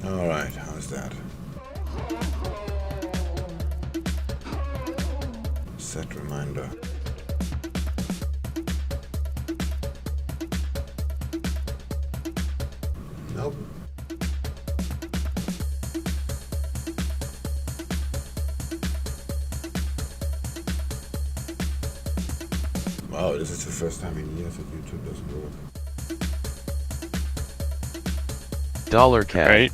Alright, how's that? Set reminder. Nope. Wow, this is the first time in years that YouTube doesn't work. Dollar CAD. Right.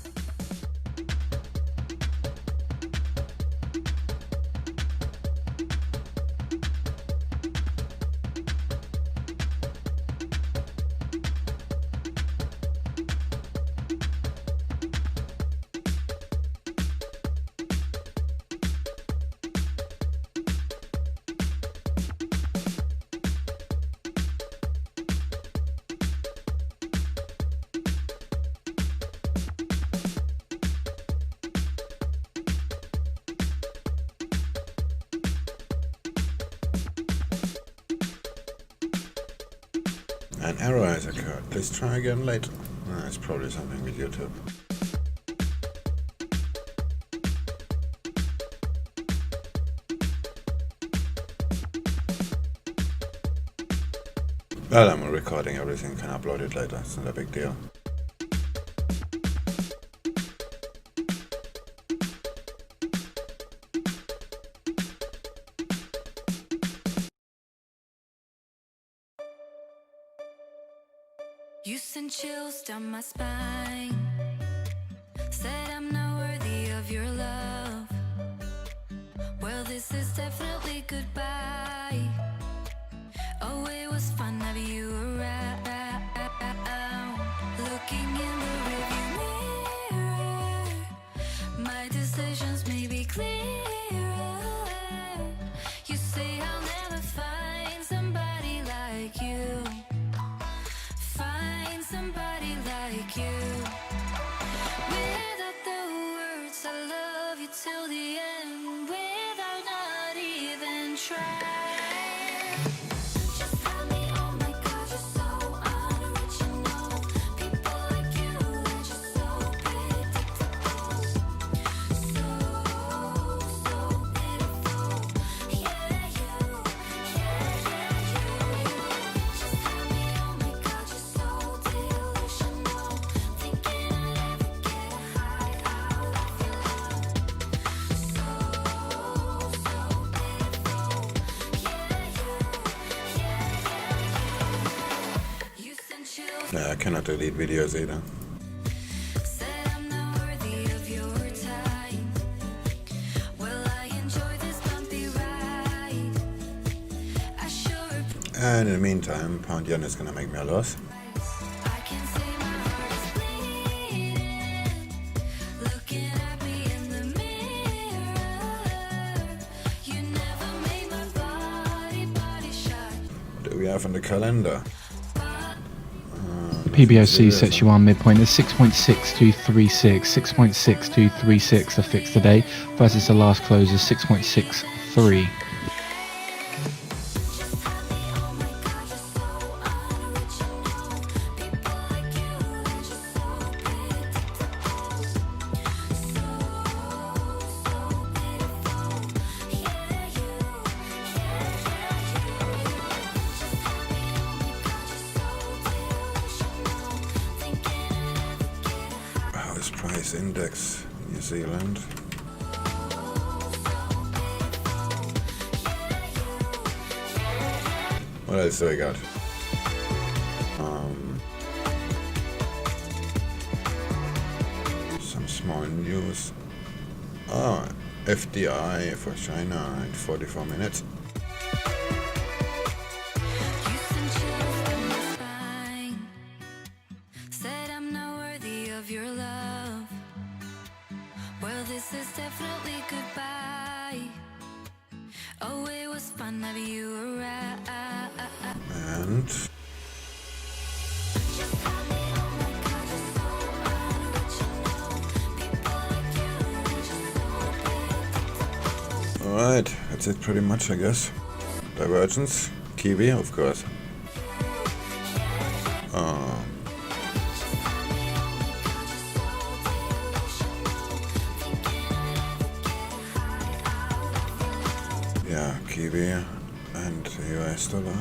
An error has occurred. Please try again later. It's probably something with YouTube. Well, I'm recording everything, can upload it later. It's not a big deal. You send chills down my spine. Said I'm not worthy of your love. Well, this is definitely goodbye. Oh, it was fun having you around. Looking in the rearview mirror, my decisions may be clearer. You say I'll never find somebody like you. Find somebody like you. Without the words, I love you till the end. Without not even trying. Just tell me, oh my God, you're so unoriginal. People like you, they're just so predictable. So pitiful. Yeah, you. Just tell me, oh my God, you're so delusional. Thinking I'd ever get a high out of your love. So pitiful. You send chills. Yeah, I cannot delete videos either. Said I'm not worthy of your time. Well, I enjoy this bumpy ride. I sure And in the meantime, Pound Yen is gonna make me a loss. I can say my heart is bleeding. Looking at me in the mirror. You never made my body shy. What do we have on the calendar? PBOC sets you on midpoint is 6.6236, 6.6236 to fix today versus the last close is 6.63. Just tell me, oh my God, you're so unoriginal. People like you, they're just so predictable. So pitiful. Yeah, you. Just tell me, oh my God, you're so delusional. Thinking I'd ever get a high. House price index, New Zealand. What else do I got? Some small news. Oh, FDI for China in 44 minutes. You send chills down my spine. Said I'm not worthy of your love. Well, this is definitely goodbye. Oh, it was fun having you around. And Just tell me, oh my God, you're so unoriginal. People like you, they're just so predictable. alright, that's it pretty much, I guess. Divergence, Kiwi, of course. Yeah, Kiwi and US dollar.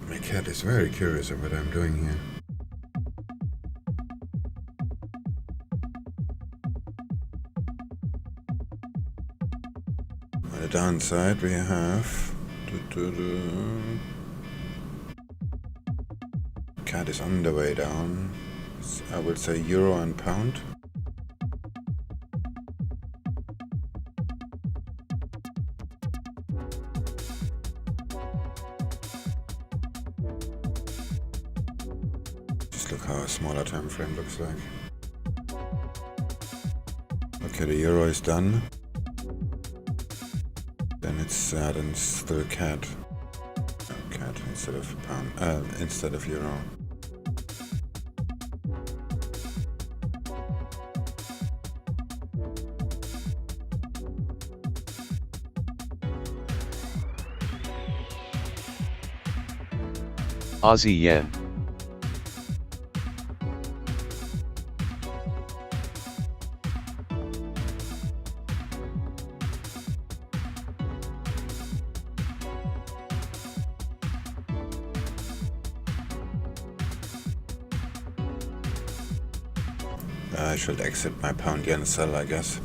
My cat is very curious of what I'm doing here. On the downside we have cat is on the way down. I would say euro and pound. Just look how a smaller time frame looks like. Okay, the euro is done. Then it's then still cat. No, cat instead of pound. Instead of euro. Aussie yen. I should exit my pound yen sell, I guess.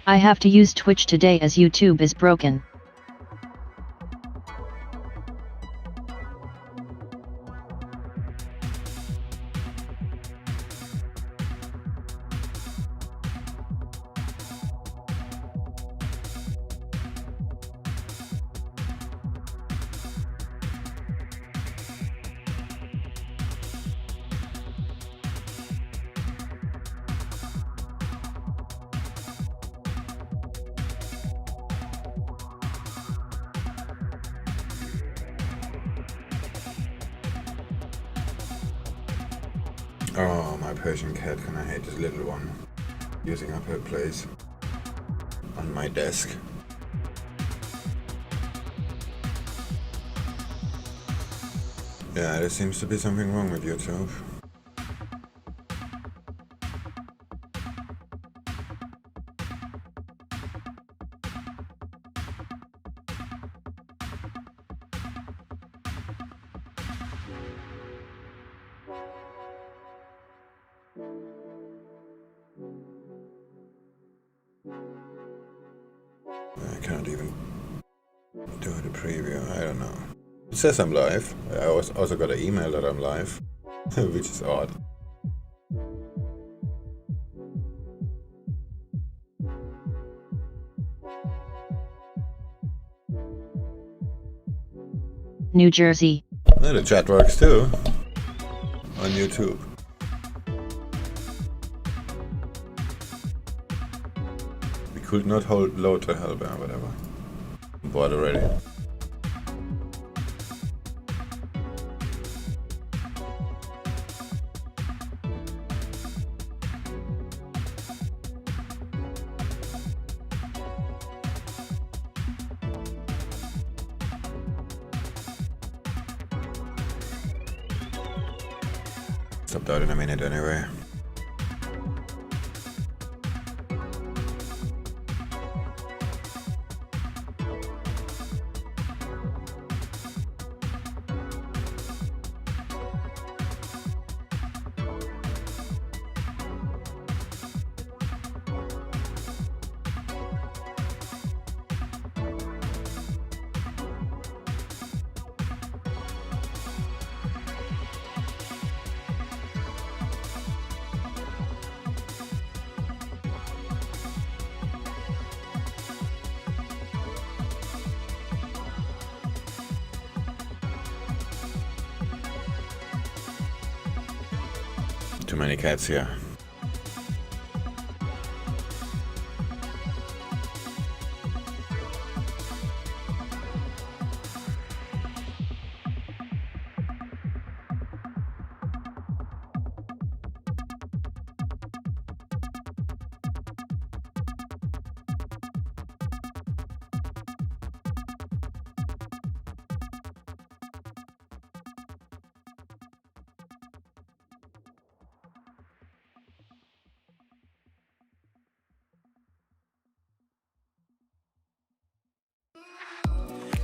I have to use Twitch today as YouTube is broken. Oh, my Persian cat, can I hate this little one using up her place on my desk. Yeah, there seems to be something wrong with YouTube. I cannot even do the preview, I don't know. It says I'm live. I also got an email that I'm live, which is odd. New Jersey. And the chat works too on YouTube. We could not hold low to help or whatever. I'm bored already. Stopped out in a minute anyway. Too many cats here.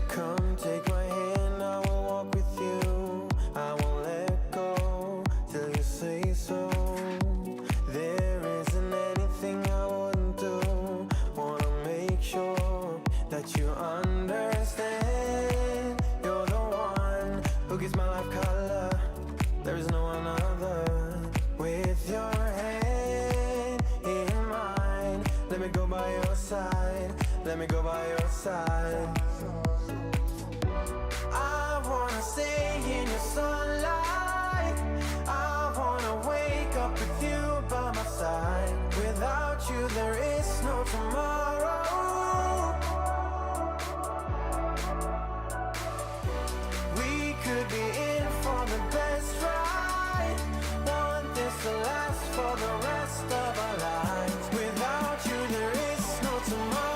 Come take my hand, I will walk with you. I won't let go till you say so. There isn't anything I wouldn't do. Wanna make sure that you understand. You're the one who gives my life color. There is no another. With your hand in mine, let me go by your side. Let me go by your side. I wanna stay in your sunlight. I wanna wake up with you by my side. Without you there is no tomorrow. We could be in for the best ride. Want this to last for the rest of our lives. Without you there is no tomorrow.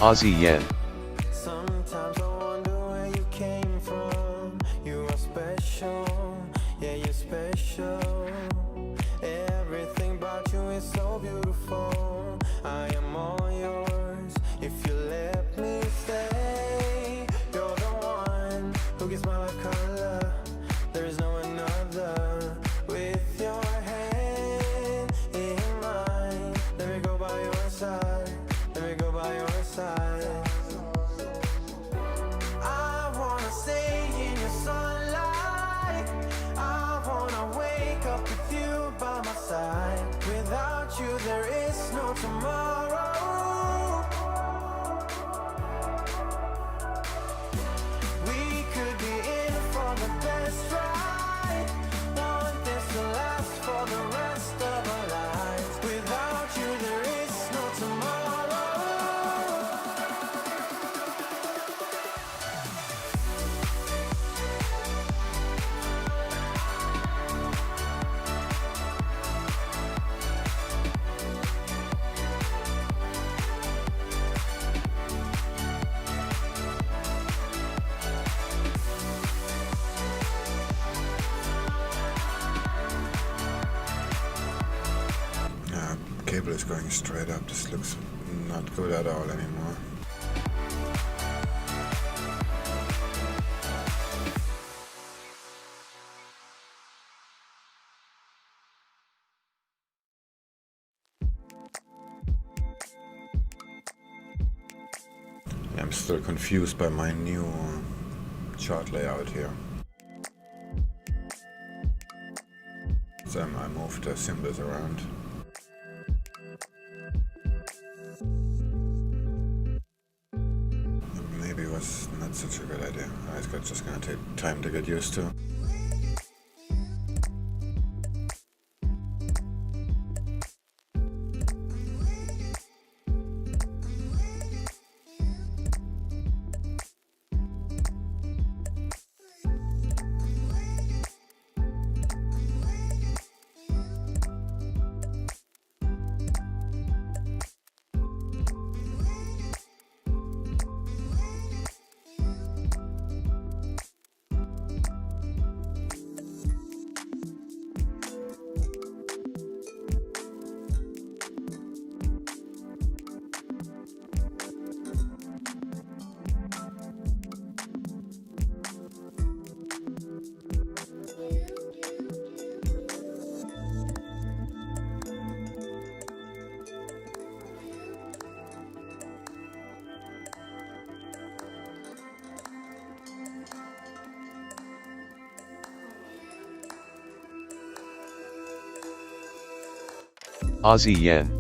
Aussie yen. Sometimes I wonder where you came from. You are special, yeah, you're special. Everything about you is so beautiful. I am all yours if you let me stay. You're the one who gives my life color. There is no another. With your hand in mine, let me go by your side. Let me go by your side. I wanna stay in your sunlight. I wanna wake up with you by my side. Without you there is no tomorrow. We could be in for the best ride. Want this to last for the rest of our lives. Without you there is no tomorrow. Cable is going straight up. This looks not good at all anymore. I'm still confused by my new chart layout here. So I moved the symbols around. Maybe it was not such a good idea. It's just gonna take time to get used to. Aussie yen.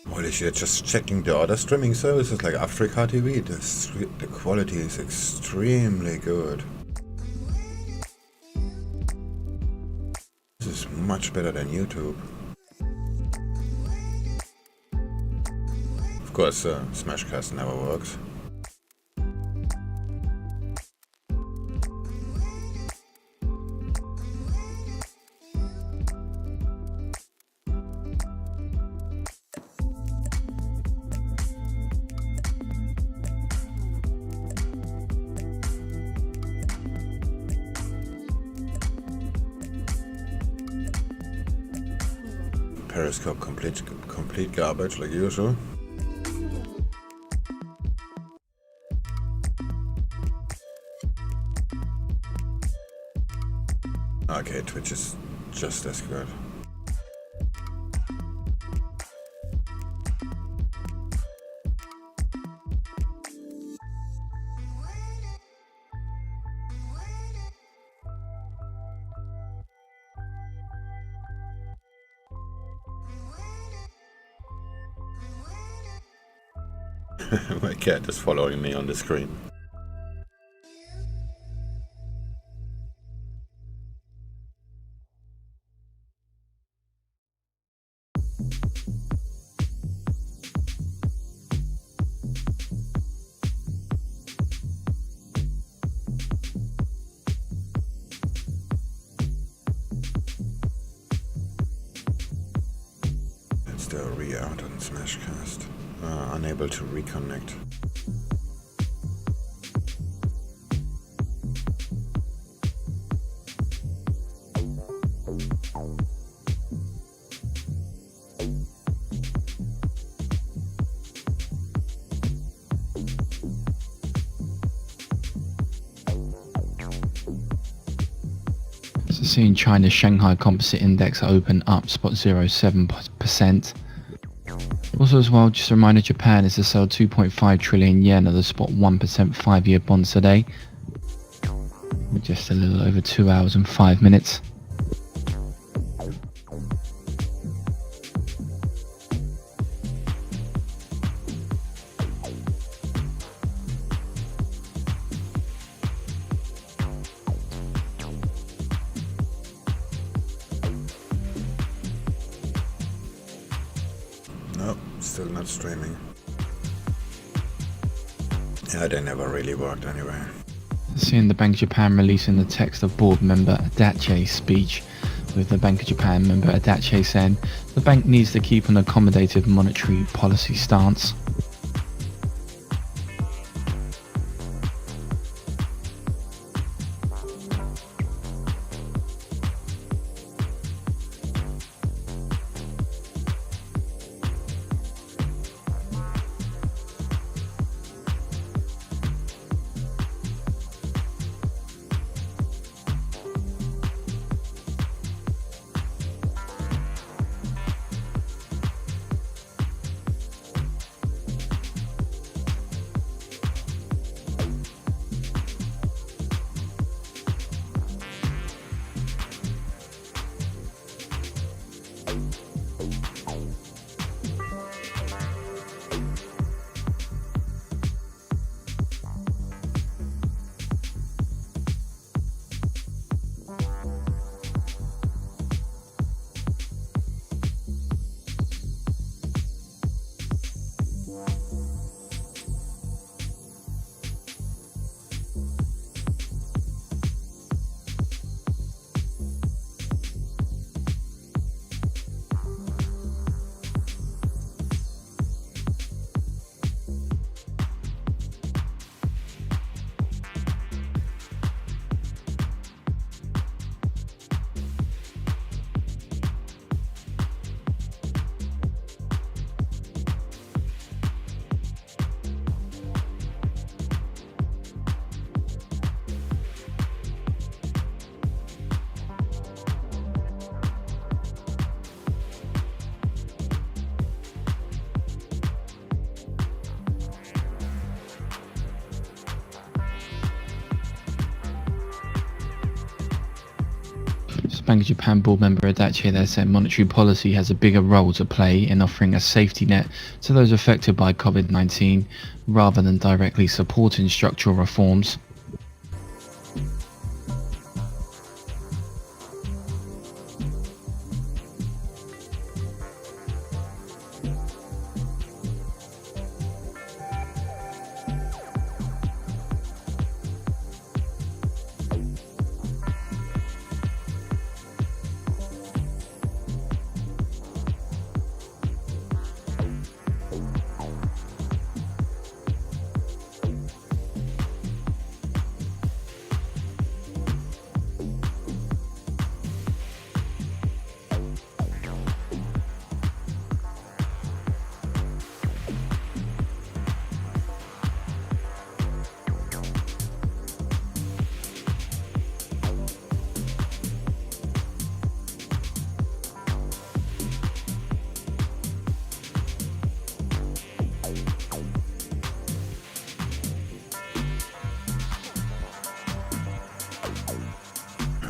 Holy shit, just checking the other streaming services like Africa TV, the quality is extremely good. This is much better than YouTube. Of course, Smashcast never works. Periscope complete garbage like usual. Okay, Twitch is just as good. My cat is following me on the screen. It's still re-out on Smashcast. Unable to reconnect. So seeing China's Shanghai Composite Index open up spot 0.07%. Also as well, just a reminder, Japan is to sell 2.5 trillion yen of the spot 1% 5-year bonds today. With just a little over 2 hours and 5 minutes. Nope, still not streaming. Yeah, they never really worked anyway. Seeing the Bank of Japan releasing the text of board member Adache's speech, with the Bank of Japan member Adache saying the bank needs to keep an accommodative monetary policy stance. Bank of Japan board member Adachi there said monetary policy has a bigger role to play in offering a safety net to those affected by COVID-19 rather than directly supporting structural reforms.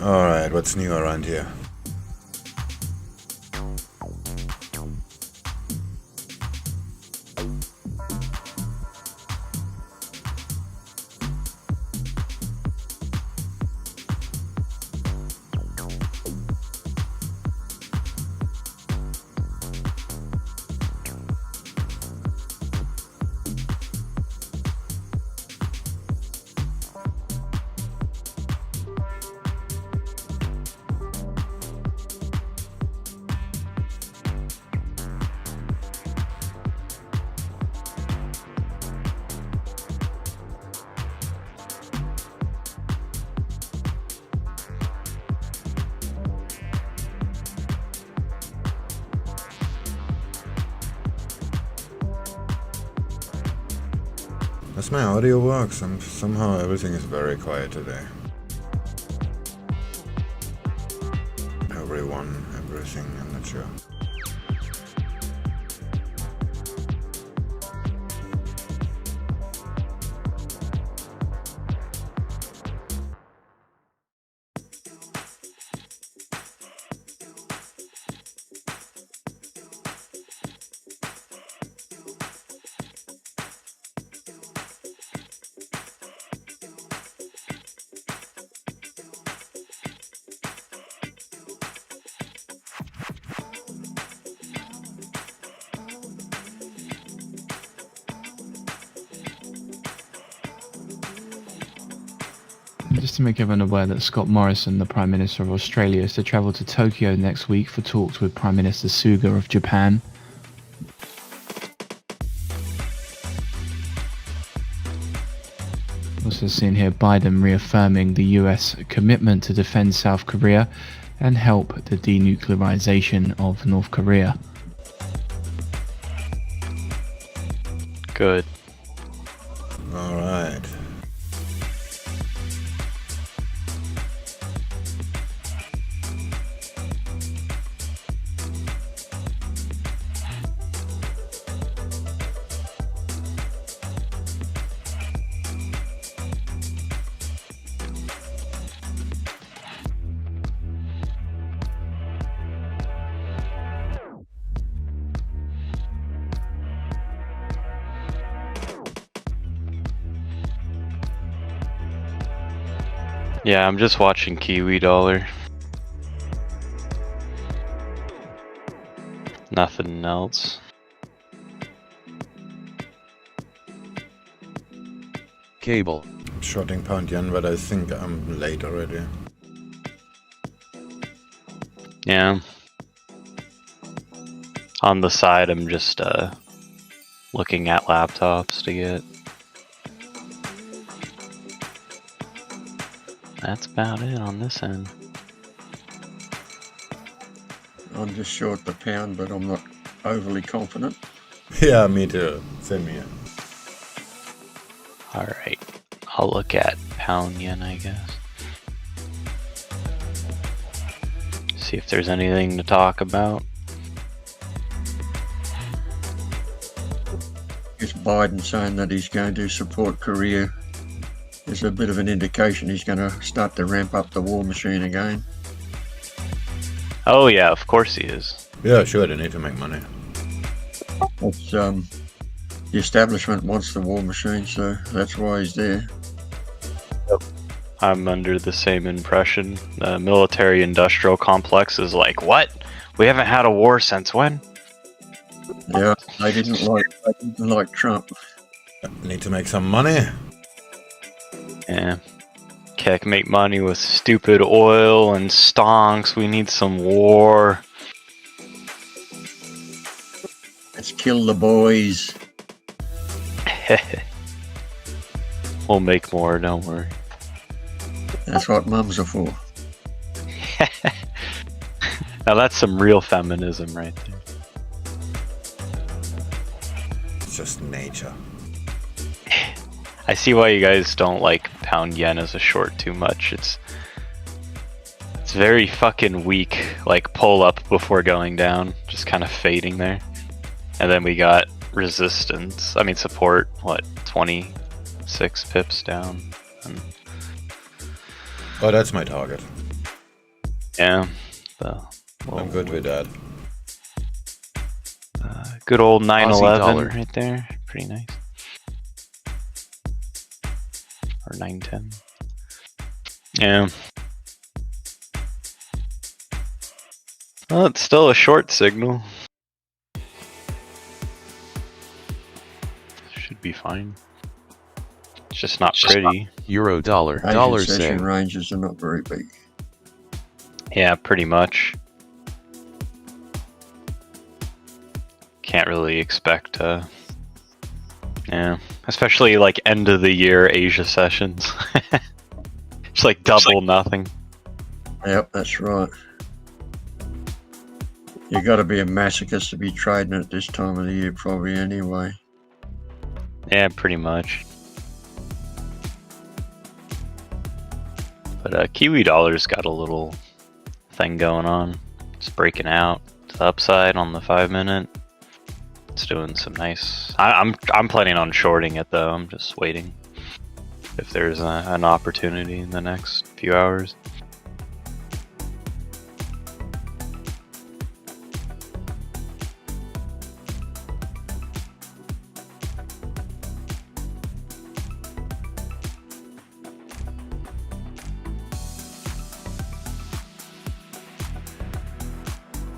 Alright, what's new around here? Does my audio work? Somehow everything is very quiet today. Everything, I'm not sure. Just to make everyone aware that Scott Morrison, the Prime Minister of Australia, is to travel to Tokyo next week for talks with Prime Minister Suga of Japan. Also seen here Biden reaffirming the US commitment to defend South Korea and help the denuclearization of North Korea. Good. Alright. Yeah, I'm just watching Kiwi dollar. Nothing else. Cable. Shorting pound yen, but I think I'm late already. Yeah. On the side, I'm just looking at laptops to get. That's about it on this end. I'm just short the pound, but I'm not overly confident. Yeah, me too. Same here. Alright. I'll look at pound yen, I guess. See if there's anything to talk about. It's Biden saying that he's going to support Korea. There's a bit of an indication he's going to start to ramp up the war machine again. Oh yeah, of course he is. Yeah, sure, they need to make money. It's, the establishment wants the war machine, so that's why he's there. I'm under the same impression. The military-industrial complex is like, what? We haven't had a war since when? Yeah, they didn't like Trump. Need to make some money. Yeah. Can't make money with stupid oil and stonks. We need some war. Let's kill the boys. We'll make more, don't worry. That's what mums are for. Now that's some real feminism right there. It's just nature. I see why you guys don't like pound yen as a short too much. It's very fucking weak, like pull up before going down, just kind of fading there. And then we got resistance, I mean support, what, 26 pips down. And Oh, that's my target. yeah, I'm good with that. good old 911 dollar. right there, pretty nice. Or 910. Yeah. Well, it's still a short signal. Should be fine. It's just not pretty. Euro dollar. Asian Dollar session sing. ranges are not very big. Yeah, pretty much. Can't really expect yeah, especially like end of the year Asia sessions. It's like double nothing. Yep, that's right. You got to be a masochist to be trading at this time of the year, probably anyway. Yeah, pretty much. But Kiwi dollar's got a little thing going on. It's breaking out to the upside on the 5-minute. It's doing some nice. I'm planning on shorting it though. I'm just waiting if there's an opportunity in the next few hours.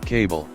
Cable.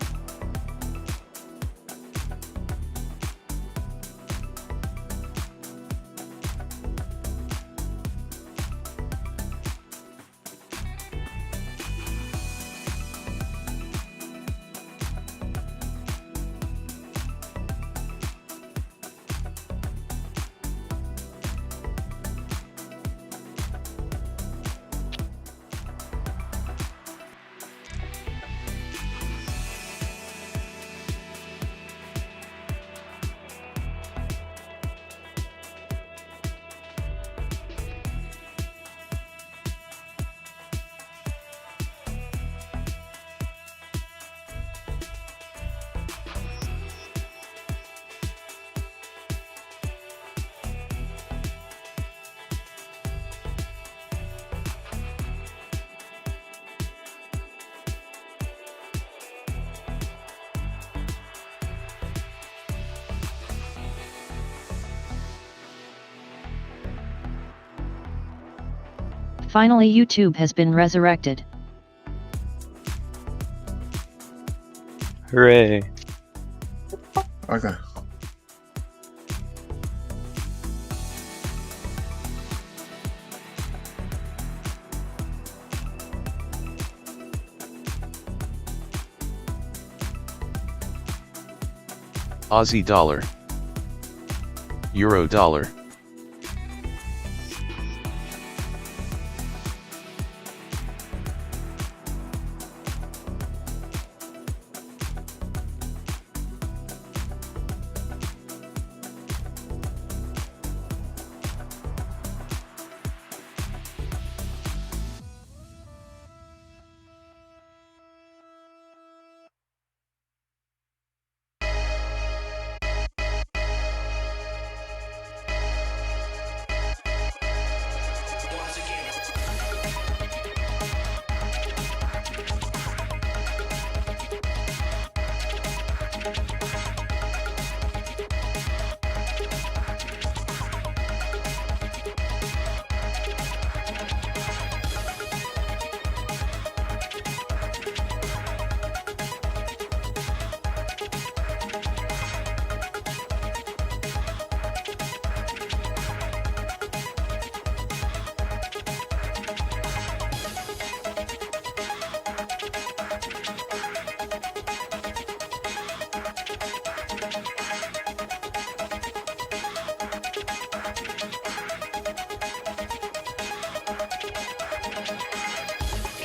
Finally, YouTube has been resurrected. Hooray! Okay. Aussie dollar. Euro dollar.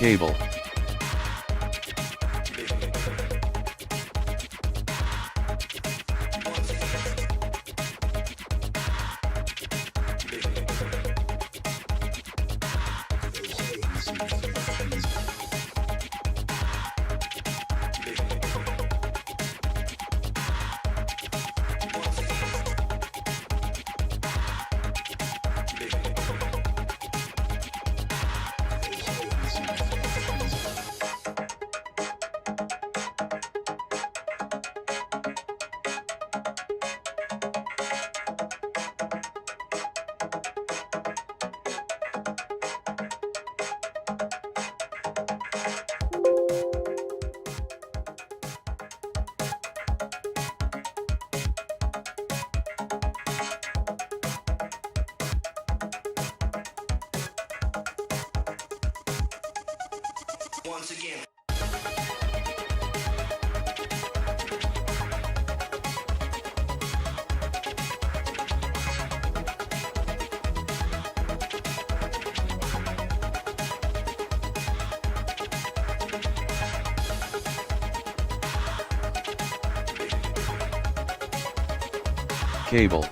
Cable. Cable.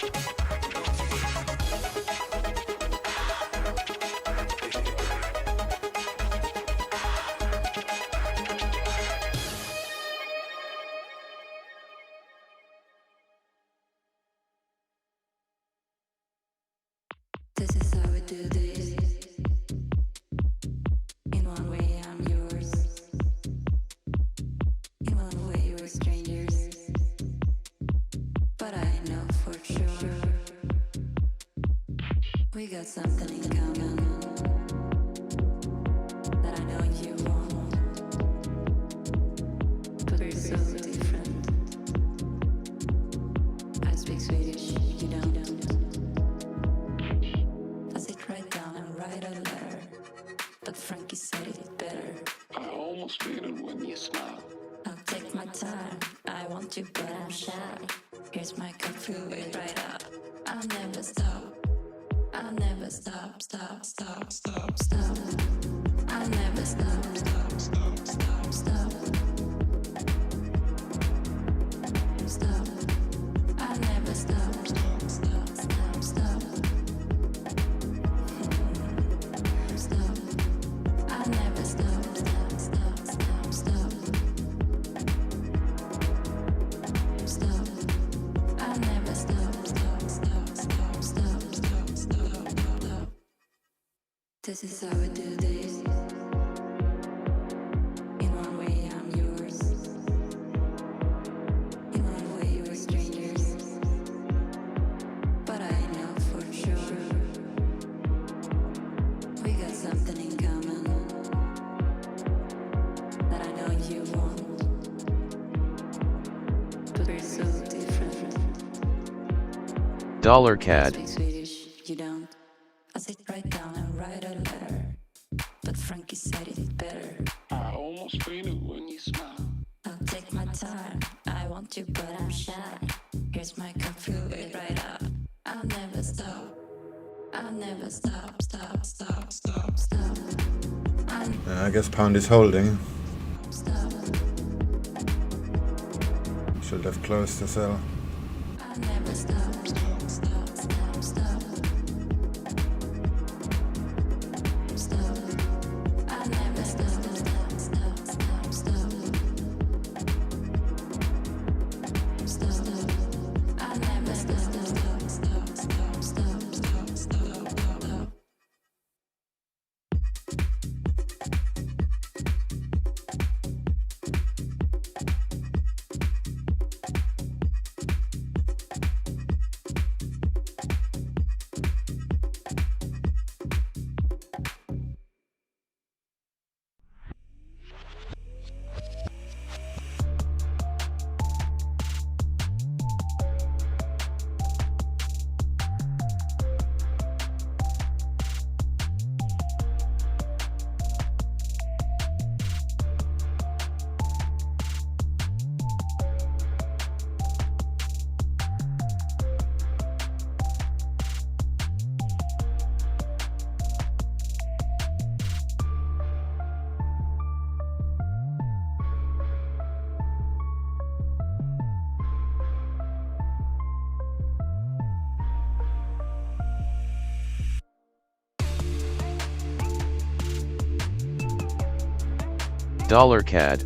This is how we do this. In one way, I'm yours. In one way, we're strangers. But I know for sure we got something in common that I know you won't. But we're so different. I speak Swedish, you don't. I sit right down and write a letter, but Frankie said it better. I almost feel it when you smile. I'll take my time, I want you but I'm shy. Here's my cup, fill it right up. I'll never stop. I'll never stop, stop, stop, stop, stop. I'll never stop, stop, stop, stop, stop. Stop. I'll never stop, stop, stop, stop, stop. Stop. I'll never stop, stop, stop, stop, stop. Stop. I'll never stop, stop, stop, stop, stop, stop, stop, stop. This is how we do this. In one way, I'm yours. In one way, we're strangers. But I know for sure we got something in common that I know you won't. But we're so different. Dollar I CAD. speak Swedish, you don't. I sit right down and write a letter, but Frankie said it better. I almost feel it when you smile. I'll take my time, I want you but I'm shy. Here's my cup, fill it right up. I'll never stop. I'll never stop, stop, stop, stop, stop. I guess pound is holding. Stop. Should have closed the sell. I'll never stop, stop, stop, stop, stop. Stop. I'll never stop, stop, stop, stop, stop. Stop. I'll never stop, stop, stop, stop, stop, stop, stop. Dollar CAD.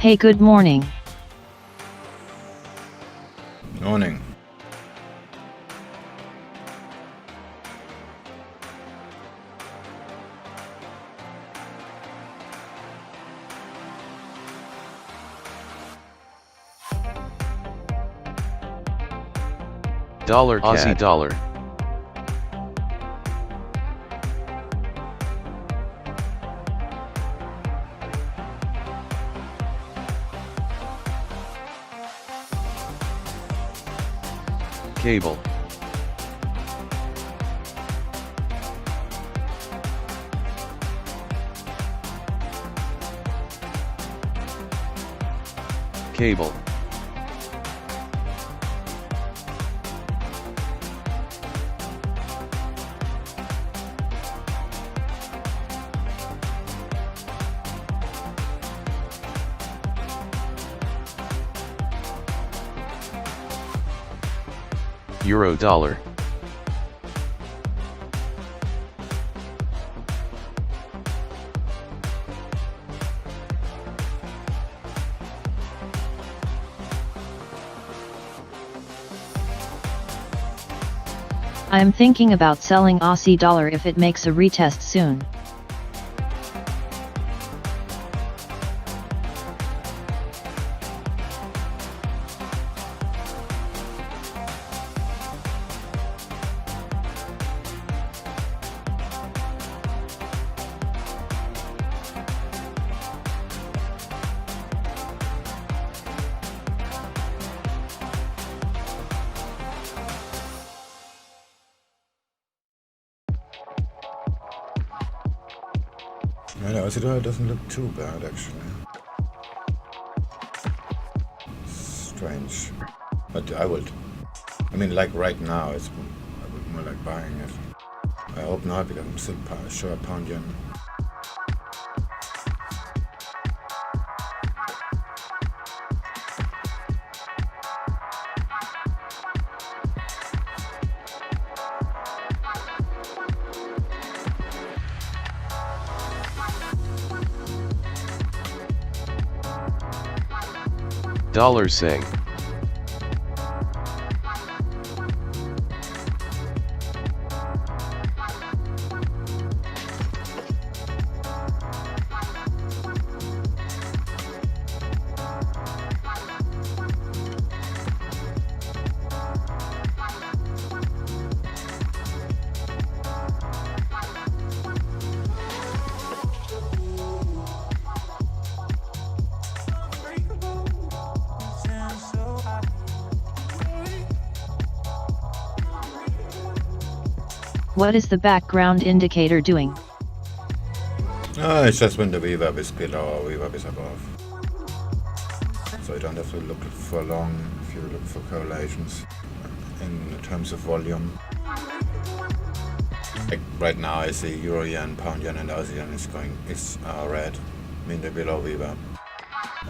Hey, good morning. Morning. Dollar Aussie CAD. dollar. Cable. Cable. Euro dollar. I'm thinking about selling Aussie dollar if it makes a retest soon. Yeah, the Aussie dollar doesn't look too bad actually. Strange. But I mean, like right now, I would more like buying it. I hope not, because I'm still short pound yen. Dollar sing. What is the background indicator doing? It's just when the VWAP is below or VWAP is above. So you don't have to look for long if you look for correlations in terms of volume. Like right now I see Euro yen, Pound yen and Aussie yen is red, mean they're below VWAP.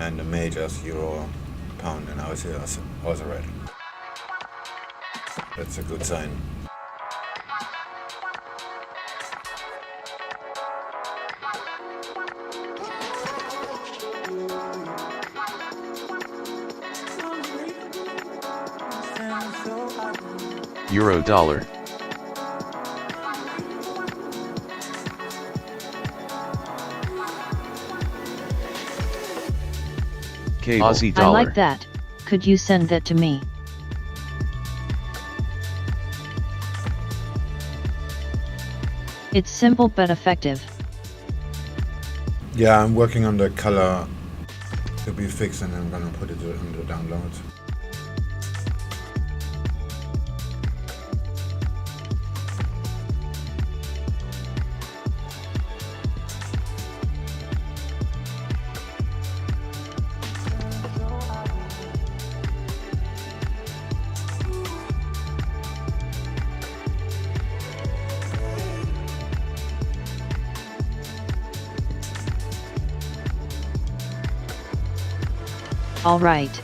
And the majors, Euro, Pound and Aussie are also red. That's a good sign. Euro dollar. Cable. Aussie I dollar. like that. Could you send that to me? It's simple but effective. Yeah, I'm working on the color to be fixed and I'm gonna put it on the download. All right.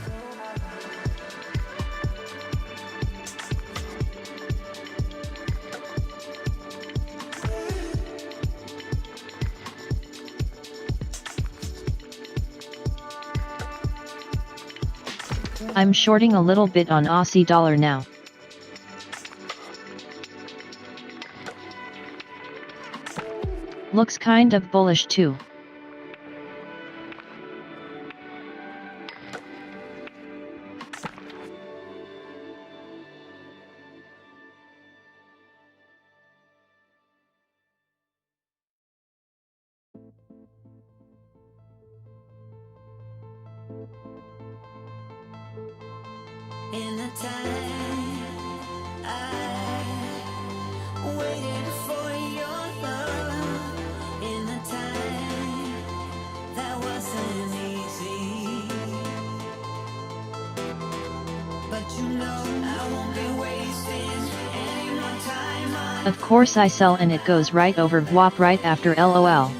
I'm shorting a little bit on Aussie dollar now. Looks kind of bullish too. In the time I waited for your love, in the time that wasn't easy, Of course I sell and it goes right over VWAP right after LOL.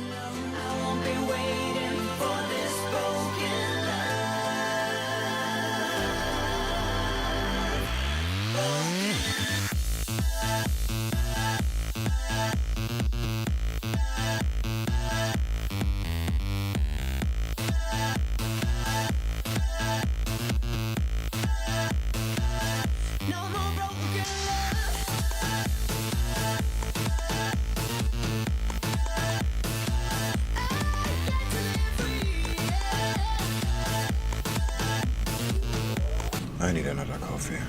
I need another coffee.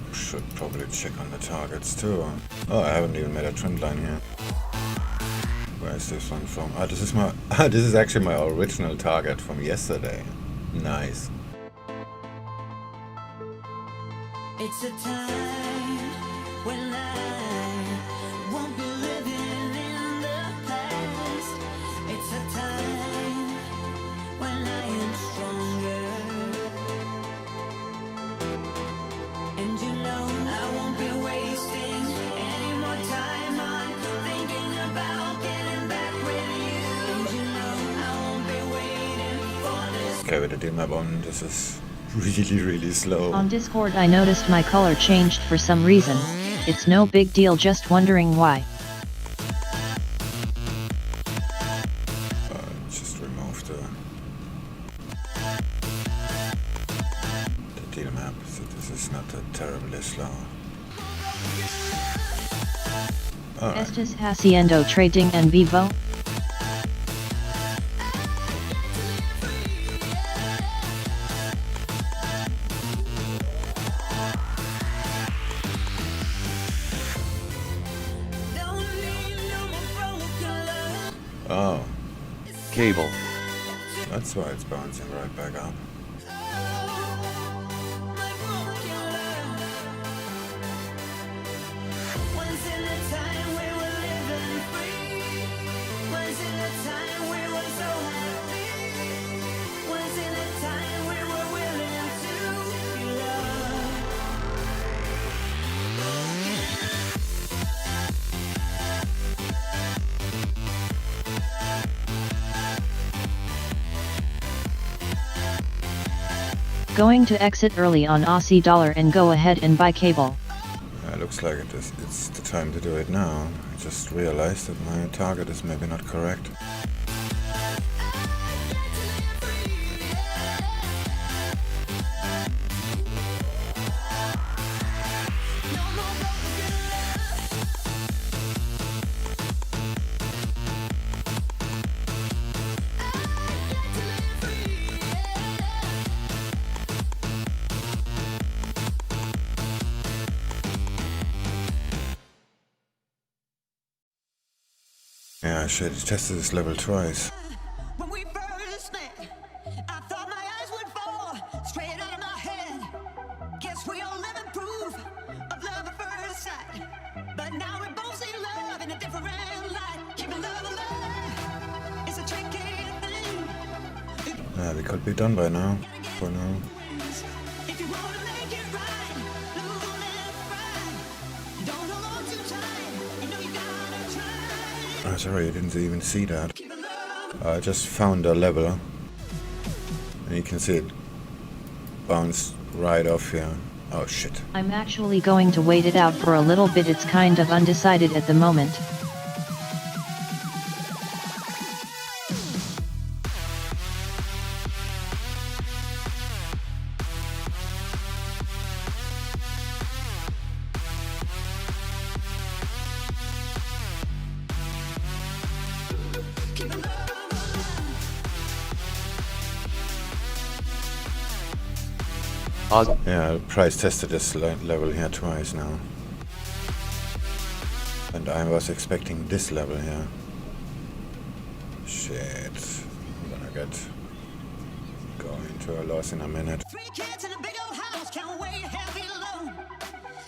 I should probably check on the targets too. Oh, I haven't even made a trend line yet. Where is this one from? Oh, this is my. This is actually my original target from yesterday. Nice. It's a time when I won't be living in the past. It's a time when I am stronger. And you know I won't be wasting any more time on thinking about getting back with you. And you know I won't be waiting for this. Okay, with the deal map on, this is really slow. On Discord I noticed my color changed for some reason. It's no big deal, just wondering why. Just remove the deal map, so this is not that terribly slow. Alright. Estes haciendo trading en vivo? Oh, Cable. that's why it's bouncing right back up. Going to exit early on Aussie dollar and go ahead and buy cable. Looks like it's the time to do it now. I just realized that my target is maybe not correct. Yeah, I should have tested this level twice. When we first met, I thought my eyes would fall straight out of my head. Guess we all live in proof of love at first sight. But now we both see love in a different light. Keeping love alive is a tricky thing. Yeah, we could be done by now. For now. If you want to make it right, lose on that pride. Don't hold on too tight. You know you gotta try. Oh, sorry, I didn't even see that. Keeping love. I just found a level. And you can see it bounced right off here. Oh shit. I'm actually going to wait it out for a little bit, it's kind of undecided at the moment. Keeping love alive. Yeah, price tested this level here twice now. And I was expecting this level here. Shit. I'm gonna go into a loss in a minute. 3 kids in a big old house, can't weigh a heavy load.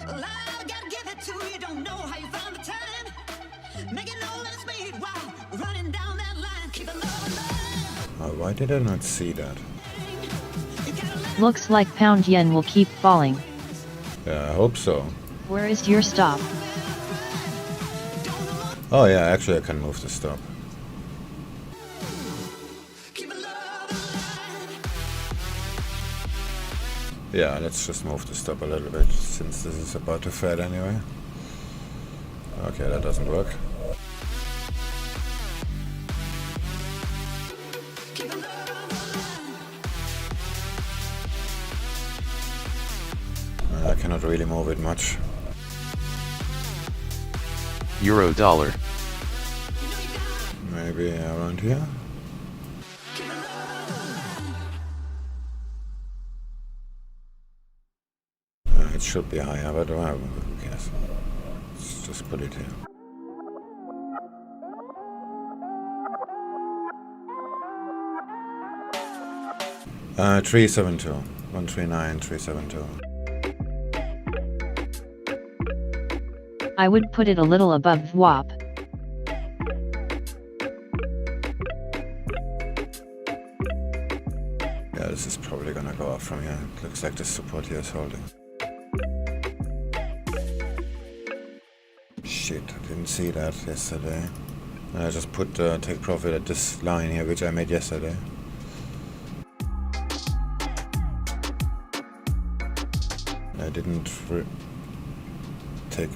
Well, I gotta give it to you, don't know how you found the time. Making all ends meet, why Why did I not see that? Looks like pound yen will keep falling. Yeah, I hope so. Where is your stop? Oh yeah, actually I can move the stop. Yeah, let's just move the stop a little bit, since this is about to fade anyway. Okay, that doesn't work. I cannot really move it much. Euro dollar. Maybe around here? It should be higher, but who cares? Let's just put it here. Uh, 372. 139, 372. I would put it a little above VWAP. Yeah, this is probably gonna go up from here. It looks like the support here is holding. Shit, I didn't see that yesterday. I just put take profit at this line here, which I made yesterday. I didn't take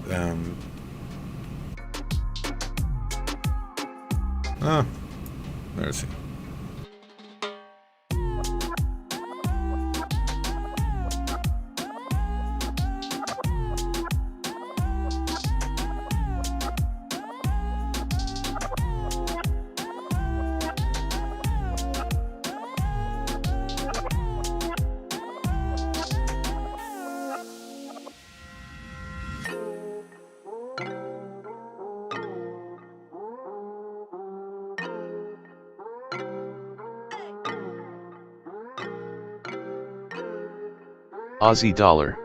let's see. Aussie dollar.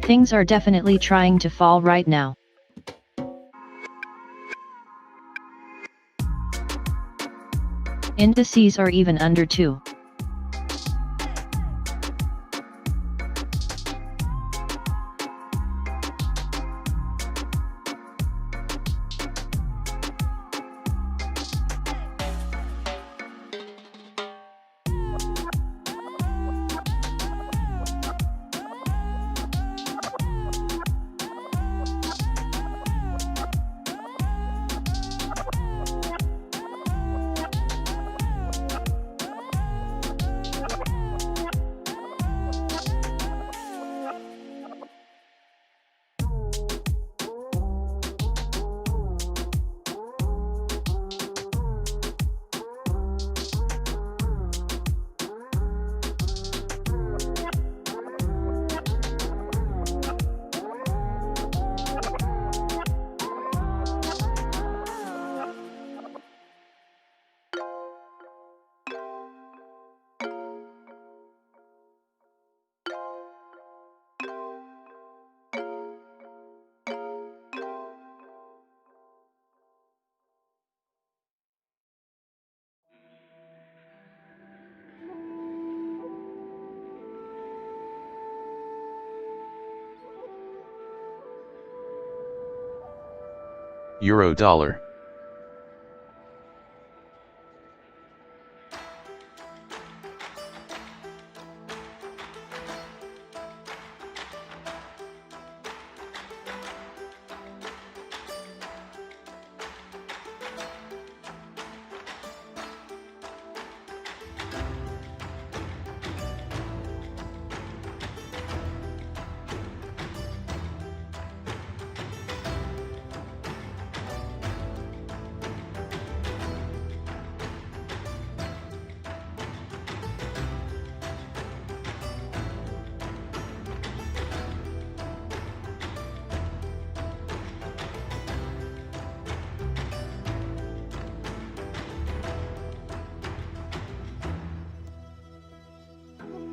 Things are definitely trying to fall right now. Indices are even under 2. Euro dollar.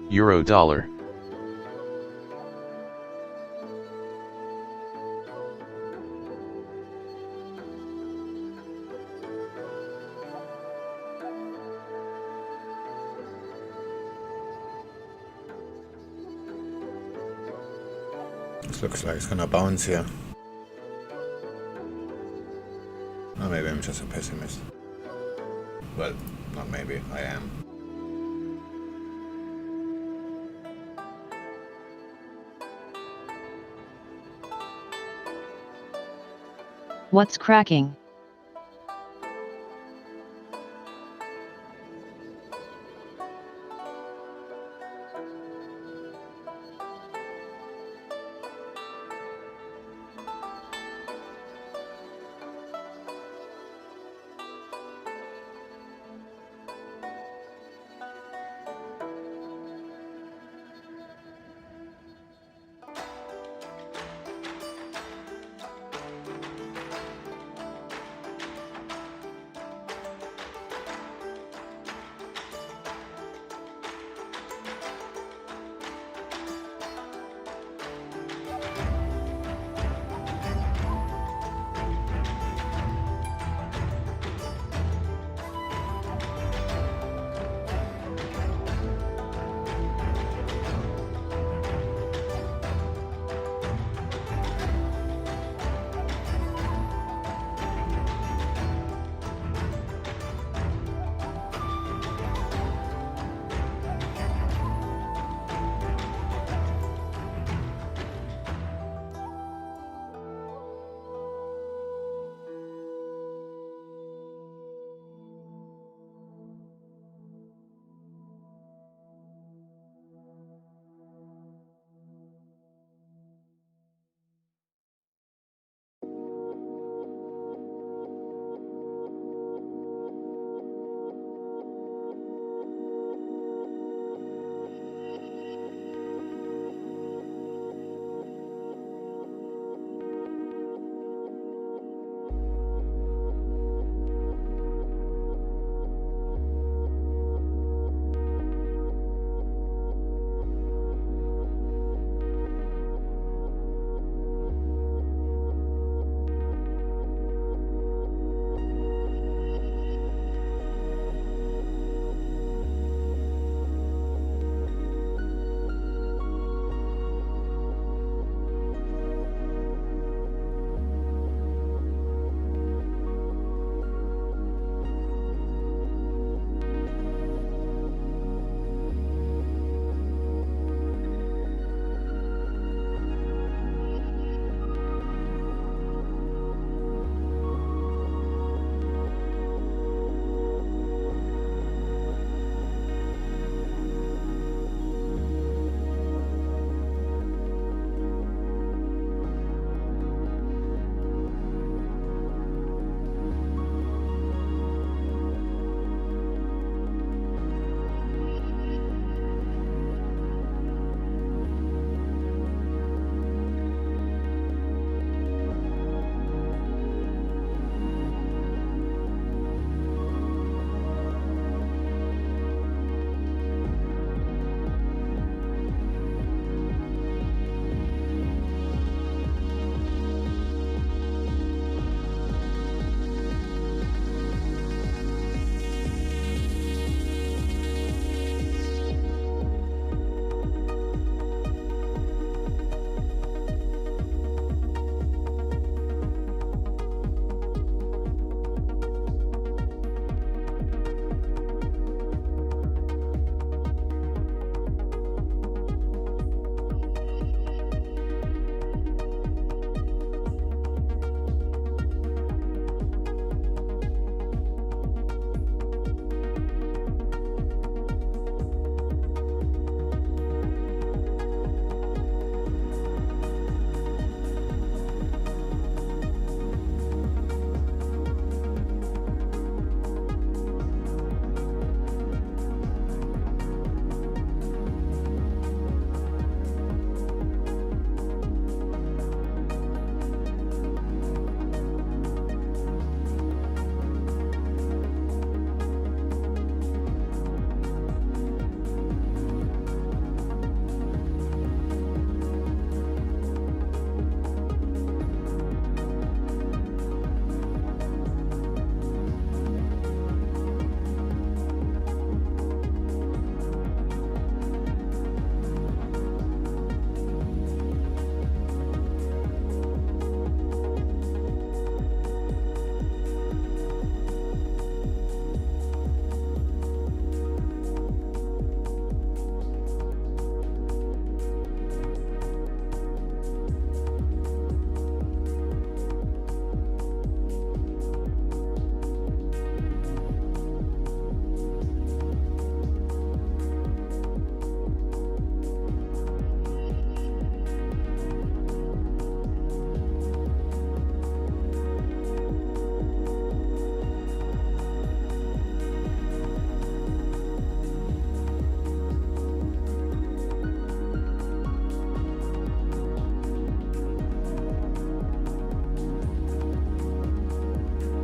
Euro dollar. This looks like it's gonna bounce here. Or maybe I'm just a pessimist. Well, not maybe, I am. What's cracking?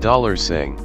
Dollar saying.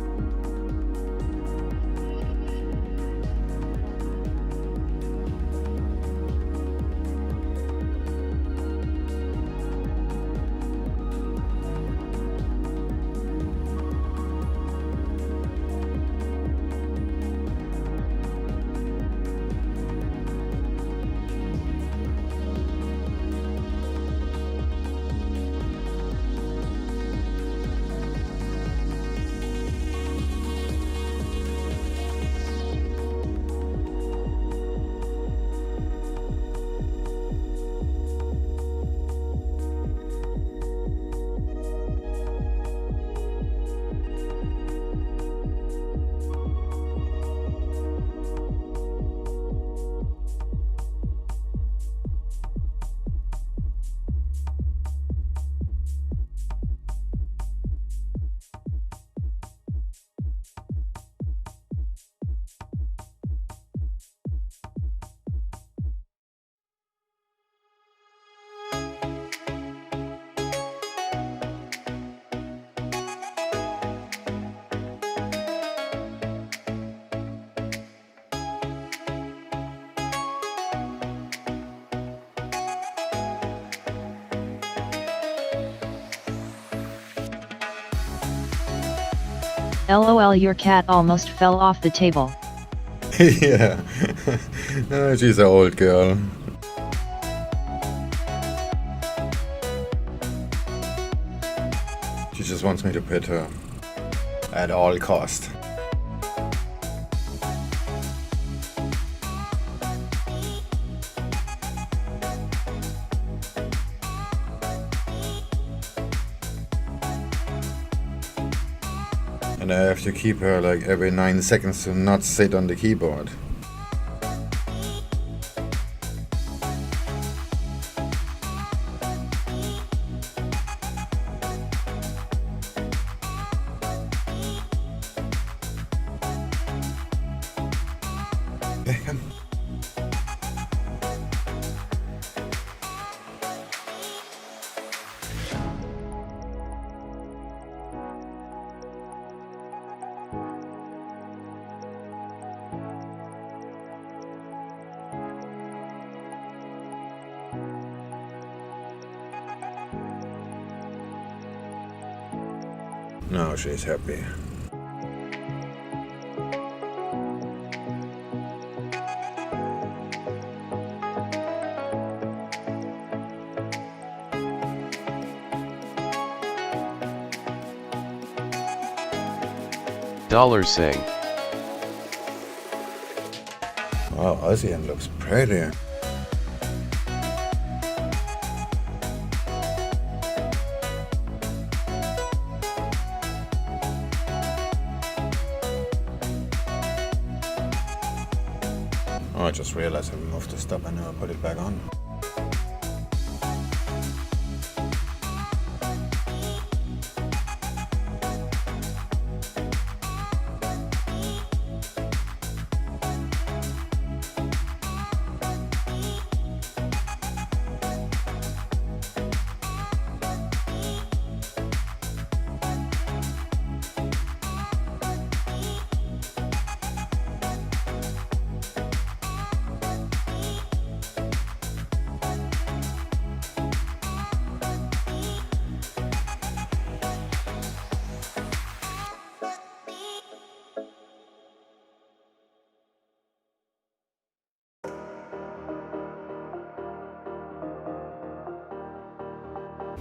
LOL, your cat almost fell off the table. Yeah. She's an old girl. She just wants me to pet her. At all cost. And I have to keep her like every 9 seconds to not sit on the keyboard. Okay, come. No, she's happy. Dollar saying. Wow, ASEAN looks pretty. Oh, I just realized I removed the stop. I never put it back on.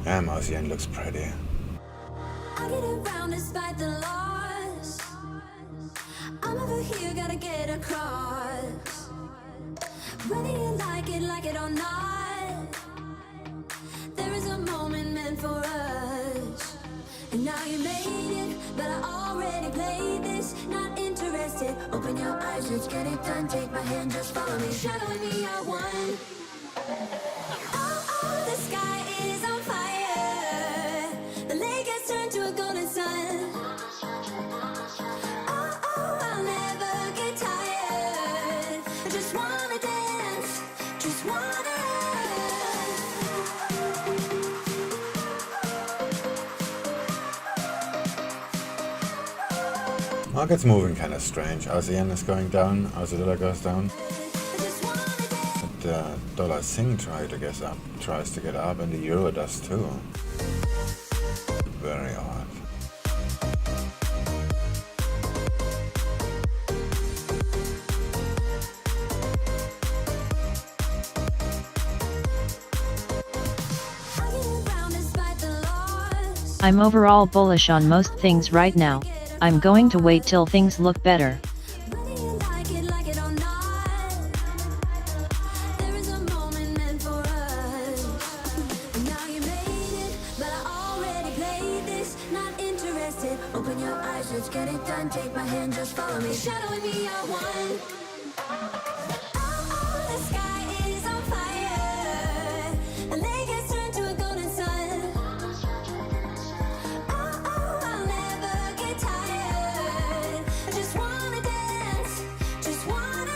Damn, ASEAN looks pretty. I get around despite the loss. I'm over here, gotta get across. Whether you like it or not, there is a moment meant for us. And now you made it, but I already played this. Not interested, open your eyes, let's get it done. Take my hand, just follow me, shadowing me, I won. Oh, the sky is on fire. The lake has turned to a golden sun. Oh, I'll never get tired. I just wanna dance, just wanna run. Market's moving kind of strange. ASEAN is going down, Aussie dollar goes down. The dollar Sing tries to get up, and the euro does too. Very odd. I'm overall bullish on most things right now. I'm going to wait till things look better. Open your eyes, let's get it done. Take my hand, just follow me. Shadowing me, I want. Oh, the sky is on fire. The lake has turned to a golden sun. Oh, I'll never get tired. I just wanna dance, just wanna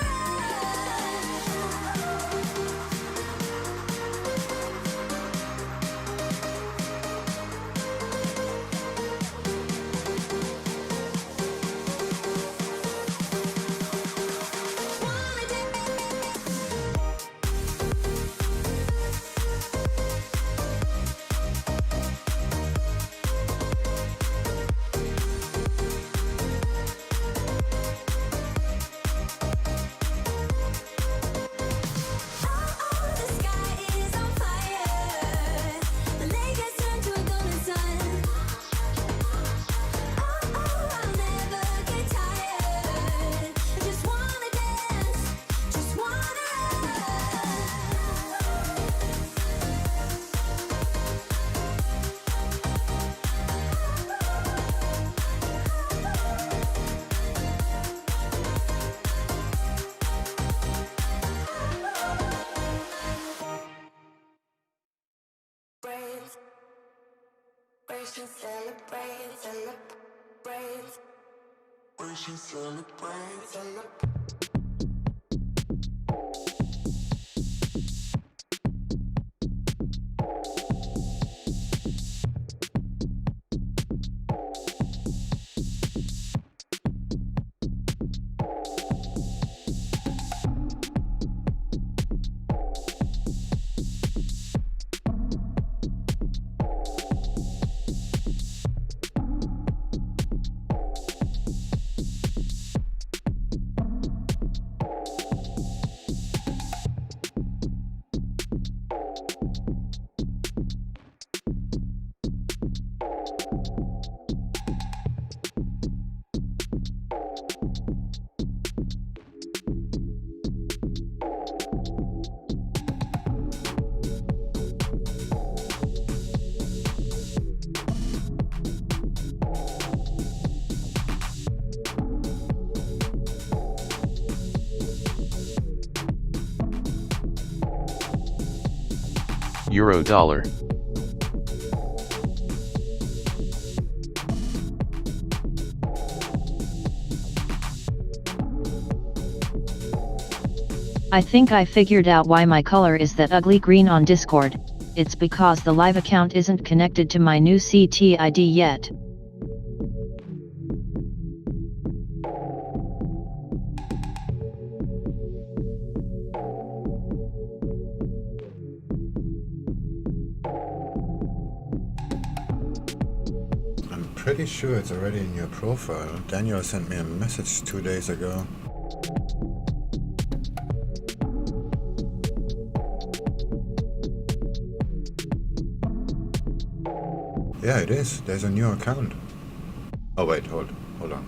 Euro dollar. I think I figured out why my color is that ugly green on Discord. It's because the live account isn't connected to my new CT ID yet. Pretty sure it's already in your profile. Daniel sent me a message 2 days ago. Yeah, it is. There's a new account. Oh wait, hold on.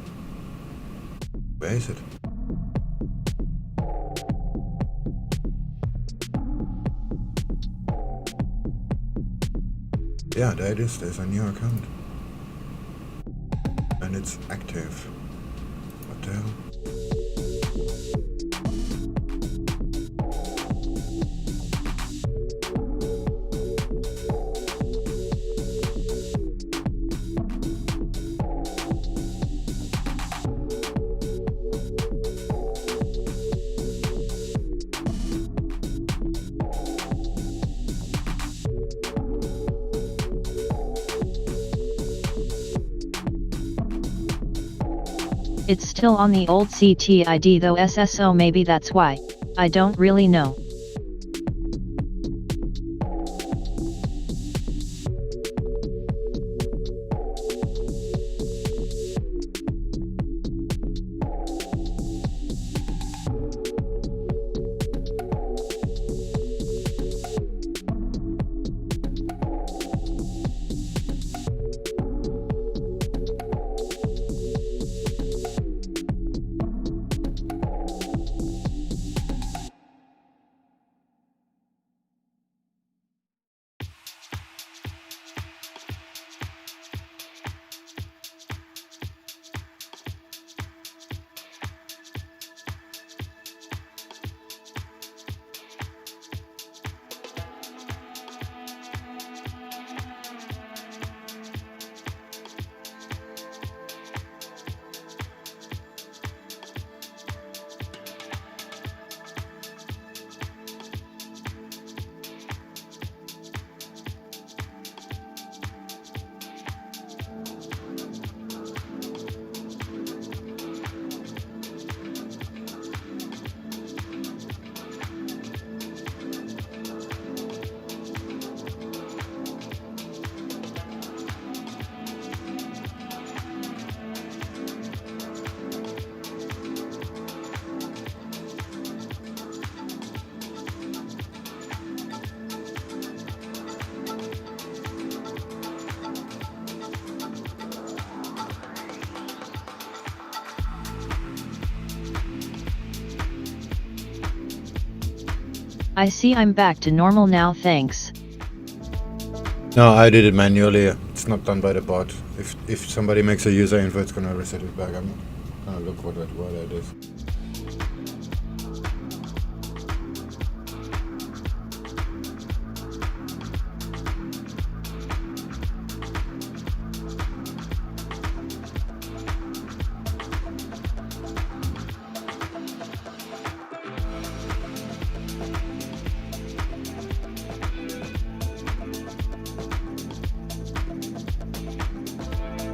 Where is it? Yeah, there it is. There's a new account. And it's active. What the hell? It's still on the old CTID though SSO, maybe that's why. I don't really know. I see I'm back to normal now, thanks. No, I did it manually. It's not done by the bot. If somebody makes a user info, it's gonna reset it back. I'm gonna look what that is.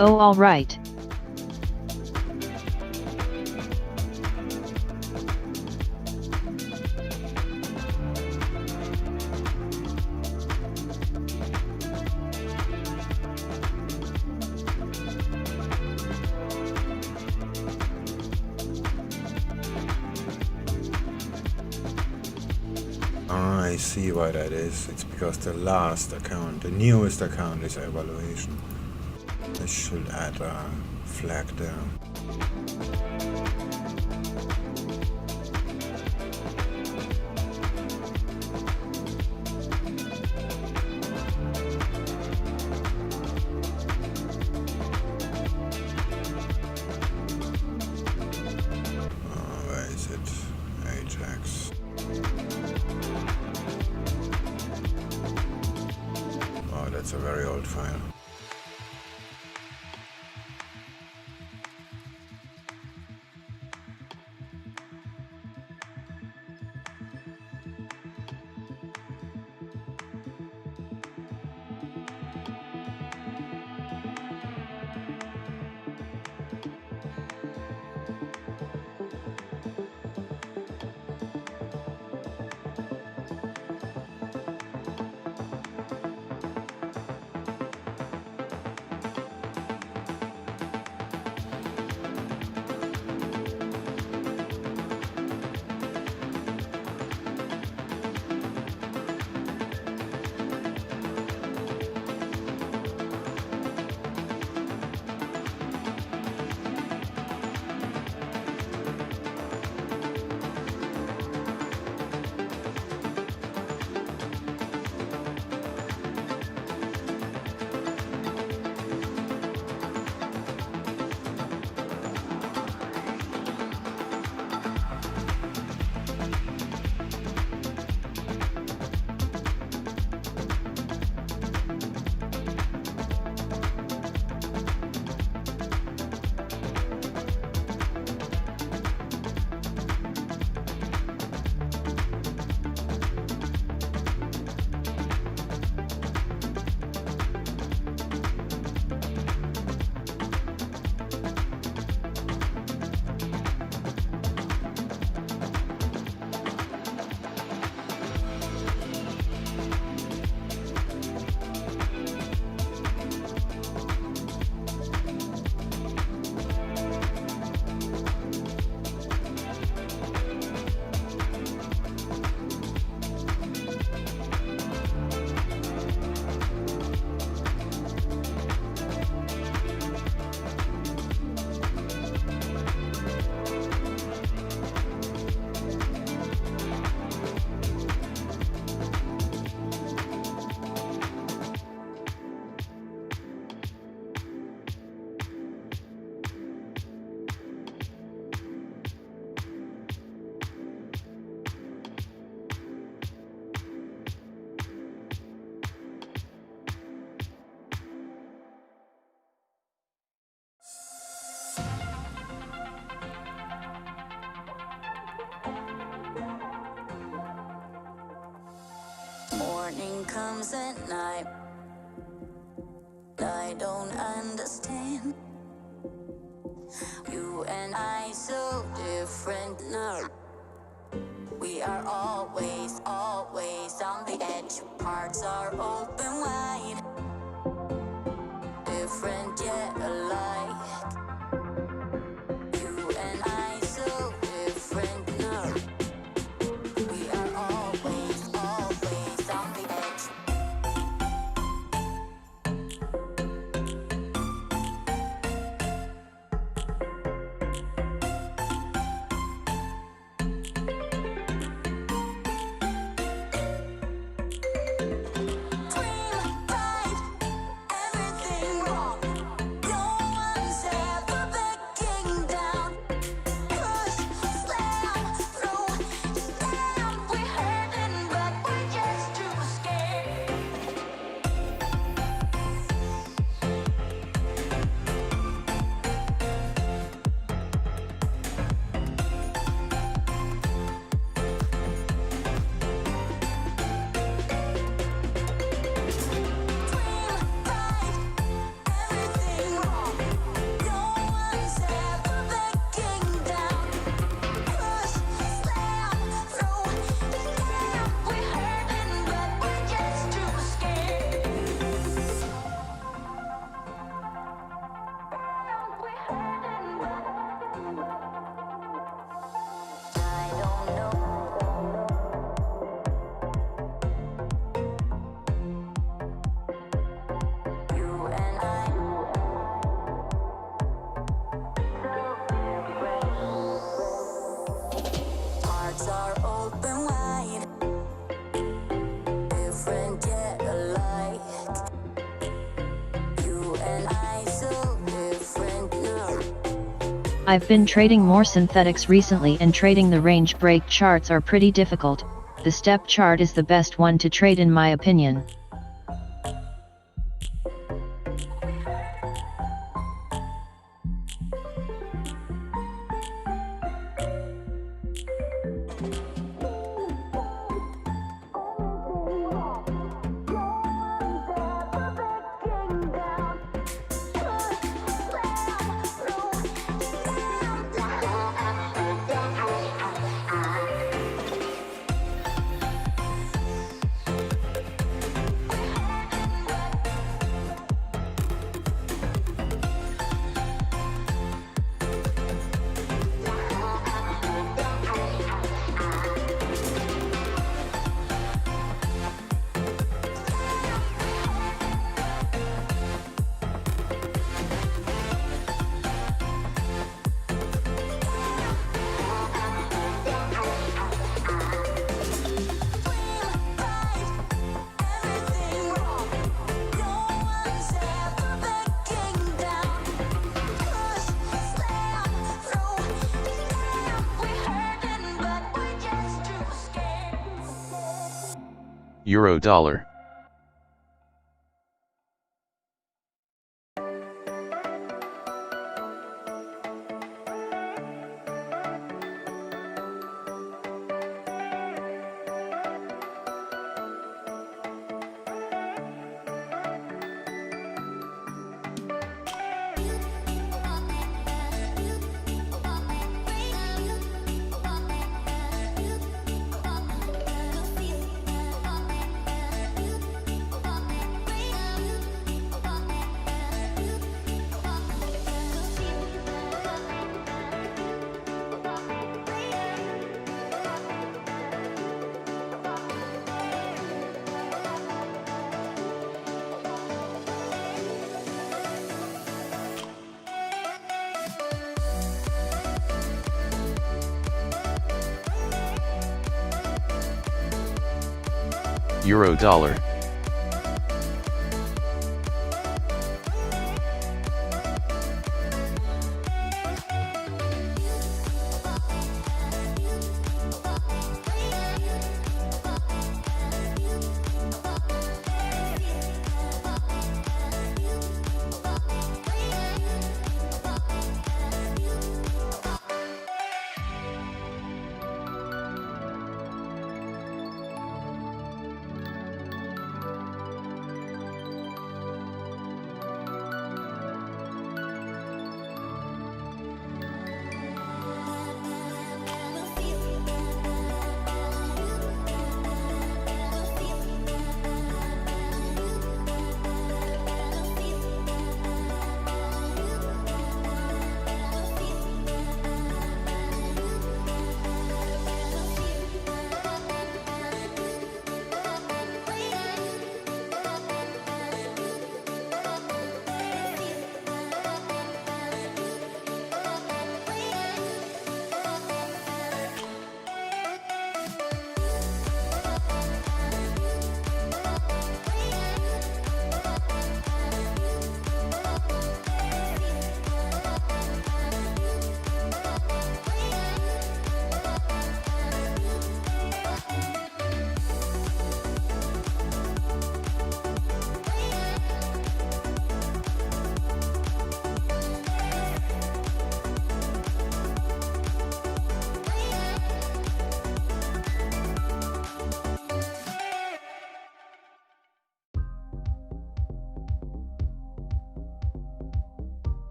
Oh, alright. I see why that is. It's because the last account, the newest account, is evaluation. I should add a flag there. Where is it? Ajax. Oh, that's a very old file. morning comes at night. I don't understand. You and I so different now. We are always, always on the edge. Hearts are open wide. Different yet alike. You and I so different now. We are always, always on the edge. Dream, fight, everything wrong. No one's ever backing down. Push, slam, through, stand. We're hurting, but we're just too scared. Dream, fight, everything wrong. No one's ever backing down. Push, slam, through, stand. We're hurting, but we're just too scared. We're hurting, but I don't know. You and I so different. Hearts are open wide. Different yet alike. You and I so different now. I've been trading more synthetics recently, and trading the range break charts are pretty difficult. The step chart is the best one to trade in my opinion. Everything wrong. No one's ever backing down. Push, slam, through, stand. We're hurting, but we're just too scared. Euro dollar. Euro dollar.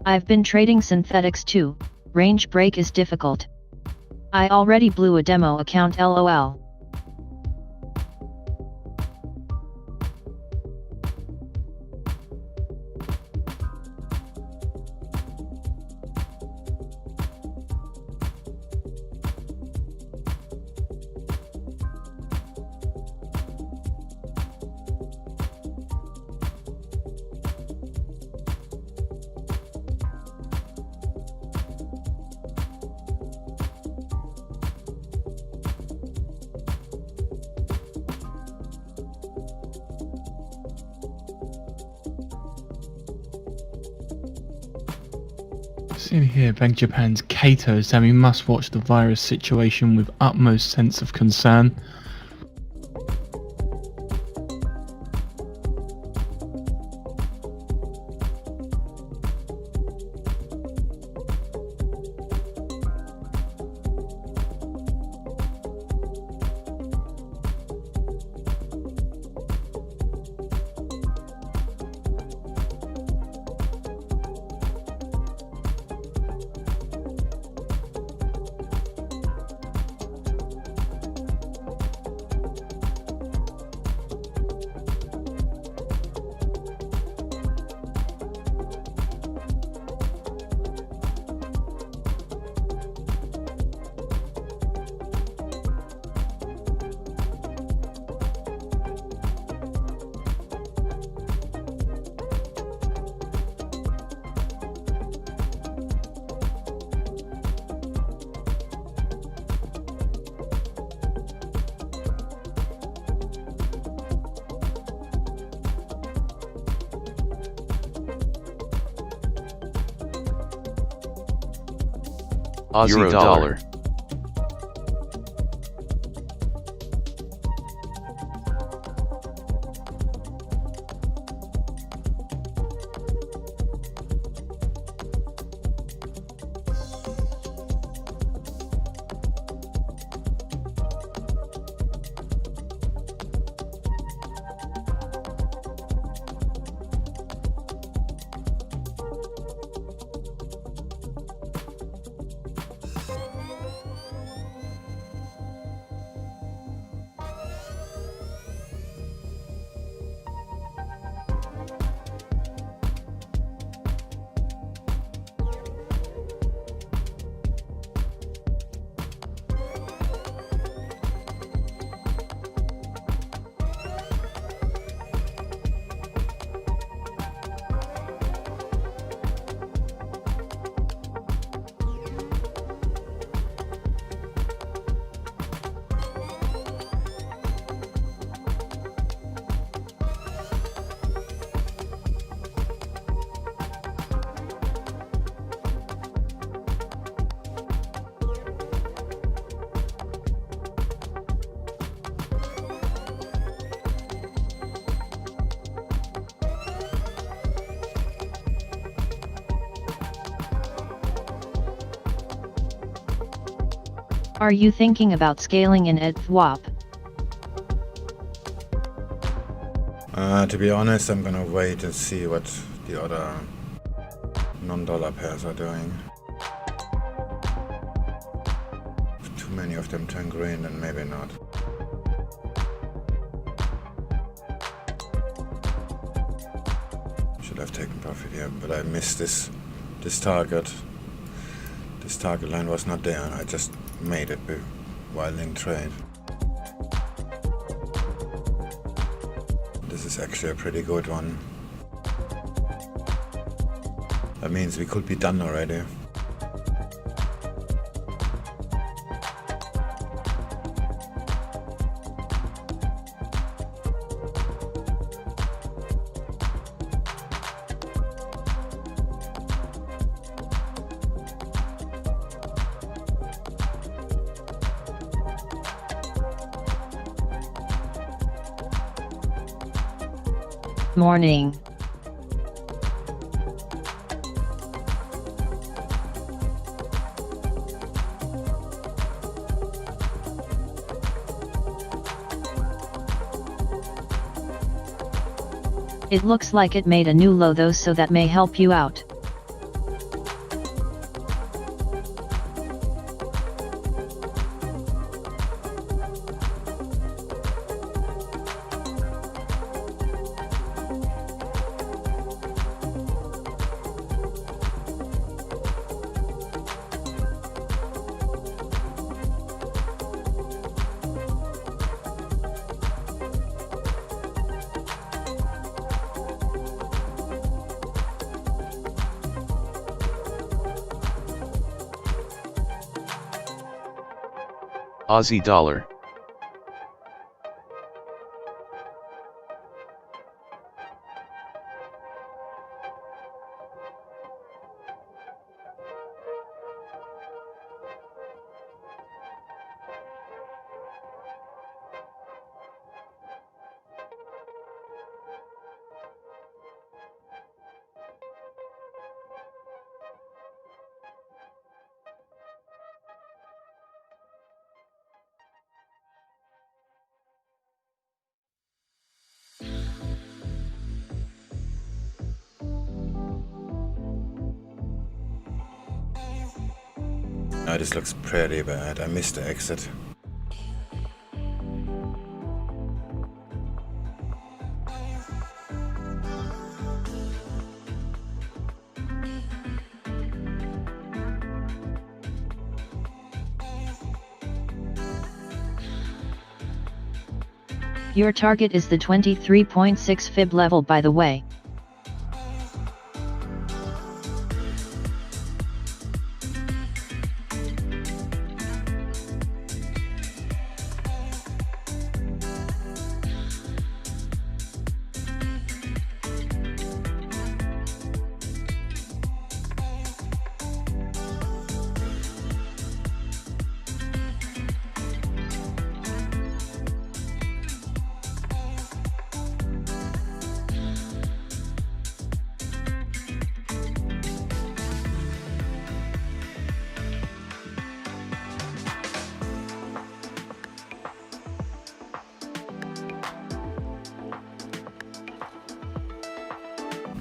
I've been trading synthetics too, range break is difficult. I already blew a demo account lol. See here, Bank Japan's Kato saying we must watch the virus situation with utmost sense of concern. Aussie Euro dollar. Are you thinking about scaling in ETHWAP? To be honest, I'm gonna wait and see what the other non-dollar pairs are doing. If too many of them turn green, then maybe not. Should have taken profit here, but I missed this target. This target line was not there, and I just made it while in trade. This is actually a pretty good one. That means we could be done already. Morning. It looks like it made a new low though, so that may help you out. Aussie dollar. Oh, this looks pretty bad. I missed the exit. Your target is the 23.6 fib level, by the way.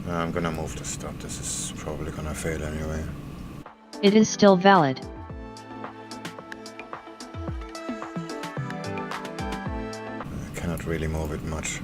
I'm gonna move the stop. This is probably gonna fail anyway. It is still valid. I cannot really move it much.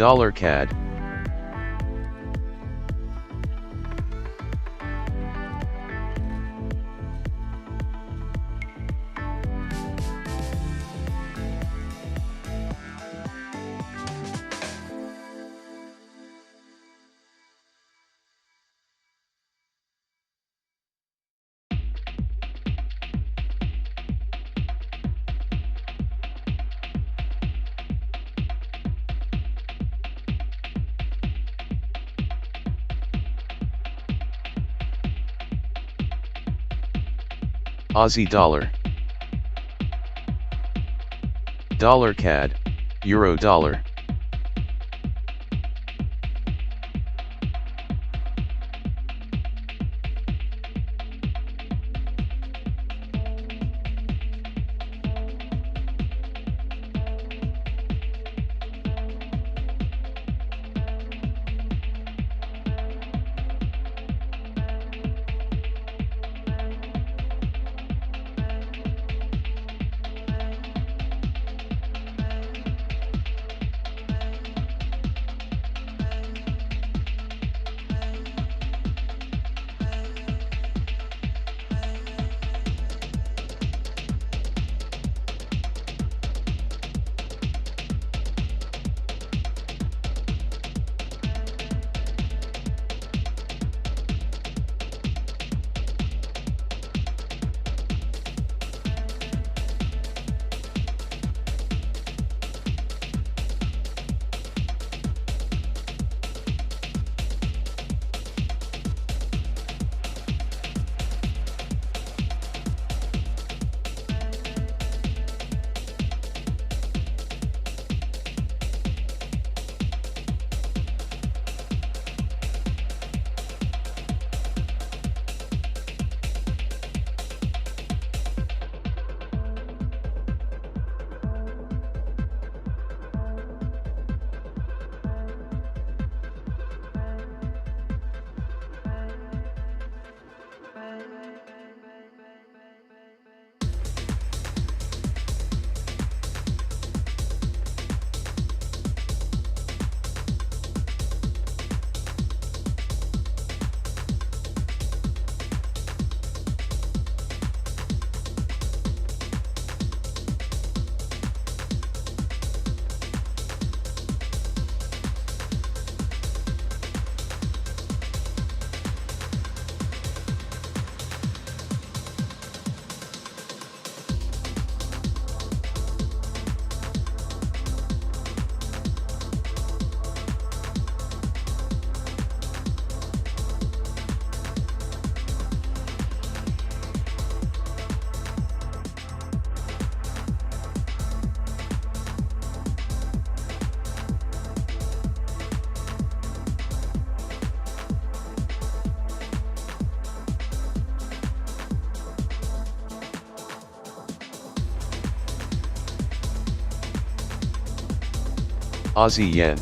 Dollar CAD. Aussie dollar. Dollar CAD, Euro dollar. Aussie yen.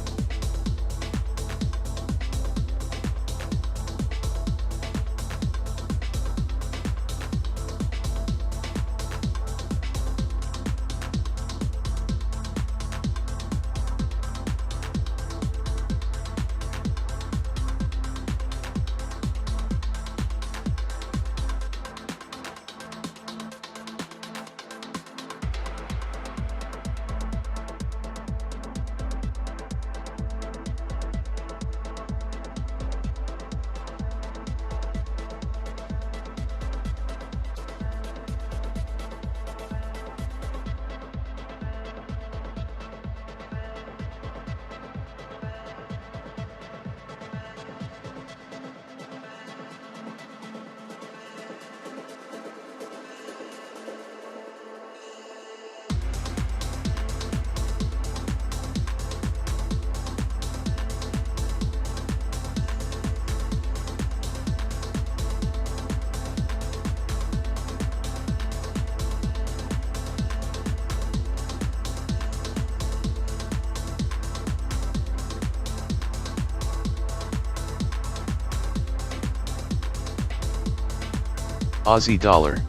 Aussie dollar.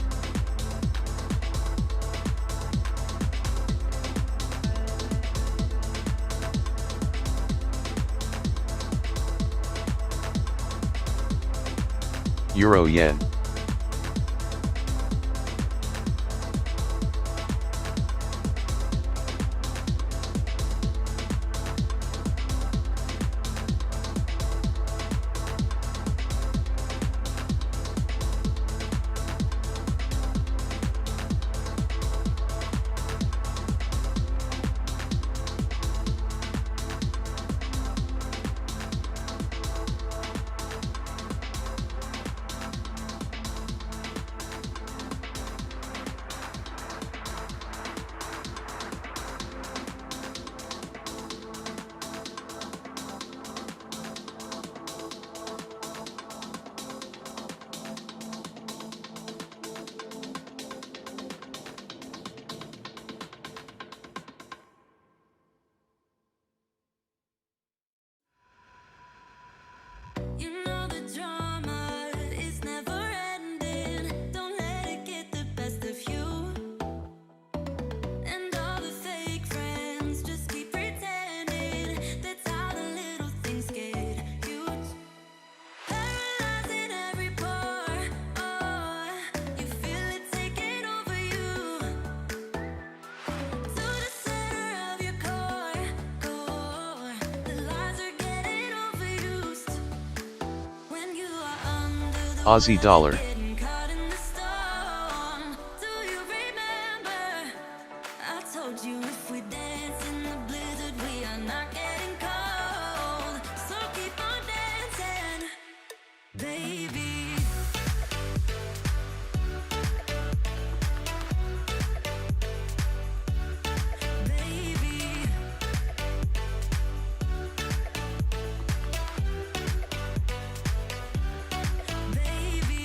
Euro yen. You know the drama is never ending. Don't let it get the best of you. And all the fake friends just keep pretending. That's how the little things get huge. Paralyzing every pore. Oh, you feel it taking over you. To the center of your core. The lies are getting overused. When you are under the Aussie weather, dollar. getting caught in the storm. Do you remember? I told you if we dance in the blizzard, we are not getting cold. So keep on dancing, baby. Baby. Baby.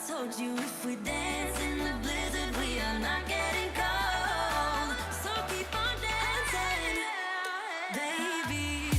told you if we dance in the blizzard, we are not getting cold. So keep on dancing, baby.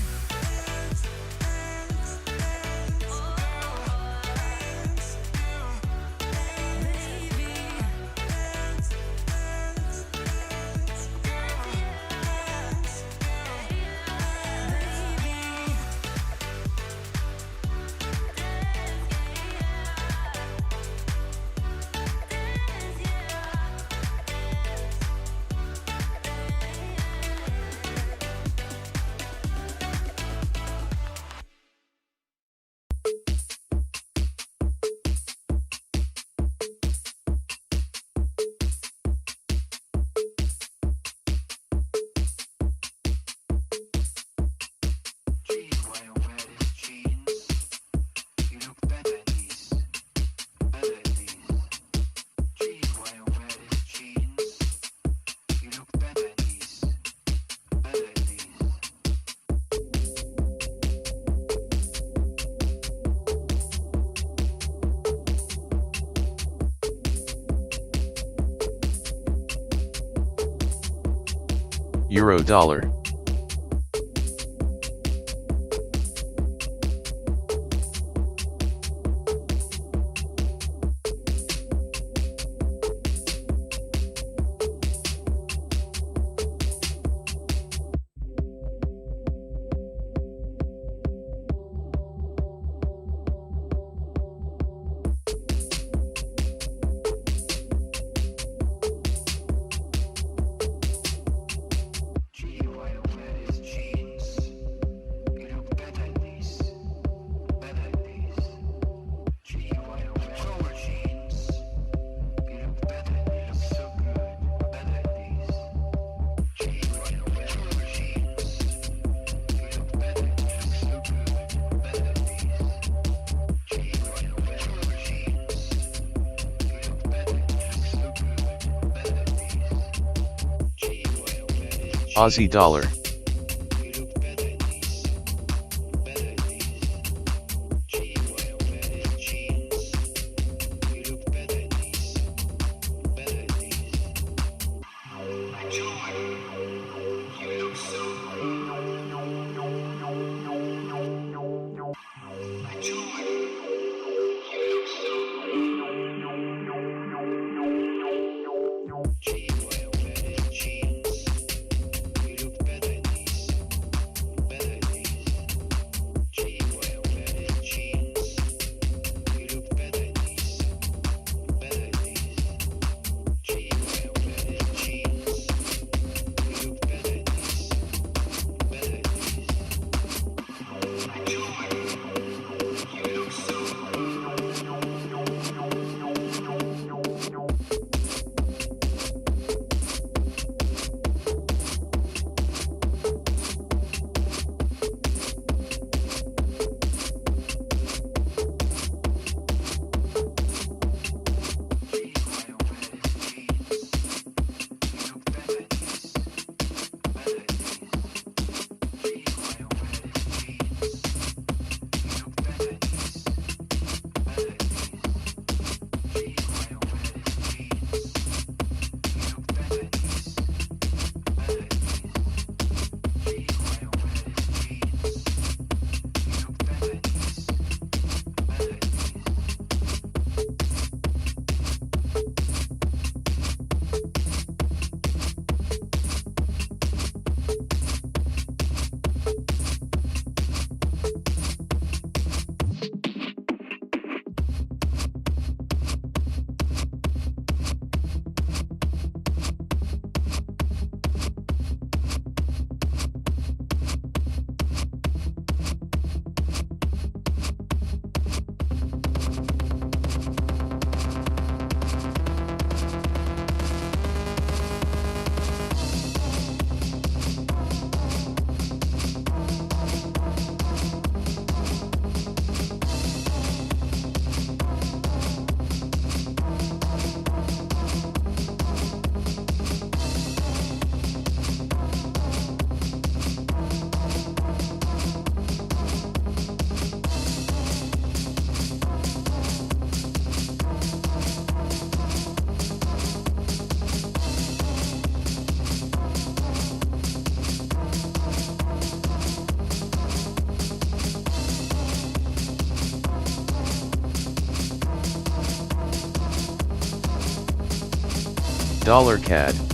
Euro dollar. Aussie dollar. Dollar CAD.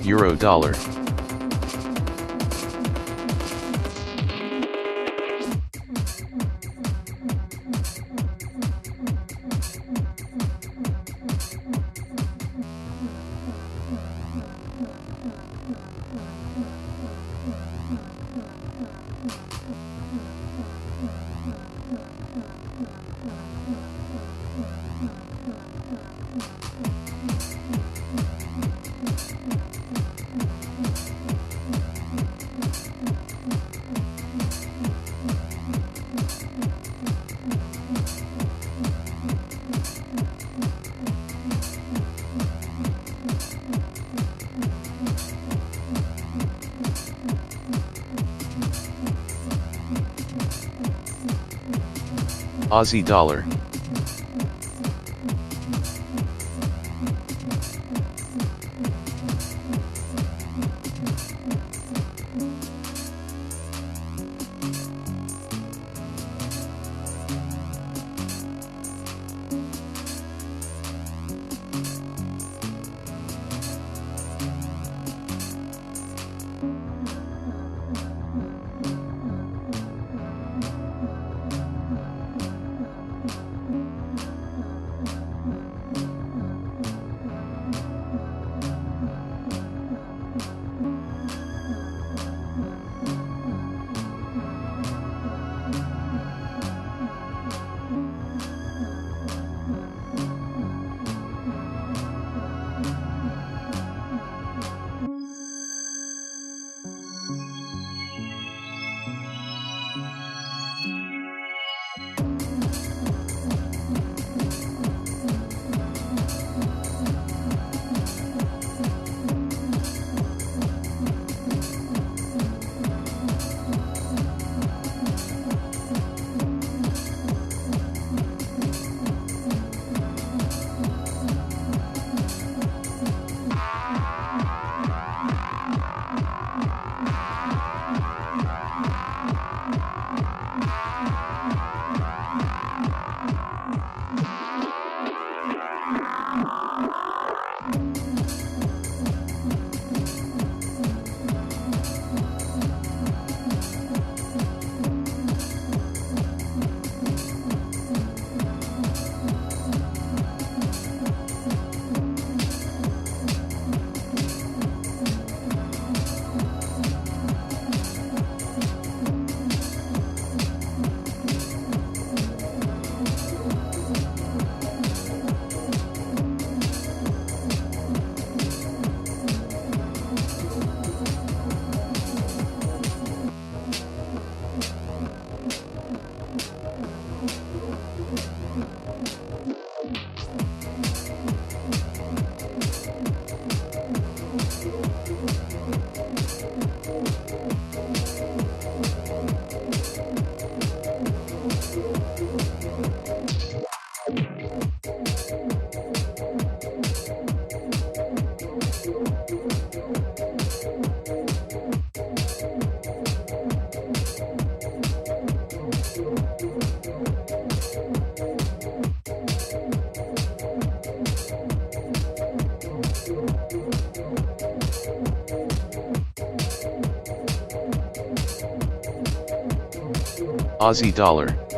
Euro dollar. Aussie dollar. Aussie dollar.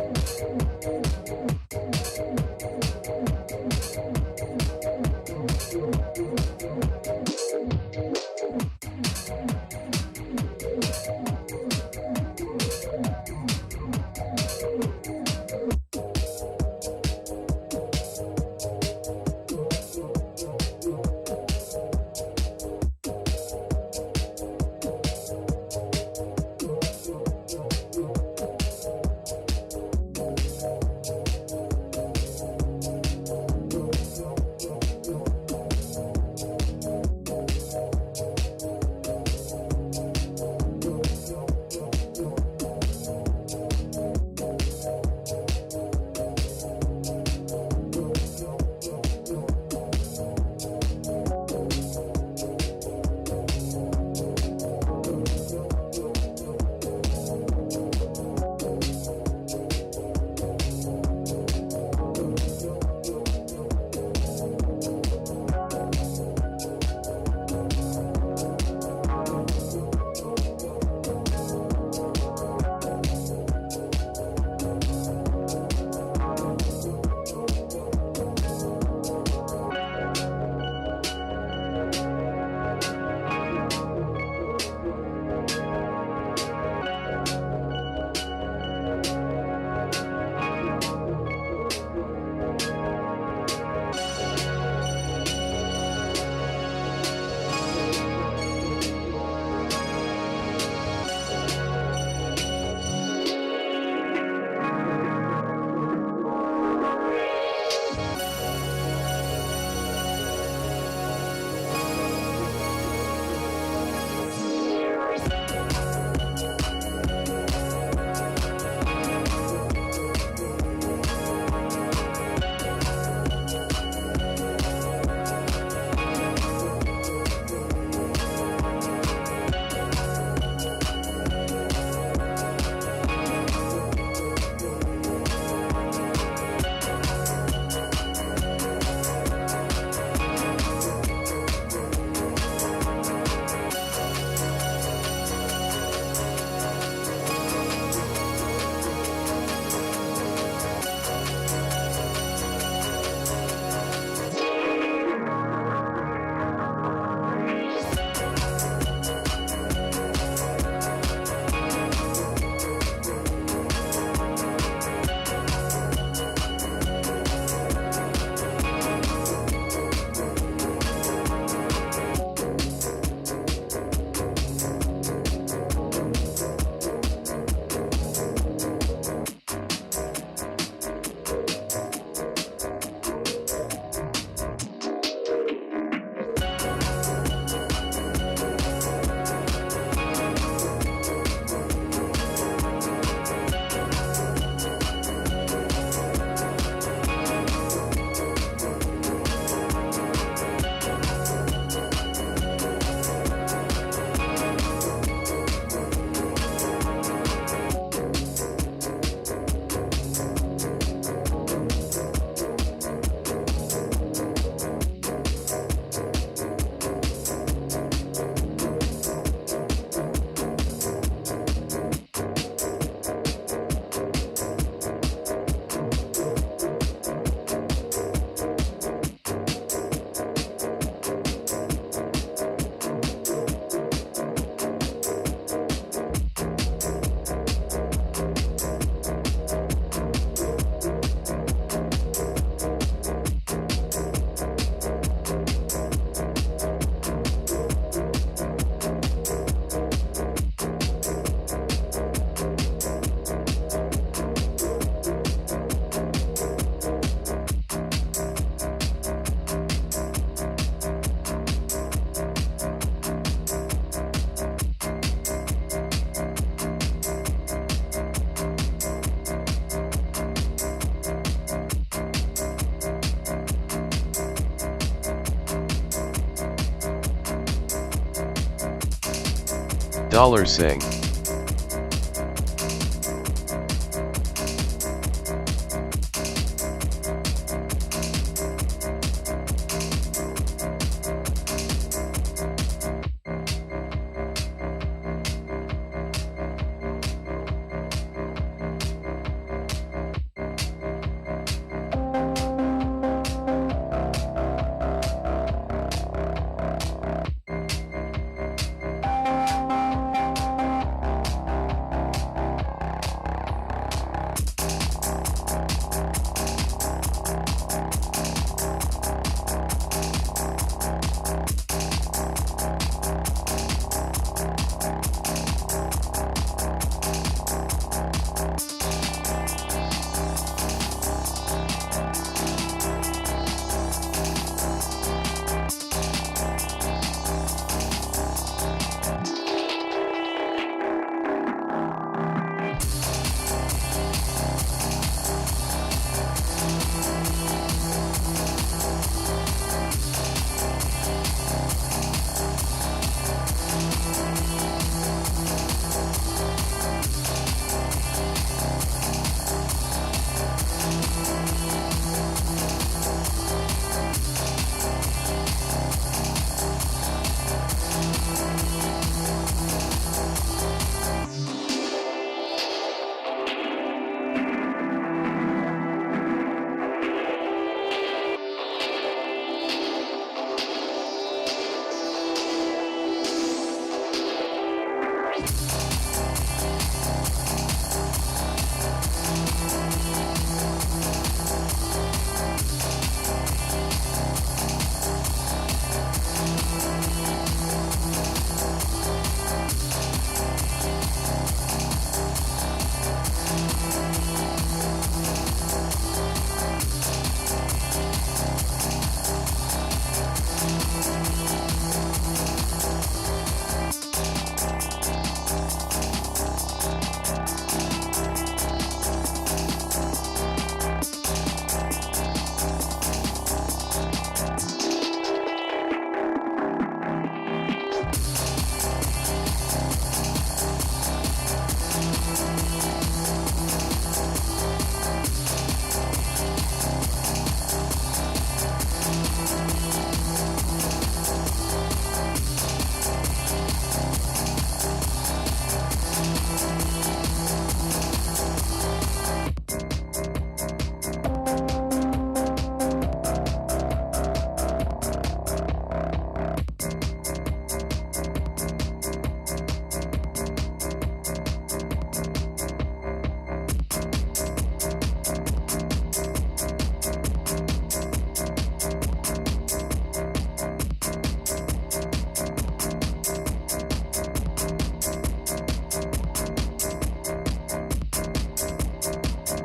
Dollar Sing.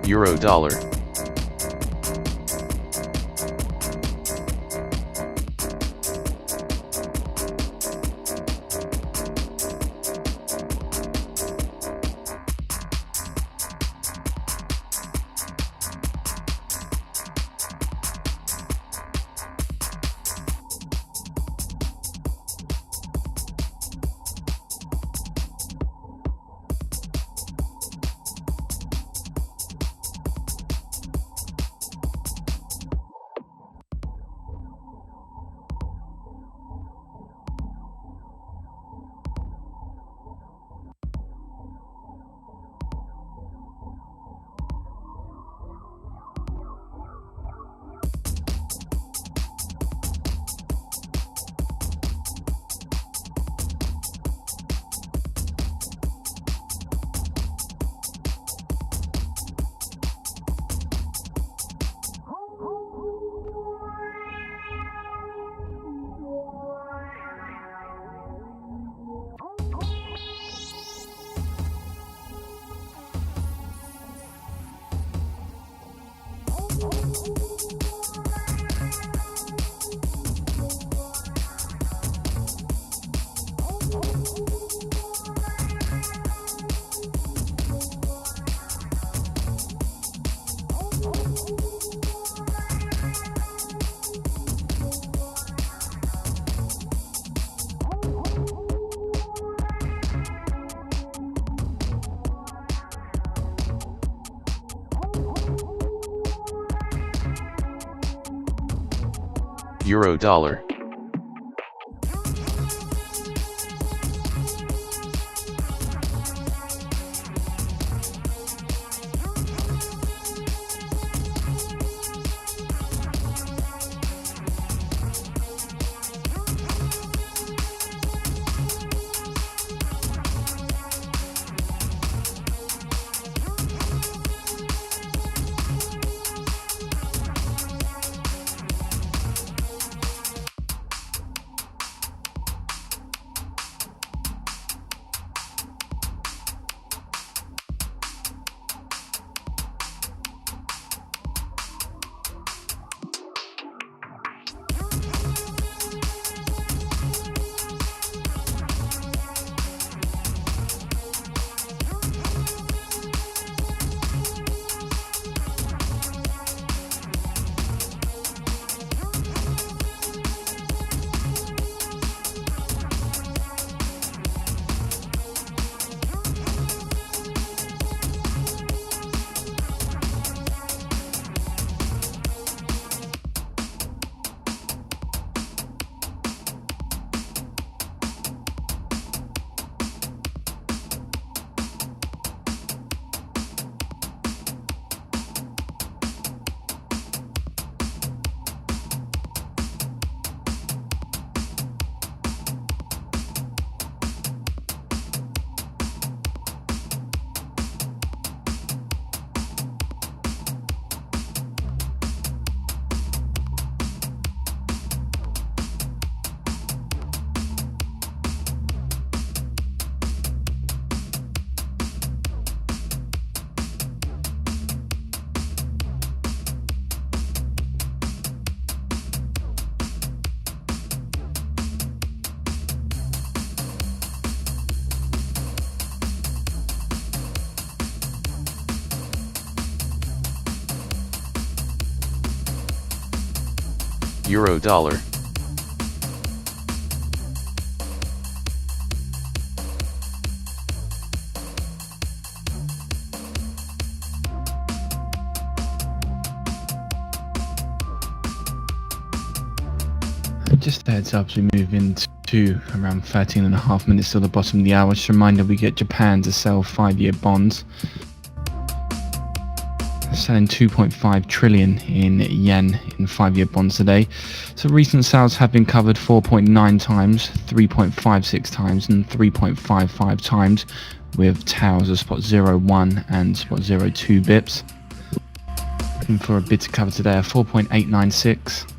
Euro dollar. Euro dollar. Euro dollar. Just a heads up as we move into around 13.5 minutes till the bottom of the hour. Just a reminder, we get Japan to sell 5-year bonds, selling 2.5 trillion in yen in 5-year bonds today. So recent sales have been covered 4.9 times, 3.56 times and 3.55 times, with tails of spot 0.1 and spot 0.2 bips. Looking for a bid to cover today of 4.896.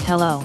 Hello.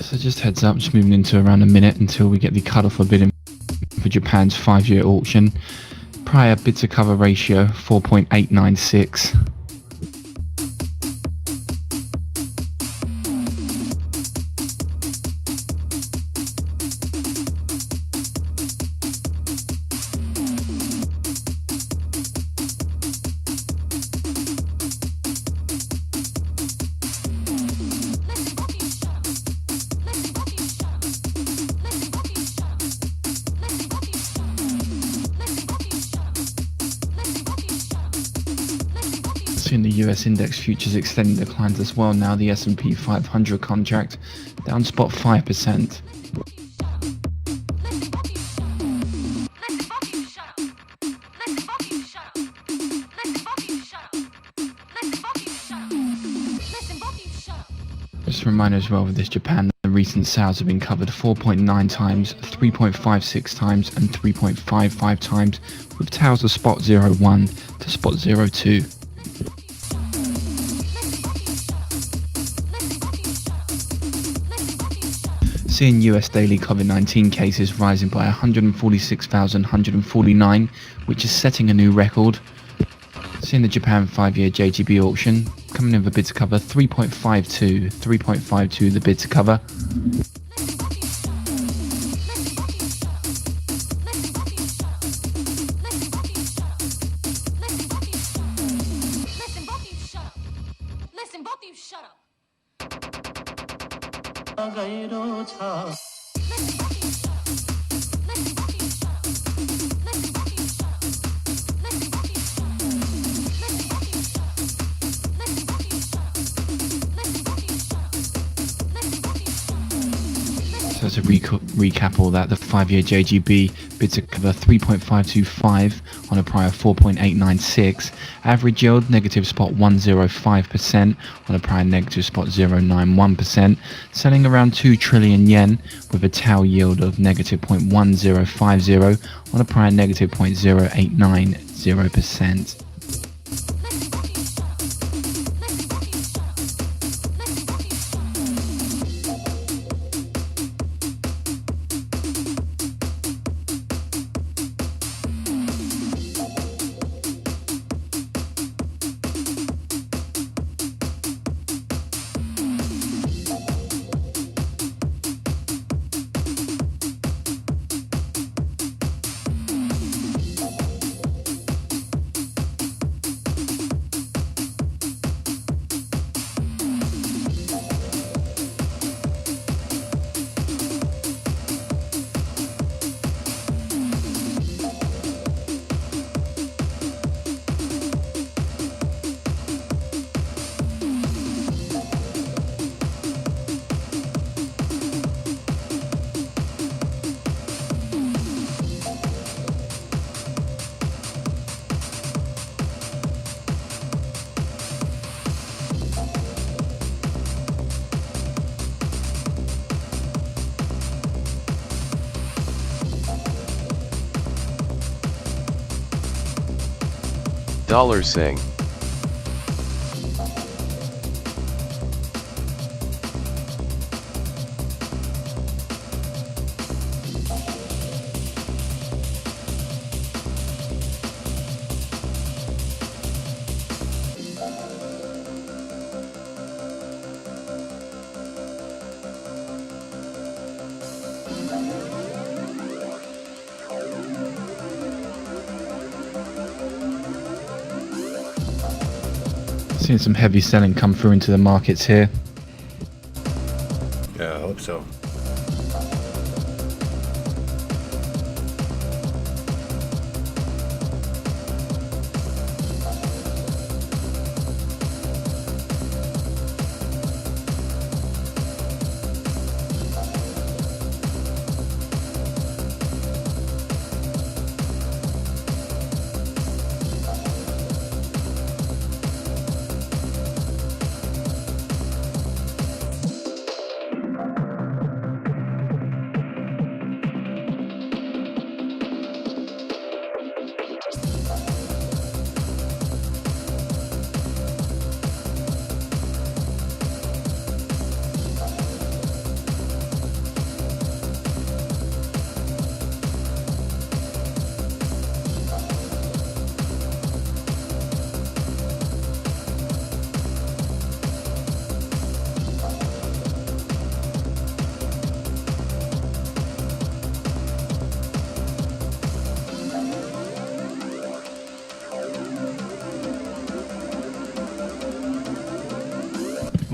So just heads up, just moving into around a minute until we get the cutoff for bidding for Japan's 5-year auction. Prior bid to cover ratio 4.896. Seeing the US index futures extending declines as well now. The S&P 500 contract down spot 5%. Just a reminder as well with this Japan, the recent sales have been covered 4.9 times, 3.56 times and 3.55 times, with tails of spot 01 to spot 02. Seeing US daily COVID-19 cases rising by 146,149, which is setting a new record. Seeing the Japan 5-year JGB auction coming in with a bid to cover 3.52 the bid to cover. Listen, both of you shut up. So to recap all that, the 5-year JGB bid to cover 3.525 on a prior 4.896, average yield negative spot 105% on a prior negative spot 091%, selling around 2 trillion yen with a TAO yield of negative 0.1050 on a prior negative 0.0890%. Dollar Sing. Seeing some heavy selling come through into the markets here. Yeah, I hope so.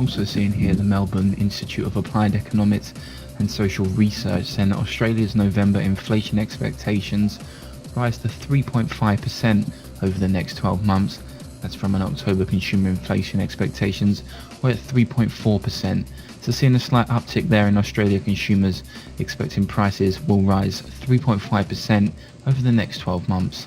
Also seeing here the Melbourne Institute of Applied Economics and Social Research saying that Australia's November inflation expectations rise to 3.5% over the next 12 months. That's from an October consumer inflation expectations, we're at 3.4%. So seeing a slight uptick there in Australia, consumers expecting prices will rise 3.5% over the next 12 months.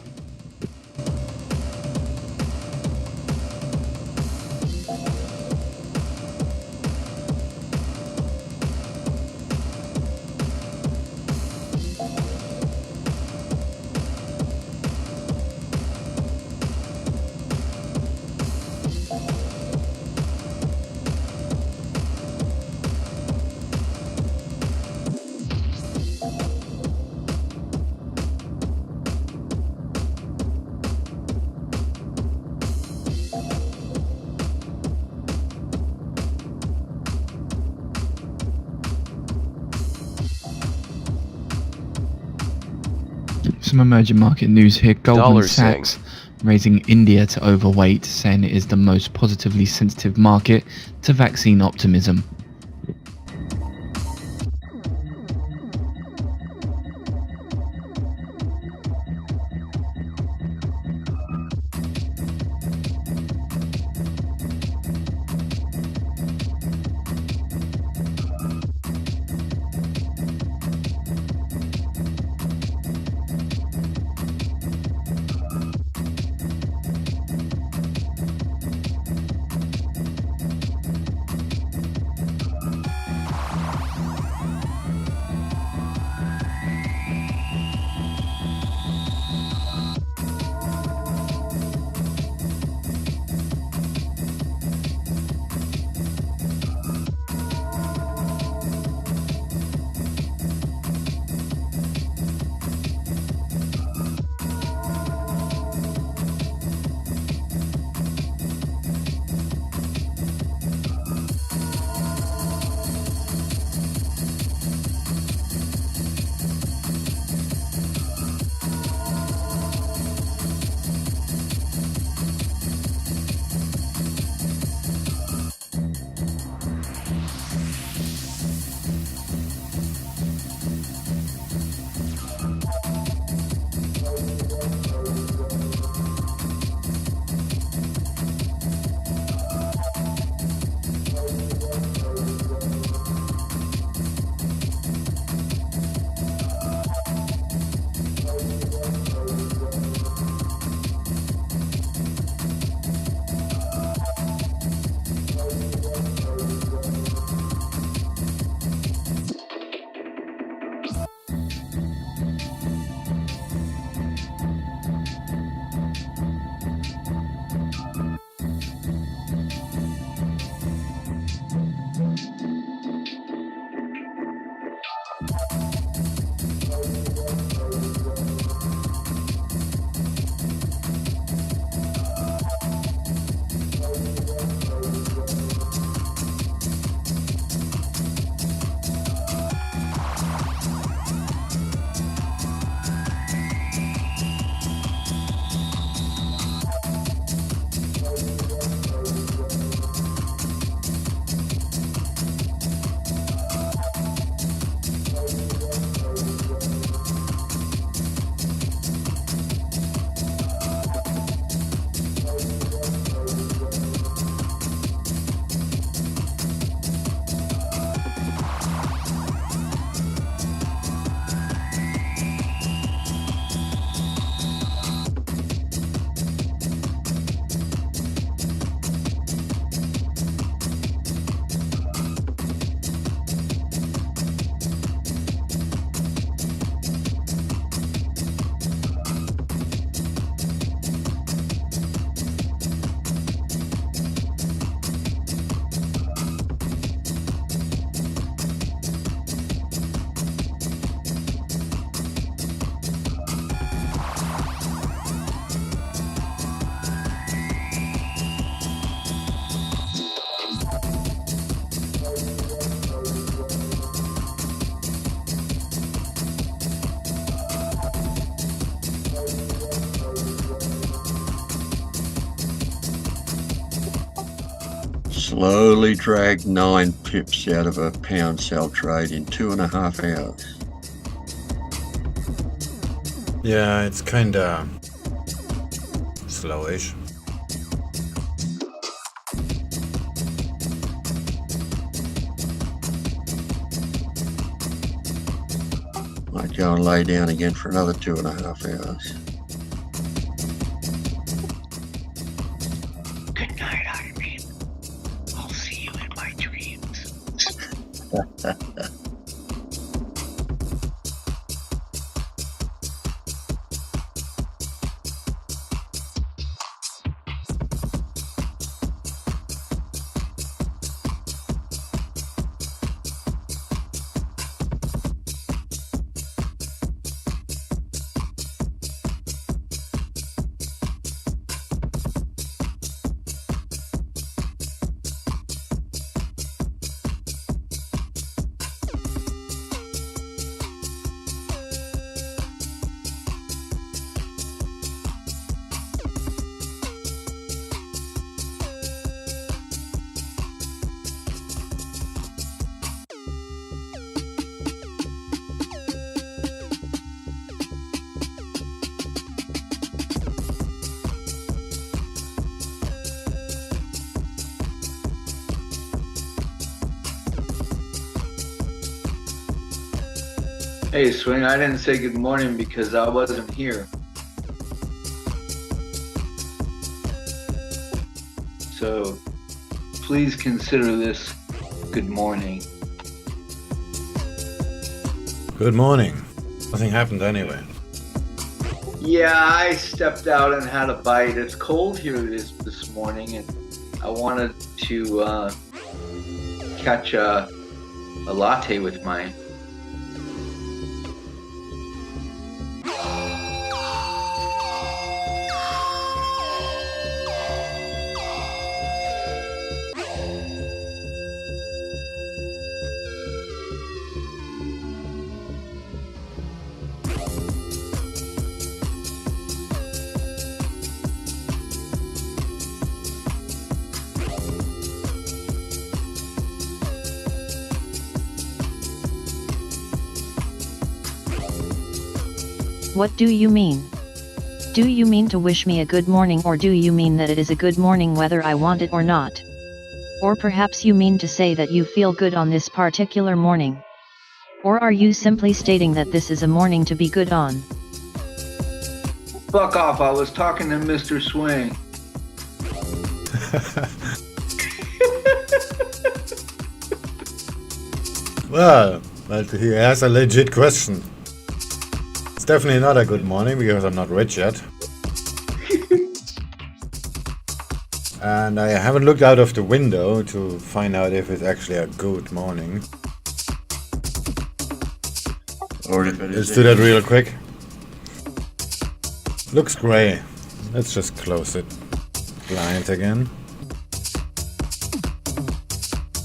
Some emerging market news here. Goldman Dollar Sachs raising India to overweight, saying it is the most positively sensitive market to vaccine optimism. slowly dragged 9 pips out of a pound sell trade in 2.5 hours. Yeah, it's kinda slowish. Might go and lay down again for another 2.5 hours. Good night, Irene. I'll see you in my dreams. Hey, Swing, I didn't say good morning because I wasn't here. So please consider this good morning. Good morning. Nothing happened anyway. Yeah, I stepped out and had a bite. It's cold here this morning, and I wanted to catch a latte with mine. What do you mean? Do you mean to wish me a good morning, or do you mean that it is a good morning whether I want it or not? Or perhaps you mean to say that you feel good on this particular morning? Or are you simply stating that this is a morning to be good on? Fuck off, I was talking to Mr. Swing. Well, but he has a legit question. It's definitely not a good morning because I'm not rich yet. And I haven't looked out of the window to find out if it's actually a good morning. Or if it Let's is do that real quick. Looks grey. Let's just close it. Blind again.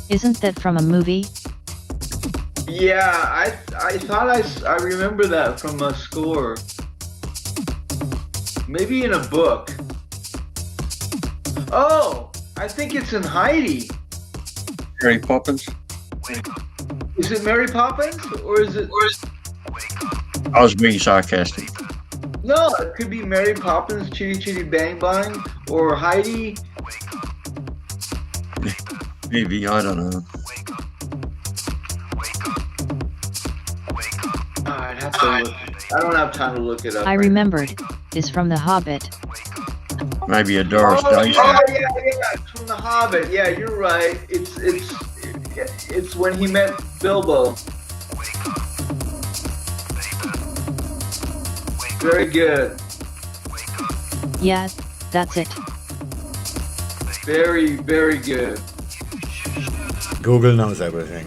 Isn't that from a movie? Yeah, I thought I remember that from a score. Maybe in a book. Oh, I think it's in Heidi. Mary Poppins? Is it Mary Poppins or is it? I was being sarcastic. No, it could be Mary Poppins, Chitty Chitty Bang Bang, or Heidi. Maybe, I don't know. I'd have to look. I don't have time to look it up. I remembered. Is from The Hobbit. Maybe a Doris Day. Yeah, it's from The Hobbit. Yeah, you're right. It's when he met Bilbo. Very good. Yeah, that's it. Very, very good. Google knows everything.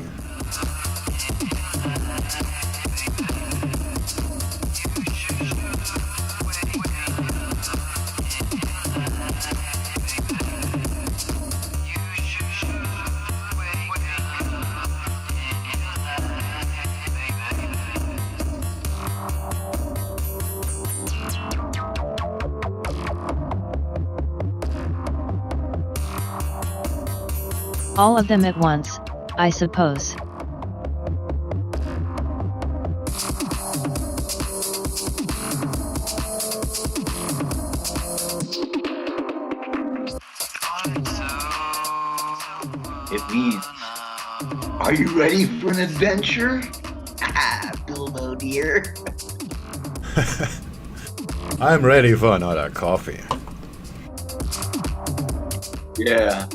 All of them at once, I suppose. It means, are you ready for an adventure? Ah, Bilbo dear. I'm ready for another coffee. Yeah.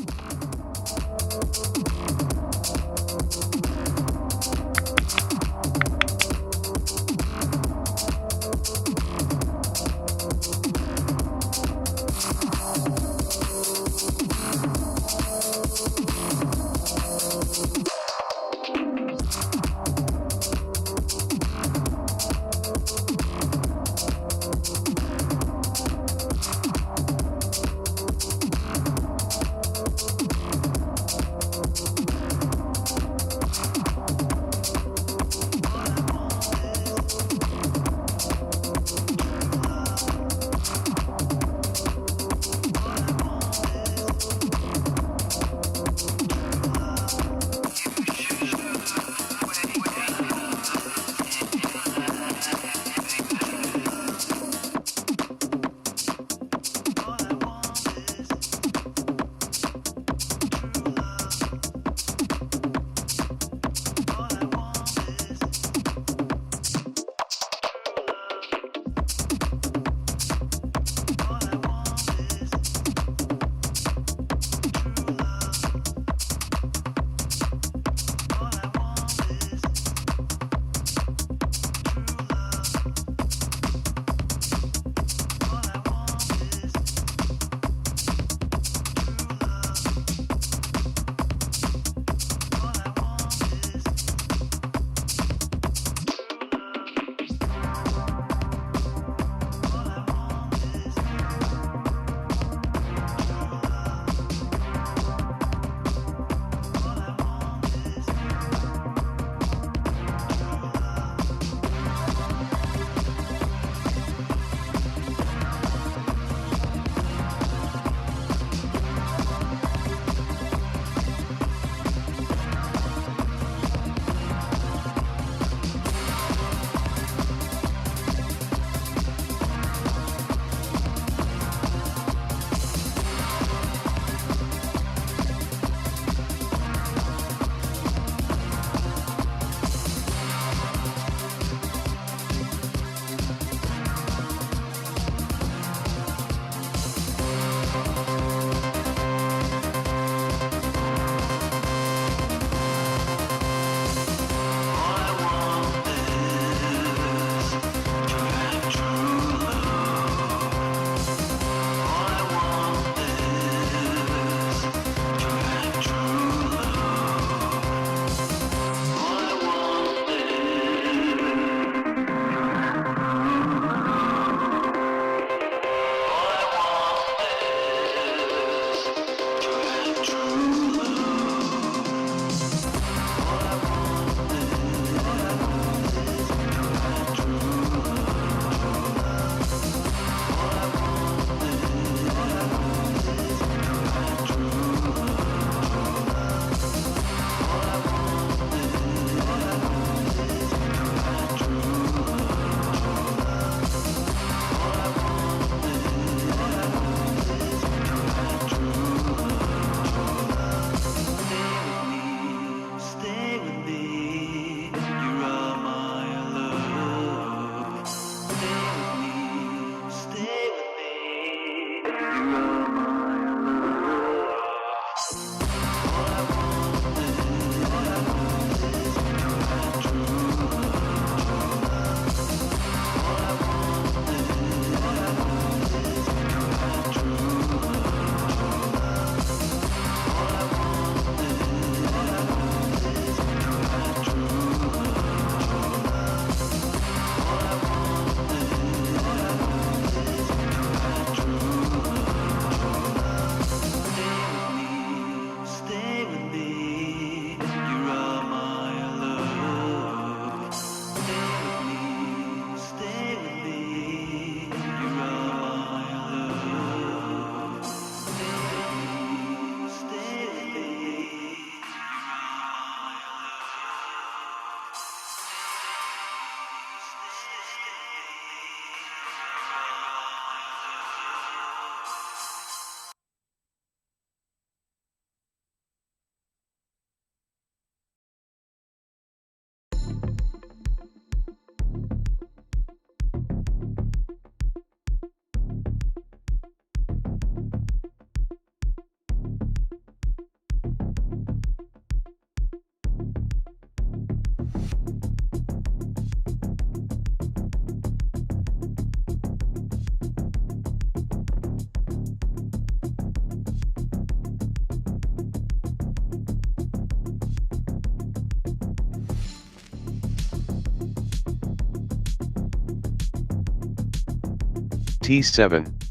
T7.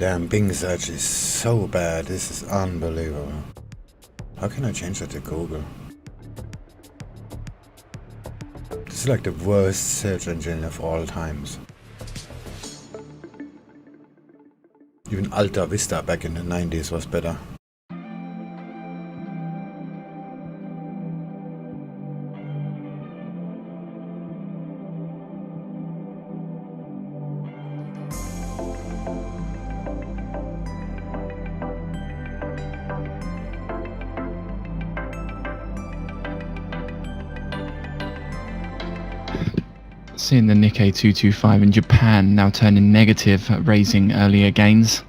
Damn, Bing search is so bad. This is unbelievable. How can I change that to Google? This is like the worst search engine of all times. Even Alta Vista back in the 90s was better. Seeing the Nikkei 225 in Japan now turning negative, raising earlier gains.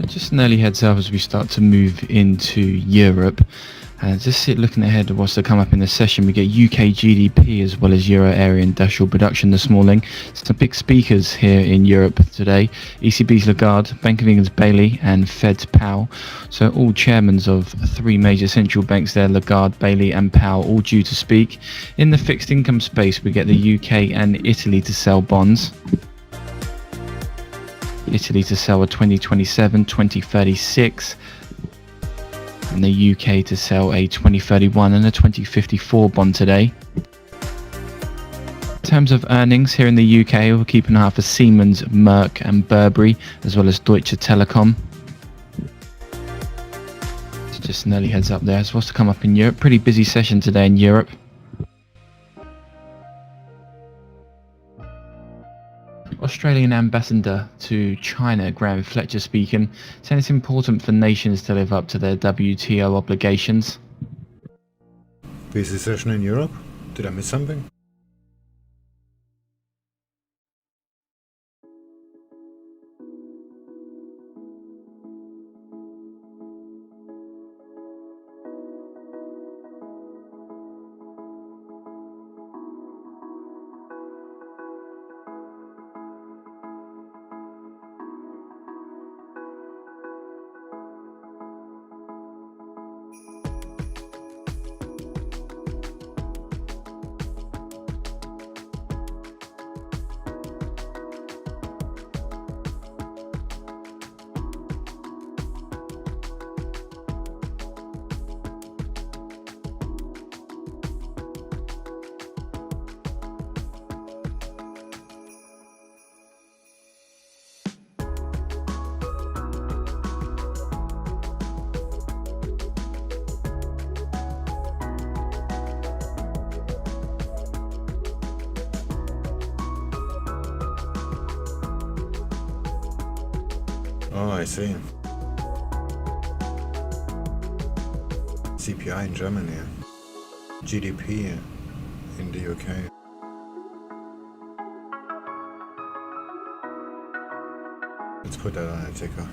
Just an early heads up as we start to move into Europe. Just looking ahead of what's to come up in the session, we get UK GDP as well as Euro area industrial production this morning. Some big speakers here in Europe today. ECB's Lagarde, Bank of England's Bailey and Fed's Powell. So all chairmen of three major central banks there, Lagarde, Bailey and Powell, all due to speak. In the fixed income space, we get the UK and Italy to sell bonds. Italy to sell a 2027, 2036. And the UK to sell a 2031 and a 2054 bond today. In terms of earnings here in the UK, we'll keep an eye out for Siemens, Merck and Burberry, as well as Deutsche Telekom. So just an early heads up there. So what's to come up in Europe? Pretty busy session today in Europe. Australian ambassador to China, Graham Fletcher, speaking, saying it's important for nations to live up to their WTO obligations. Busy session in Europe? Did I miss something? Oh, I see. CPI in Germany. GDP in the UK. Let's put that on a ticker.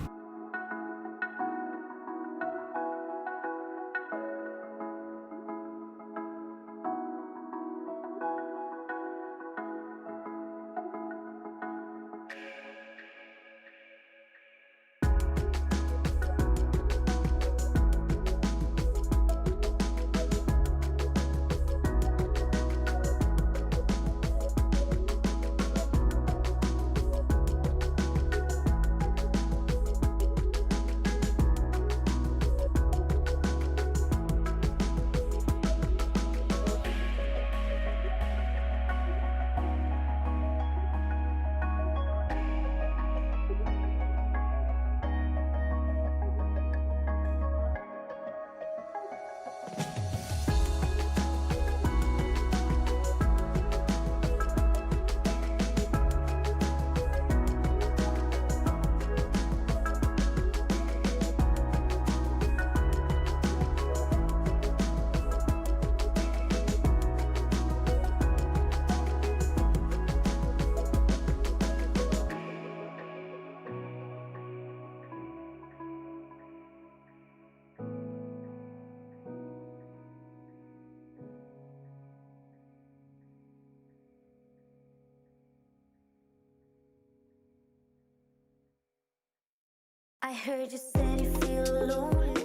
I heard you said you feel lonely.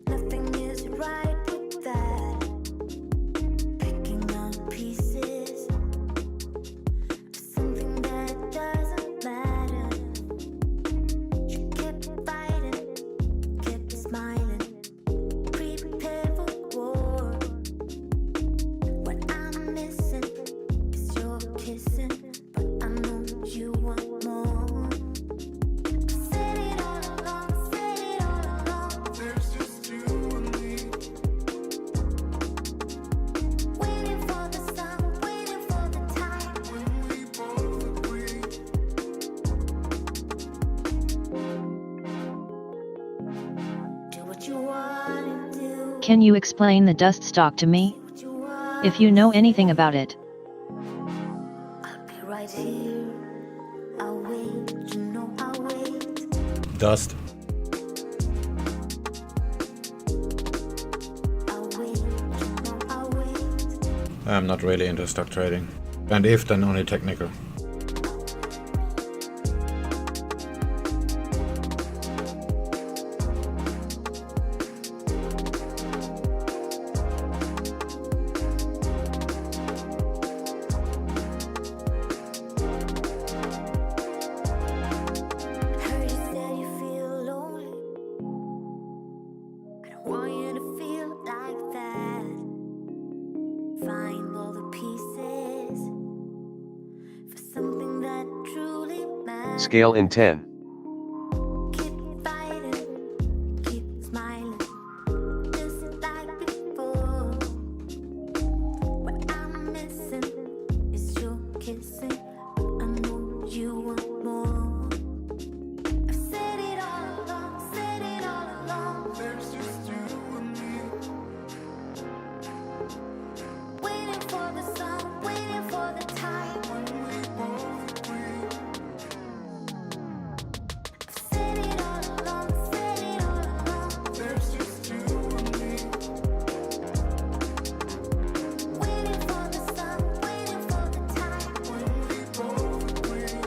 Nothing is right with that. Picking up pieces of something that doesn't matter. You kept fighting, kept smiling. Prepare for war. What I'm missing is your kissing, but I know you want more. Can you explain the dust stock to me? If you know anything about it. I'll be right here. I'll wait, you know I'll wait. Dust. I'm not really into stock trading. And if, then only technical. Heard you said you feel lonely. I don't want you to feel like that. Find all the pieces for something that truly matters. Scale in 10. Keep fighting, keep smiling, just like before. What I'm missing is your kissing. I know you want more. I've said it all along, said it all along. There's just you and me. Waiting for the sun, waiting for the time when we both agree. I've said it all along, said it all along. There's just you and me. Waiting for the sun, waiting for the time when we both agree.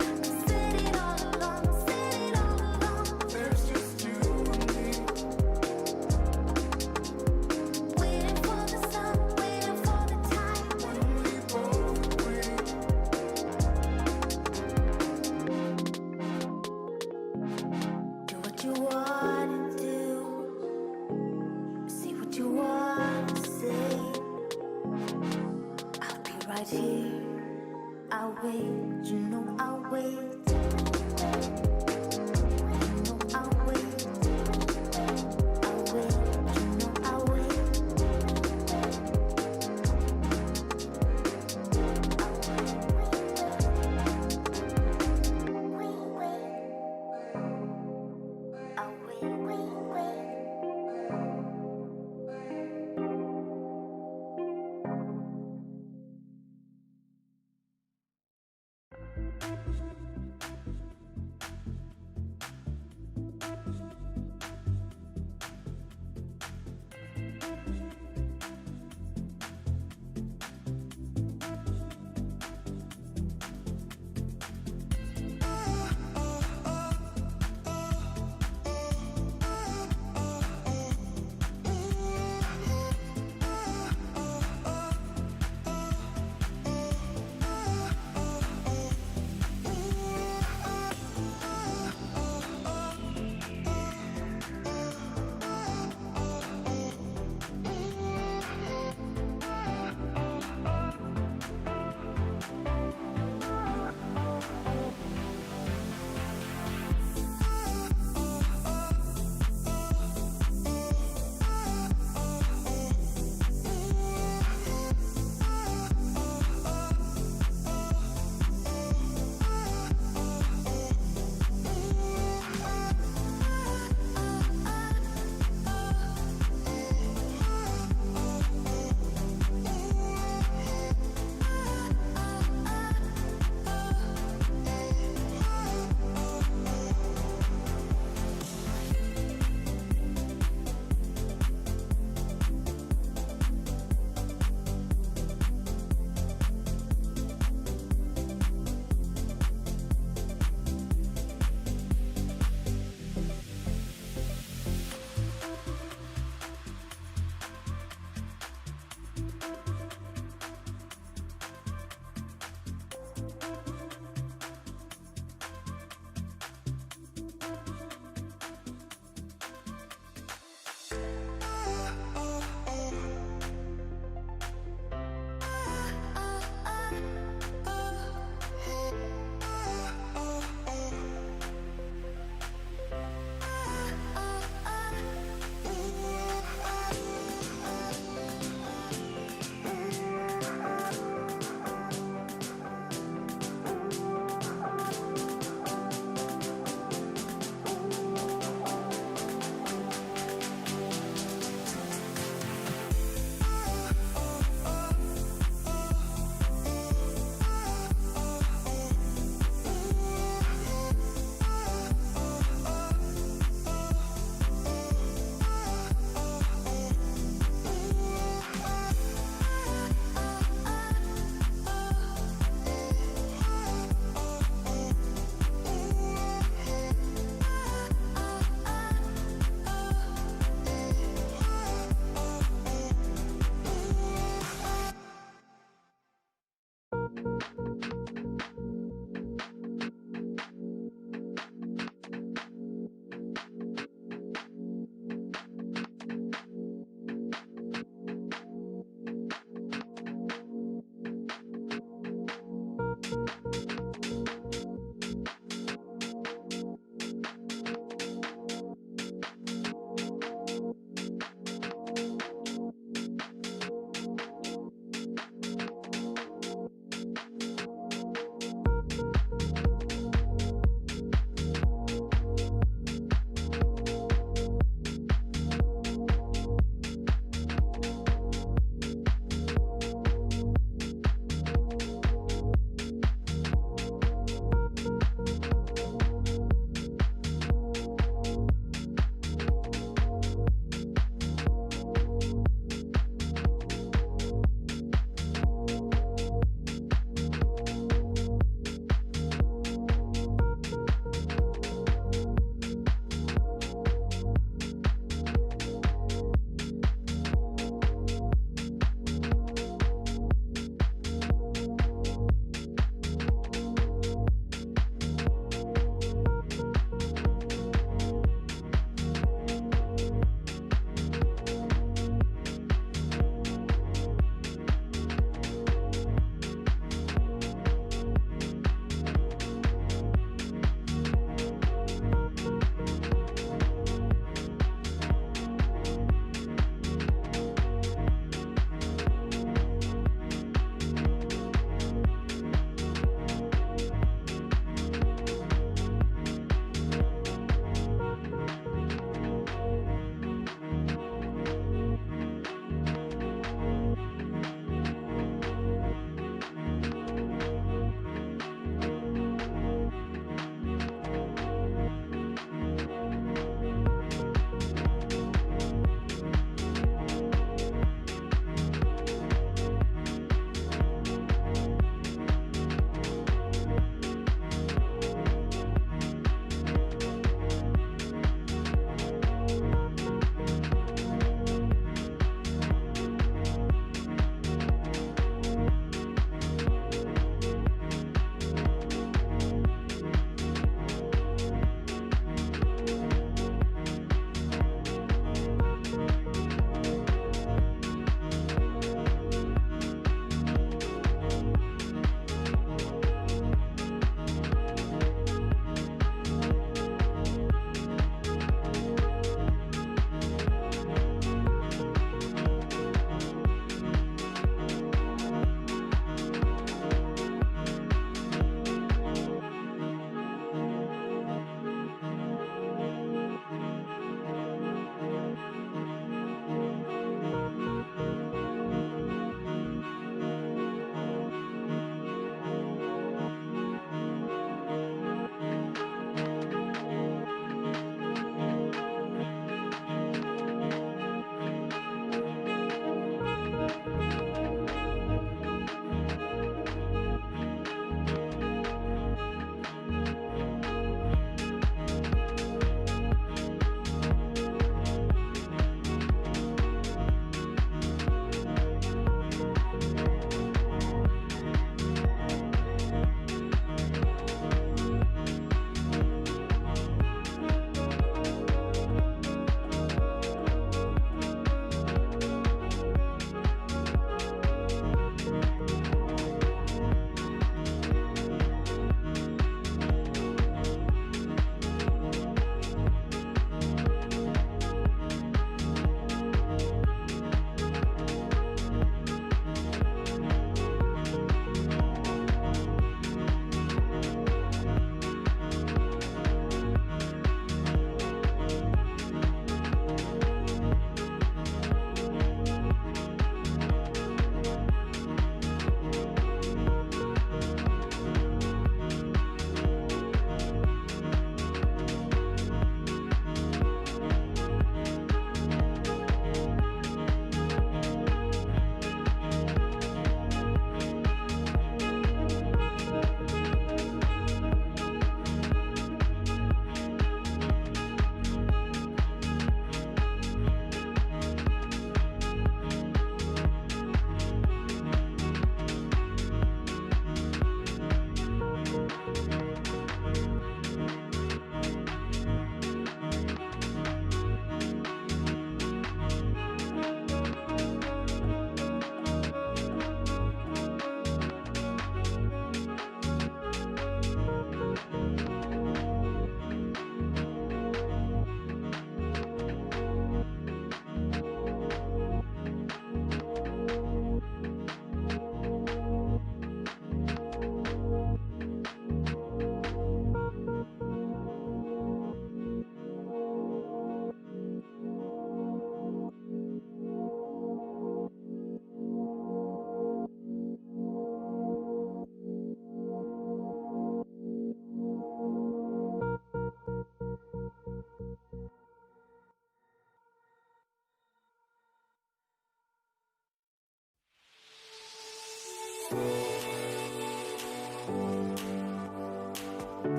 I've said it all along, said it all along. There's just you and me. Waiting for the sun, waiting for the time when we both agree. Do what you wanna do. Say what you wanna say. I'll be right here. I'll wait, you know I'll wait. You know I'll wait. I'll wait, you know I'll wait. I'll wait, wait, wait.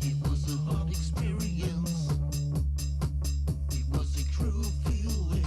It was a hard experience. It was a true feeling.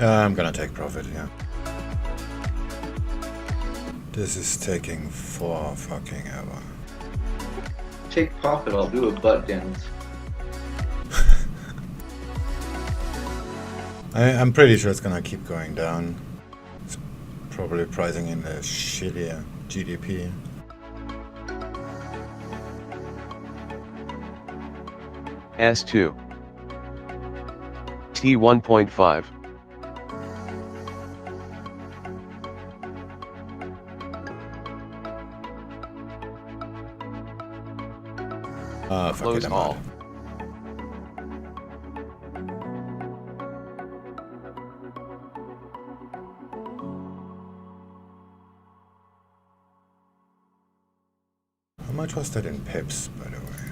I'm gonna take profit, yeah. This is taking for fucking ever. Take profit, I'll do a butt dance. I'm pretty sure it's gonna keep going down. It's probably pricing in a shittier GDP. S2. T1.5. Fuck Close it, I'm all. out. How much was that in pips, by the way?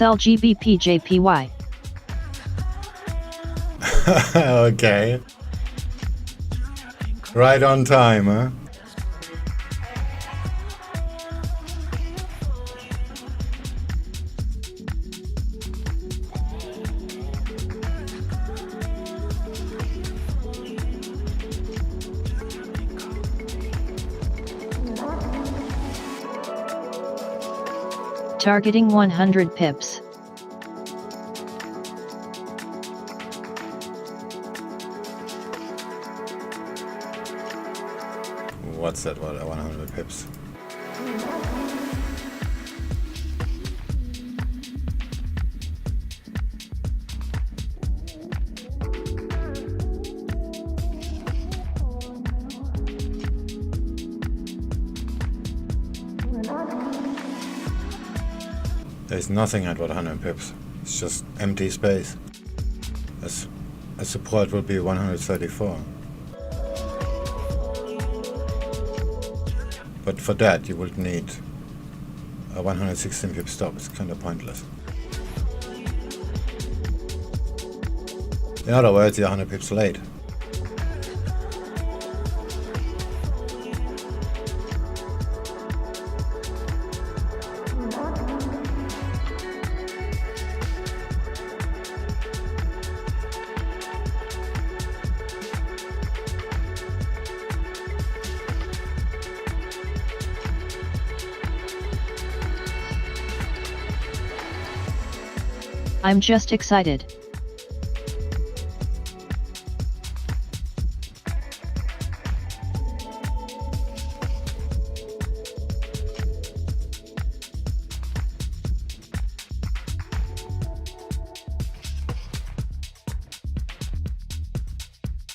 sell GBPJPY. Okay. Right on time, huh? Targeting 100 pips. What's that? What? 100 pips. There's nothing at 100 pips. It's just empty space. A support will be 134. But for that you would need a 116 pip stop. It's kind of pointless. In other words, you're 100 pips late. I'm just excited.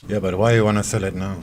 Yeah, but why you wanna sell it now?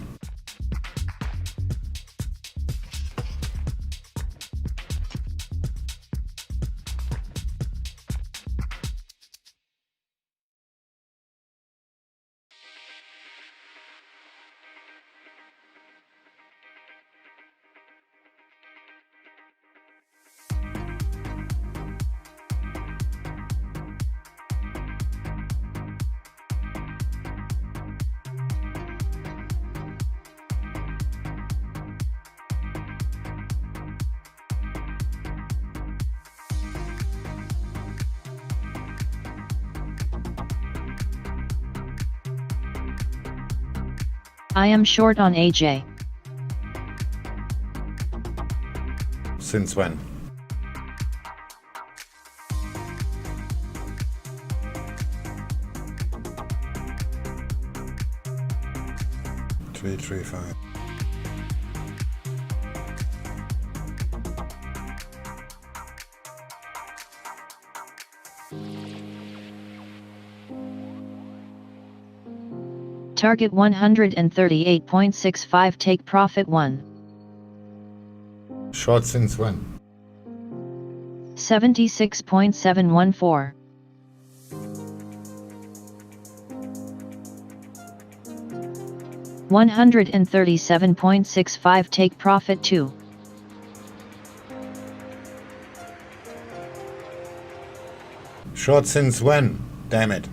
I am short on AJ. Since when? Three, 5. Target 138.65, take profit 1. Short since when? 76.714. $137.65, take profit 2. Short since when? Damn it.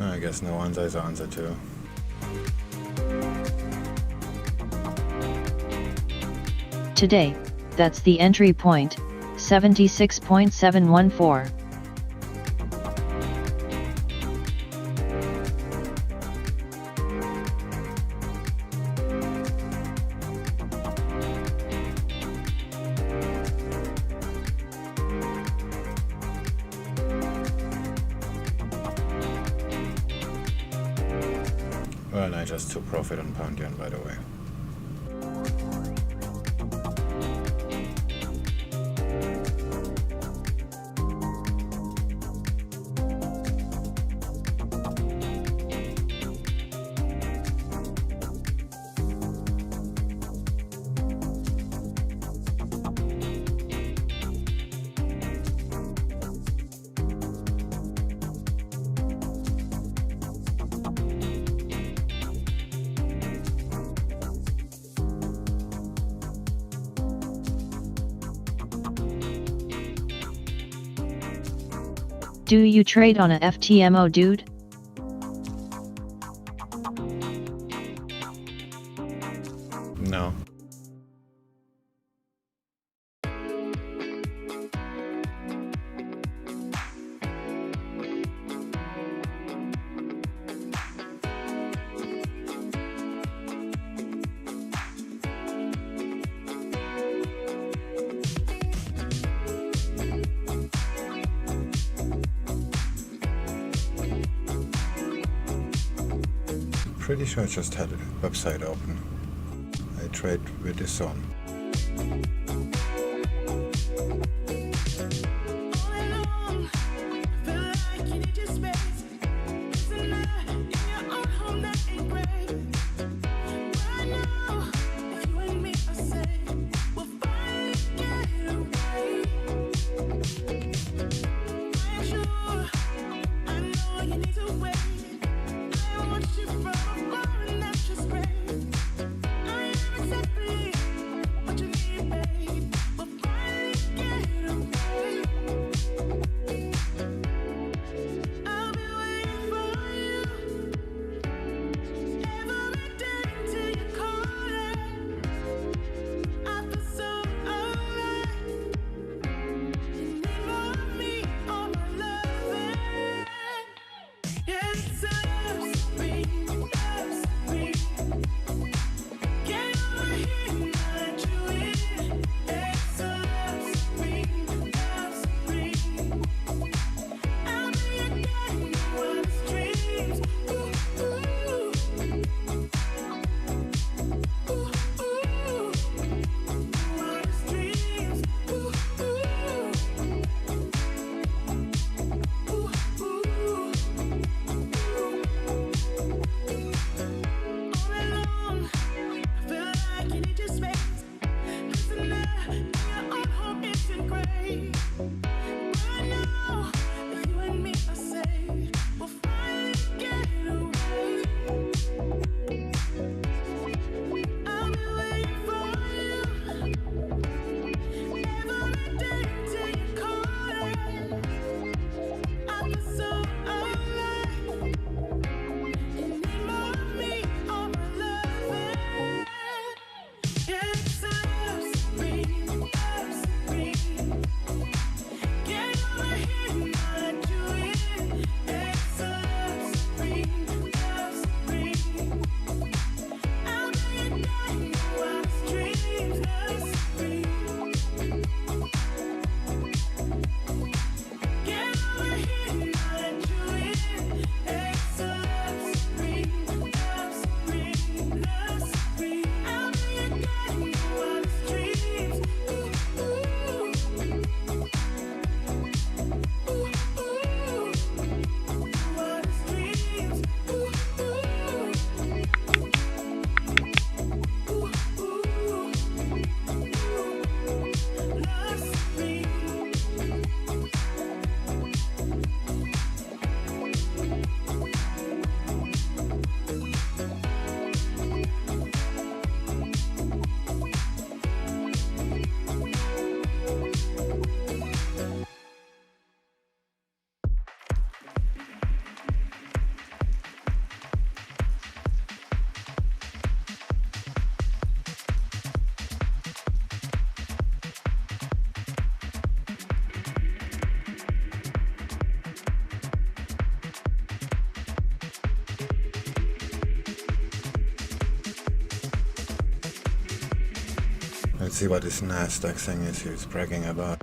I guess no answer is answer too. Today, that's the entry point, 76.714. Well, I just took profit on pound yen, by the way. Do you trade on a FTMO, dude? No. Pretty sure I just had a website open. I trade with this on. Let's see what this Nasdaq thing is he's bragging about.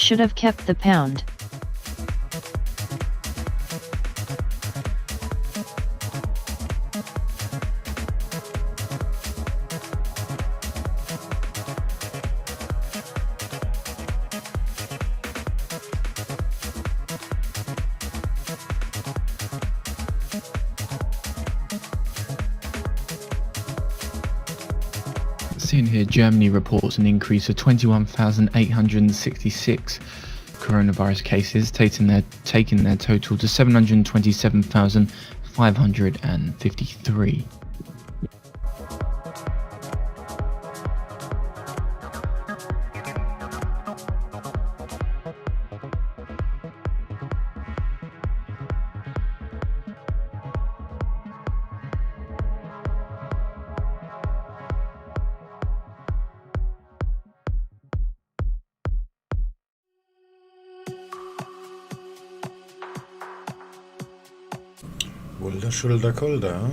Should have kept the pound. Seeing here, Germany reports an increase of 21,866 coronavirus cases, taking their total to 727,553. Wulda Schulda Kulda, huh?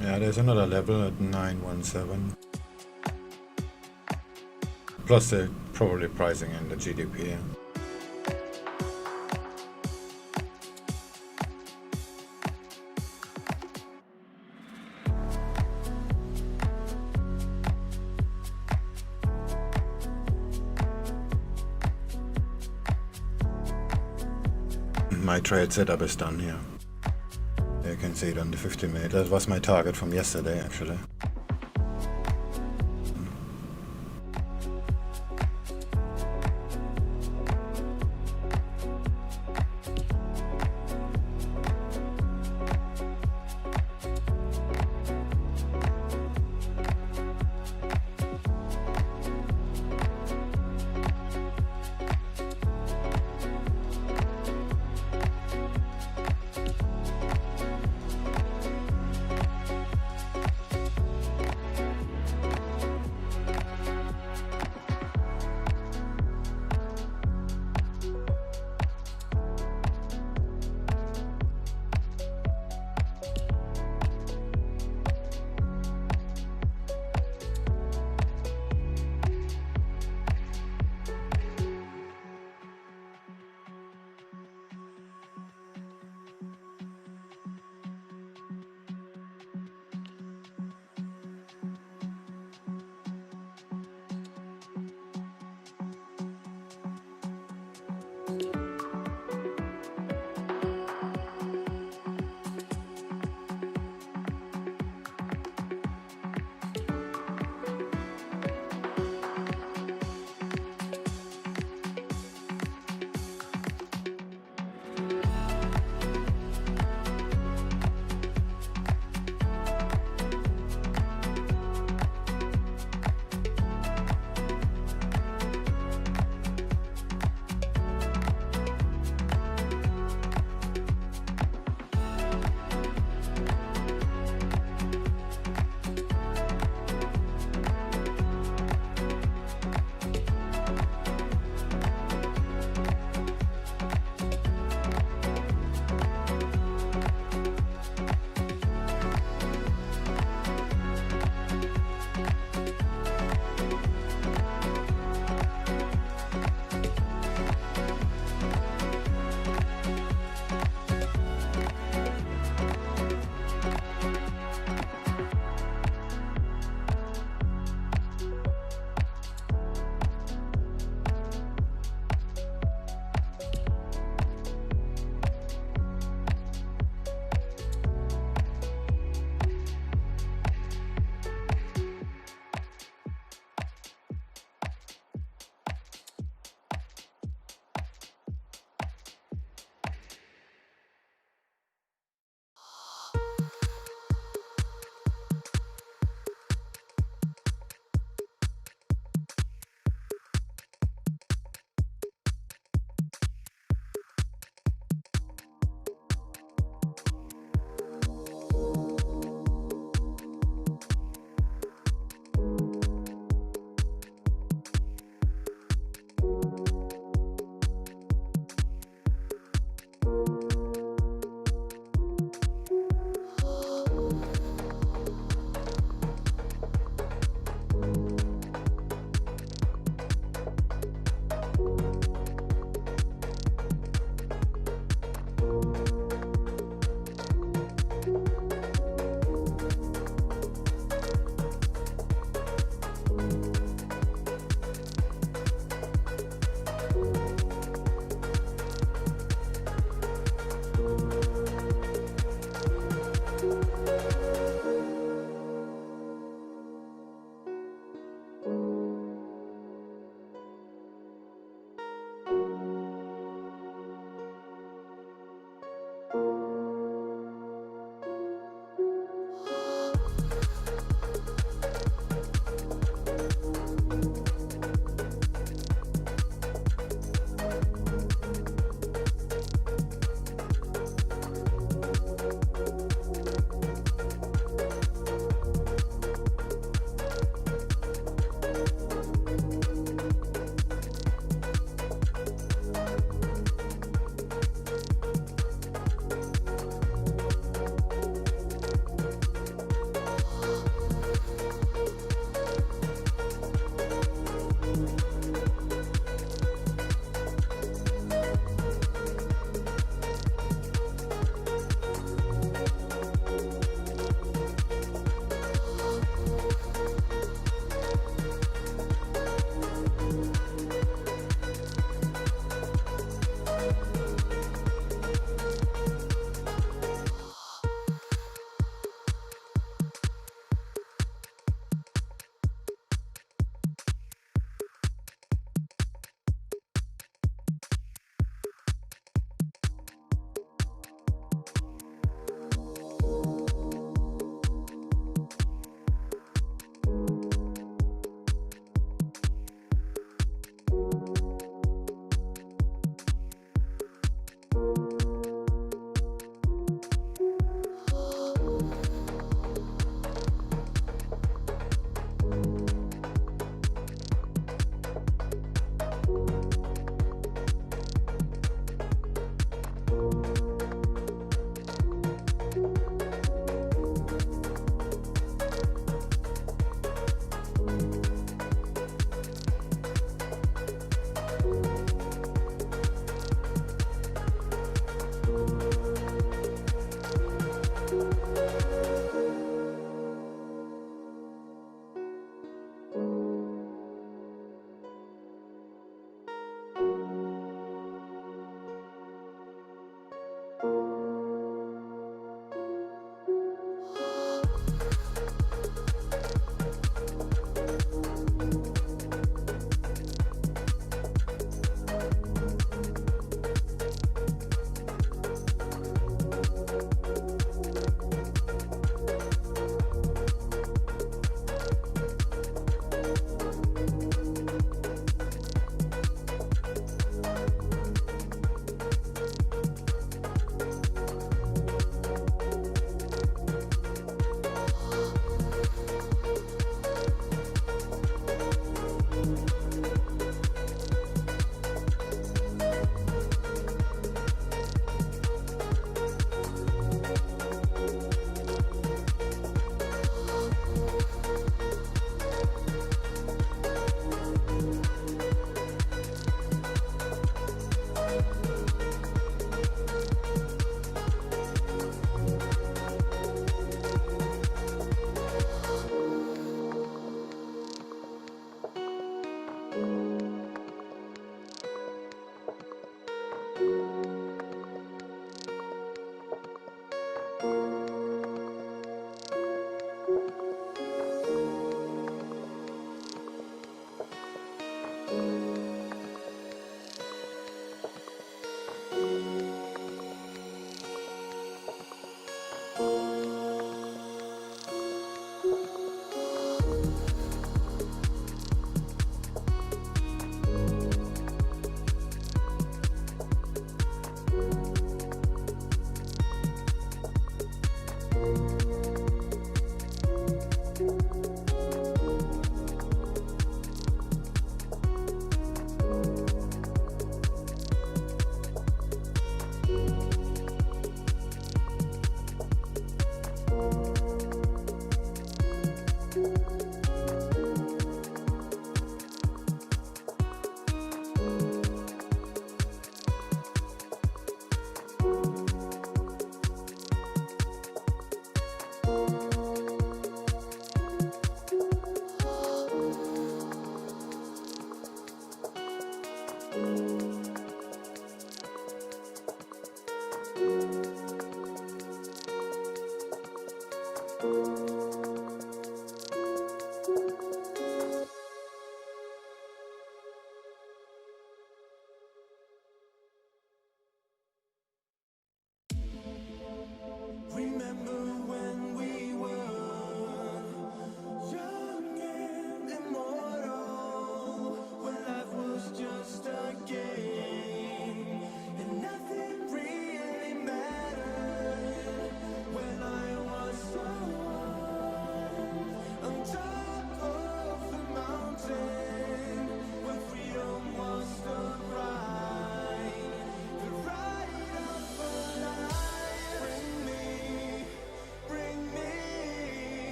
Yeah, there's another level at 917. Plus they're probably pricing in the GDP. My trade setup is done here. You can see it on the 50 minute. That was my target from yesterday, actually.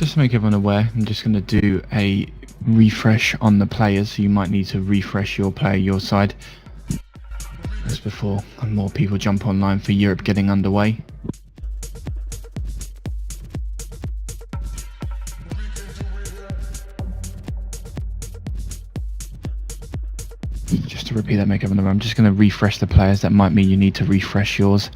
Just to make everyone aware, I'm just going to do a refresh on the players, so you might need to refresh your player your side. Just before more people jump online for Europe getting underway. Just to repeat that, make everyone aware, I'm just going to refresh the players. That might mean you need to refresh yours.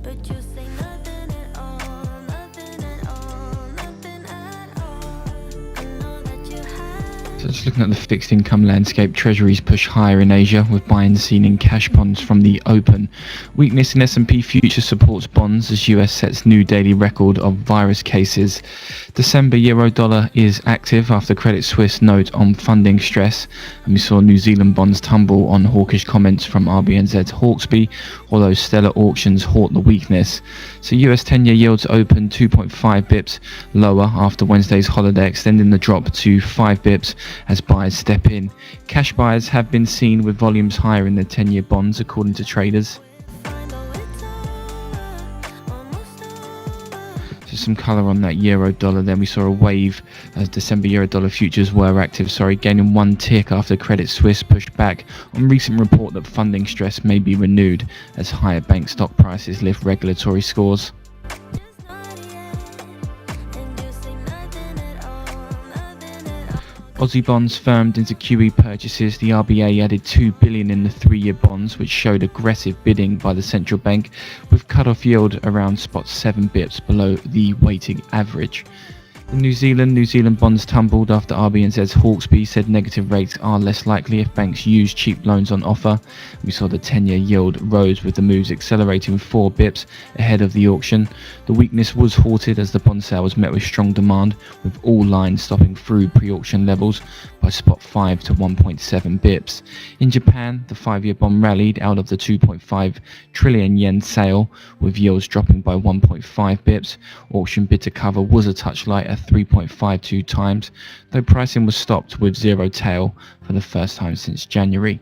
But you say nothing at all, nothing at all. So just looking at the fixed income landscape, treasuries push higher in Asia with buying seen in cash bonds from the open. Weakness in S&P futures supports bonds as US sets new daily record of virus cases. December euro dollar is active after Credit Suisse note on funding stress, and we saw New Zealand bonds tumble on hawkish comments from RBNZ's Hawkesby, although stellar auctions halt the weakness. So US 10-year yields open 2.5 bips lower after Wednesday's holiday, extending the drop to 5 bips as buyers step in. Cash buyers have been seen with volumes higher in the 10-year bonds according to traders. So some colour on that euro dollar. Then we saw a wave as December euro dollar futures were active, gaining 1 tick after Credit Suisse pushed back on recent report that funding stress may be renewed as higher bank stock prices lift regulatory scores. Aussie bonds firmed into QE purchases. The RBA added $2 billion in the 3-year bonds, which showed aggressive bidding by the central bank, with cut-off yield around spot 7 bips below the weighting average. In New Zealand bonds tumbled after RBNZ's Hawkesby said negative rates are less likely if banks use cheap loans on offer. We saw the 10-year yield rose with the moves accelerating 4 bips ahead of the auction. The weakness was halted as the bond sale was met with strong demand, with all lines stopping through pre-auction levels by spot 5 to 1.7 bips. In Japan, the 5-year bond rallied out of the 2.5 trillion yen sale, with yields dropping by 1.5 bips. Auction bid to cover was a touch light at 3.52 times, though pricing was stopped with zero tail for the first time since January.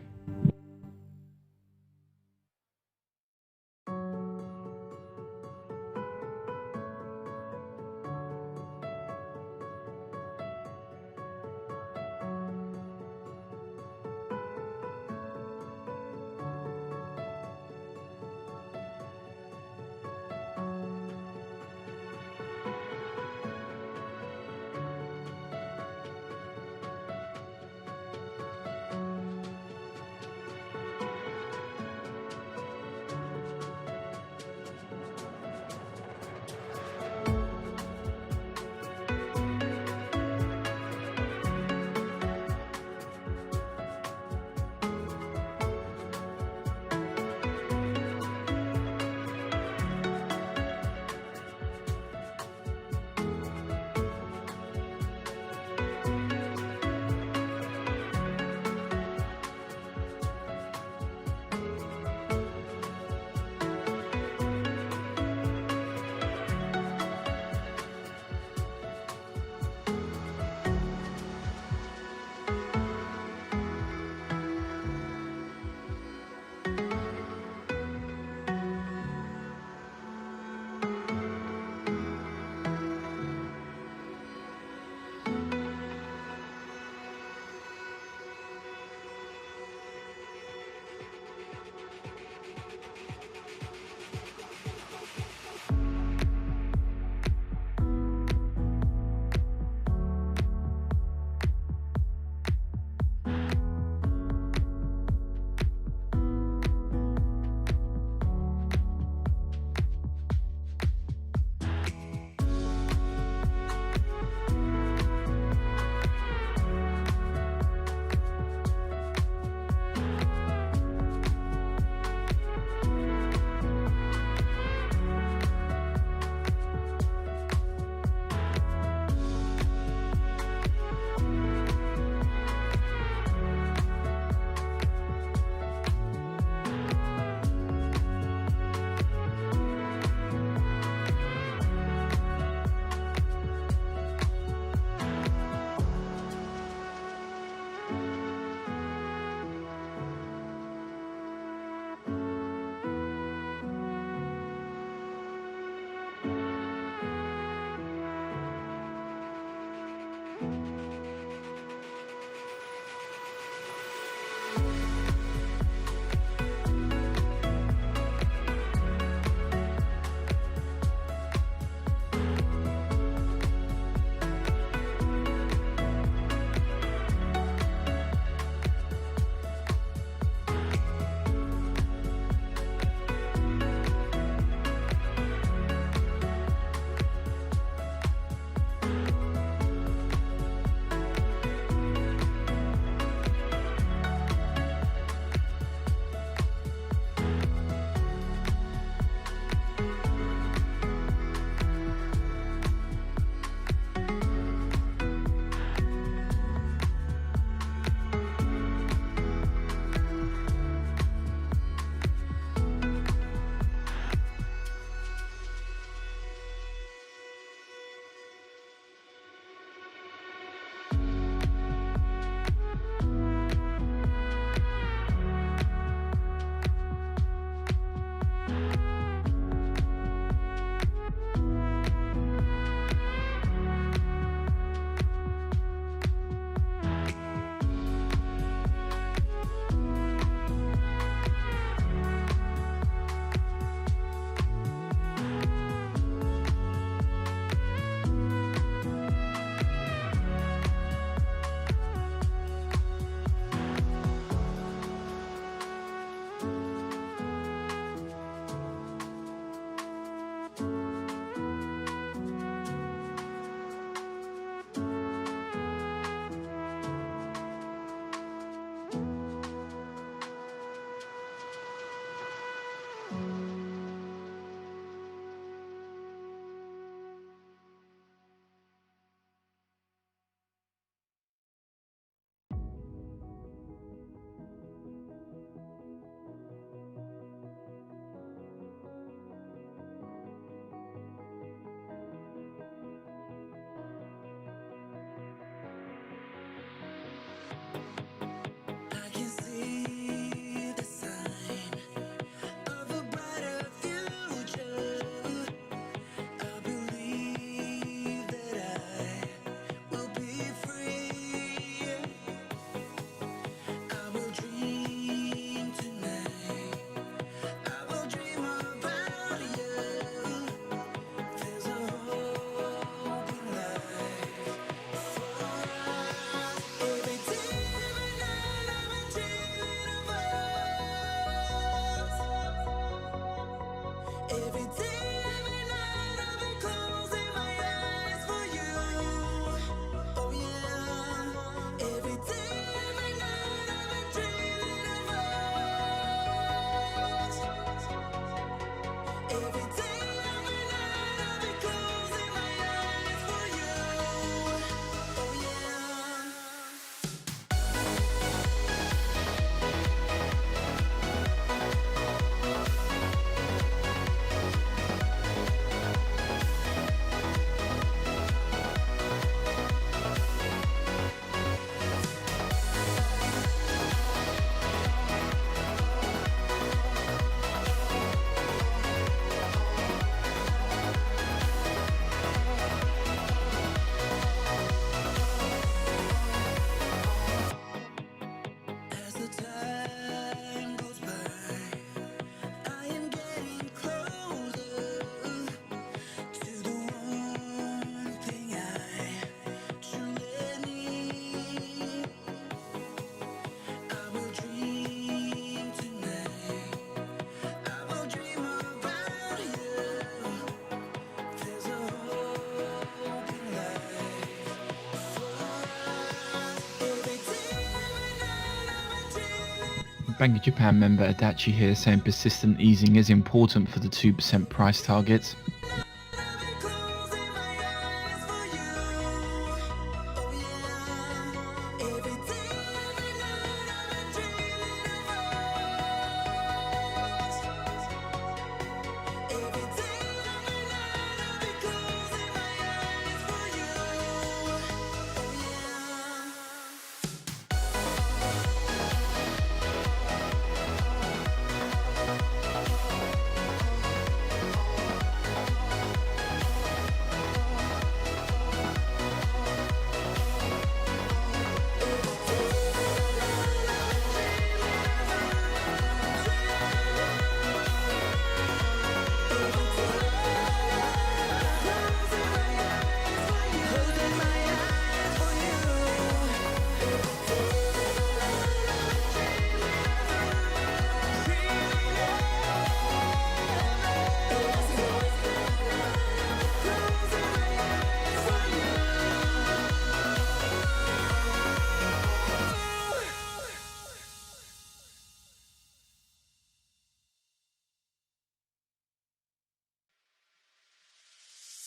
Bank of Japan member Adachi here saying persistent easing is important for the 2% price target.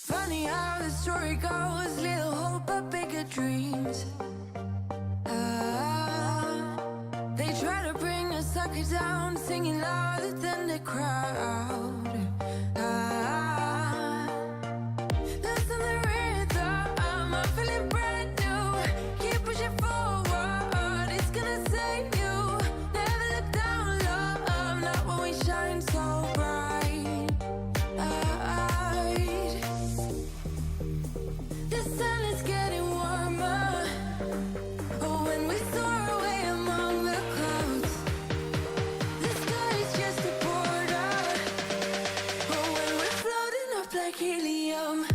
Funny how the story goes, little hope but bigger dreams. They try to bring a sucker down, singing louder than the crowd. Listen the rhythm, I'm feeling brand new. Keep pushing forward, it's gonna save you. Never look down, love, not when we shine so bright. The sun is getting warmer. Oh, when we soar away among the clouds, the sky is just a border. Oh, when we're floating up like helium.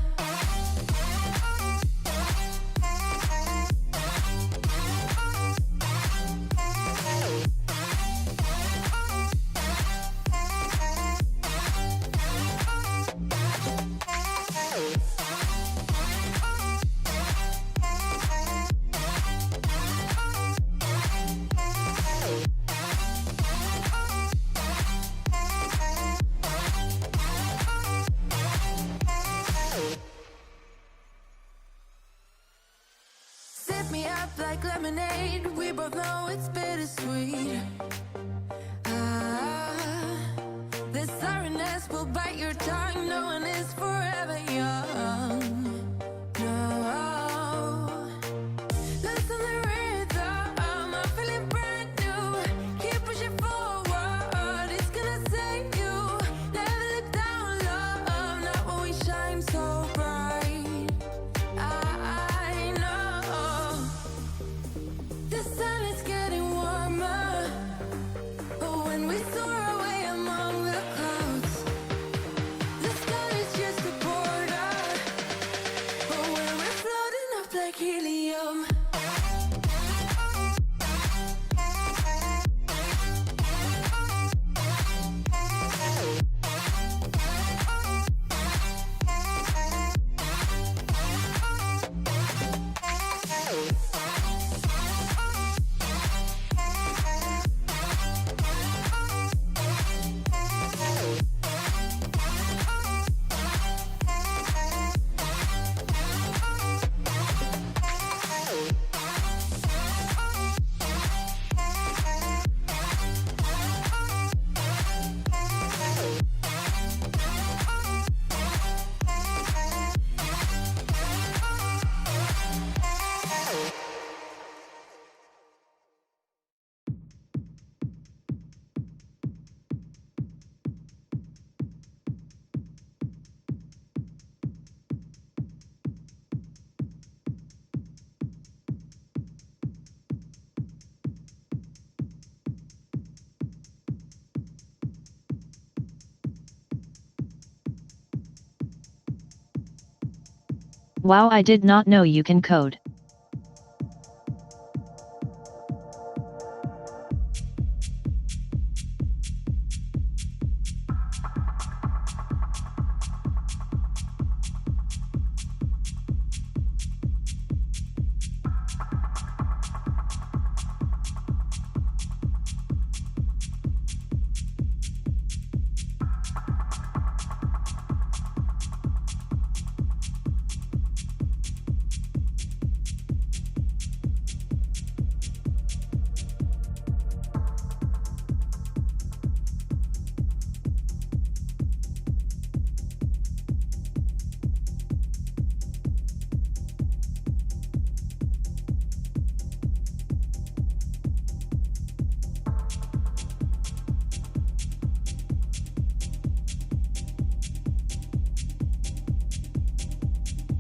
Sip me up like lemonade. We both know it's bittersweet. The sorrowness will bite your tongue. No one is forever young. No. Listen the rhythm. I'm feeling brand new. Keep pushing forward. It's gonna save you. Never look down, love. Not when we shine so bright. I know the sun is getting warmer. Oh, when we soar away among the clouds, the sky is just a border. Oh, when we're floating up like helium. Wow, I did not know you can code.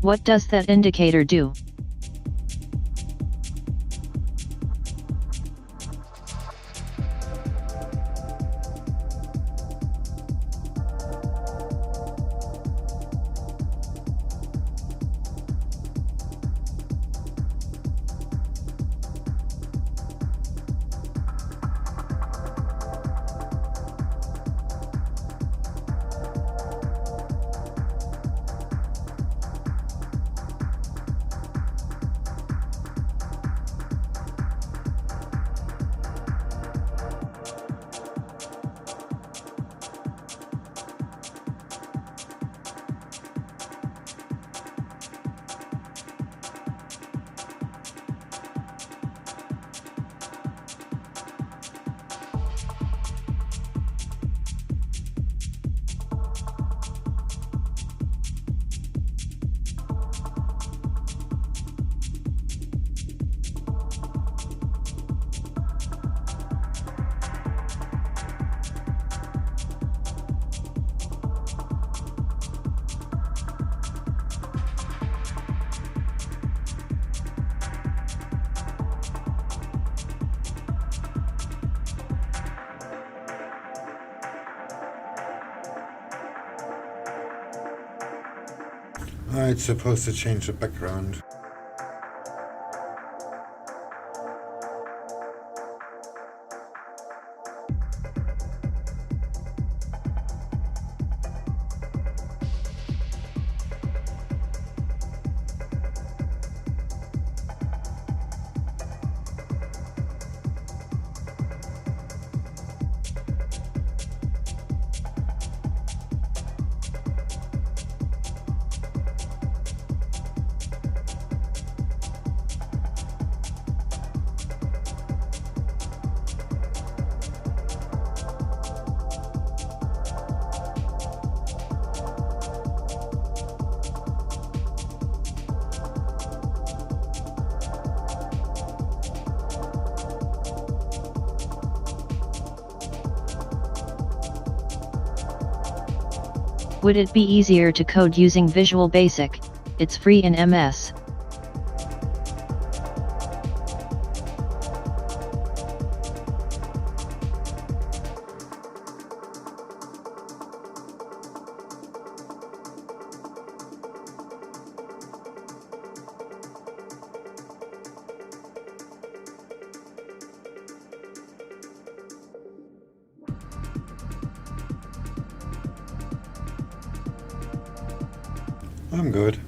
What does that indicator do? It's supposed to change the background. Would it be easier to code using Visual Basic? It's free in MS. I'm good.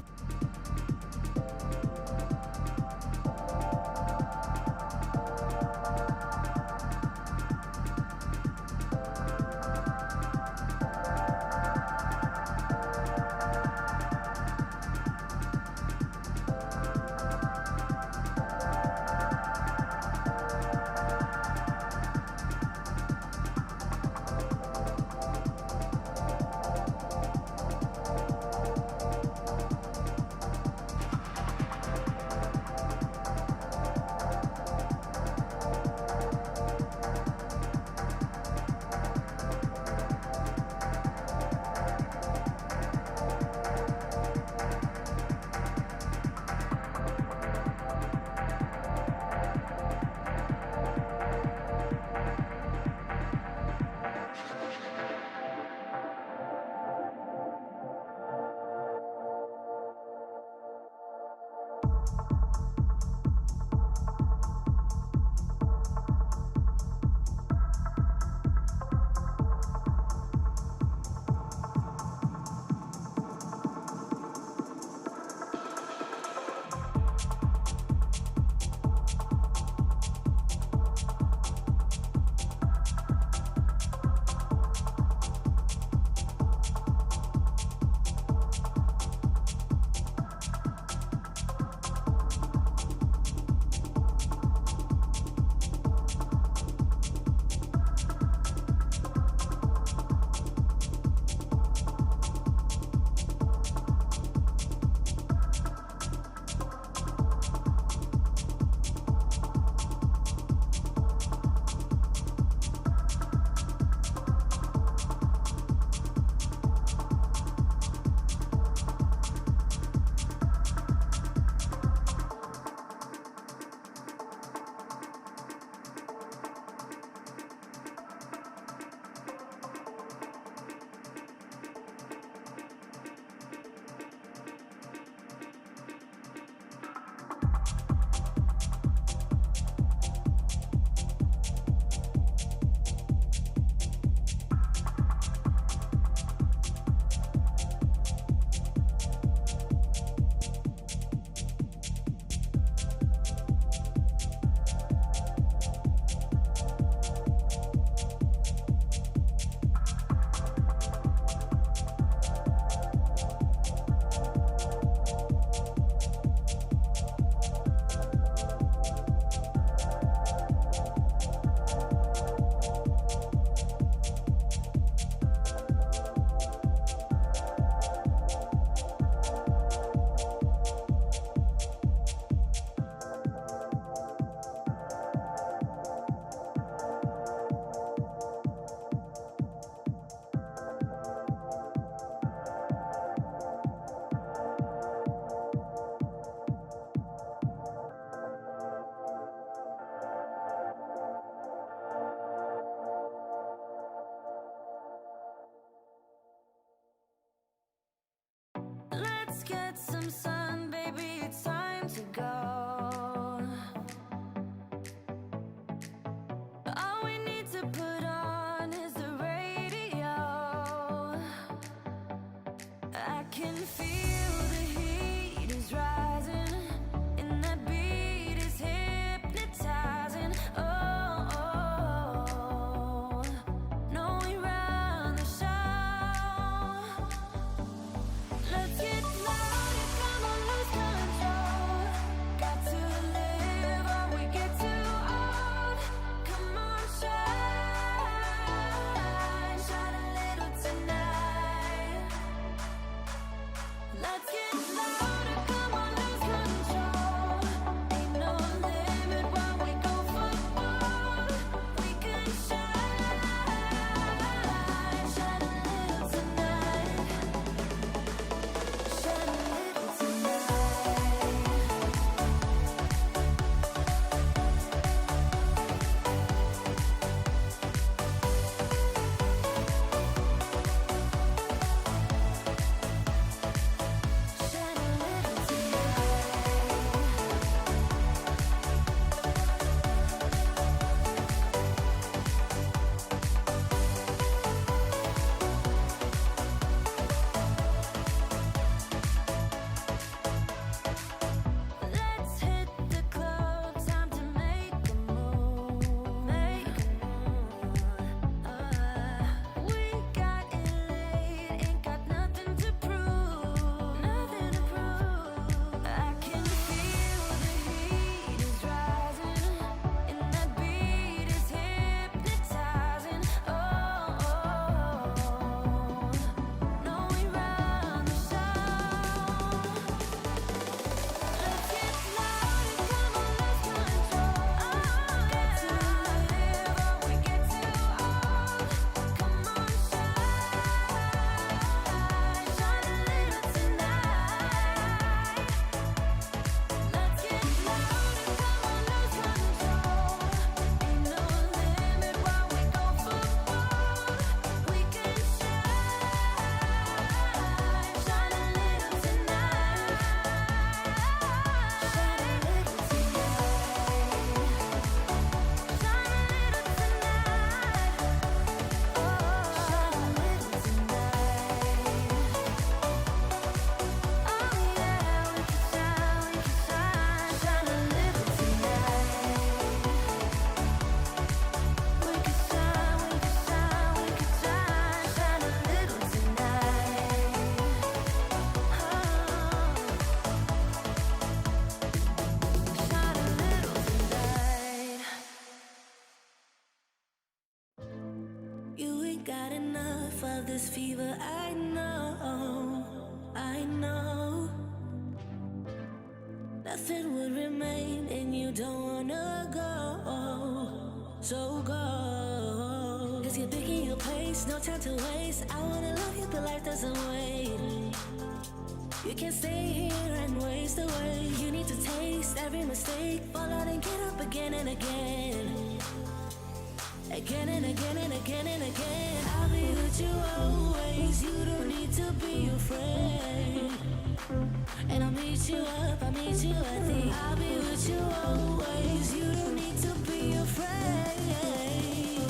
Let's get louder, come on, lose control. Ain't no limit when we go for gold. We can shine, shine a little tonight. Shine a little tonight. Shine a little tonight. Let's hit the club, time to make a move, make a move. We got it late, ain't got nothing to prove, nothing to prove. I can feel the heat is rising, and that beat is hypnotizing. Oh, no, we run the show. Let's get louder, come on, lose control. Get to live or we get too old. Come on, shine, shine a little tonight. Let's get louder, come on, lose control. Ain't no limit when we go for gold. We can shine, shine a little tonight. Shine a little tonight. Shine a little tonight. Oh, shine a little tonight. Oh yeah, we can shine, shine a little tonight. We can shine, shine a little tonight. Shine a little tonight. You ain't got enough of this fever, I know, I know. Nothing would remain and you don't wanna go, so go. Cause you're picking your pace, no time to waste. I wanna love you, but life doesn't wait. You can't stay here and waste away. You need to taste every mistake, fall out and get up again and again. Again and again and again and again. I'll be with you always. You don't need to be afraid. And I'll meet you up, I'll meet you at the. I'll be with you always. You don't need to be afraid.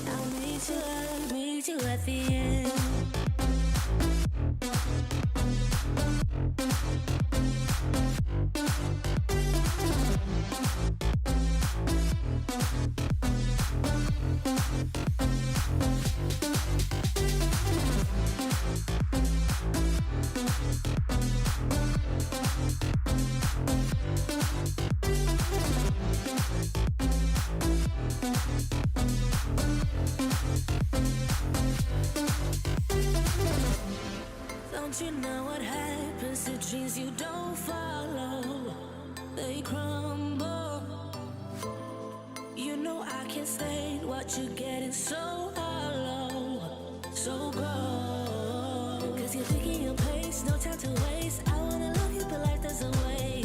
I'll meet you up, meet you at the end. Don't you know what happens to dreams you don't follow? They crumble. You know I can't stay. What you're getting so hollow, so go. Cause you're picking your pace, no time to waste. I wanna love you, but life doesn't wait.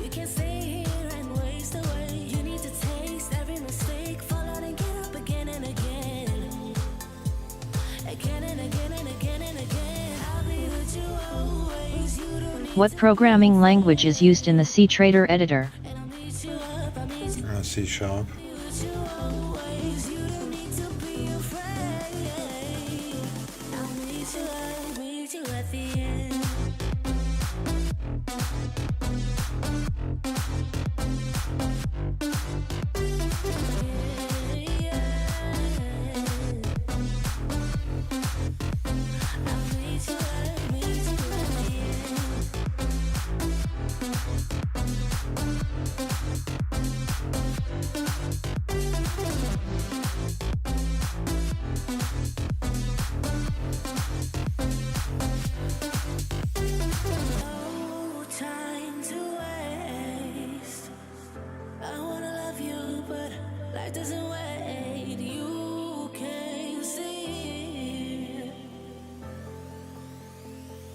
You can't stay here and waste away. You need to taste every mistake, fall out and get up again and again. Again and again and again and again. I'll be with you always. You don't need What programming language is used in the C-Trader editor? and I'll meet you up, I'll meet you C sharp. with you always. You don't need to be afraid. I'll meet you at the end.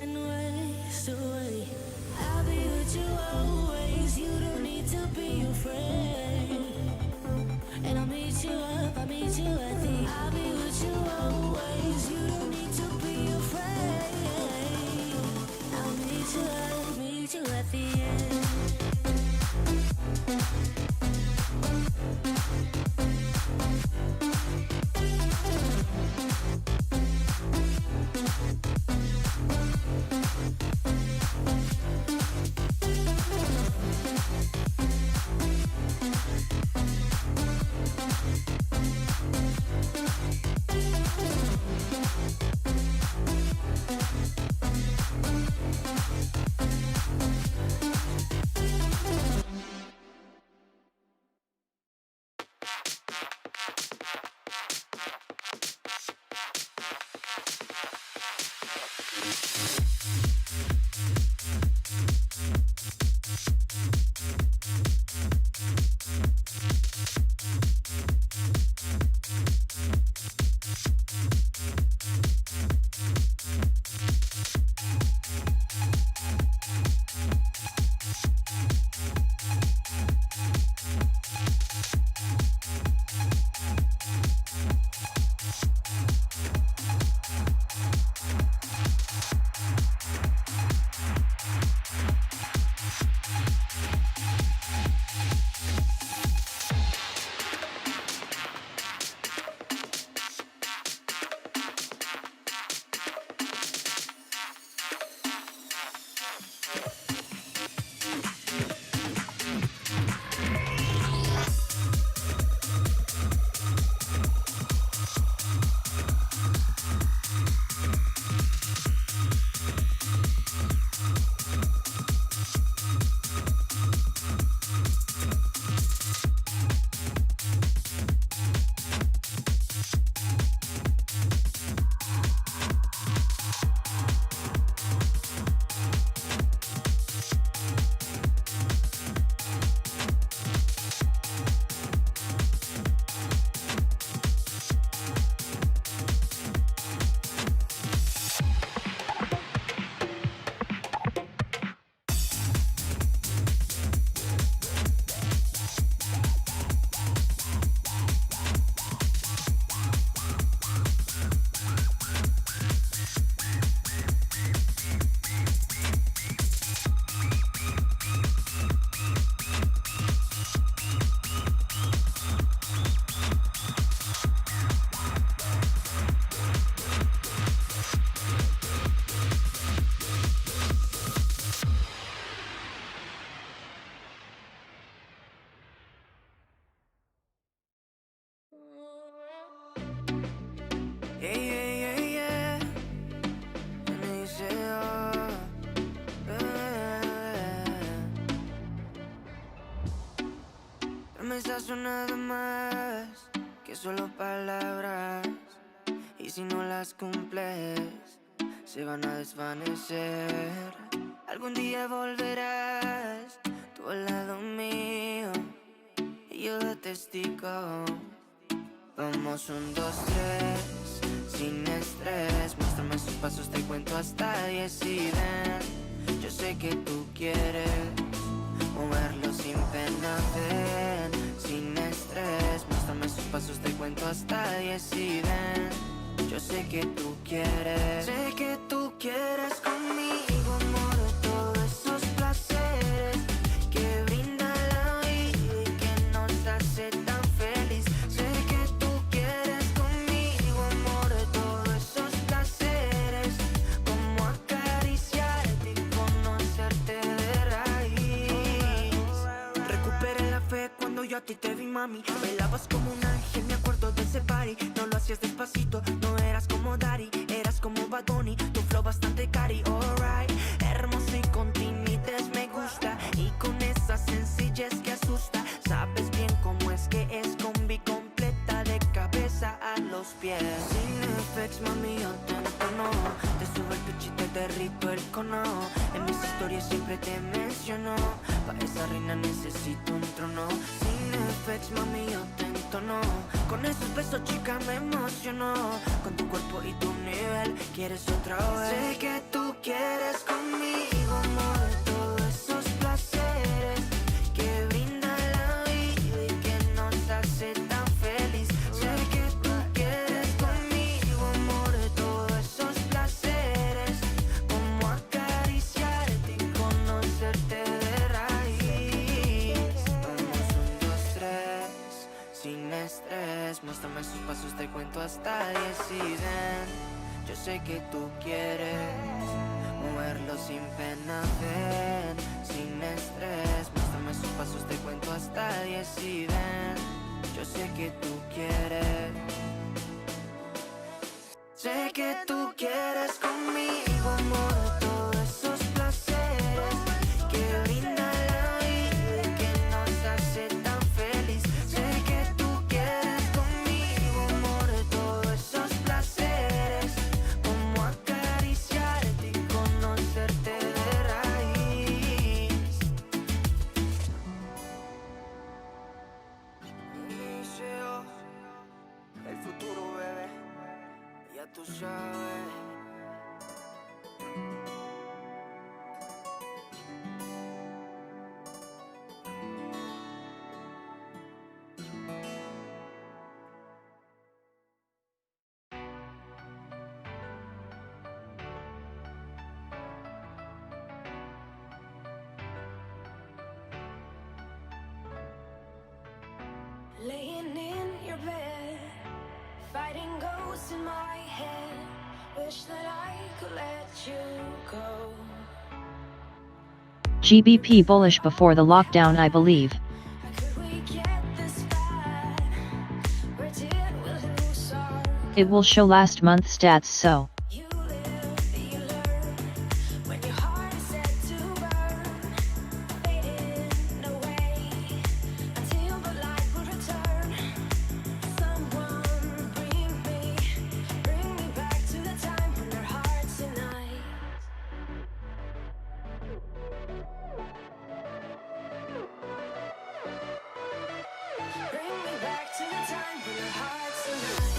and ways away. I'll be with you always. You don't need to be afraid. And I'll meet you up. I'll meet you at the. I'll be with you always. You don't need to be afraid. I'll meet you up. Meet you at the end. Yeah, yeah, yeah, yeah. And they say, oh, promesas son nada más que solo palabras. Y si no las cumples, se van a desvanecer. Algún día volverás tú al lado mío y yo de testigo. Vamos 1, 2, 3, sin estrés. Muéstrame sus pasos, te cuento hasta 10 y ven. Yo sé que tú quieres moverlo sin pena, ven. Sin estrés, muéstrame sus pasos, te cuento hasta 10 y ven. Yo sé que tú quieres. Sé que tú quieres conmigo, amor, de todos esos placeres que brinda la vida y que nos hace tan feliz. Sé que tú quieres conmigo, amor, de todos esos placeres, como acariciarte y conocerte de raíz. Recuperé la fe cuando yo a ti te vi, mami. Bailabas como un ángel, me acuerdo de ese party. No lo hacías despacito, no eras como Daddy, eras como Bad Bunny, tu flow bastante cari, alright. Hermoso y con timidez me gusta, y con esa sencillez que asusta. Sabes bien cómo es que es combi completa de cabeza a los pies. Sin effects, mami, yo te entono, te subo el pecho y te derrito el cono. En mis historias siempre te menciono, para esa reina necesito un trono. Sin effects, mami, yo te entono, con esos besos, chica, me emocionó. Con tu cuerpo y tu nivel, quieres otra vez. Sé que tú quieres conmigo, amor, todos esos placeres que brinda la vida y que nos hace tan feliz. Sé que tú quieres conmigo, amor, todos esos placeres, como acariciarte y conocerte de raíz. Vamos 1, 2, 3, sin estrés, muéstrame sus pasos, te cuento hasta 10 y ven. Yo sé que tú quieres moverlo sin pena, ven, sin estrés. Muéstrame sus pasos, te cuento hasta 10 y ven. Yo sé que tú quieres. Sé que tú quieres conmigo, amor, todos esos placeres que brinda la vida y que nos hace tan feliz. Sé que tú quieres conmigo, amor, todos esos placeres, como acariciarte y conocerte de raíz. Inicio, el futuro, bebé, ya tú sabes. Laying in your bed, fighting ghosts in my head. Wish that I could let you go. GBP bullish before the lockdown, I believe. Could we get this bad? Where did we lose our? It will show last month's stats, so. You live, you learn. When your heart is set to burn, fading away until the light will return. Someone bring me back to the time when our hearts unite. Bring me back to the time when our hearts unite.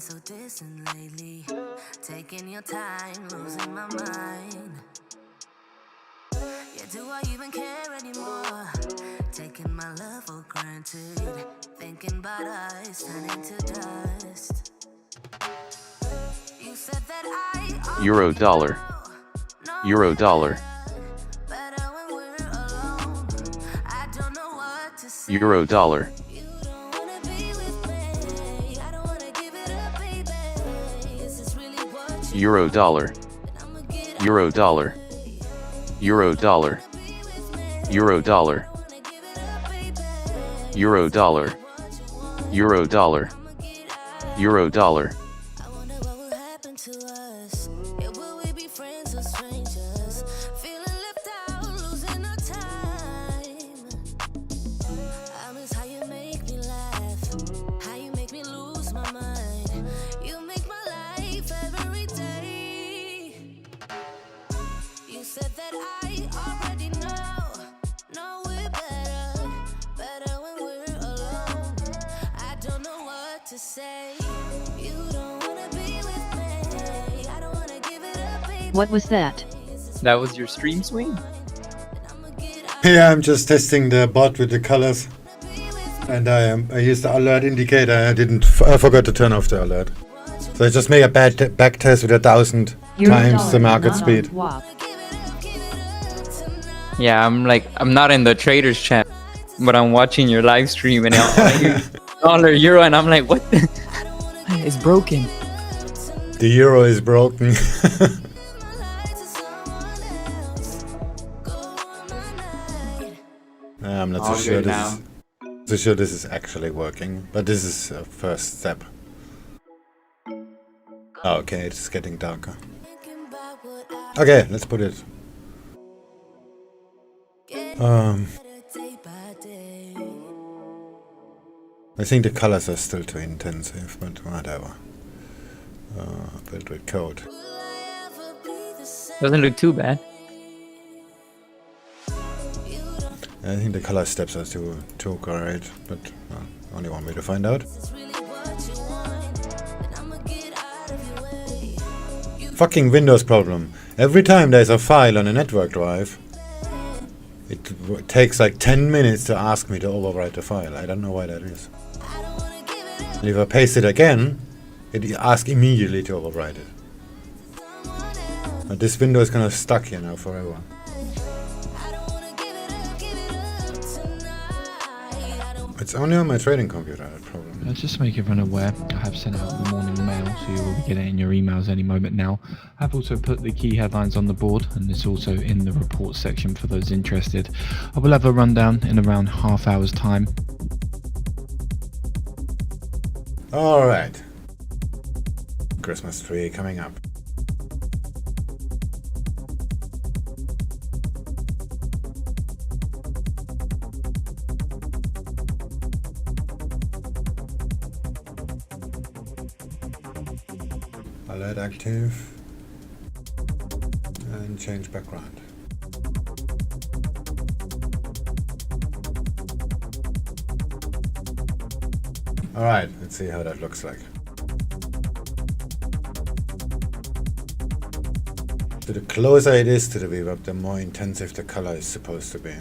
so distant lately. Taking your time, losing my mind. Yeah, do I even care anymore? Taking my love for granted. Thinking about us turning to dust. You said that I Euro dollar. Euro dollar. better when we're alone. I don't know what to say. Euro dollar. You don't wanna be with me. I don't wanna give it up, baby. Is this really what you Euro dollar. want? I'ma get Euro dollar. Euro dollar. Euro dollar. Euro dollar. Euro dollar. Euro dollar. I wonder what will happen to us. Yeah, will we be friends or strangers? Feeling left out, losing our time. I miss how you make me laugh, how you make me lose my mind. You make my life every day. You said that I already know we're better when we're alone. I don't know what to say. You don't wanna be with me. I don't wanna give it up, baby. What was that? That was your stream swing? Yeah, I'm just testing the bot with the colors. And I used the alert indicator. I forgot to turn off the alert. So I just make a back test with 1,000 times the market speed. Yeah, I'm not in the traders chat, but I'm watching your live stream and I hear dollar euro and I'm like, what the? It's broken. The euro is broken. I'm not so All sure good now. this is actually working, but this is a first step. Oh, okay, it's getting darker. Okay, let's put it. I think the colors are still too intensive, but whatever. Build with code. Doesn't look too bad. I think the color steps are too correct, but only one way to find out. Fucking Windows problem. Every time there's a file on a network drive, it takes like 10 minutes to ask me to overwrite the file. I don't know why that is. And if I paste it again, it asks immediately to overwrite it. But this window is kind of stuck here now forever. It's only on my trading computer, that problem. Let's just make everyone aware, I have sent out the morning mail, so you will be getting it in your emails any moment now. I've also put the key headlines on the board, and it's also in the report section for those interested. I will have a rundown in around half hour's time. Alright. Christmas tree coming up. Alert active and change background. Alright, let's see how that looks like. So the closer it is to the VWAP, the more intensive the color is supposed to be.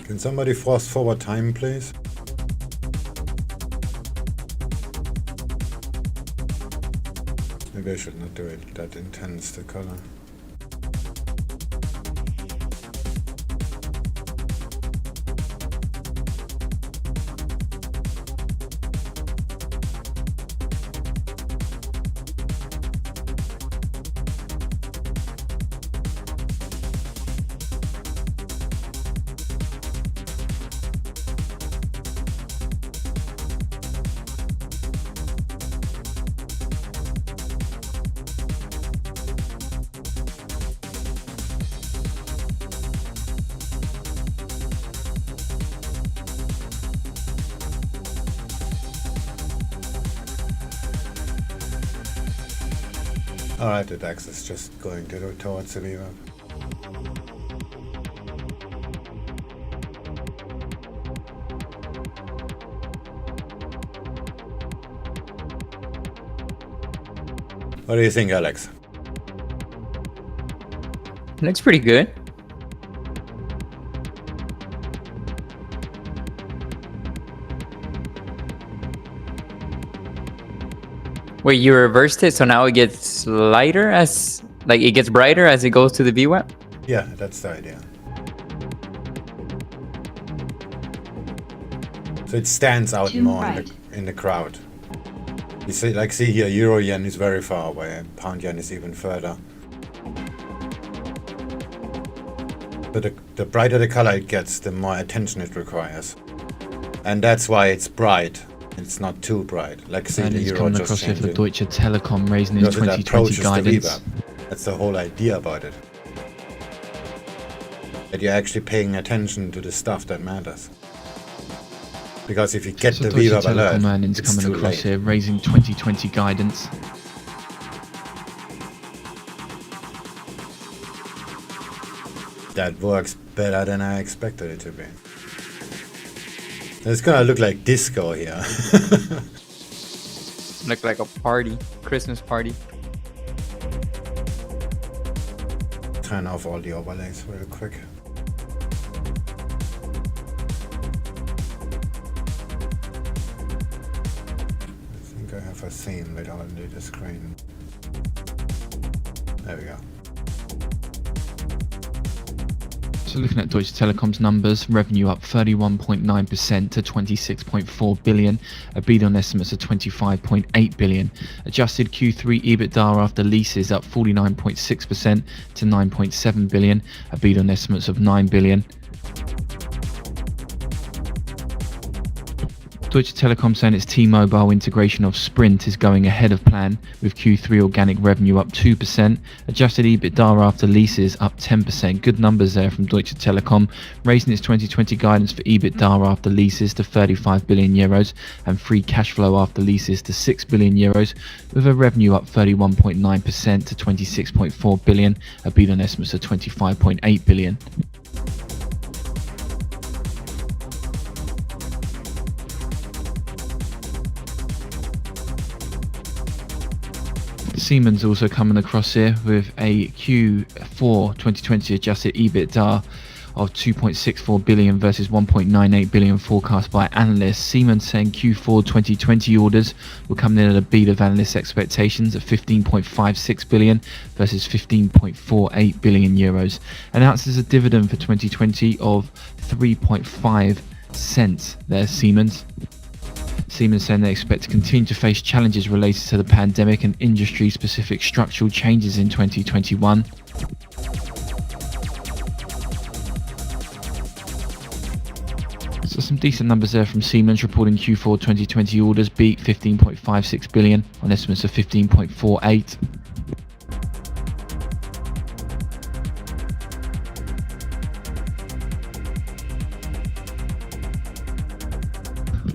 Can somebody fast forward time, please? Maybe I should not do it that intense, the color. Alright, the DAX is just going towards the VWAP. What do you think, Alex? Looks pretty good. Wait, you reversed it, so now it gets lighter as, like, it gets brighter as it goes to the VWAP? Yeah, that's the idea. So it stands out Too more bright. in the crowd. You see here, Euro Yen is very far away, and Pound Yen is even further. So the brighter the color it gets, the more attention it requires. And that's why it's bright. It's not too bright. Like see And the it's Euro coming just across here for changing. Deutsche Telekom, raising its Because it 2020 approaches the guidance. VWAP. That's the whole idea about it. That you're actually paying attention to the stuff that matters. Because if you get So the Deutsche VWAP alert, Telekom earnings it's coming too across late. here, raising 2020 guidance. That works better than I expected it to be. It's gonna look like disco here. Look like a party, Christmas party. Turn off all the overlays real quick. I think I have a theme without the screen. There we go. So looking at Deutsche Telekom's numbers, revenue up 31.9% to 26.4 billion, a beat on estimates of 25.8 billion. Adjusted Q3 EBITDA after leases up 49.6% to 9.7 billion, a beat on estimates of 9 billion. Deutsche Telekom saying its T-Mobile integration of Sprint is going ahead of plan, with Q3 organic revenue up 2%, adjusted EBITDA after leases up 10%. Good numbers there from Deutsche Telekom, raising its 2020 guidance for EBITDA after leases to 35 billion euros and free cash flow after leases to 6 billion euros, with a revenue up 31.9% to 26.4 billion, a beat on estimates of 25.8 billion. Siemens also coming across here with a Q4 2020 adjusted EBITDA of 2.64 billion versus 1.98 billion forecast by analysts. Siemens saying Q4 2020 orders will come in at a beat of analysts' expectations at 15.56 billion versus 15.48 billion euros. Announces a dividend for 2020 of 3.5 cents. There's Siemens. Siemens saying they expect to continue to face challenges related to the pandemic and industry-specific structural changes in 2021. So some decent numbers there from Siemens, reporting Q4 2020 orders beat 15.56 billion on estimates of 15.48.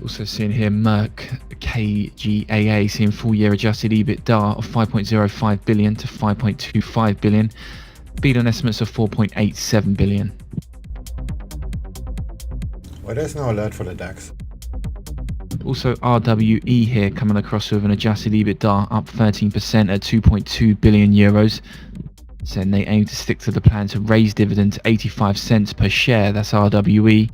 Also seeing here Merck KGaA seeing full year adjusted EBITDA of 5.05 billion to 5.25 billion, beat on estimates of 4.87 billion. Well, there's no alert for the DAX. Also RWE here coming across with an adjusted EBITDA up 13% at 2.2 billion euros. Saying they aim to stick to the plan to raise dividend to 85 cents per share. That's RWE.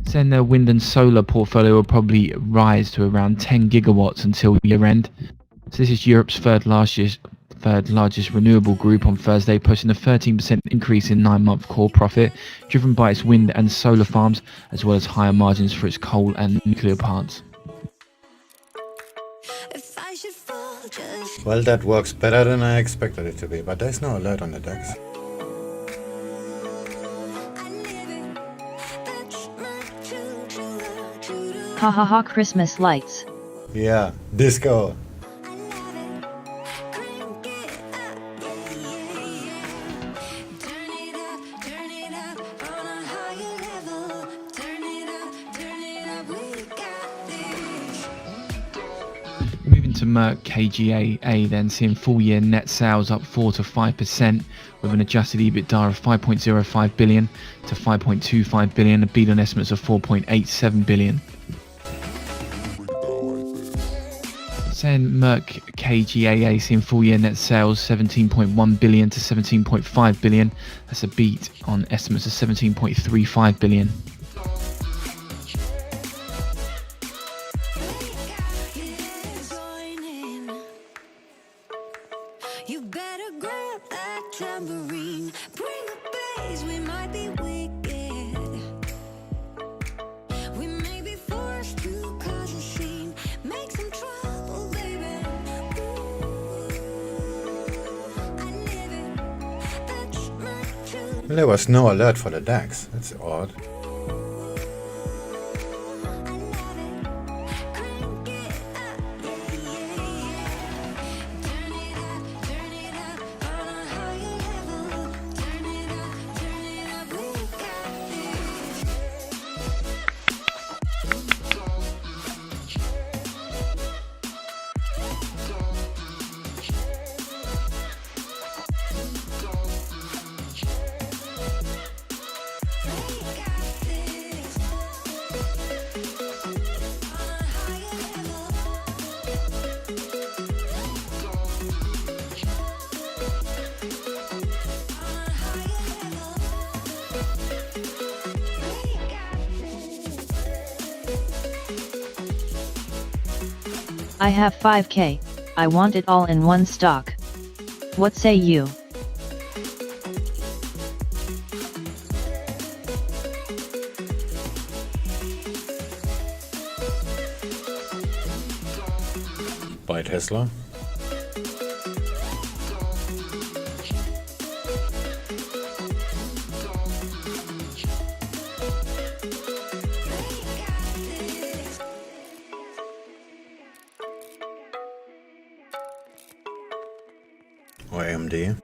Saying their wind and solar portfolio will probably rise to around 10 gigawatts until year end. So this is Europe's third largest renewable group on Thursday, posting a 13% increase in 9-month core profit, driven by its wind and solar farms, as well as higher margins for its coal and nuclear plants. If I should fall, just Well, that works better than I expected it to be, but there's no alert on the DAX. I live it. That's my true love. Ha ha ha Christmas lights. Yeah, disco. I love it. Crank it up, yeah, yeah. Turn it up on a higher level. Turn it up, we got this. Moving to Merck KGaA, then seeing full year net sales up 4 to 5%, with an adjusted EBITDA of 5.05 billion to 5.25 billion, a beat on estimates of 4.87 billion. Saying Merck KGaA seeing full year net sales 17.1 billion to 17.5 billion. That's a beat on estimates of 17.35 billion. You better grab that tambourine. Bring the bass, we might be wicked. We may be forced to cause a scene. Make some trouble, baby. Ooh, I live it. That's my truth. Well, there was no alert for the DAX. That's odd. I have 5k. I want it all in one stock. What say you? Buy Tesla. Or AMD.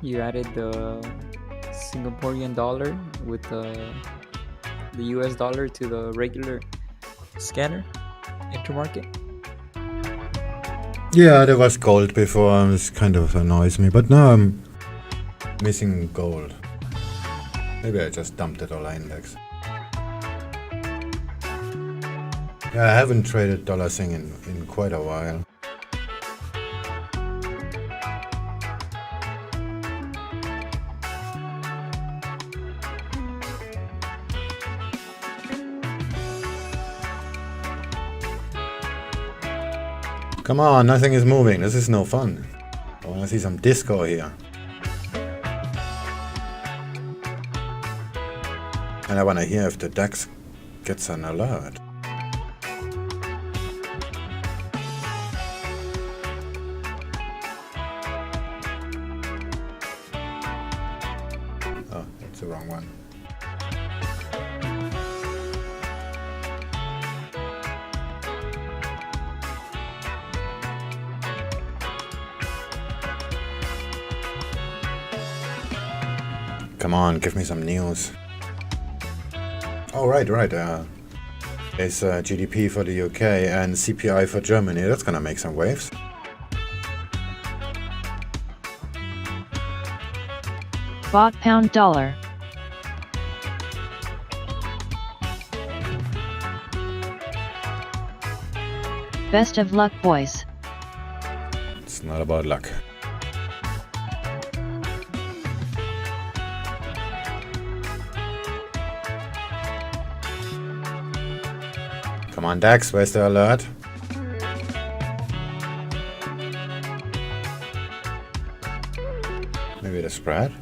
You added the Singaporean dollar with the US dollar to the regular scanner intermarket. Yeah, there was gold before. This kind of annoys me, but now I'm missing gold. Maybe I just dumped the dollar index. Yeah, I haven't traded dollar thing in quite a while. Come on, nothing is moving. This is no fun. I want to see some disco here. And I want to hear if the DAX gets an alert. Oh, that's the wrong one. Come on, give me some news. Oh, right. There's GDP for the UK and CPI for Germany. That's gonna make some waves. Bought pound dollar. Best of luck, boys. It's not about luck. Come on, DAX, where's the alert? Maybe the spread?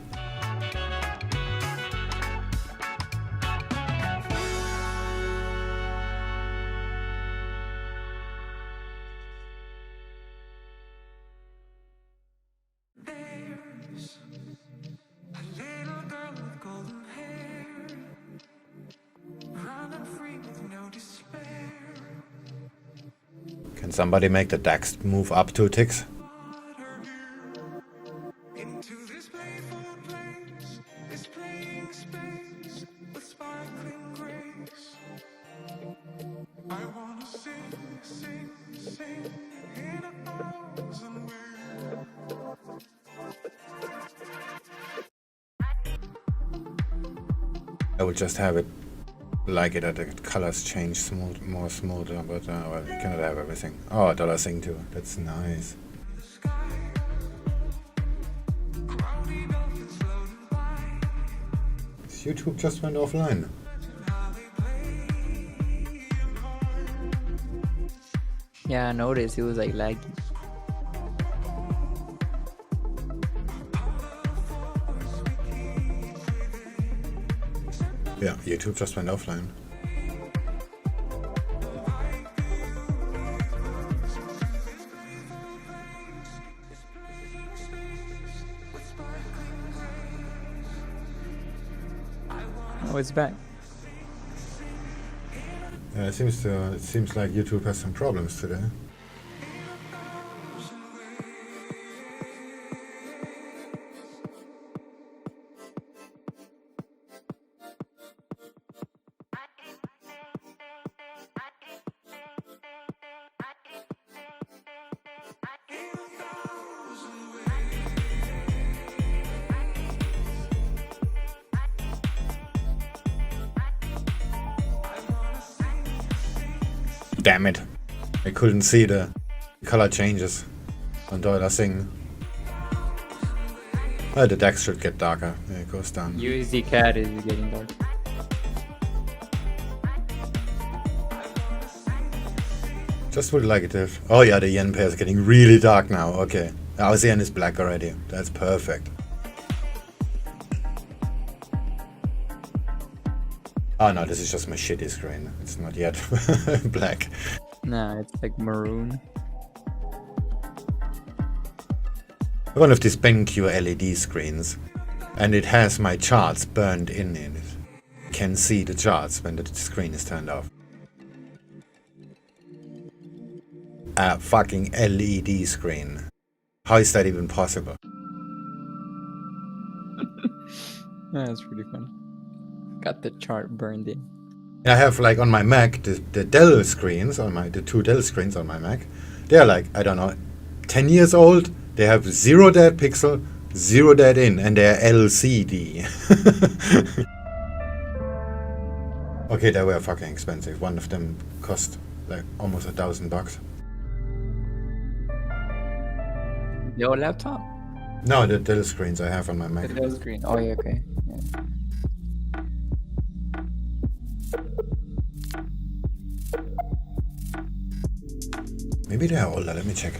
Can somebody make the DAX move up 2 ticks? I will just have it like it that the colors change smooth, more smoother, but well, you cannot have everything. Oh, dollar sing too. That's nice. YouTube just went offline. Yeah, I noticed it was like laggy. Yeah, YouTube just went offline. Oh, it's back. Yeah, it seems like YouTube has some problems today. Damn it. I couldn't see the color changes on dollar sing. Oh, the DAX should get darker. Yeah, it goes down. USD CAD is getting dark. Just would like it if... Oh yeah, the yen pair is getting really dark now. Okay. Our yen is black already. That's perfect. Oh no, this is just my shitty screen. It's not yet black. Nah, it's like maroon. One of these BenQ LED screens, and it has my charts burned in it. You can see the charts when the screen is turned off. A fucking LED screen. How is that even possible? Yeah, that's pretty funny. Got the chart burned in. I have like on my Mac the Dell screens on the 2 Dell screens on my Mac. They're like, I don't know, 10 years old. They have 0 dead pixel, 0 dead in, and they're LCD. Okay, they were fucking expensive. One of them cost like almost $1,000. Your laptop? No, the Dell screens I have on my Mac. The Dell screen. Oh yeah, okay. Yeah. Maybe they are older. Let me check.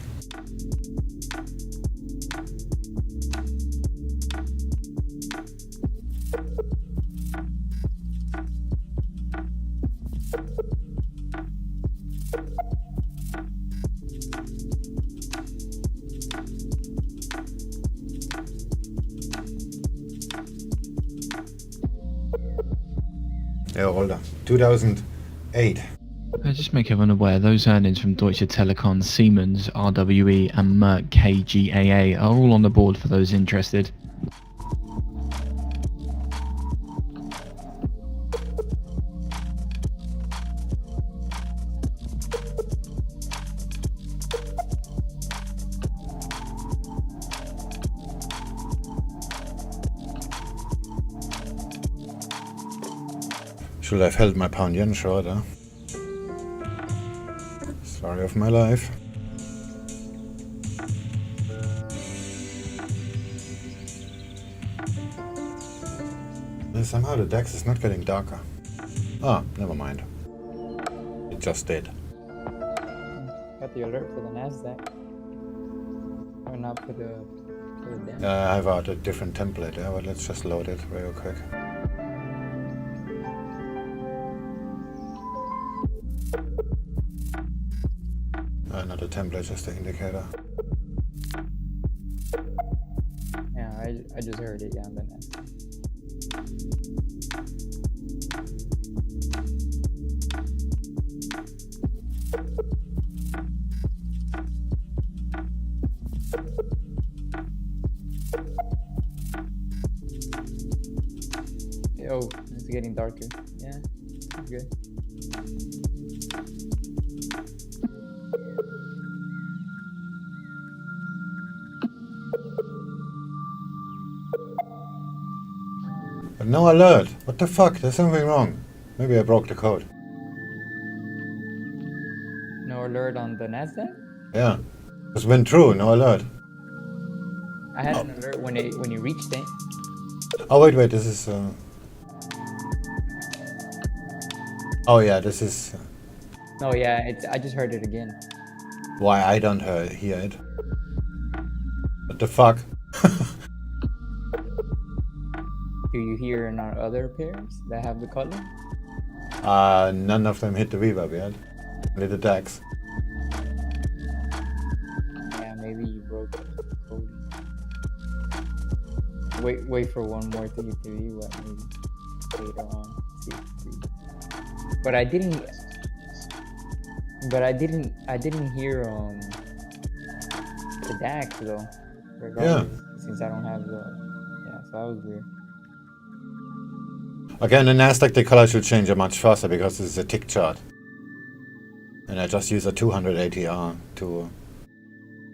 They're older. 2008. Just make everyone aware, those earnings from Deutsche Telekom, Siemens, RWE and Merck KGaA are all on the board for those interested. Should have held my pound yen shorter. Story of my life. And somehow the DAX is not getting darker. Ah, never mind. It just did. Got the alert for the Nasdaq. Or not for the down. I have a different template, yeah, but let's just load it real quick. Not a template, just an indicator. Yeah, I just heard it, yeah, on the Nasdaq. Oh, it's getting darker. Yeah, good. But no alert. What the fuck? There's something wrong. Maybe I broke the code. No alert on the Nasdaq. Yeah. It's been true. No alert. I had an alert when you reached it. Oh wait. This is. Oh yeah. This is. Oh yeah, I just heard it again. Why I don't hear it. What the fuck? Do you hear in our other pairs that have the color? None of them hit the VWAP yet. Only the DAX. Yeah, maybe you broke the code. Wait for one more to hit the VWAP maybe later on. See if we- But I didn't hear the DAX though. Regardless, since I don't have the so that was weird. Again, the Nasdaq, the color should change much faster because this is a tick chart. And I just use a 200 ATR to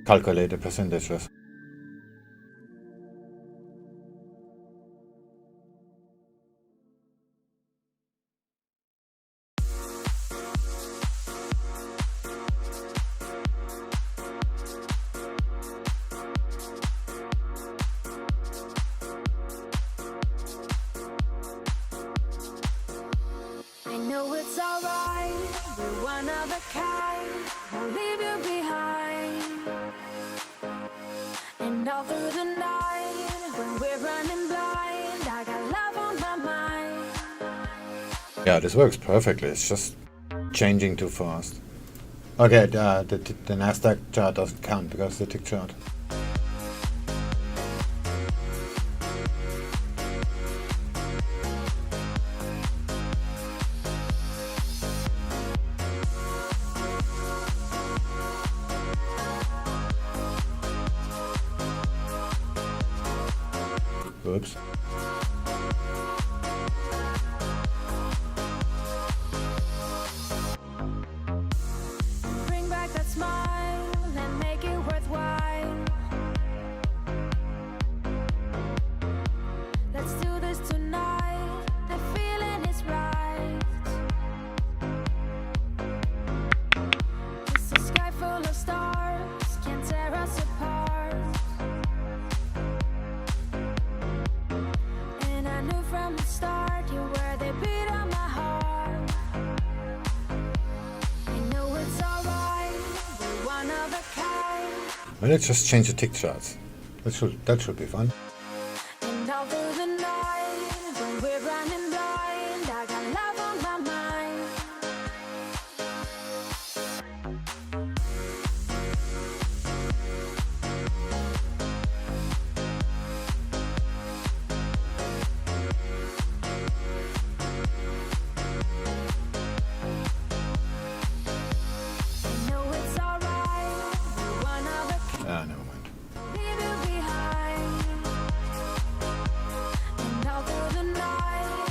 calculate the percentages. I know it's alright, we're one of a kind, I'll leave you behind. And all through the night, when we're running blind, I got love on my mind. Yeah, this works perfectly. It's just changing too fast. Okay, the Nasdaq chart doesn't count because it's a tick chart. Oops. Bring back that smile and make it worthwhile. Let's do this tonight, the feeling is right. It's a sky full of stars, can't tear us apart. And I knew from the start you were the beat of my heart. I know it's alright, we're one of a kind. Well, let's just change the tick charts. That should be fun. And all through the night, when we're running blind, I got love on my mind. I know it's alright, we're one of a kind. Ah, never mind. Leave you behind. And all through the night,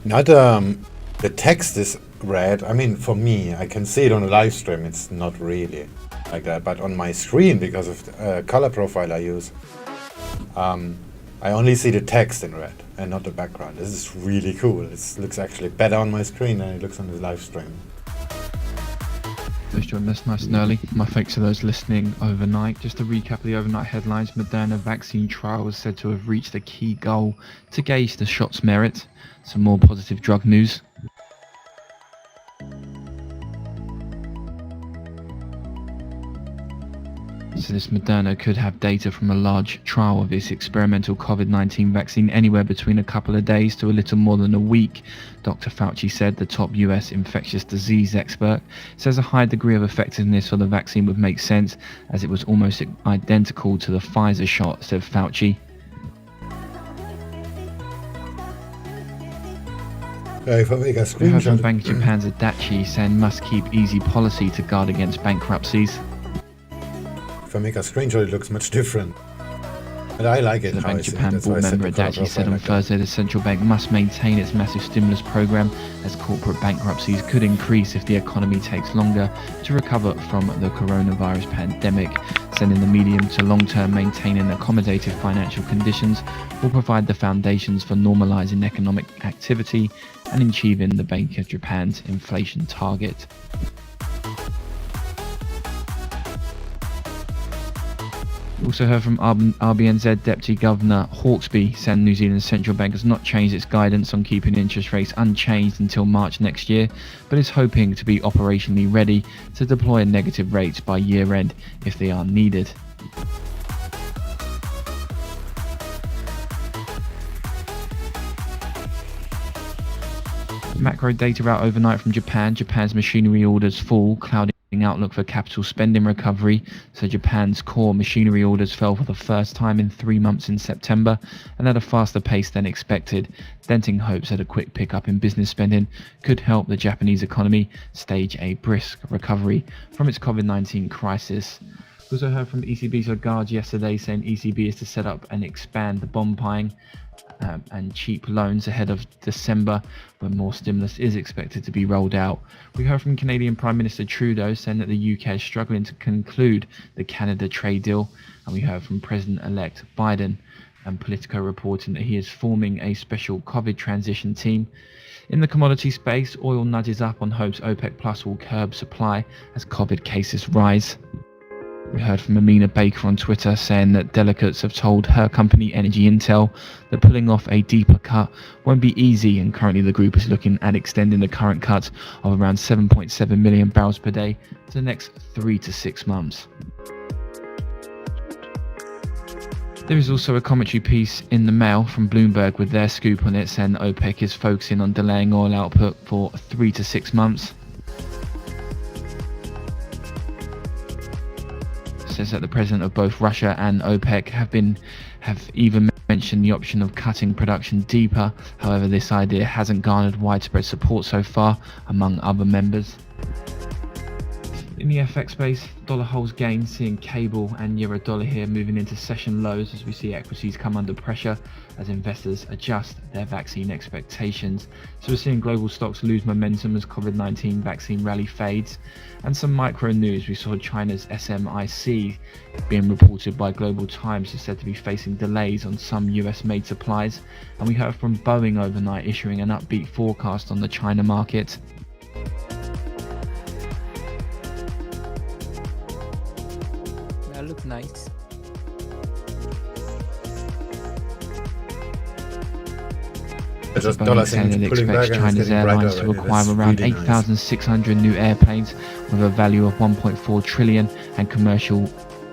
Not the text is red. I mean, for me, I can see it on a live stream. It's not really like that, but on my screen, because of the color profile I use, I only see the text in red and not the background. This is really cool. It looks actually better on my screen than it looks on the live stream. Those joined us nice and early. My thanks to those listening overnight. Just to recap of the overnight headlines, Moderna vaccine trial was said to have reached a key goal to gauge the shot's merit. Some more positive drug news. So this Moderna could have data from a large trial of its experimental COVID-19 vaccine anywhere between a couple of days to a little more than a week. Dr. Fauci said, the top US infectious disease expert, says a high degree of effectiveness for the vaccine would make sense as it was almost identical to the Pfizer shot, said Fauci. If I make a We heard from screenshot, Bank of Japan's Adachi saying must keep easy policy to guard against bankruptcies. if I make a screenshot, it looks much different. But I like it. The how Bank I of see it. Japan That's why board I set member the color Adachi said profile on like that. Thursday the central bank must maintain its massive stimulus program as corporate bankruptcies could increase if the economy takes longer to recover from the coronavirus pandemic. Said in the medium to long term, maintaining accommodative financial conditions will provide the foundations for normalizing economic activity and achieving the Bank of Japan's inflation target. Also heard from RBNZ Deputy Governor Hawkesby, saying New Zealand's central bank has not changed its guidance on keeping interest rates unchanged until March next year, but is hoping to be operationally ready to deploy negative rates by year end if they are needed. Macro data out overnight from Japan. Japan's machinery orders fall, clouding outlook for capital spending recovery. So Japan's core machinery orders fell for the first time in 3 months in September and at a faster pace than expected, denting hopes that a quick pickup in business spending could help the Japanese economy stage a brisk recovery from its COVID-19 crisis. We also heard from ECB's Lagarde yesterday saying ECB is to set up and expand the bond buying and cheap loans ahead of December, when more stimulus is expected to be rolled out. We heard from Canadian Prime Minister Trudeau saying that the UK is struggling to conclude the Canada trade deal, and we heard from President-elect Biden and Politico reporting that he is forming a special COVID transition team. In the commodity space, oil nudges up on hopes OPEC Plus will curb supply as COVID cases rise. We heard from Amina Baker on Twitter saying that delegates have told her company Energy Intel that pulling off a deeper cut won't be easy, and currently the group is looking at extending the current cut of around 7.7 million barrels per day to the next 3 to 6 months. There is also a commentary piece in the Mail from Bloomberg with their scoop on it, saying that OPEC is focusing on delaying oil output for 3 to 6 months. Says that the president of both Russia and OPEC have even mentioned the option of cutting production deeper. However, this idea hasn't garnered widespread support so far among other members. In the FX space, dollar holds gains, seeing cable and euro dollar here moving into session lows as we see equities come under pressure as investors adjust their vaccine expectations. So we're seeing global stocks lose momentum as COVID-19 vaccine rally fades. And some micro news, we saw China's SMIC being reported by Global Times is said to be facing delays on some US made supplies. And we heard from Boeing overnight issuing an upbeat forecast on the China market. That looked nice. Just Boeing dollar saying seems that it pulling expects back and it's China's getting brighter airlines to already. acquire That's around really nice. 8,600 new airplanes with a value of 1.4 trillion and commercial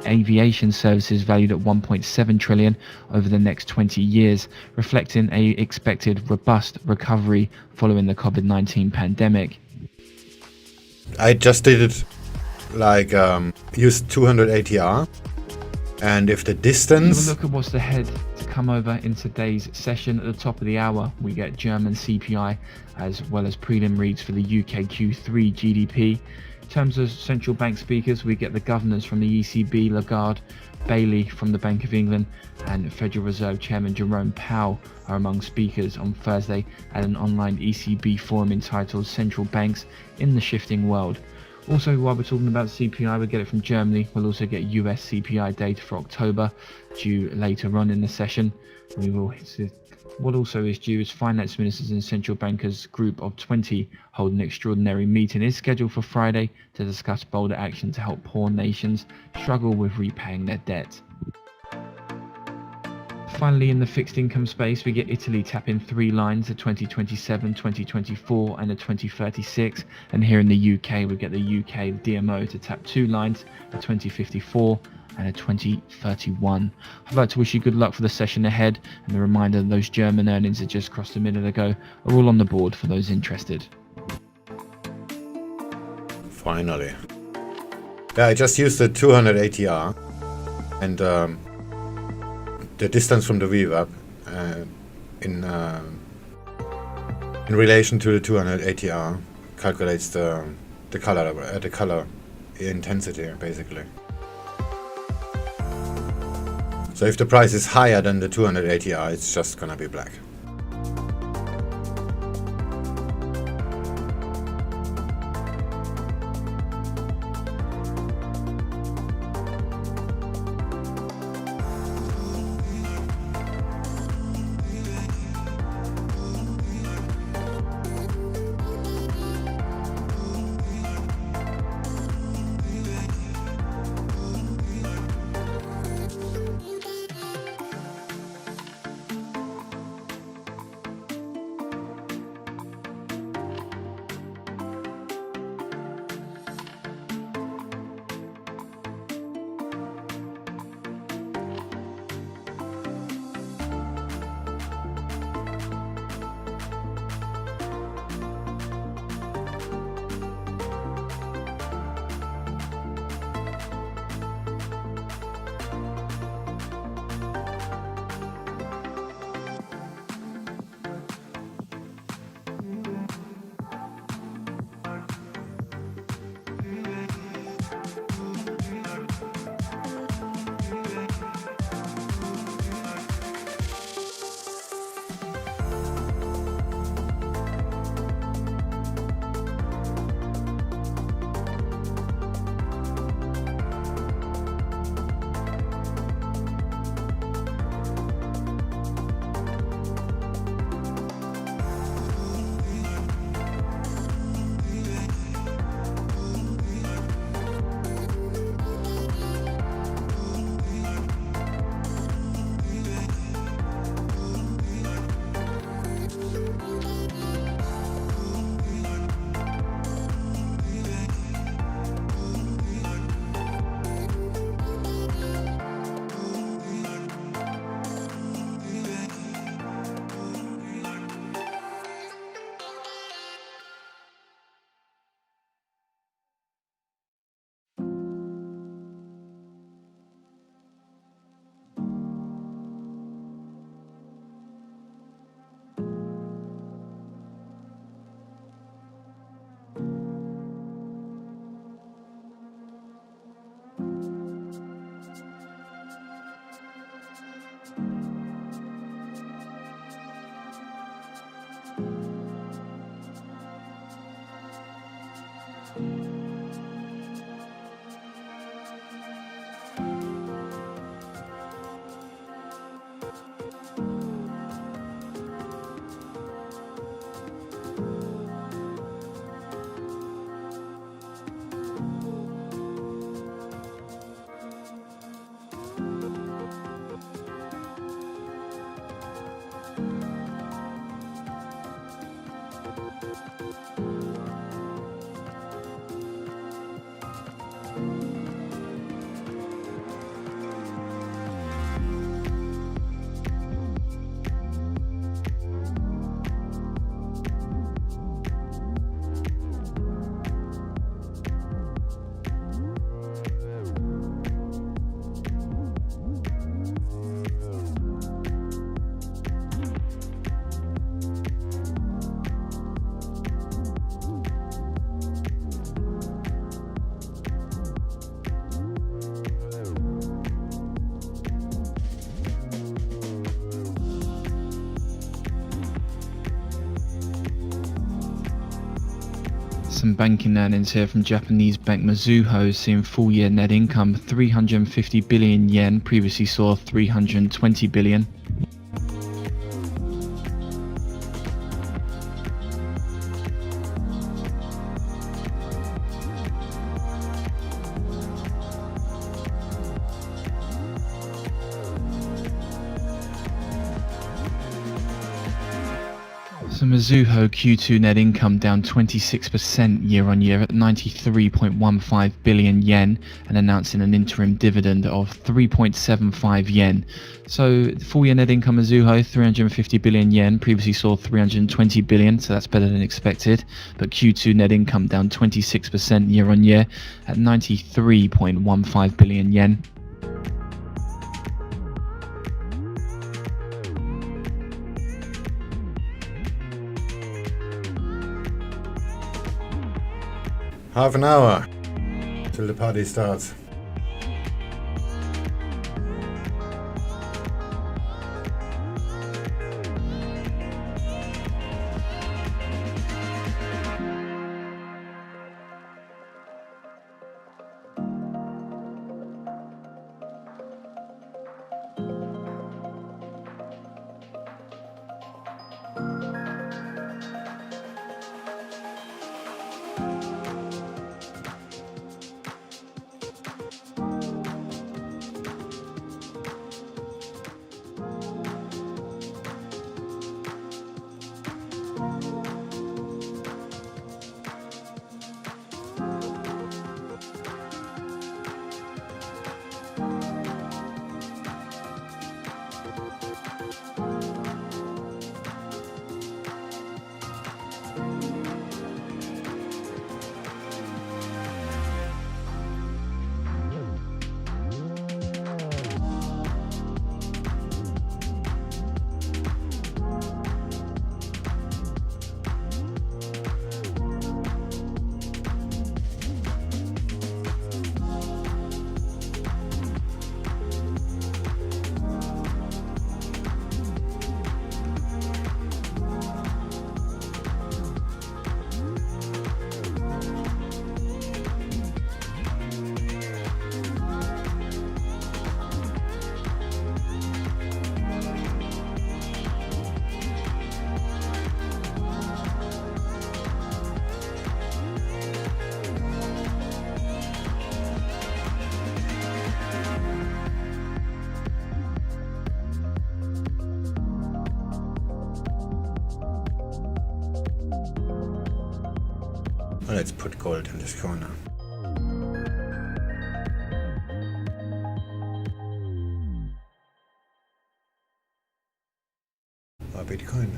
aviation services valued at 1.7 trillion over the next 20 years, reflecting a expected robust recovery following the COVID-19 pandemic. I just did it like use 200 ATR, and if the Have a distance, look at what's ahead to come over in today's session. At the top of the hour, we get German CPI as well as prelim reads for the UK Q3 GDP. terms of central bank speakers, we get the governors from the ECB, Lagarde, Bailey from the Bank of England, and Federal Reserve Chairman Jerome Powell are among speakers on Thursday at an online ECB forum entitled Central Banks in the Shifting World. Also, while we're talking about CPI, we get it from Germany. We'll also get US CPI data for October, due later on in the session. What also is due is finance ministers and central bankers group of 20 hold an extraordinary meeting. It's scheduled for Friday to discuss bolder action to help poor nations struggle with repaying their debt. Finally, in the fixed income space, we get Italy tapping 3 lines, a 2027, 2024 and a 2036. And here in the UK, we get the UK DMO to tap 2 lines, a 2054 and a 2031. I'd like to wish you good luck for the session ahead, and a reminder that those German earnings that just crossed a minute ago are all on the board for those interested. Finally. Yeah, I just used the 200 ATR and the distance from the VWAP in relation to the 200 ATR calculates the color intensity basically. So if the price is higher than the 200 ATR, it's just gonna be black. some banking earnings here from Japanese bank Mizuho, seeing full year net income 350 billion yen, previously saw 320 billion. So Mizuho Q2 net income down 26% year-on-year at 93.15 billion yen, and announcing an interim dividend of 3.75 yen. So full year net income Mizuho 350 billion yen, previously saw 320 billion, so that's better than expected. But Q2 net income down 26% year-on-year at 93.15 billion yen. Half an hour till the party starts. Let's put gold in this corner. Or Bitcoin.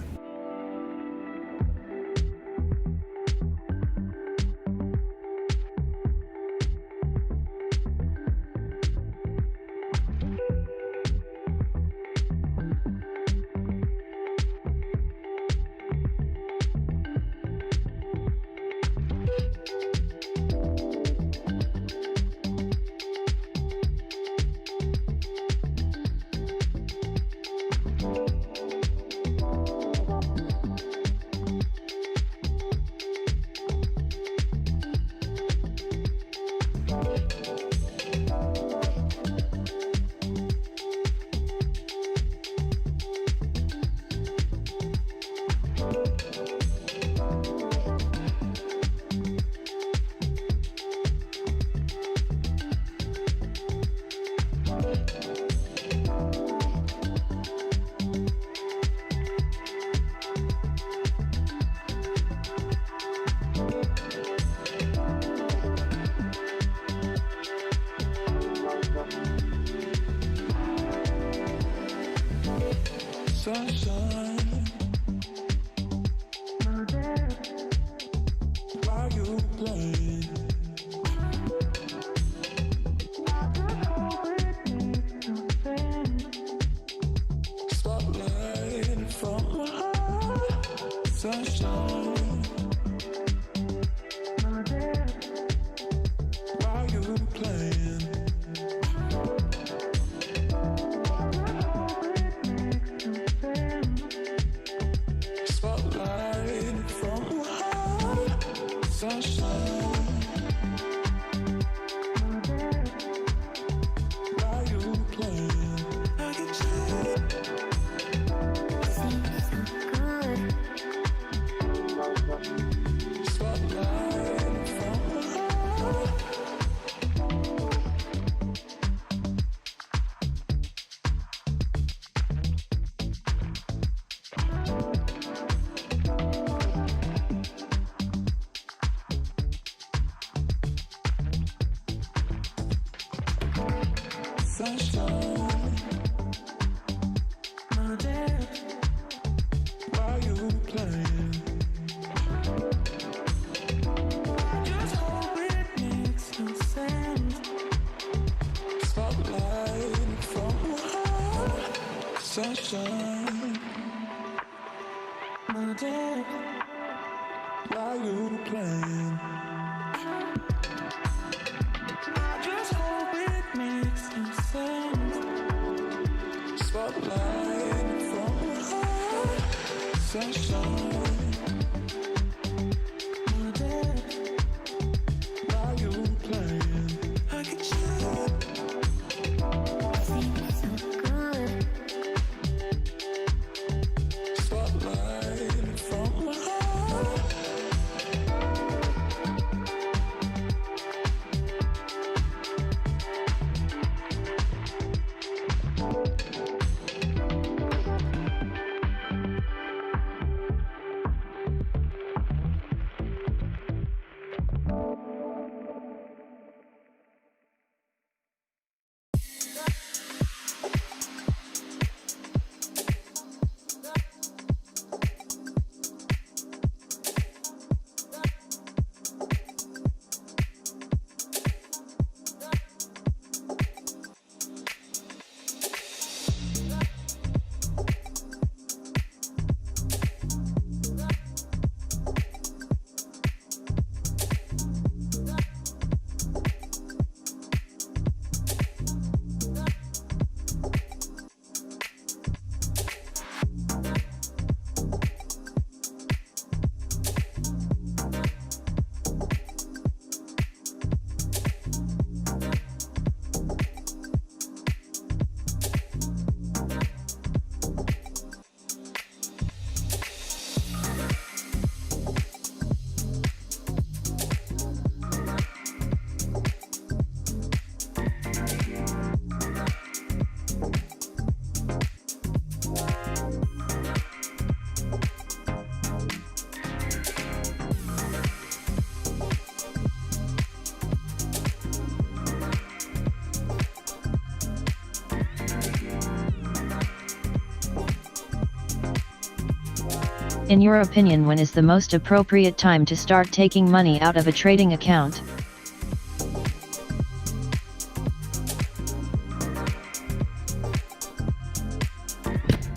In your opinion, when is the most appropriate time to start taking money out of a trading account?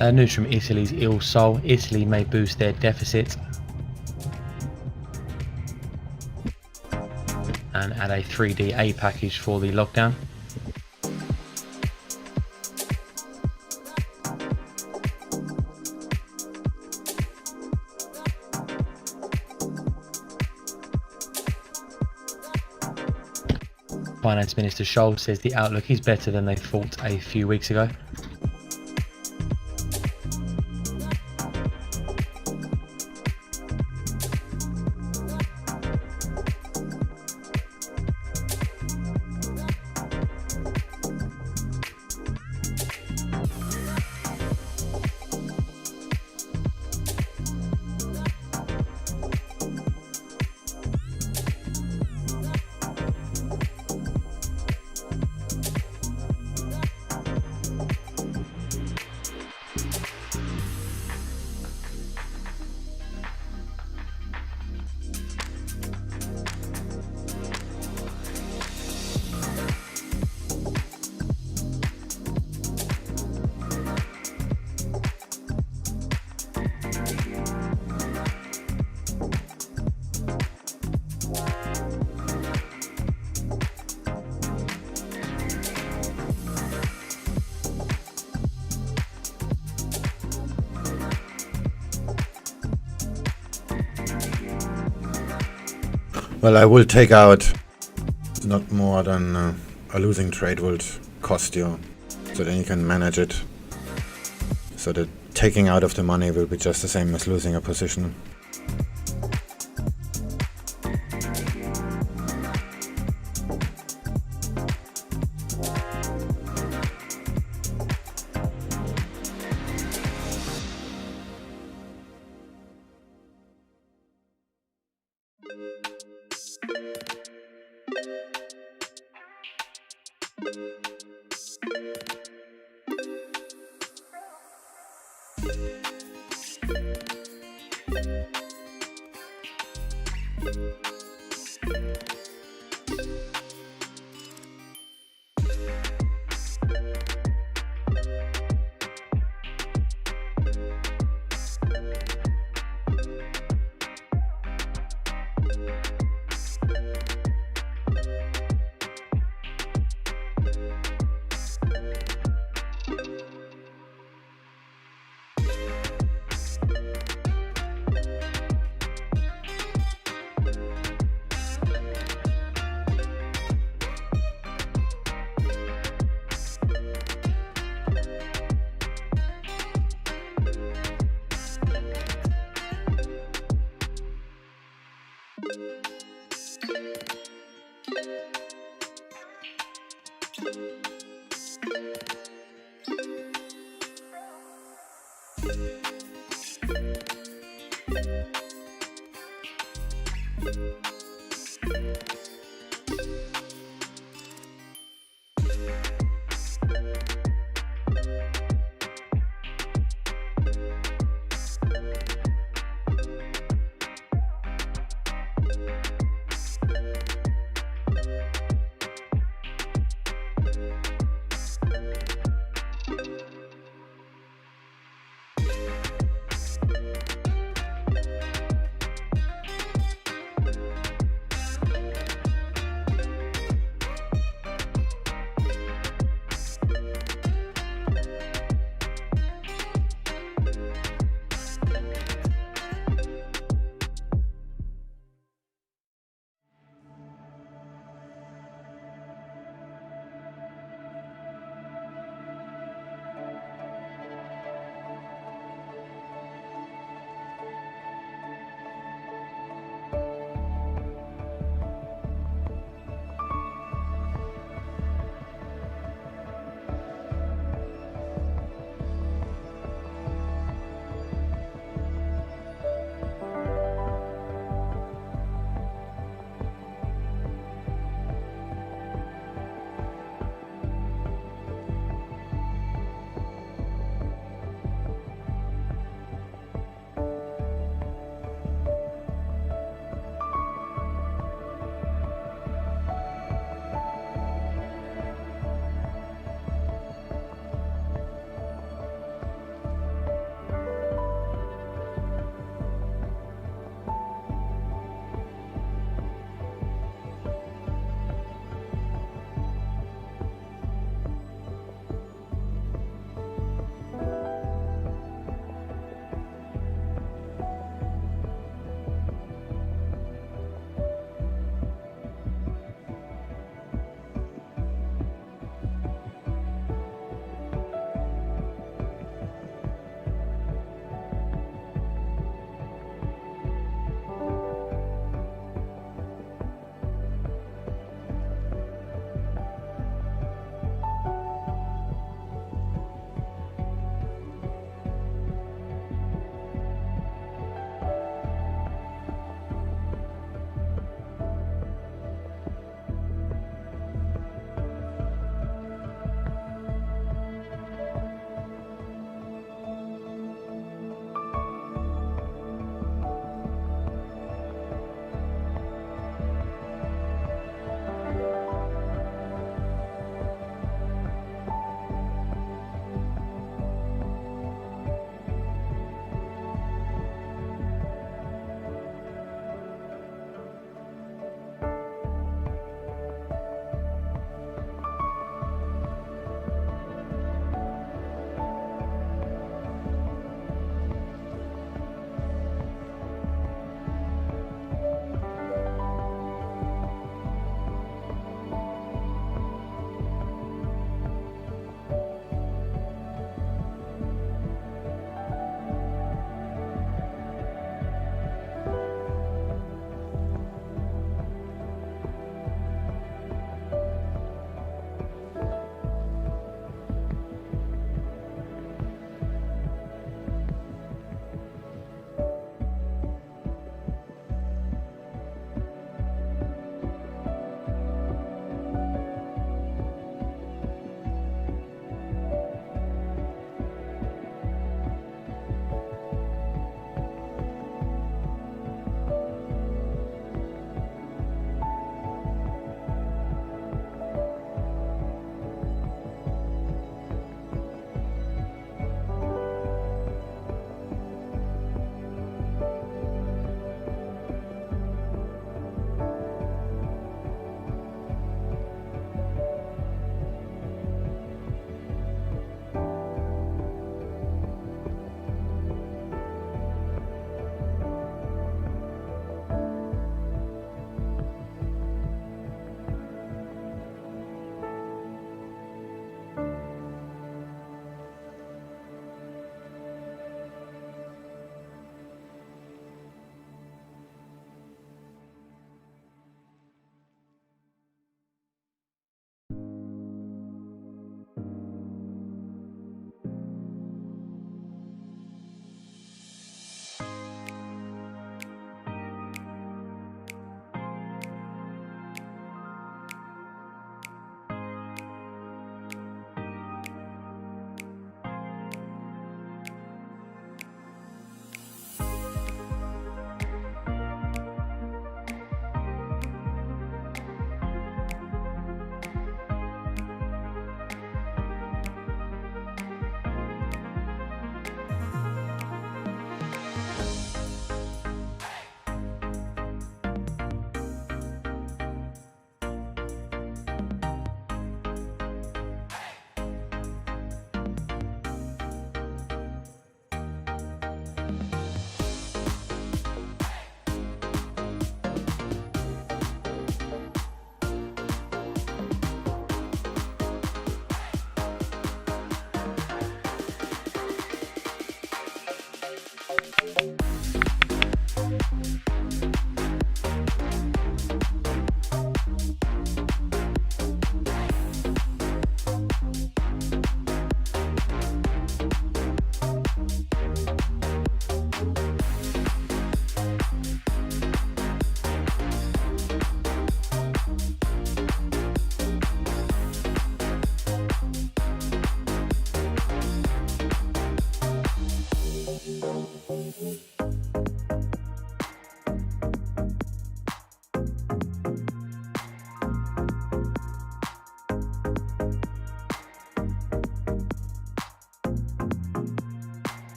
News from Italy's Il Sol. Italy may boost their deficit and add a 3D aid package for the lockdown. Finance Minister Scholz says the outlook is better than they thought a few weeks ago. Well, I will take out not more than a losing trade would cost you, so then you can manage it. So that taking out of the money will be just the same as losing a position.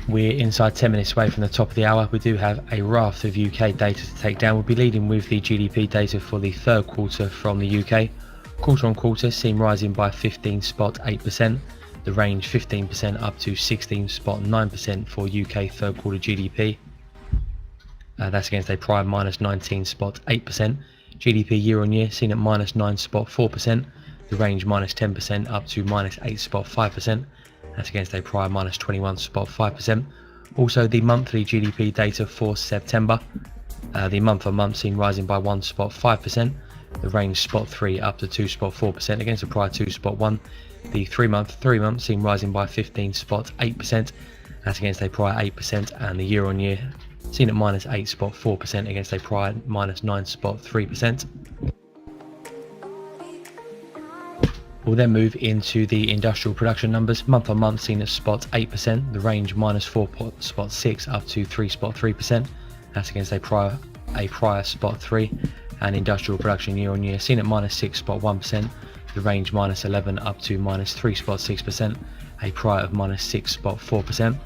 We're inside 10 minutes away from the top of the hour. We do have a raft of UK data to take down. We'll be leading with the GDP data for the third quarter from the UK. Quarter on quarter seen rising by 15.8%. The range 15% up to 16.9% for UK third quarter GDP. That's against a prior minus 19.8%. GDP year on year seen at minus 9.4%. The range minus 10% up to minus 8.5%. That's against a prior minus 21.5%. Also the monthly GDP data for September. The month on month seen rising by 1.5%. The range spot 3 up to 2.4% against a prior 2.1. The 3 month seen rising by 15.8%. That's against a prior 8%, and the year on year seen at minus 8.4% against a prior minus 9.3%. We'll then move into the industrial production numbers. Month on month seen at spot 8%, the range minus 4.6 up to 3.3%. That's against a prior spot 3, and industrial production year on year seen at minus 6.1%, the range minus 11 up to minus 3.6%, a prior of minus 6.4%.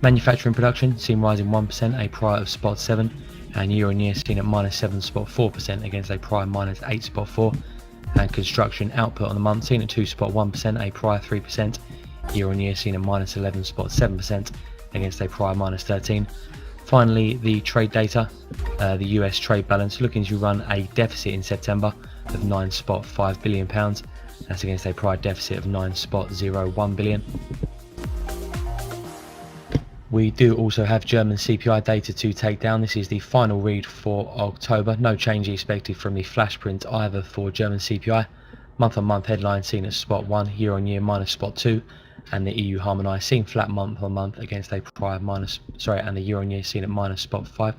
Manufacturing production seen rising 1%, a prior of spot 7, and year on year seen at minus 7.4% against a prior minus 8.4%. And construction output on the month seen at 2.1%, a prior 3%, year on year seen at minus 11.7% against a prior minus 13%. Finally, the trade data, the US trade balance looking to run a deficit in September of £9.5 billion. That's against a prior deficit of £9.01 billion. We do also have German CPI data to take down. This is the final read for October. No change expected from the flash print either for German CPI. Month on month headline seen at spot 1, year on year minus spot 2, and the EU harmonised seen flat month on month against a prior and the year on year seen at minus spot 5.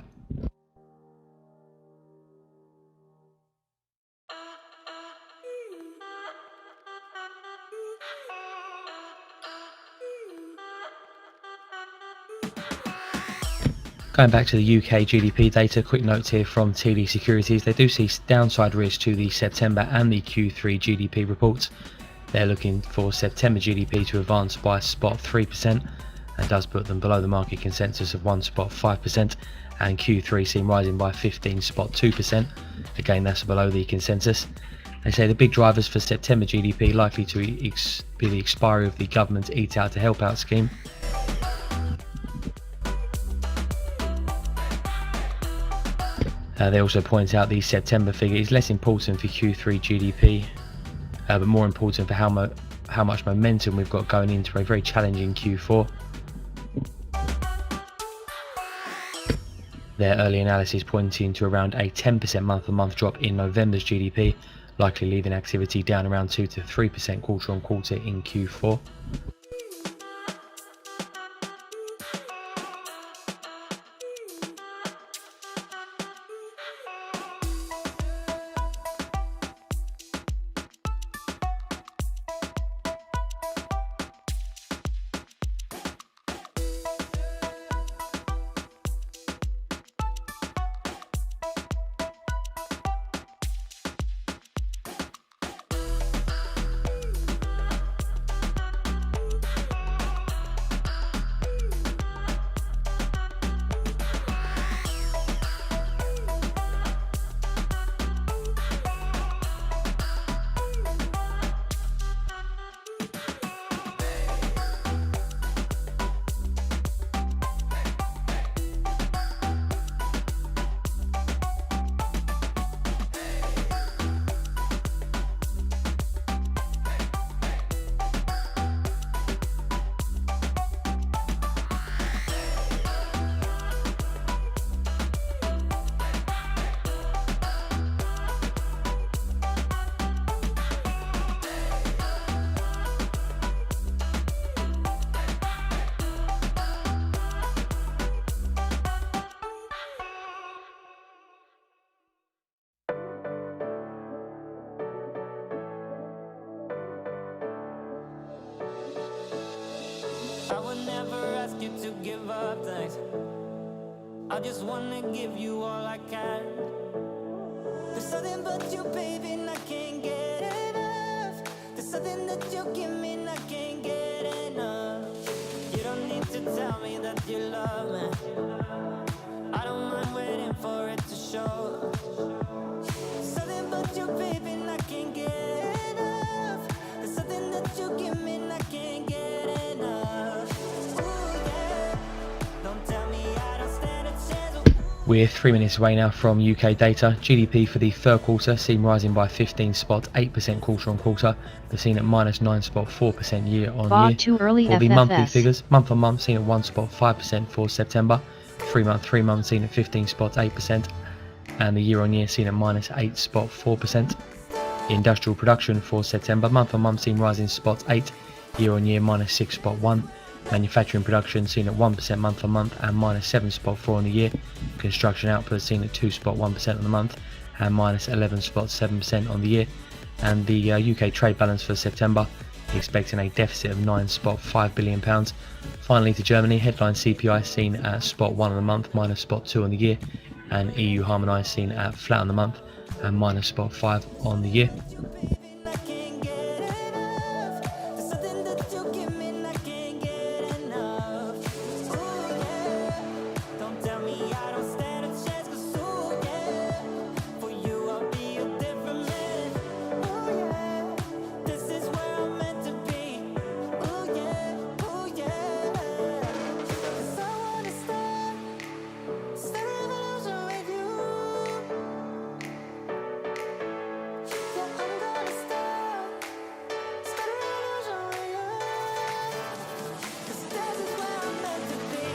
Going back to the UK GDP data, quick note here from TD Securities. They do see downside risk to the September and the Q3 GDP reports. They're looking for September GDP to advance by spot 3%, and does put them below the market consensus of 1.5%, and Q3 seen rising by 15.2%. Again, that's below the consensus. They say the big drivers for September GDP likely to be the expiry of the government's Eat Out to Help Out scheme. They also point out the September figure is less important for Q3 GDP, but more important for how much momentum we've got going into a very challenging Q4. Their early analysis pointing to around a 10% month-on-month drop in November's GDP, likely leaving activity down around 2 to 3% quarter-on-quarter in Q4. I would never ask you to give up things. I just wanna give you all I can. There's something but you, baby, and I can't get enough. There's something that you give me and I can't get enough. You don't need wait to tell me that you love me. I don't mind waiting for it to show. Something about you, baby, and I can't get enough. There's something that you give me, and I can't get enough. Ooh, yeah. Don't tell me I don't stand a chance. We're 3 minutes away now from UK data. GDP for the third quarter seen rising by 15.8% quarter on quarter, but seen at minus 9.4% year on Bought year. too early For the monthly FFS. figures, month on month seen at 1.5% for September, 3 month seen at 15.8%, and the year on year seen at minus 8.4%. Industrial production for September, month on month seen rising 0.8, year on year minus 6.1. Manufacturing production seen at 1% month on month and minus 7.4 on the year. Construction output seen at 2.1% on the month and minus 11.7% on the year. And the UK trade balance for September expecting a deficit of £9.5 billion. Finally to Germany, headline CPI seen at 0.1 on the month, minus 0.2 on the year, and EU harmonised seen at flat on the month and minus 0.5 on the year. I can't get enough. There's something that you give me, and I can't get enough. Ooh, yeah. Don't tell me I don't stand a chance, 'cause ooh, yeah. For you I'll be a different man. Ooh, yeah. This is where I'm meant to be. Ooh, yeah. Ooh, yeah. 'Cause I wanna start a revolution with you. Yeah, I'm gonna start a revolution with you. 'Cause this is where I'm meant to be.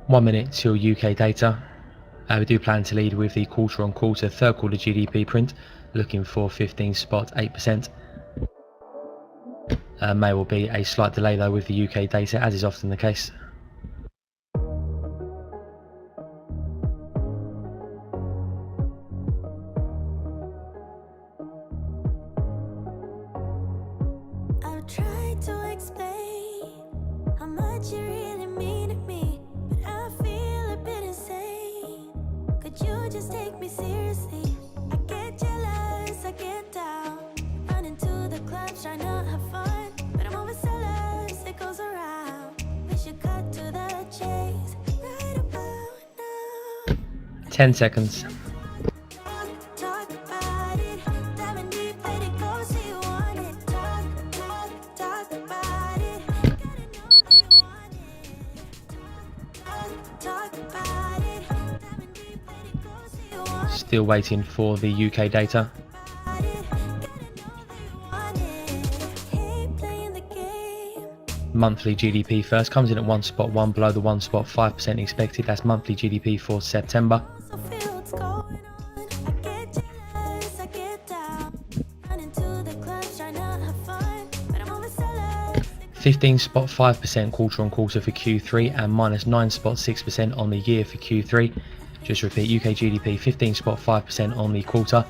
One minute till UK data. We do plan to lead with the quarter on quarter third quarter GDP print, looking for 15.8%. May well be a slight delay though with the UK data, as is often the case. I've tried to explain how much you really mean to me, but I feel a bit insane. Could you just take me seriously? I get jealous, I get down, running to the clubs trying to have fun, but I'm always jealous, it goes around. We should cut to the chase right about now. 10 seconds. Talk about it, diving deep, let it go, say you want it. Talk about it, gotta know that you want it. Talk about it, diving deep, let it go, say you want it. Still waiting for the UK data. Gotta know that you want it. Hate playing the game. Monthly GDP first comes in at 1.1 below the 1.5% expected. That's monthly GDP for September. Also feel what's going on. I get jealous, I get down, running to the clubs trying to have fun, but I'm always jealous. 15.5% quarter on quarter for Q3 and minus 9.6% on the year for Q3. Just repeat, UK GDP 15.5% on the quarter,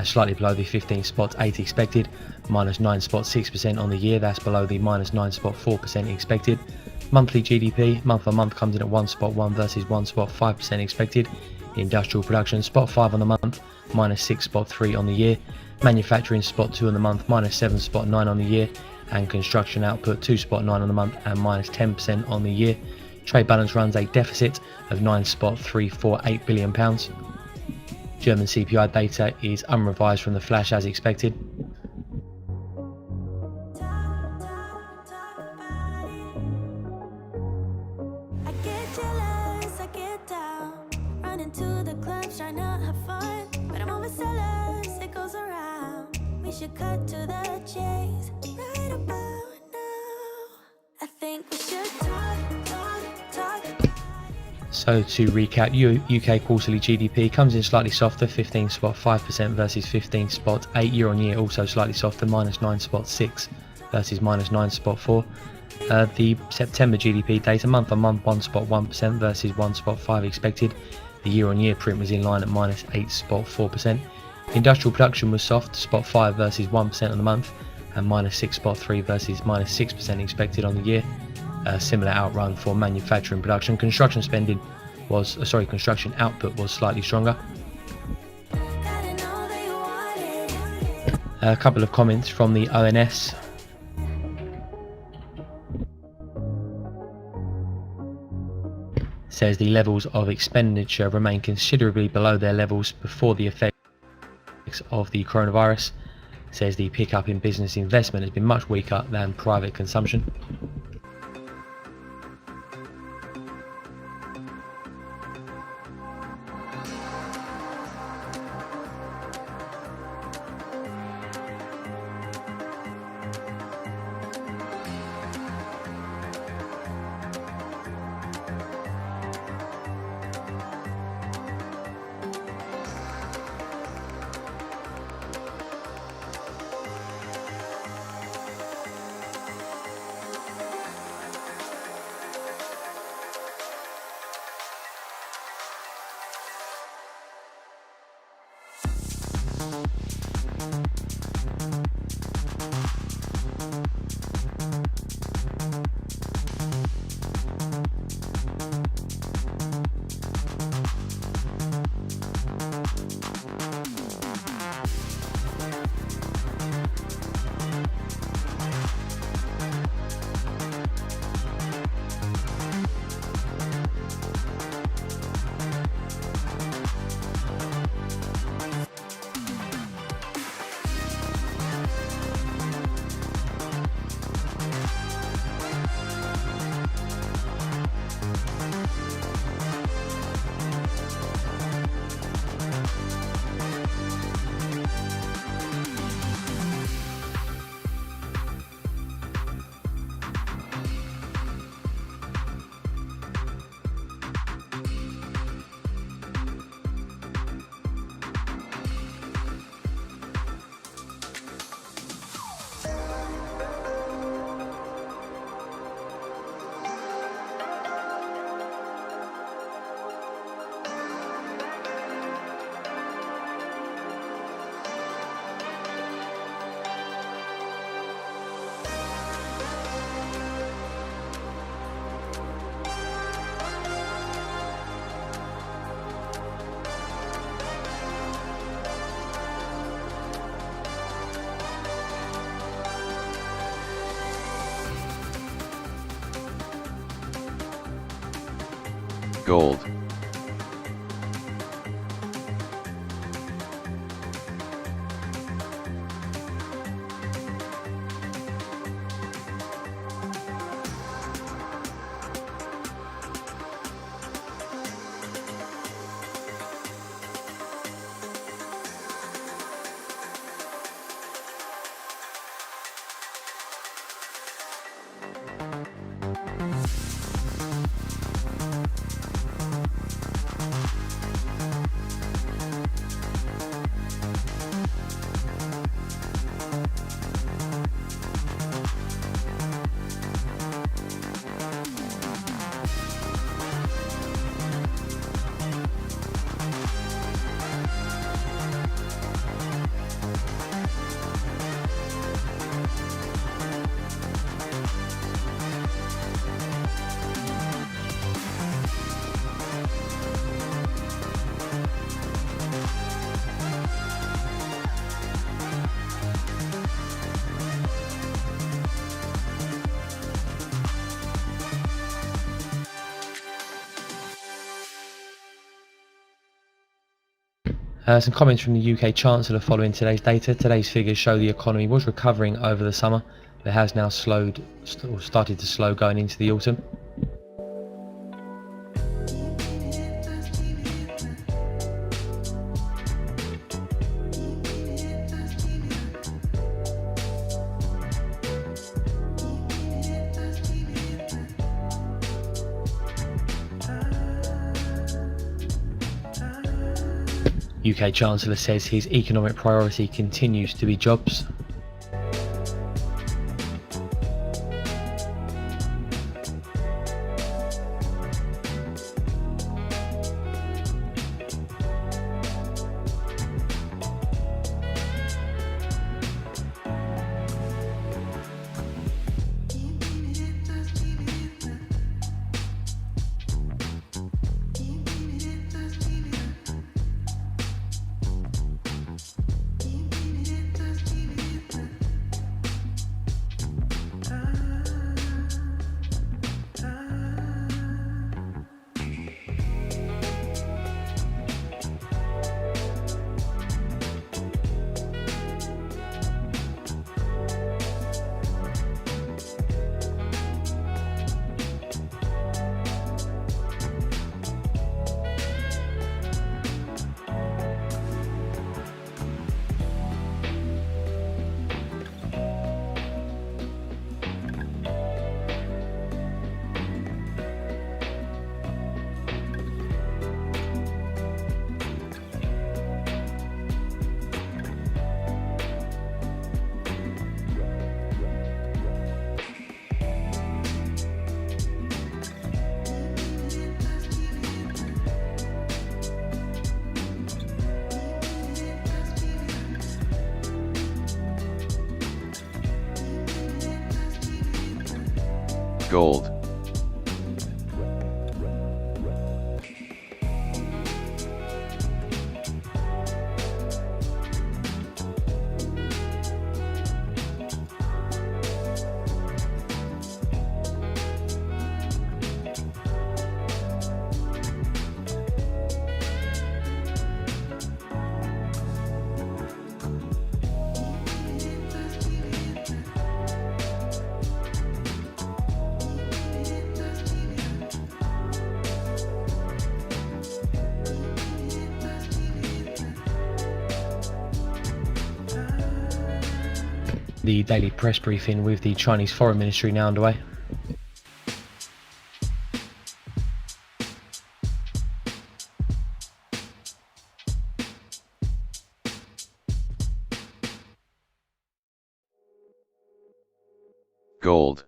slightly below the 15.8 expected, minus 9.6% on the year, that's below the minus 9.4% expected. Monthly GDP, month on month, comes in at 1.1 versus 1.5% expected. Industrial production, 0.5 on the month, minus 6.3 on the year. Manufacturing, 0.2 on the month, minus 7.9 on the year. And construction output, 2.9 on the month and minus 10% on the year. Trade balance runs a deficit of £9.348 billion. German CPI data is unrevised from the flash as expected. I get jealous, I get down, running to the clubs trying to have fun, but I'm always jealous, it goes around. We should cut to the chase right about now. I think we should talk about it. So to recap, UK quarterly GDP comes in slightly softer, 15.5% versus 15.8 year on year, also slightly softer, -9.6 versus -9.4. The September GDP data month on month 1.1% versus 1.5 expected. The year on year print was in line at -8.4%. Industrial production was soft, 0.5 versus 1% on the month, and -6.3 versus -6% expected on the year. Similar outrun for manufacturing production. Construction output was slightly stronger. A couple of comments from the ONS. Says the levels of expenditure remain considerably below their levels before the effects of the coronavirus. Says the pickup in business investment has been much weaker than private consumption. Gold. Some comments from the UK Chancellor following today's data. Today's figures show the economy was recovering over the summer, but has now started to slow going into the autumn. UK Chancellor says his economic priority continues to be jobs. Gold. The daily press briefing with the Chinese Foreign Ministry now underway. Gold.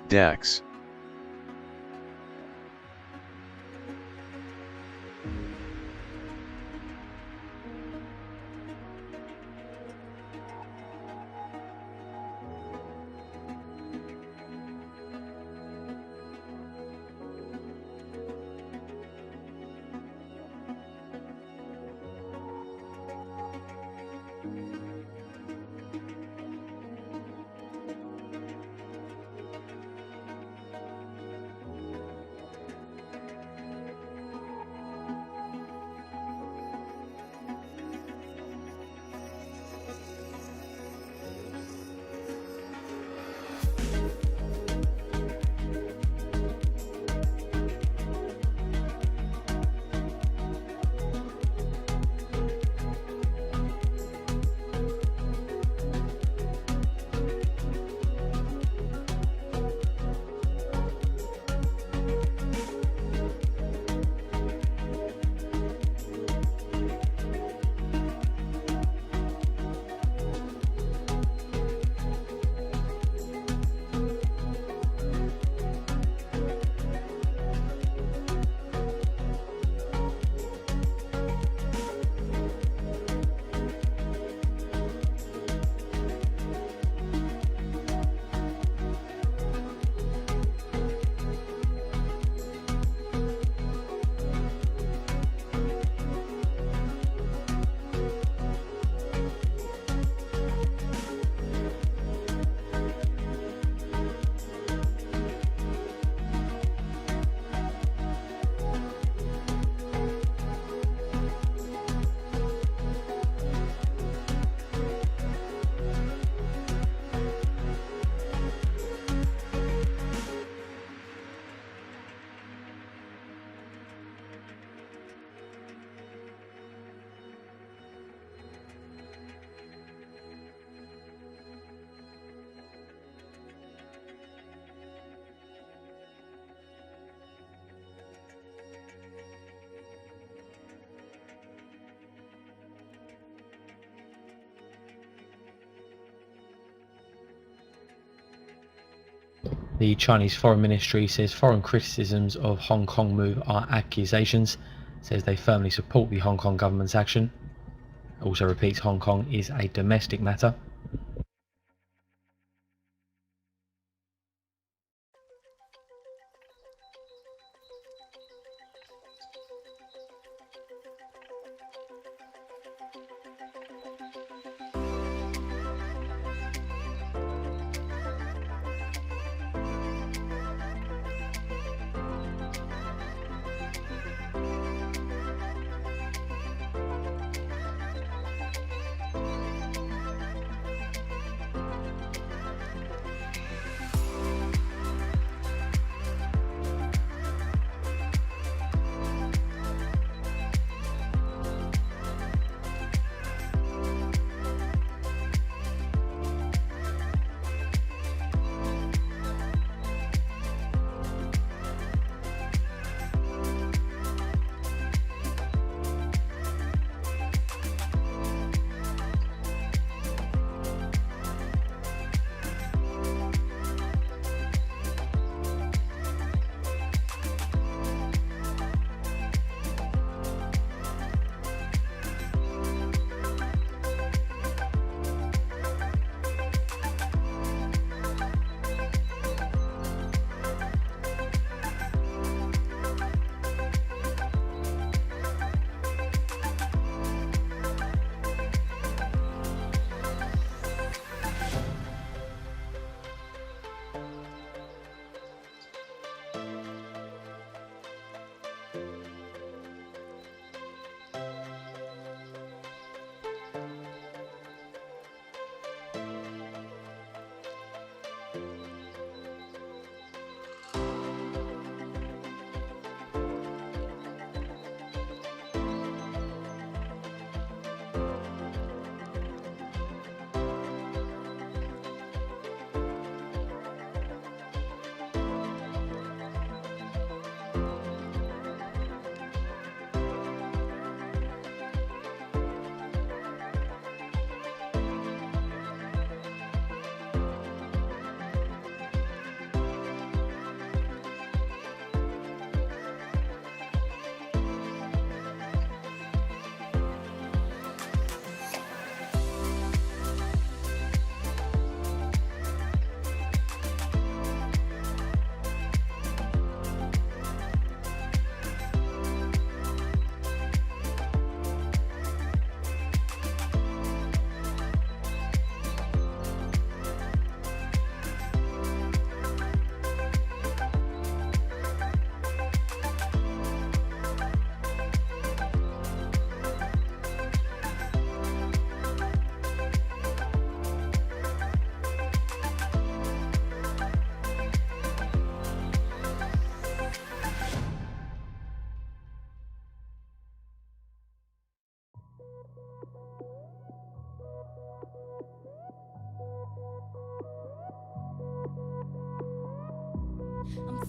DAX. The Chinese Foreign Ministry says foreign criticisms of Hong Kong move are accusations, says they firmly support the Hong Kong government's action. Also repeats Hong Kong is a domestic matter.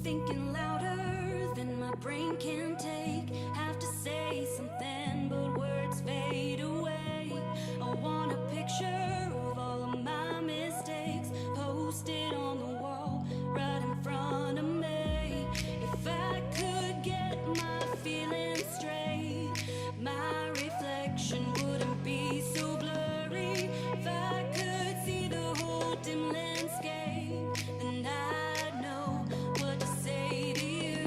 thinking louder than my brain can take. Have to say something, but words fade away. I want a picture of all of my mistakes, posted on the wall right in front of me. If I could get my feelings straight, my reflection wouldn't be so blurry. If I could see the whole dim landscape, then I'd know what to say to you.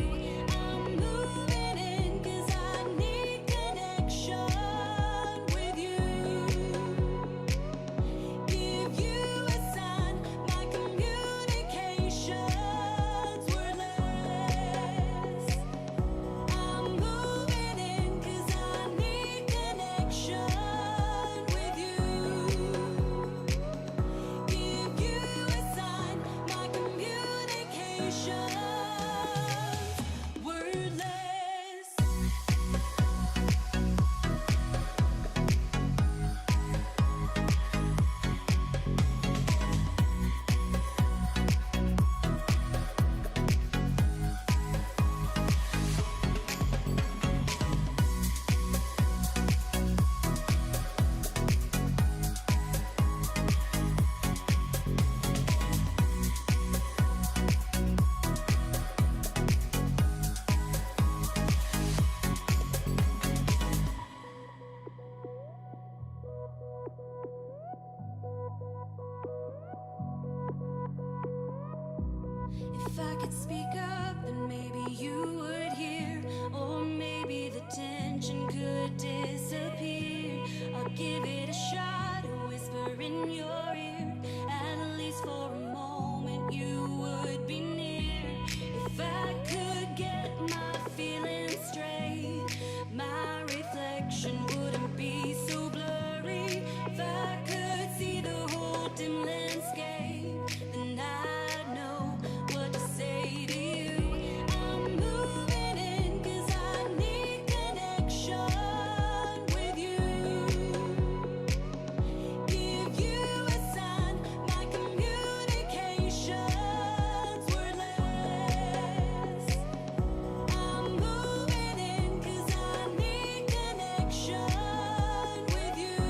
I'm moving in 'cause I need connection with you. Give you a sign, my communications were less. I'm moving in 'cause I need connection with you. Give you a sign, my communications wordless. If I could speak up, then maybe you would hear, or maybe the tension could disappear. I'll give it a shot, a whisper in your ear. At least for a moment, you would be near. If I could get my feelings straight, my reflection wouldn't be so blurry. If I could see the whole dim landscape, then I'd know what to say to you. I'm moving in 'cause I need connection with you. Give you a sign, my communications were less. I'm moving in 'cause I need connection with you.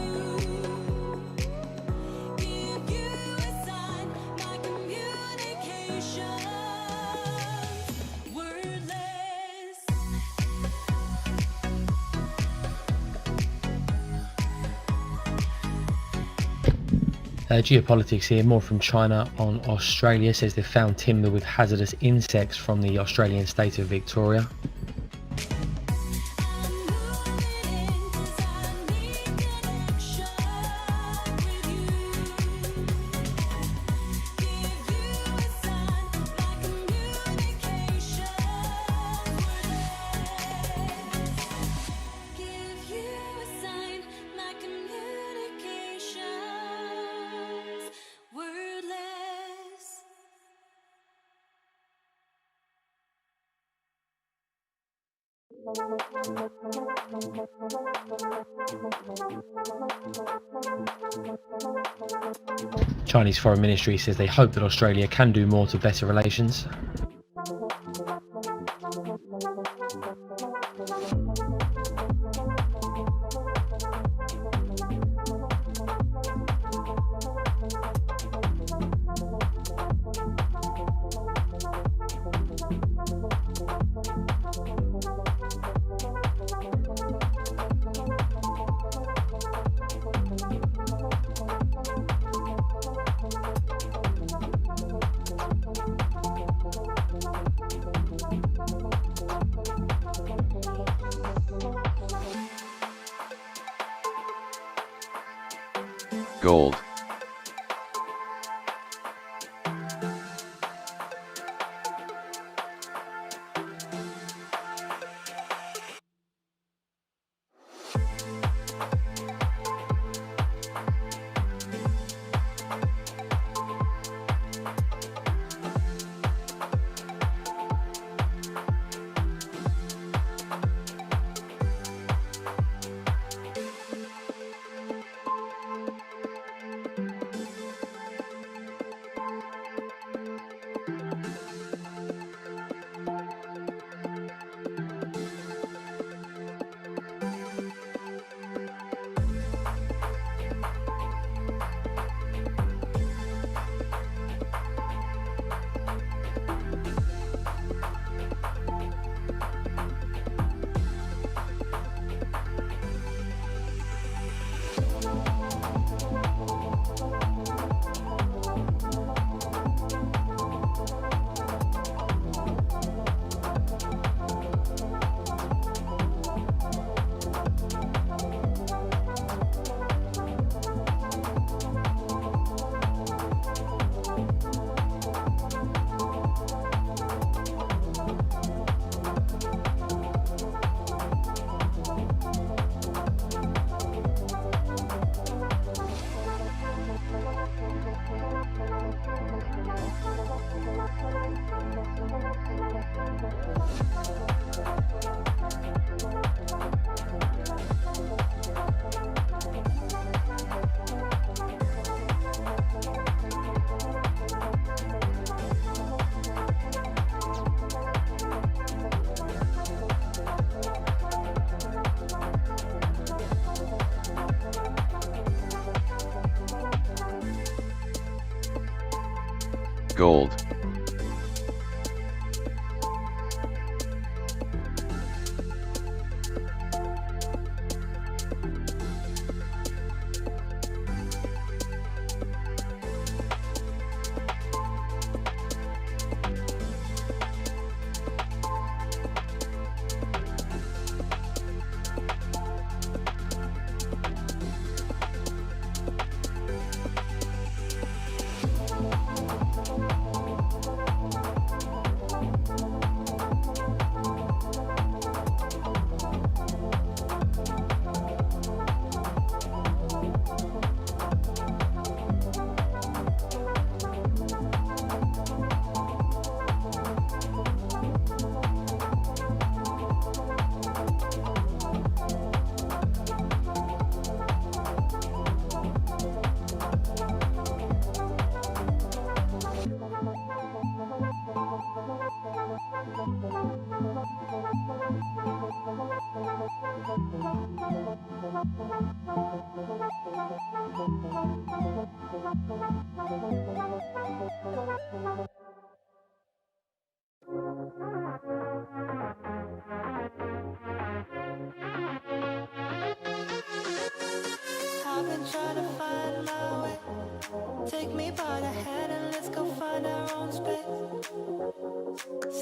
Give you a sign, my communications wordless. Geopolitics here, more from China on Australia. Says they've found timber with hazardous insects from the Australian state of Victoria. Chinese Foreign Ministry says they hope that Australia can do more to better relations. Gold. Gold. I've been trying to find my way. Take me by the hand and let's go find our own space.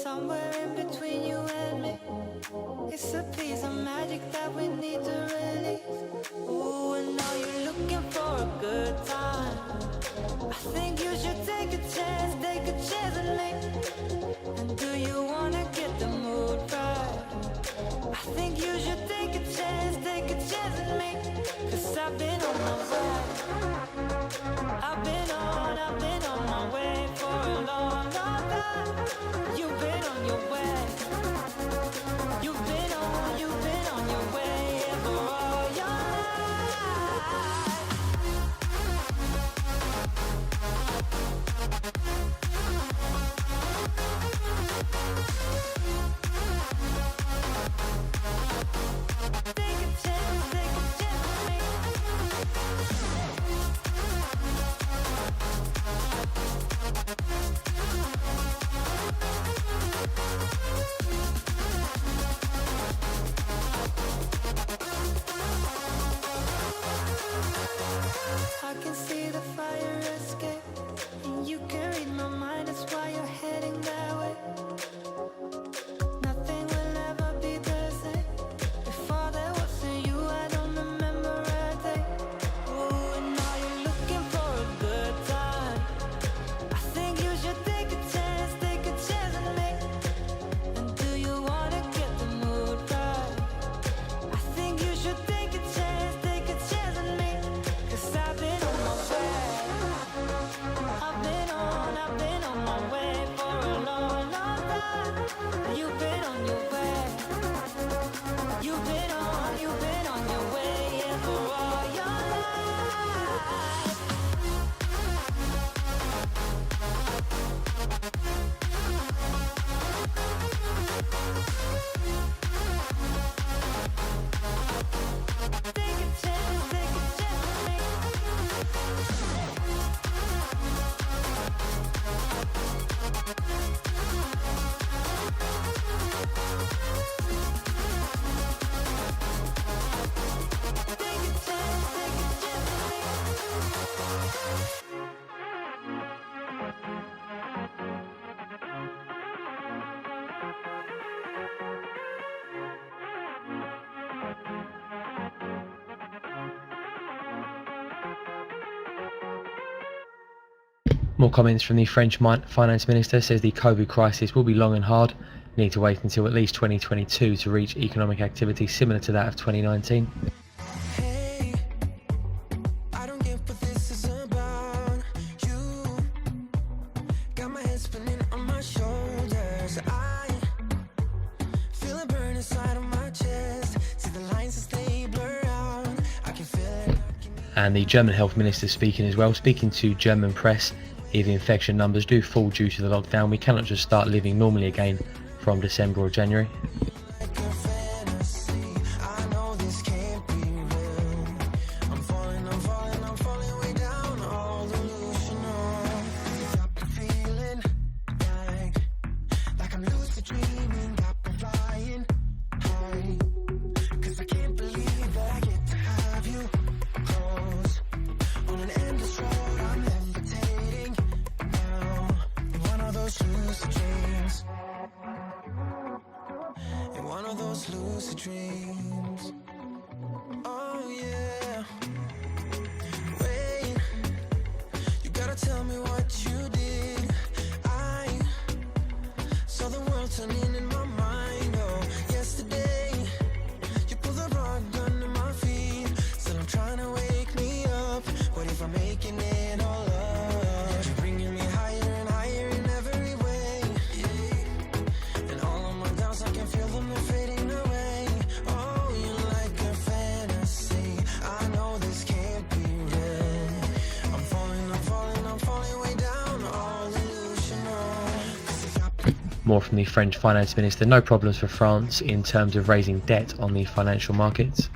Somewhere in between you and me. It's a piece of magic that we need to release. Ooh, and now you're looking for a good time. I think you should take a chance on me. And do you wanna get the mood right? I think you should take a chance on me. Cause I've been on my way. I've been on my way for a long, long time. You've been on your way. You've been on your way for all your life. Take a chance on me. I can see the fire escape, and you can read my mind. That's why you're heading that way. Nothing will ever be the same. Before there wasn't you, I don't remember a day. Oh, and now you're looking for a good time. I think you should take a chance on me. And do you wanna get the mood right? I think you should take a chance on me. Cause I've been on my way. I've been on my way for a long, long time. You've been on your way. You've been on your way, yeah, for all your life. Take a chance on me. Take a chance on me. More comments from the French finance minister says the COVID crisis will be long and hard. We need to wait until at least 2022 to reach economic activity similar to that of 2019. Hey, I don't get what this is about. You got my head spinning on my shoulders. I feel a burn inside of my chest. See the lines as they blur out. I can feel it. And the German health minister speaking as well, speaking to German press. If the infection numbers do fall due to the lockdown, we cannot just start living normally again from December or January. Like a fantasy, I know this can't be real. I'm falling way down, all delusional. Got the feeling one of those lucid dreams. Oh yeah. Wait, you gotta tell me what you did. I saw the world turning in my mind. Oh, yesterday you pulled the rug under my feet. Still I'm trying to wake me up. What if I'm making it all up? You're bringing me higher and higher in every way. And all of my doubts, I can feel them, they're fading away. Oh, you're like a fantasy. I know this can't be real. I'm falling way down. All illusional. 'Cause if I More from the French finance minister. No problems for France in terms of raising debt on the financial markets.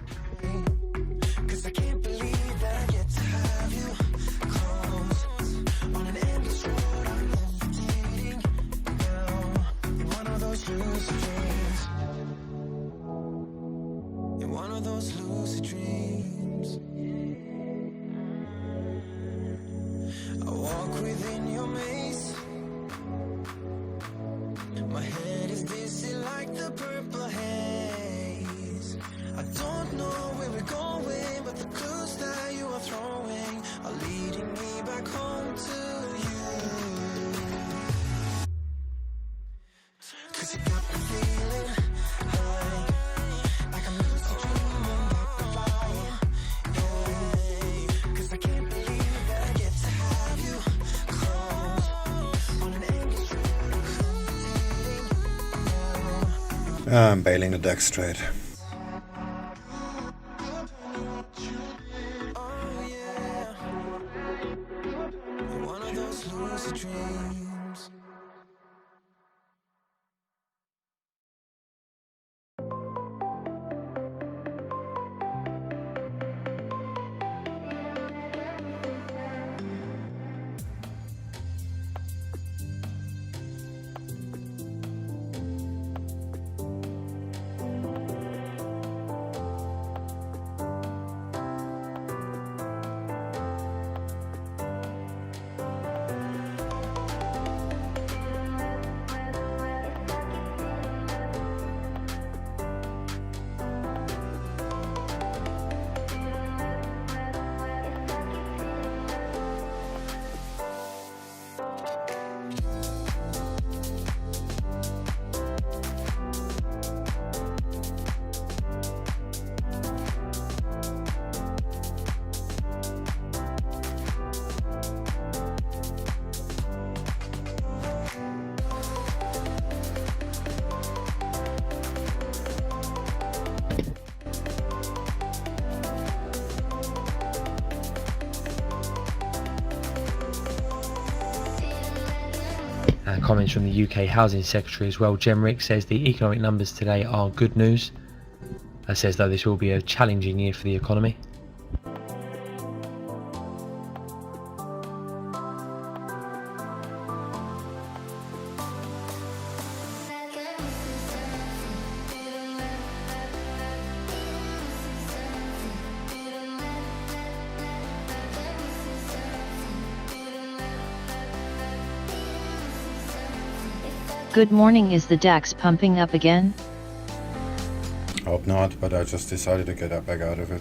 Cause I can't believe that I get to have you close on an endless road I'm levitating now. In one of those lucid dreams. In one of those lucid dreams. I walk within your maze. My head is dizzy like the purple haze. I don't know where we're going, but the clues that you are throwing are leading me back home to you. 'Cause you got me feeling like I'm lucid dreaming about the fire. Yeah, 'cause I can't believe that I get to have you close on an endless road I'm levitating now. I'm bailing the DAX trade. Oh yeah, in one of those lucid dreams. Comments from the UK Housing Secretary as well. Gemrick says the economic numbers today are good news. Says though this will be a challenging year for the economy. Good morning. Is the DAX pumping up again? Hope not, but I just decided to get back out of it.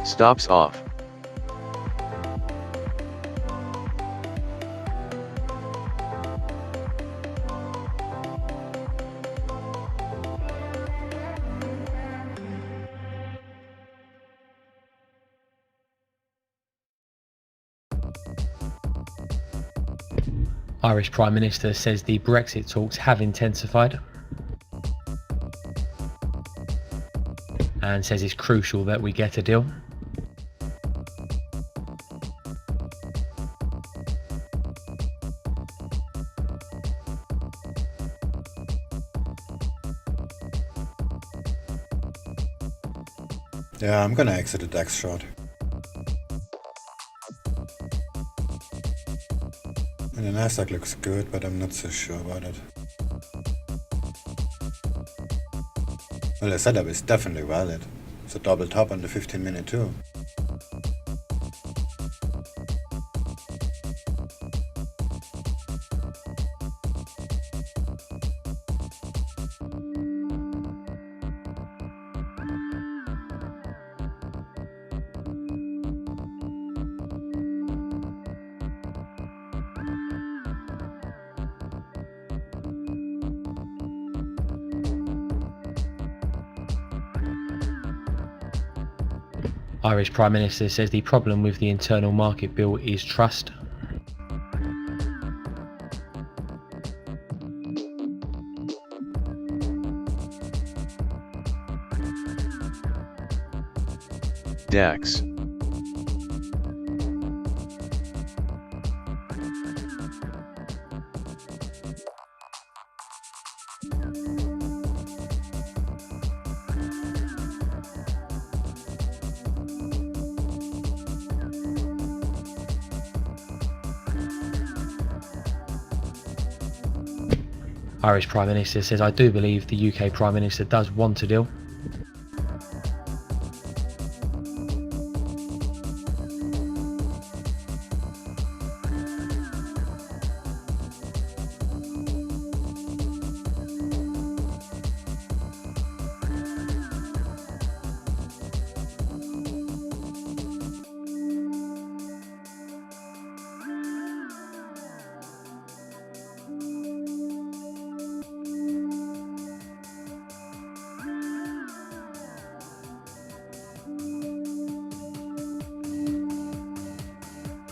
Stops off. Irish Prime Minister says the Brexit talks have intensified. and says it's crucial that we get a deal. Yeah, I'm gonna exit the DAX short. And the Nasdaq looks good, but I'm not so sure about it. Well, the setup is definitely valid. It's a double top on the 15-minute too. Irish Prime Minister says the problem with the internal market bill is trust. DAX. Irish Prime Minister says, I do believe the UK Prime Minister does want a deal.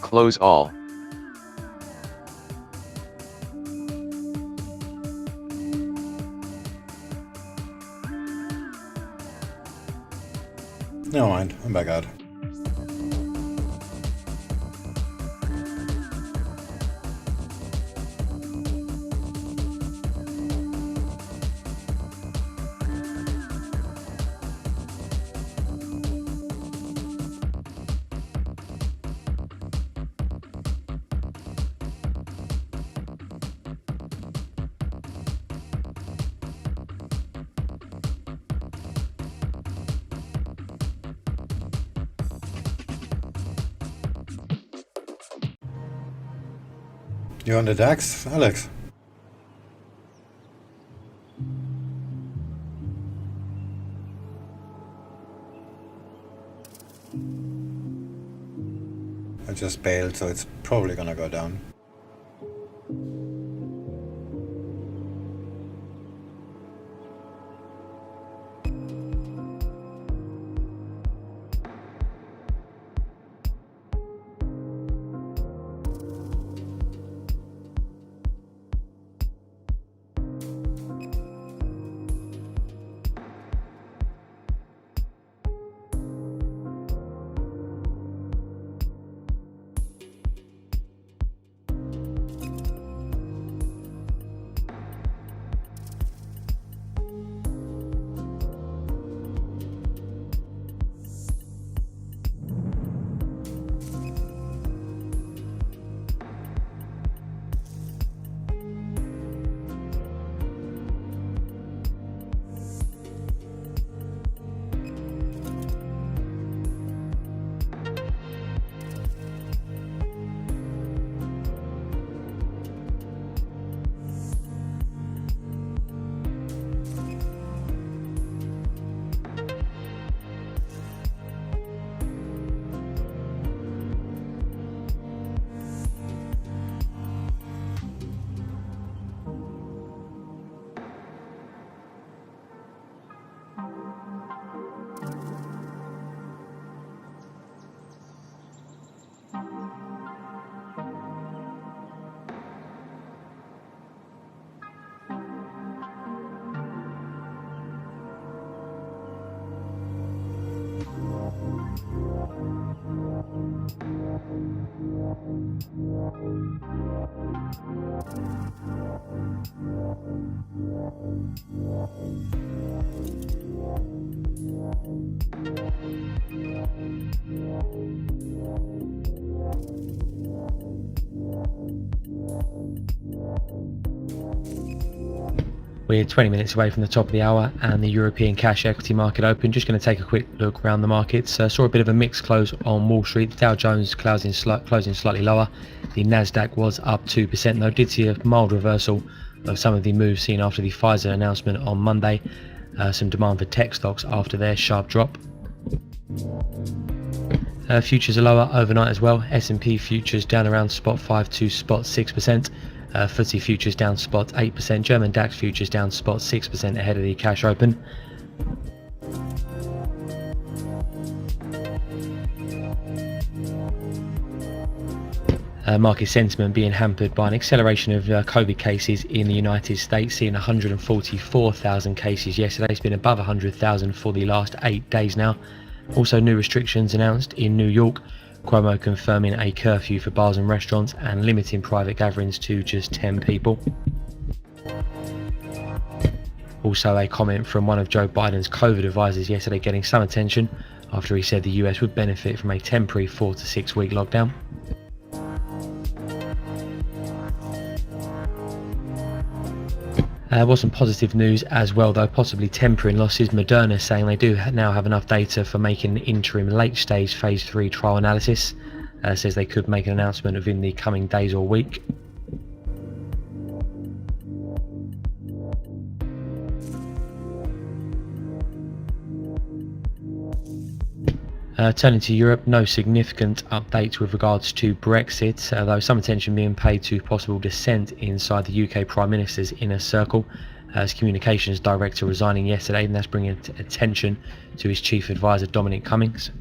Close all. Never mind, I'm back out. You on the DAX, Alex? I just bailed, so it's probably gonna go down. We're 20 minutes away from the top of the hour and the European cash equity market open. Just going to take a quick look around the markets. Saw a bit of a mixed close on Wall Street. The Dow Jones closing slightly lower. The Nasdaq was up 2%, though did see a mild reversal of some of the moves seen after the Pfizer announcement on Monday. Some demand for tech stocks after their sharp drop. Futures are lower overnight as well. S&P futures down around spot 5 to spot 6%. FTSE futures down spot 8%. German DAX futures down spot 6% ahead of the cash open. Market sentiment being hampered by an acceleration of COVID cases in the United States, seeing 144,000 cases yesterday. It's been above 100,000 for the last 8 days now. Also, new restrictions announced in New York. Cuomo confirming a curfew for bars and restaurants and limiting private gatherings to just 10 people. Also, a comment from one of Joe Biden's COVID advisors yesterday getting some attention after he said the US would benefit from a temporary 4 to 6 week lockdown. Was some positive news as well, though, possibly tempering losses. Moderna saying they do now have enough data for making an interim late stage phase 3 trial analysis. Says they could make an announcement within the coming days or week. Turning to Europe, no significant updates with regards to Brexit, though some attention being paid to possible dissent inside the UK Prime Minister's inner circle, as Communications Director resigning yesterday, and that's bringing attention to his Chief Advisor Dominic Cummings.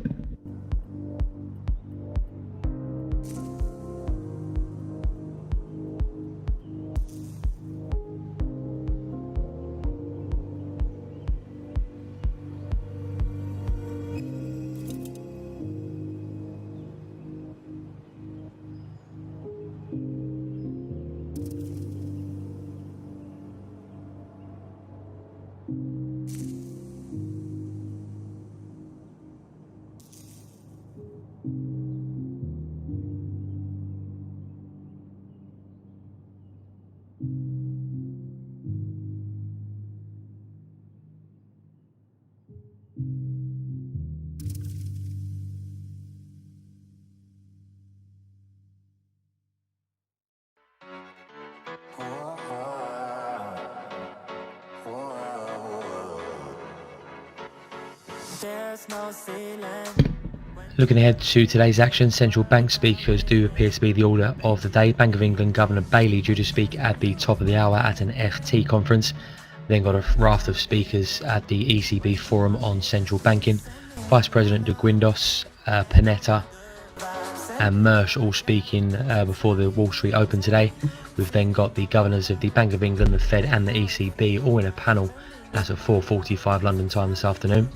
Looking ahead to today's action, central bank speakers do appear to be the order of the day. Bank of England Governor Bailey due to speak at the top of the hour at an FT conference. Then got a raft of speakers at the ECB forum on central banking. Vice President de Guindos, Panetta and Mersch all speaking before the Wall Street Open today. We've then got the governors of the Bank of England, the Fed and the ECB all in a panel. That's at 4:45 London time this afternoon.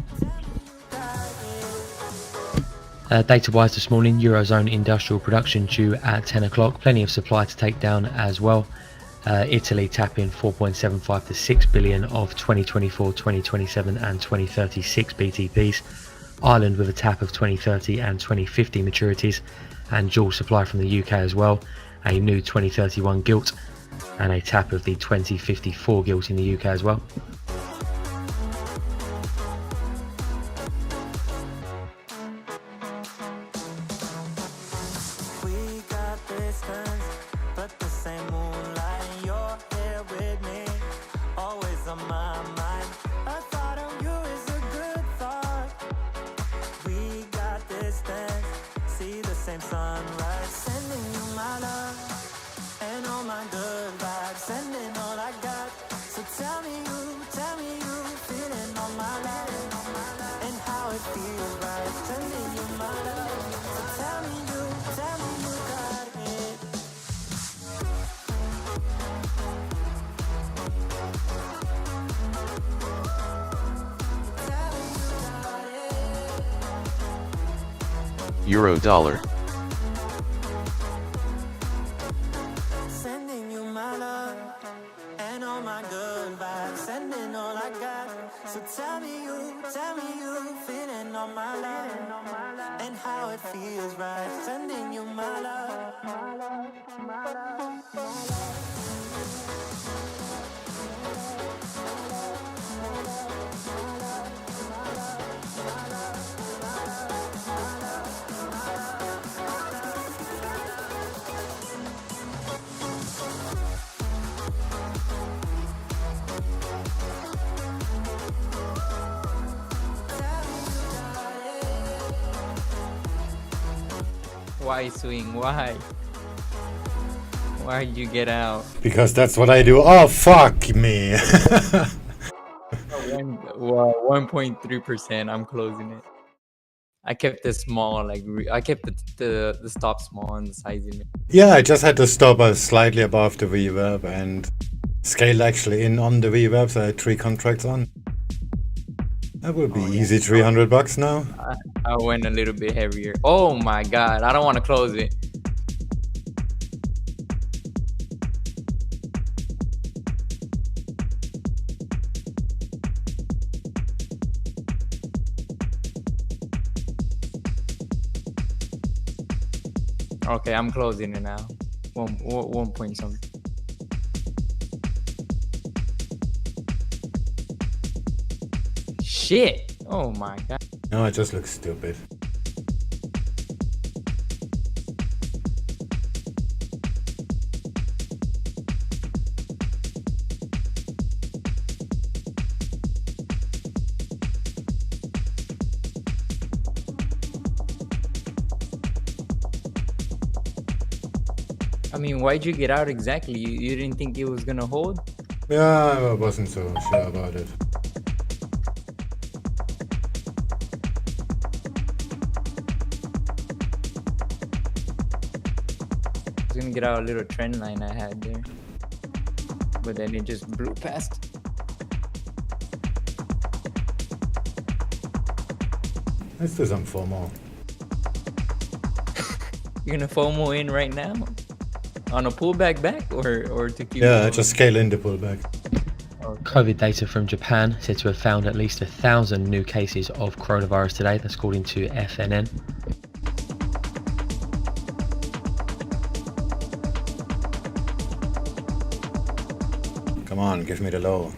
Data-wise this morning, Eurozone industrial production due at 10 o'clock. Plenty of supply to take down as well. Italy tapping 4.75 to 6 billion of 2024, 2027 and 2036 BTPs. Ireland with a tap of 2030 and 2050 maturities. And dual supply from the UK as well. A new 2031 gilt and a tap of the 2054 gilt in the UK as well. Sending all I got, so tell me who Euro dollar. Sending you my love and all my good vibes, sending all I got. So tell me you feeling on my love and how it feels right. Sending you my love. Why swing? Why? Why'd you get out? Because that's what I do. Oh, fuck me. 1.3%. I'm closing it. I kept it small, like I kept the stop small and the size in it. Yeah, I just had to stop slightly above the reverb and scale actually in on the reverb, so I had 3 contracts on. That will be easy $300 now. I went a little bit heavier. Oh my god, I don't want to close it. Okay, I'm closing it now. One point something. Shit! Oh my god. No, it just looks stupid. I mean, why'd you get out exactly? You didn't think it was gonna hold? Yeah, I wasn't so sure about it. I was gonna get out a little trend line I had there, but then it just blew past. Let's do some FOMO. You're gonna FOMO in right now? On a pullback back or to keep Yeah, going? just scale in the pullback. COVID data from Japan said to have found at least 1,000 new cases of coronavirus today. That's according to FNN. Come on, give me the low.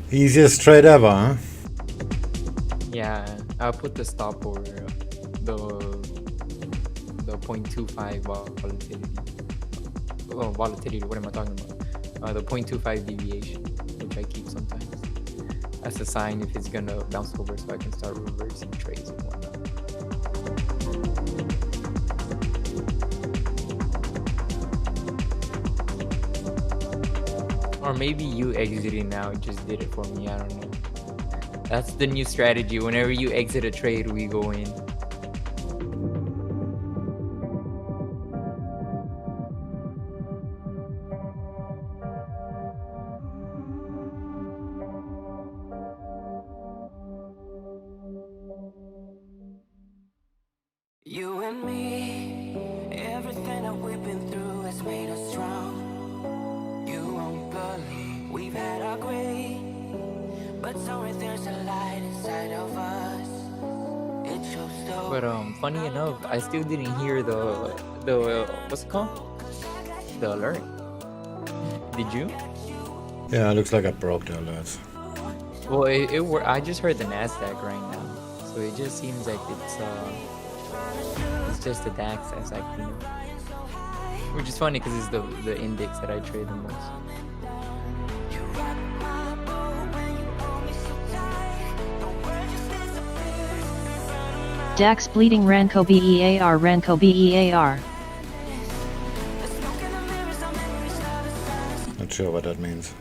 Easiest trade ever, huh? Yeah, I'll put the stop over the 0.25 volatility. Oh, volatility, what am I talking about? The 0.25 deviation, which I keep sometimes. That's a sign if it's gonna bounce over, so I can start reversing trades and whatnot. Or maybe you exiting now just did it for me, I don't know. That's the new strategy. Whenever you exit a trade, we go in. You and me, everything that we've been through has made us strong. You won't believe we've had our gray, but somewhere there's a light inside of us. It shows so. But funny enough, I still didn't hear the what's it called? The alert. Did you? Yeah, looks like I broke the alerts. Well, I just heard the Nasdaq right now, so it just seems like it's just the DAX that's acting up. Which is funny because it's the index that I trade the most. DAX bleeding Ranco BEAR Ranco BEAR. Not sure what that means.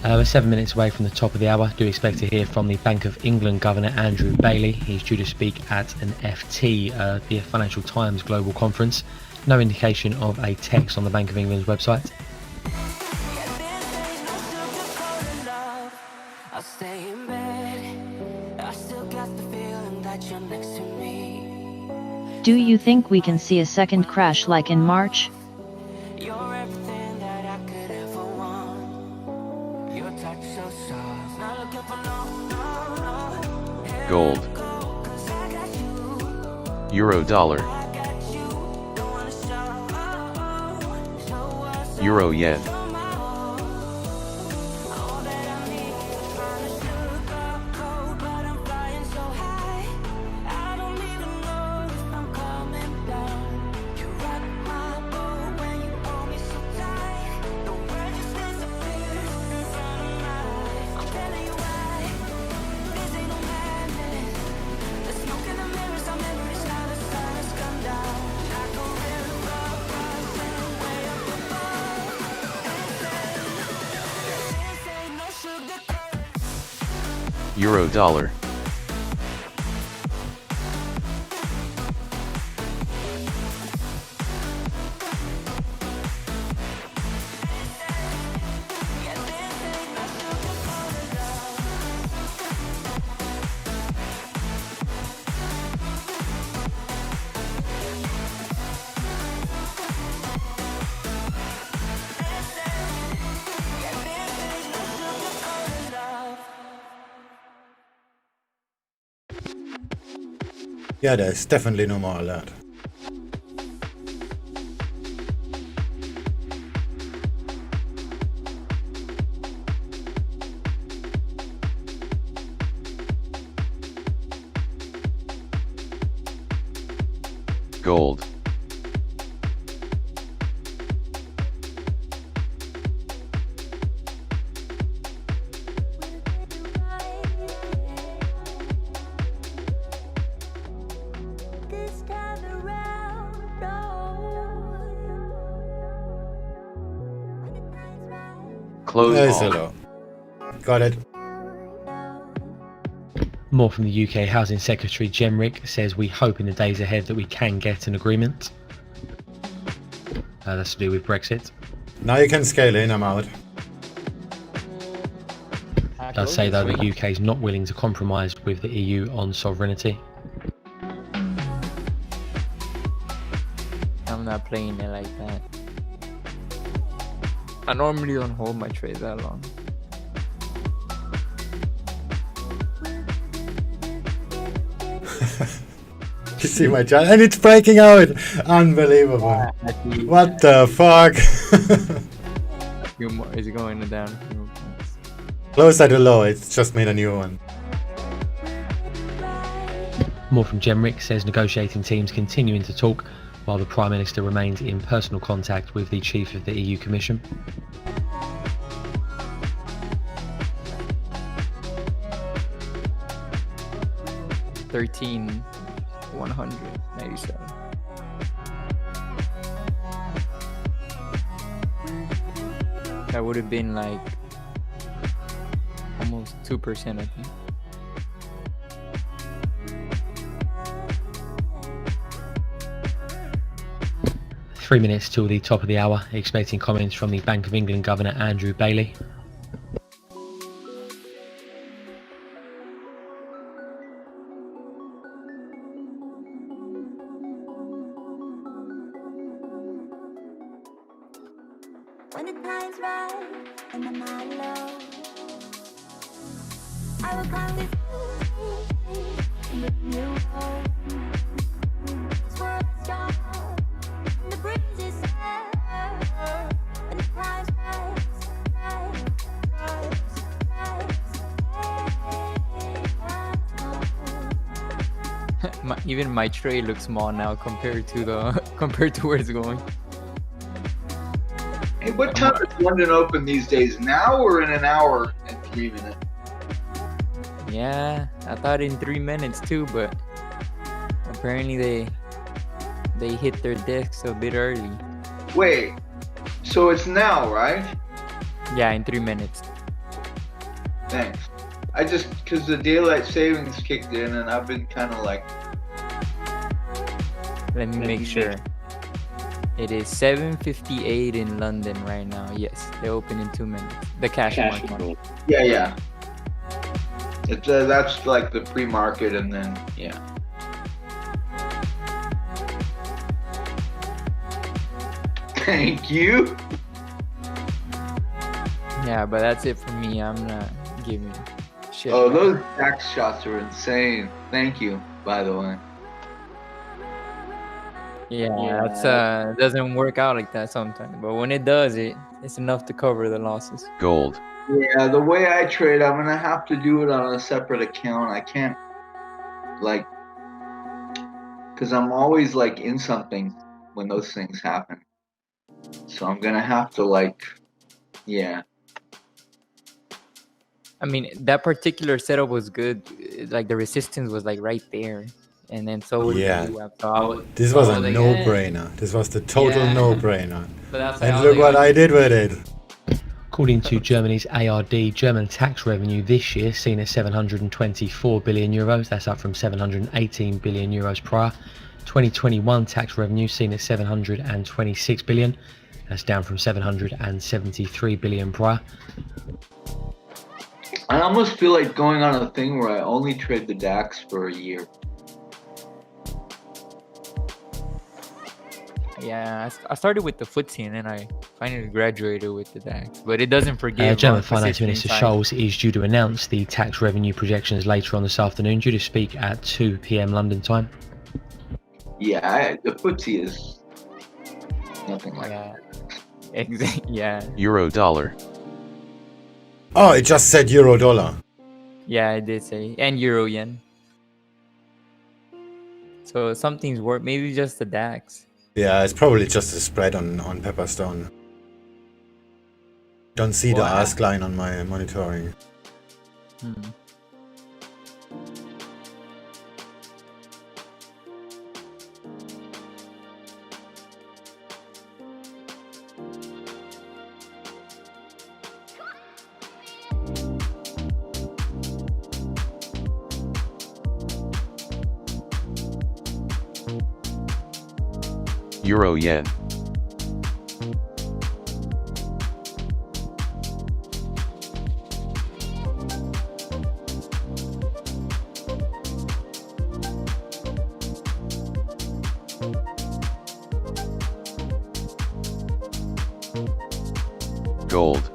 We're 7 minutes away from the top of the hour. Do expect to hear from the Bank of England Governor Andrew Bailey. He's due to speak at an FT, the Financial Times Global Conference. No indication of a text on the Bank of England's website. I'll stay in bed. I still got the feeling that you're next to me. Do you think we can see a second crash like in March? You're everything that I could ever want. Your touch so soft. Not looking for no. Gold. Euro dollar. Euro yen. Euro dollar. Yeah, there's definitely no more alert. Gold. Close There's all. hello. Got it. More from the UK Housing Secretary Jemrick says we hope in the days ahead that we can get an agreement. That's to do with Brexit. Now you can scale in, I'm out. Does say though the UK is not willing to compromise with the EU on sovereignty. not playing it like that. I normally don't hold my trades that long. You see my chart, and it's breaking out. Unbelievable. What the fuck? Few more. Is going down a few more points. Closer to low. It's just made a new one. More from Gemrick says negotiating teams continuing to talk while the Prime Minister remains in personal contact with the Chief of the EU Commission. $13,197. That would have been like almost 2%, I think. Three minutes till the top of the hour, expecting comments from the Bank of England Governor Andrew Bailey. When the time's right and the night low, I will come with you home. This world's strong, and the breeze is fair. When the time's right, even my trade looks small now compared to where it's going. Hey, what time is London open these days? Now or in an hour and 3 minutes? Yeah, I thought in 3 minutes too, but apparently they hit their desks a bit early. Wait, so it's now, right? Yeah, in 3 minutes. Thanks. I just, because the daylight savings kicked in and I've been kind of like... Let me make sure. It is 7:58 in London right now. Yes, they open in 2 minutes. The cash market. Yeah. It's, that's like the pre-market and then, yeah. Thank you. Yeah, but that's it for me. I'm not giving shit. Oh, those DAX shots are insane. Thank you, by the way. Yeah, that's doesn't work out like that sometimes. But when it does, it's enough to cover the losses. Gold. Yeah, the way I trade, I'm gonna have to do it on a separate account. I can't, like, because I'm always like in something when those things happen. So I'm gonna have to like, yeah. I mean, that particular setup was good. Like the resistance was like right there, and then so Yeah. so This was a no-brainer. This was the total no-brainer. But that's And look what I did with it. According to Germany's ARD, German tax revenue this year seen at 724 billion euros. That's up from 718 billion euros prior. 2021 tax revenue seen at 726 billion. That's down from 773 billion prior. I almost feel like going on a thing where I only trade the DAX for a year. Yeah, I started with the FTSE and then I finally graduated with the DAX. But it doesn't forgive. German Finance Minister Scholz is due to announce the tax revenue projections later on this afternoon, due to speak at 2 p.m. London time. Yeah, the FTSE is nothing like that. Exactly. Yeah. Euro dollar. Oh, it just said euro dollar. Yeah, I did say. And euro yen. So something's worth. Maybe just the DAX. Yeah, it's probably just a spread on Pepperstone. Don't see the ask line on my monitoring. Euro yen. Gold.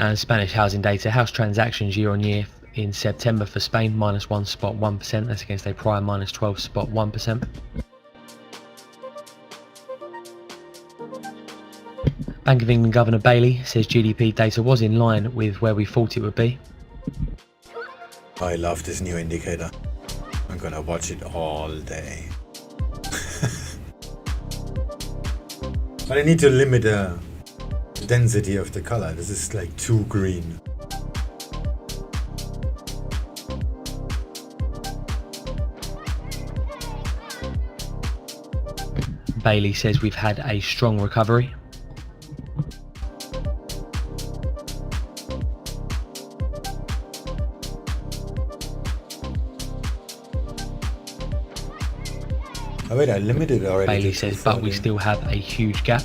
And Spanish housing data, house transactions year on year in September for Spain -1.1%, that's against a prior -12.1%. Bank of England Governor Bailey says GDP data was in line with where we thought it would be. I love this new indicator. I'm gonna watch it all day. But I need to limit the density of the color. This is like too green. Bailey says we've had a strong recovery. Oh wait, I limited already. Bailey says, but we still have a huge gap.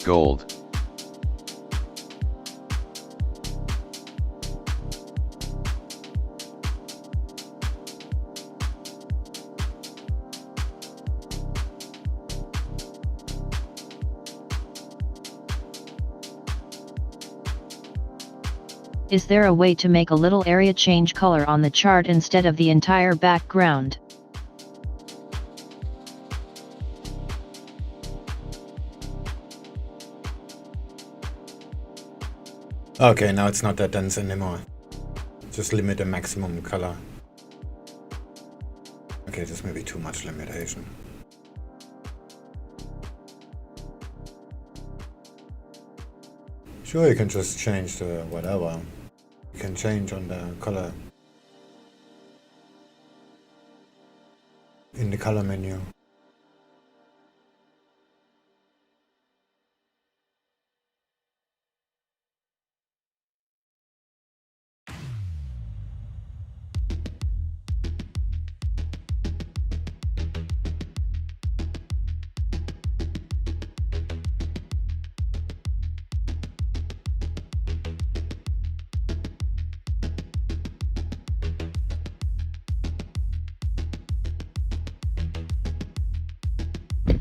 Gold. Is there a way to make a little area change color on the chart instead of the entire background? Okay, now it's not that dense anymore. Just limit the maximum color. Okay, this may be too much limitation. Sure, you can just change the whatever. You can change on the color in the color menu.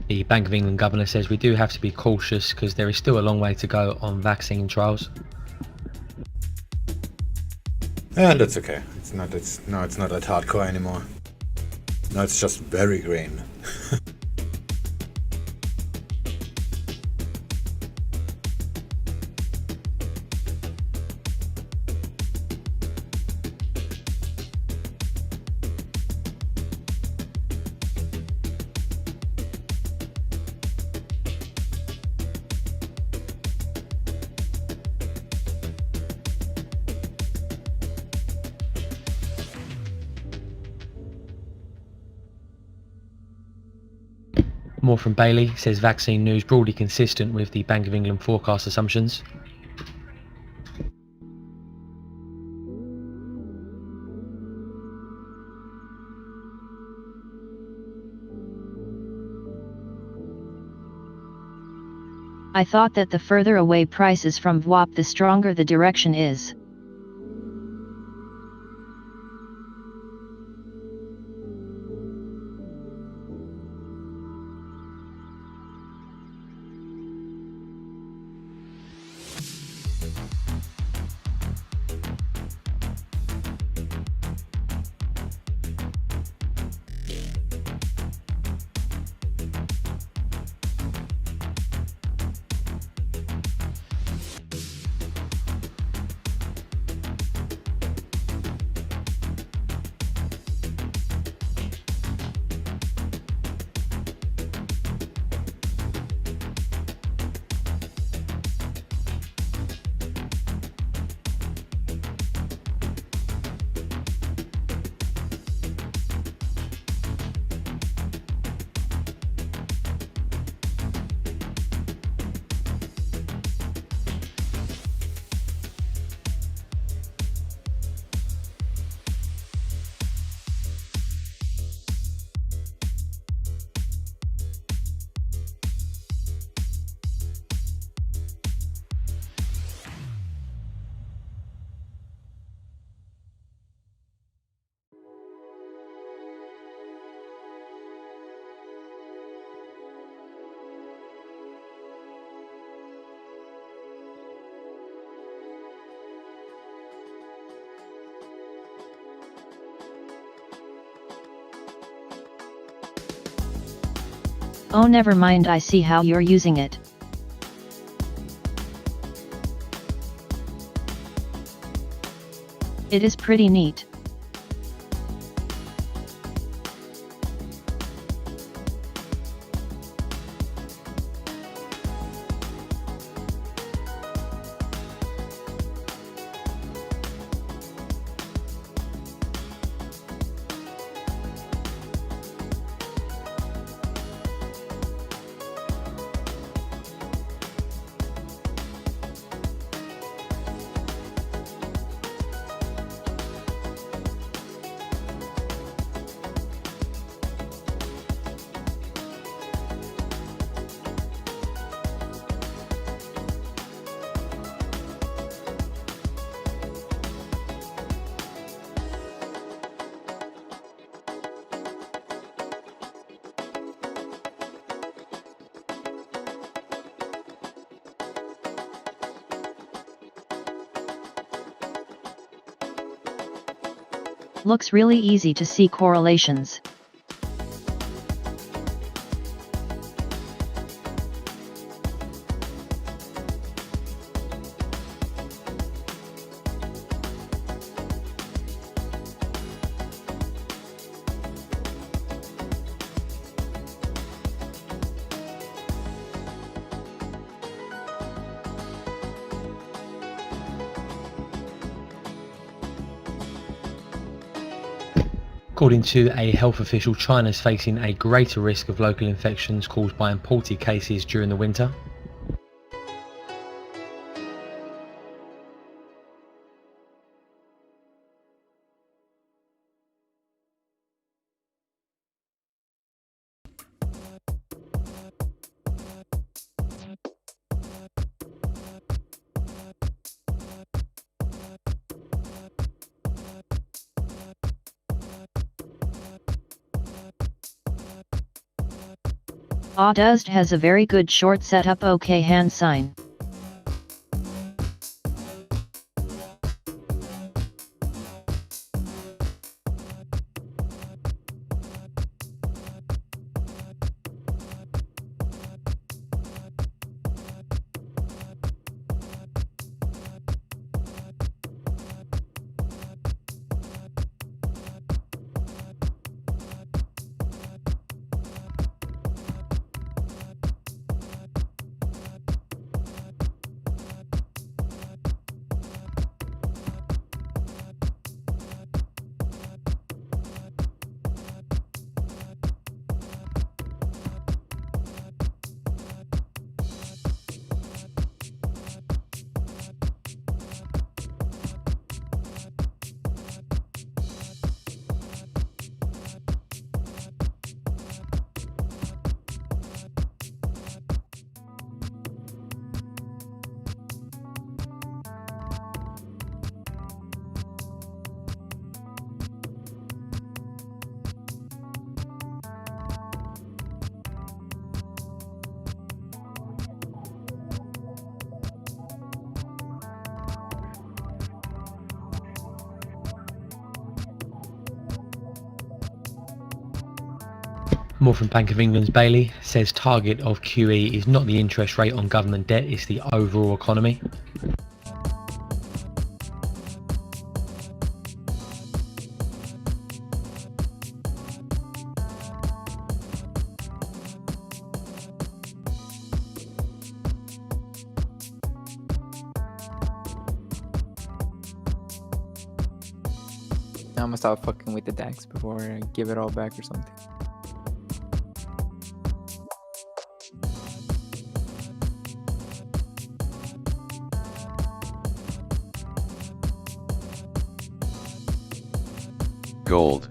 The Bank of England governor says we do have to be cautious because there is still a long way to go on vaccine trials. And that's okay. It's not that hardcore anymore. Now it's just very green. More from Bailey says vaccine news broadly consistent with the Bank of England forecast assumptions. I thought that the further away price is from VWAP, the stronger the direction is. Oh, never mind, I see how you're using it. It is pretty neat. Looks really easy to see correlations. According to a health official, China is facing a greater risk of local infections caused by imported cases during the winter. Dust has a very good short setup. OK, hand sign. More from Bank of England's Bailey says target of QE is not the interest rate on government debt, it's the overall economy. I'm gonna stop fucking with the DAX before I give it all back or something. Gold.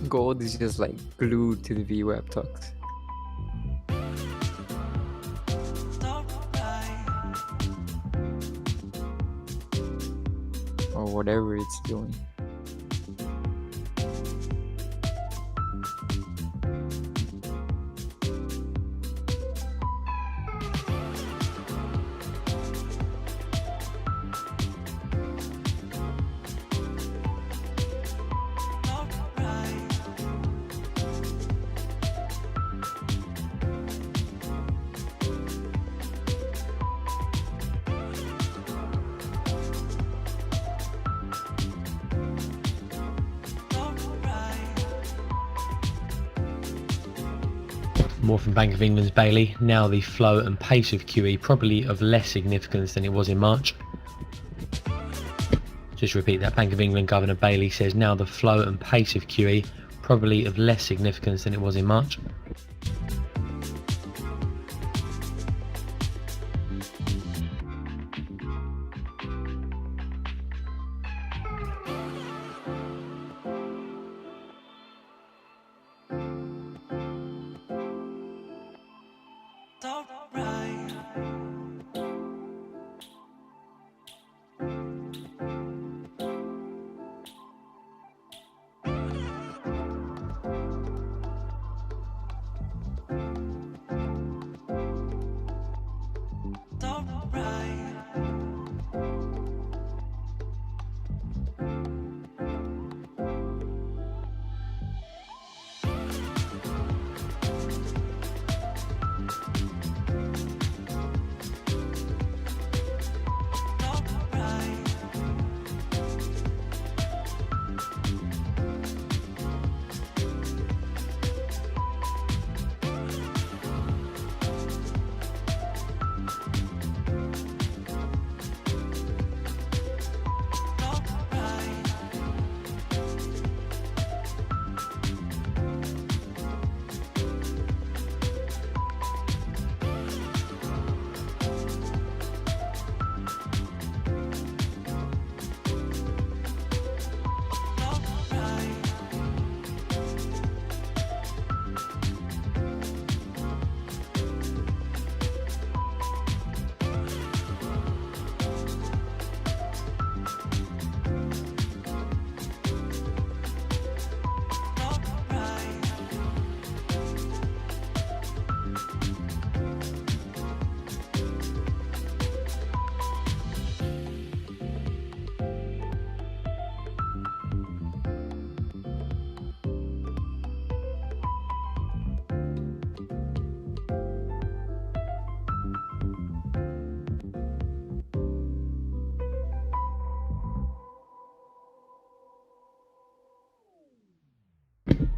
Gold is just like glued to the VWAP talks. Or whatever it's doing. More from Bank of England's Bailey. Now the flow and pace of QE probably of less significance than it was in March. Just repeat that. Bank of England Governor Bailey says now the flow and pace of QE probably of less significance than it was in March.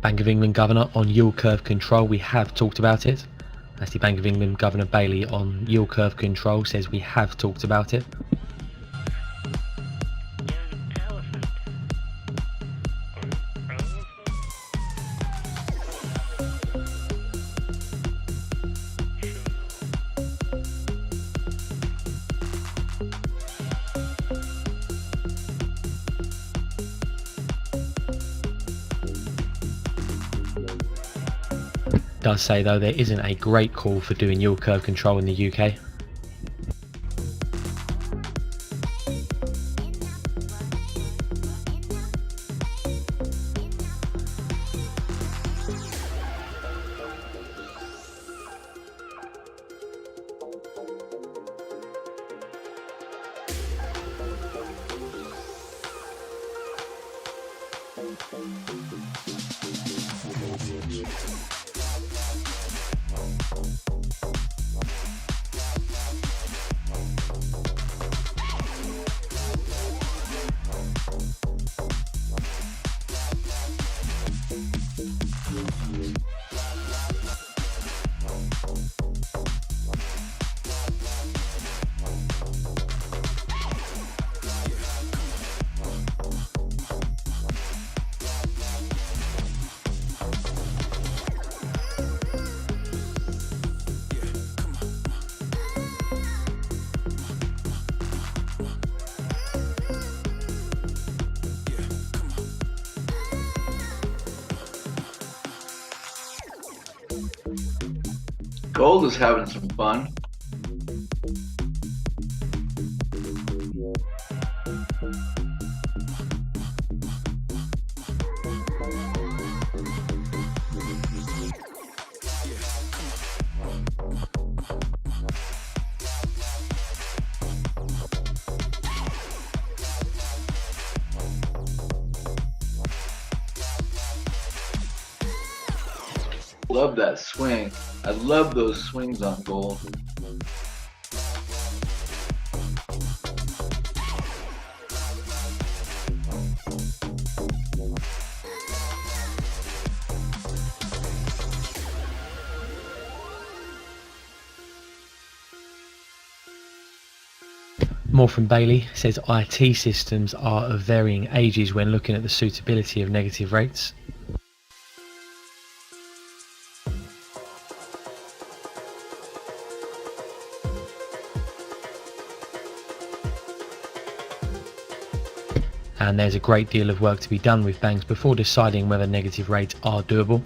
Bank of England Governor on yield curve control. We have talked about it. That's the Bank of England Governor Bailey on yield curve control says we have talked about it. Does say though there isn't a great call for doing yield curve control in the UK. Gold is having some fun. Love that swing. I love those swings on gold. More from Bailey says IT systems are of varying ages when looking at the suitability of negative rates. And there's a great deal of work to be done with banks before deciding whether negative rates are doable.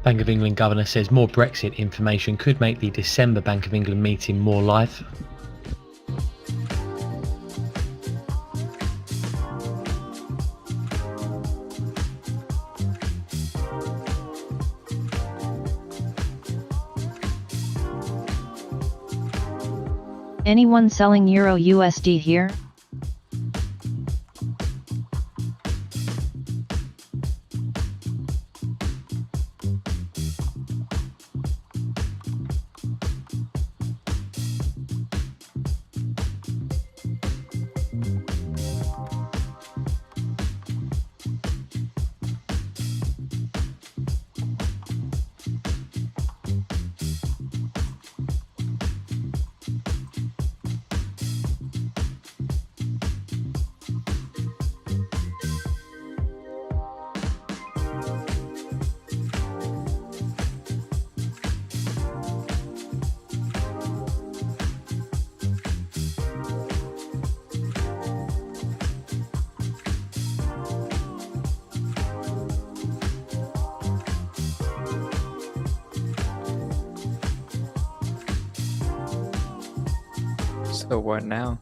Bank of England governor says more Brexit information could make the December Bank of England meeting more live. Anyone selling Euro USD here? So what now?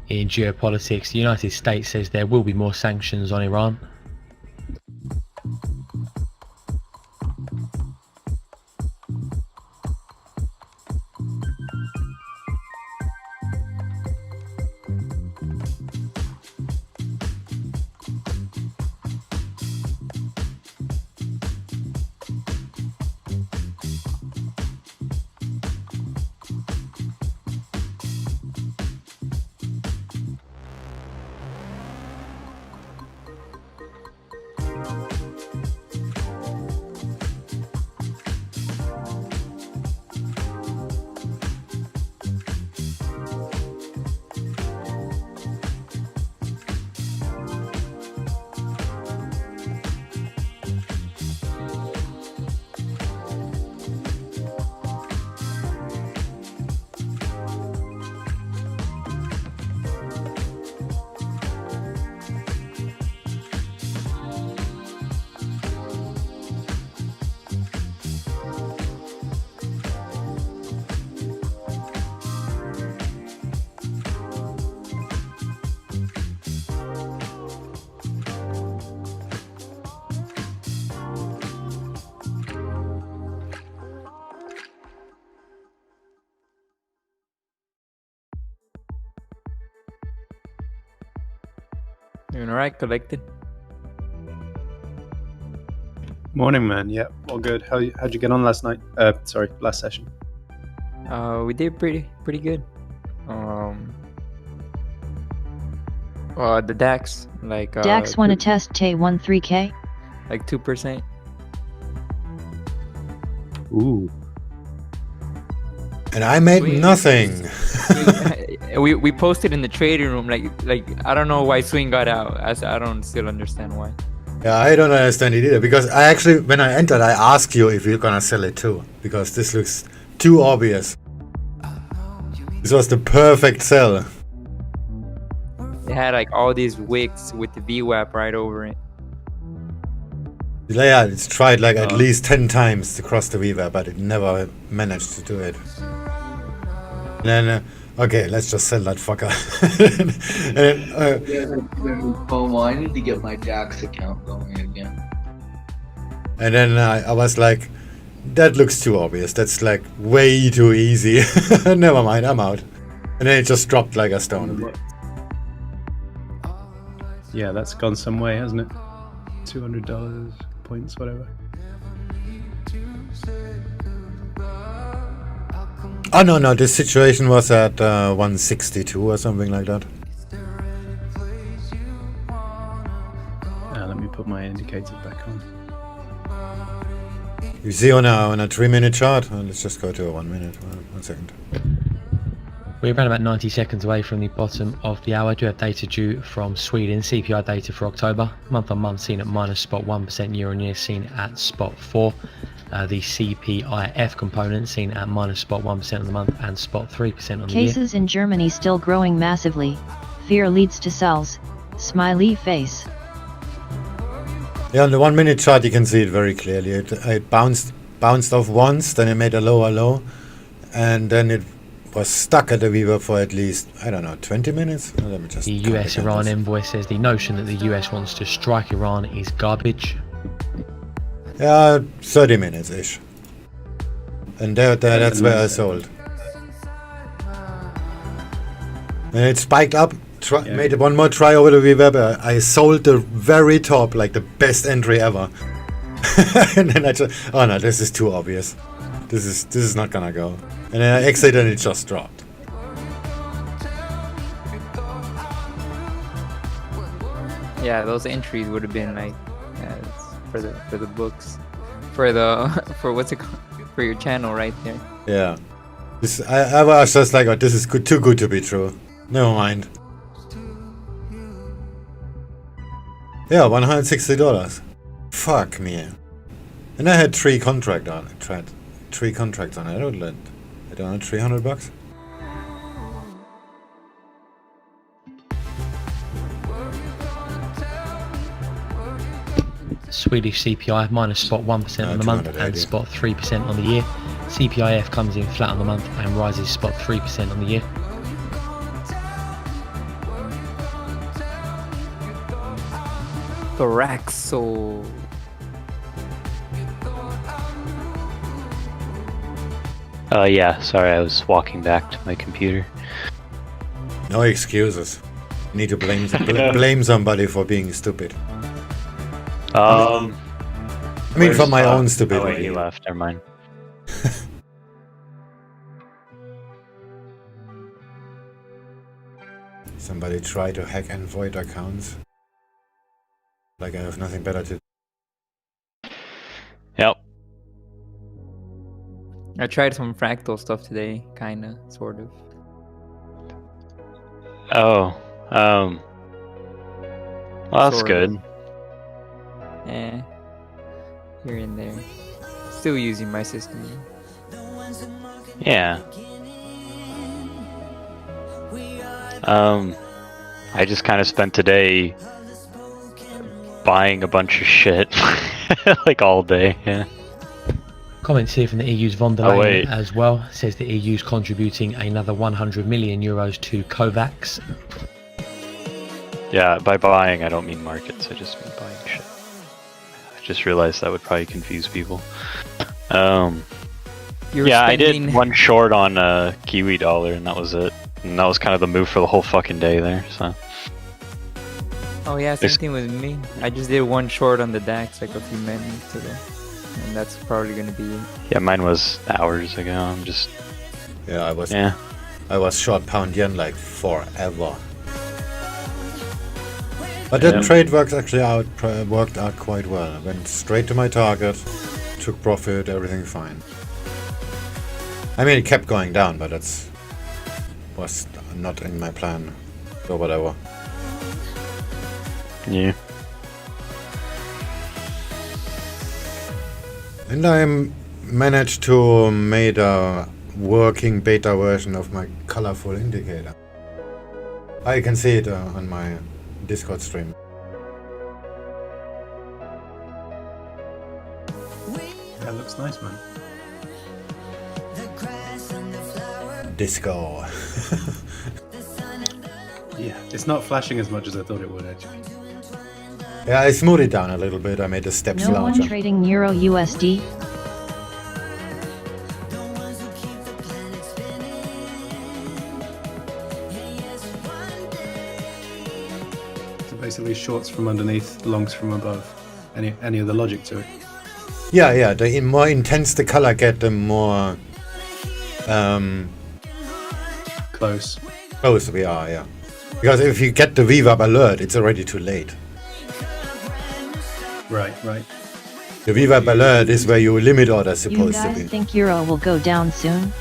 In geopolitics, the United States says there will be more sanctions on Iran. Doing alright, collected. Morning, man. Yeah, all good. How'd you get on last night? Sorry, last session. We did pretty good. The DAX, like DAX wanna test T13K? like 2%. Ooh. And I made nothing. we posted in the trading room, like I don't know why Swing got out. I don't still understand why. Yeah, I don't understand it either, because I actually, when I entered, I asked you if you're gonna sell it too, because this looks too obvious. This was the perfect sell. It had like all these wicks with the VWAP right over it. Yeah, it's tried like at least 10 times to cross the weaver, but it never managed to do it. And then, okay, let's just sell that fucker. Oh, I need to get my DAX account going again. And then I was like, that looks too obvious. That's like way too easy. Never mind, I'm out. And then it just dropped like a stone. Yeah, that's gone some way, hasn't it? $200 points, whatever. Oh no, this situation was at 162 or something like that. Let me put my indicator back on. You see on a 3-minute chart? Let's just go to a 1 minute. 1 second. We're around about 90 seconds away from the bottom of the hour. Do have data due from Sweden. CPI data for October. Month on month seen at minus 1% year on year, seen at spot 4. The CPIF component seen at minus 1% on the month and spot 3% on the year. Cases in Germany still growing massively. Fear leads to sells. Smiley face. Yeah, on the 1 minute chart you can see it very clearly. It bounced off once, then it made a lower low, and then it was stuck at the VWAP for at least, I don't know, 20 minutes? Let me just The count US-Iran again. envoy says the notion that the US wants to strike Iran is garbage. Yeah, 30 minutes-ish. And that's where I sold. And it spiked up, made one more try over the VWAP. I sold the very top, like the best entry ever. And then I just, oh no, this is too obvious. This is not gonna go. And then I exited and it just dropped. Yeah, those entries would have been like for the books, for what's it called, for your channel right there. Yeah. I was just like, oh, this is too good to be true. Never mind. Yeah, $160. Fuck me. And I had 3 contracts on it. Tried 3 contracts on it. I don't know, $300. Swedish CPI minus spot 1% on the month and 280. spot 3% on the year. CPIF comes in flat on the month and rises spot 3% on the year. Forex, so Yeah, sorry, I was walking back to my computer. No excuses. Need to blame somebody for being stupid. I mean, for my own Oh wait, stupidity. he left. Never mind. Somebody try to hack and void accounts. Like I have nothing better to do. Yep. I tried some fractal stuff today, kinda, sort of. Oh, well, that's Sort good. of. Here and there. Still using my system. Yeah. I just kind of spent today buying a bunch of shit, like all day. Yeah. Comments here from the EU's von der Oh, Leyen wait. as well. Says the EU's contributing another 100 million euros to COVAX. Yeah. By buying, I don't mean markets. I just mean buying shit. I just realized that would probably confuse people. You're Yeah, I spending- did one short on Kiwi dollar, and that was it. And that was kind of the move for the whole fucking day there. So Oh yeah, same thing with me. I just did one short on the DAX like a few minutes ago. And that's probably gonna be it. yeah, mine was hours ago. I'm just Yeah, I was short pound yen like forever. But that trade worked out quite well. I went straight to my target, took profit, everything fine. I mean, it kept going down, but was not in my plan, or whatever. yeah. And I managed to make a working beta version of my colorful indicator. I can see it on my Discord stream. That looks nice, man. Disco. Yeah, it's not flashing as much as I thought it would actually. Yeah, I smoothed it down a little bit. I made the steps No larger. one trading Euro USD. So basically shorts from underneath, longs from above. Any other logic to it? Yeah. The more intense the color get, the more Close. close we are. Yeah, because if you get the VWAP alert, it's already too late. Right. The VWAP alert is where your limit order is You supposed to guys be. think Euro will go down soon?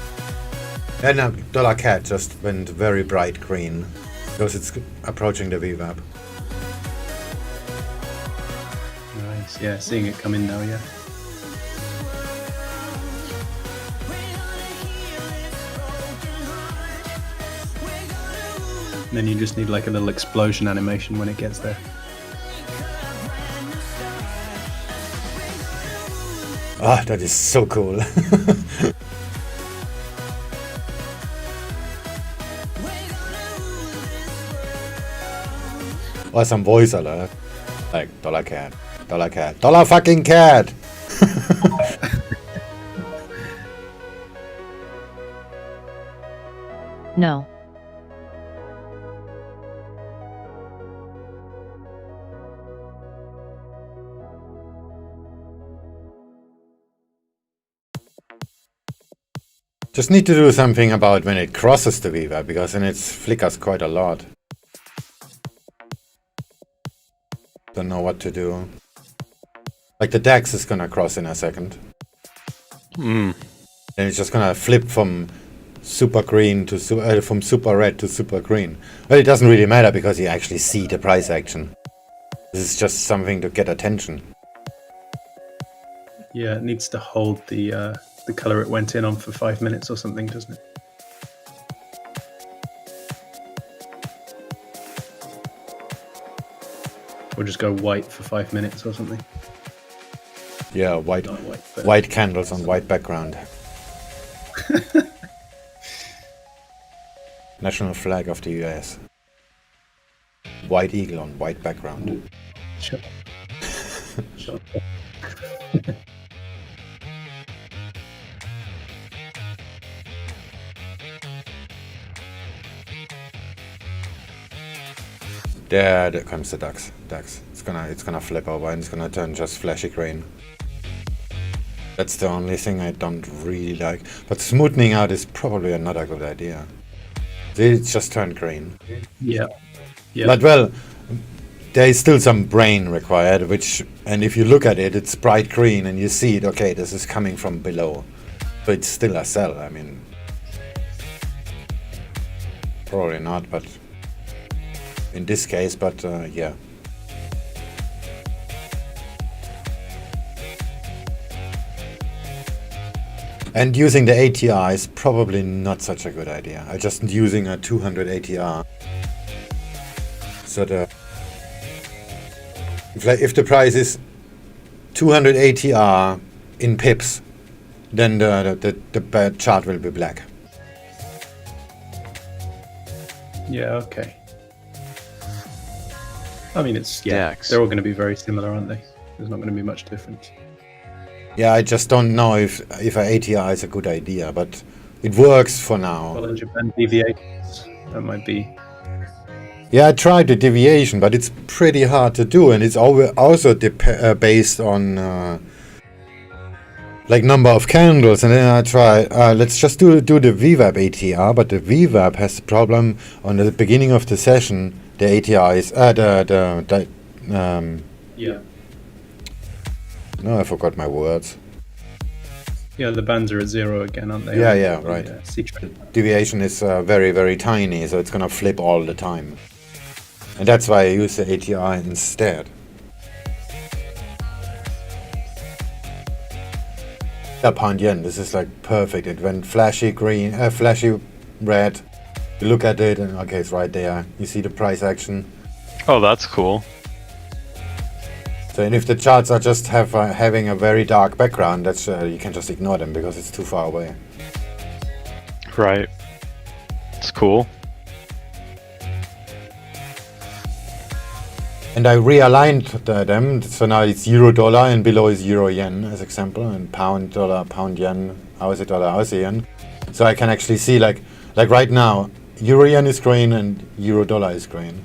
And dollar CAD just went very bright green because it's approaching the VWAP. Nice. Yeah, seeing it come in now. Yeah. And then you just need like a little explosion animation when it gets there. Ah, that is so cool. Or some voice alert. Like, dollar cat, dollar fucking cat! No. Just need to do something about when it crosses the VWAP, because then it flickers quite a lot. Don't know what to do. Like the DAX is gonna cross in a second. And it's just gonna flip from super green to from super red to super green. Well, it doesn't really matter because you actually see the price action. This is just something to get attention. Yeah, it needs to hold the color it went in on for 5 minutes or something, doesn't it? Or just go white for 5 minutes or something. Yeah, white, Not white, but white candles on white background. National flag of the US. White eagle on white background. Sure. Sure. There comes the DAX. It's gonna flip over and it's gonna turn just flashy green. That's the only thing I don't really like. But smoothing out is probably another good idea. It just turned green. Yeah. Yeah. But well, there is still some brain required, and if you look at it, it's bright green and you see it, okay, this is coming from below. But it's still a sell, I mean. Probably not, but in this case, but yeah. And using the ATR is probably not such a good idea. I'm just using a 200 ATR. So if the price is 200 ATR in pips, then the chart will be black. Yeah, okay. I mean, it's, yeah, DAX. they're all going to be very similar, aren't they? There's not going to be much difference. Yeah, I just don't know if an ATR is a good idea, but it works for now. Well, in Japan, deviations, that might be. Yeah, I tried the deviation, but it's pretty hard to do, and it's also based on like number of candles. And then I try, let's just do the VWAP ATR, but the VWAP has the problem on the beginning of the session. The ATR is Yeah. No, I forgot my words. Yeah, the bands are at 0 again, aren't they? Yeah, right. C-trade. Deviation is very, very tiny, so it's gonna flip all the time. And that's why I use the ATR instead. Yeah, pound yen, this is like perfect. It went flashy green, flashy red. You look at it and okay, it's right there. You see the price action. Oh, that's cool. So, and if the charts are just having a very dark background, that's you can just ignore them because it's too far away. Right. It's cool. And I realigned them, so now it's euro dollar and below is euro yen as example, and pound dollar, pound yen, Aussie dollar, Aussie yen. So I can actually see like right now, euro yen is green and euro dollar is green.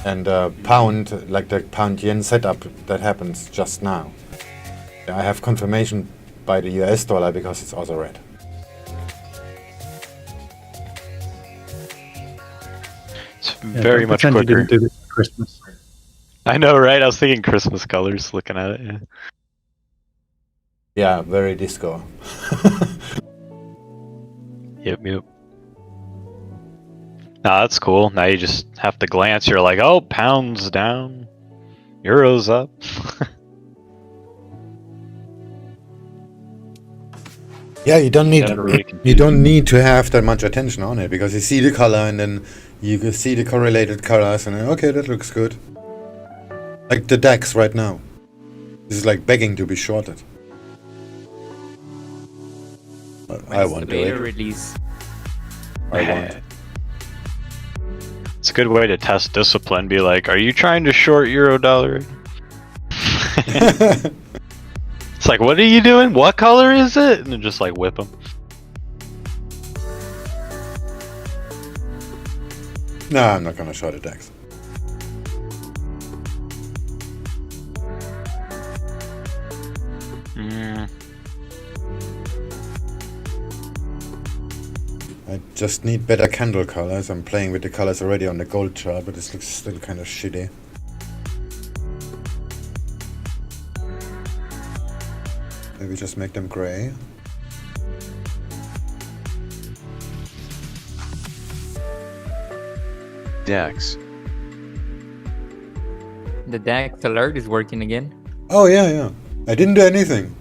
And pound, like the pound yen setup that happens just now. I have confirmation by the US dollar because it's also red. It's very much Pretend you quicker. didn't do this for Christmas. I know, right? I was thinking Christmas colors looking at it. Yeah. Yeah, very disco. Yep. Nah, that's cool. Now you just have to glance. You're like, oh, pounds down, euros up. Yeah, you don't need Never really you don't need to have that much attention on it because you see the color and then you can see the correlated colors and then, okay, that looks good. Like the DAX right now. This is like begging to be shorted. I won't do Later it. release. I won't. It's a good way to test discipline. Be like, are you trying to short euro dollar? It's like, what are you doing? What color is it? And then just like whip them. No, I'm not gonna short a DAX. I just need better candle colors. I'm playing with the colors already on the gold chart, but this looks still kind of shitty. Maybe just make them gray. DAX. The DAX alert is working again. Oh yeah. I didn't do anything.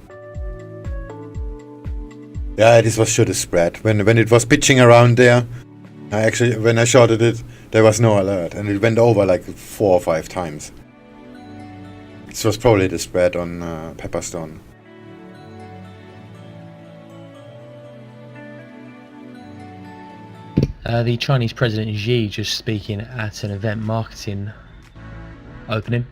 Yeah, this was should have spread. When it was pitching around there, when I shorted it, there was no alert, and it went over like 4 or 5 times. This was probably the spread on Pepperstone. The Chinese President Xi just speaking at an event marketing opening.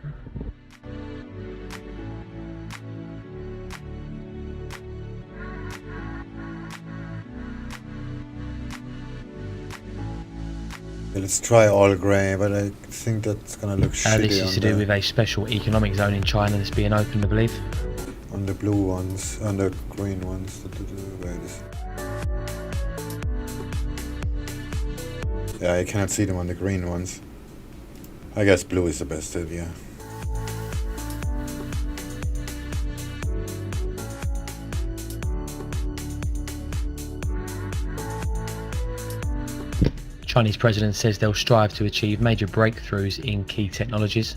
Let's try all grey, but I think that's gonna look shitty This is to do with a special economic zone in China that's being opened, I believe. on the blue ones, on the green ones. Where it is. Yeah, you cannot see them on the green ones. I guess blue is the best idea. Chinese president says they'll strive to achieve major breakthroughs in key technologies.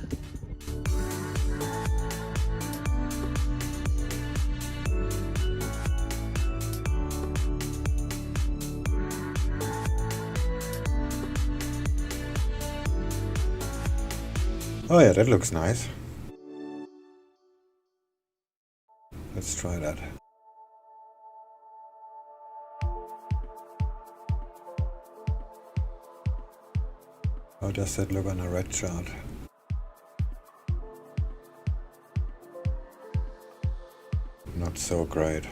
Oh yeah, that looks nice. Let's try that. How does that look on a red chart? Not so great.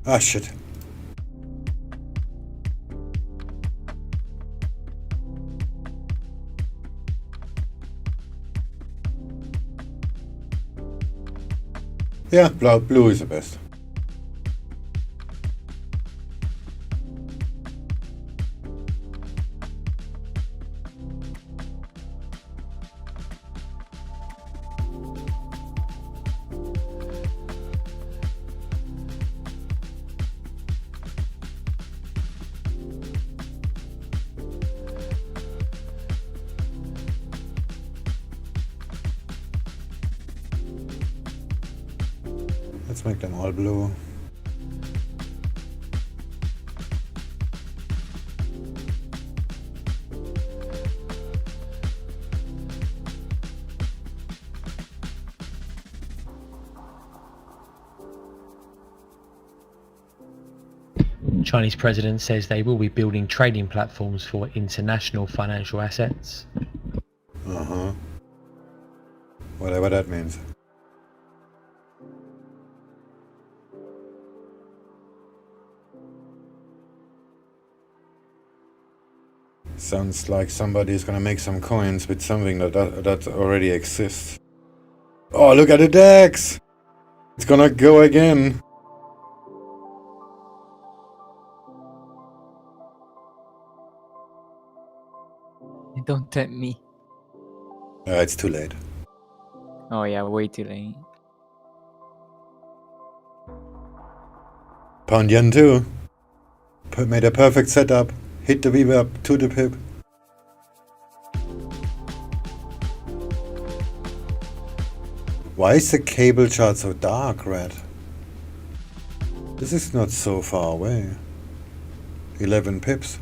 Ah, shit. Yeah, blue is the best. Let's make them all blue. Chinese president says they will be building trading platforms for international financial assets. Uh-huh. Whatever that means. Sounds like somebody's gonna make some coins with something that already exists. Oh, look at the DAX! It's gonna go again. Don't tempt me. It's too late. Oh yeah, way too late. Pound yen too. Made a perfect setup. Hit the VWAP to the pip. Why is the cable chart so dark red? This is not so far away. 11 pips.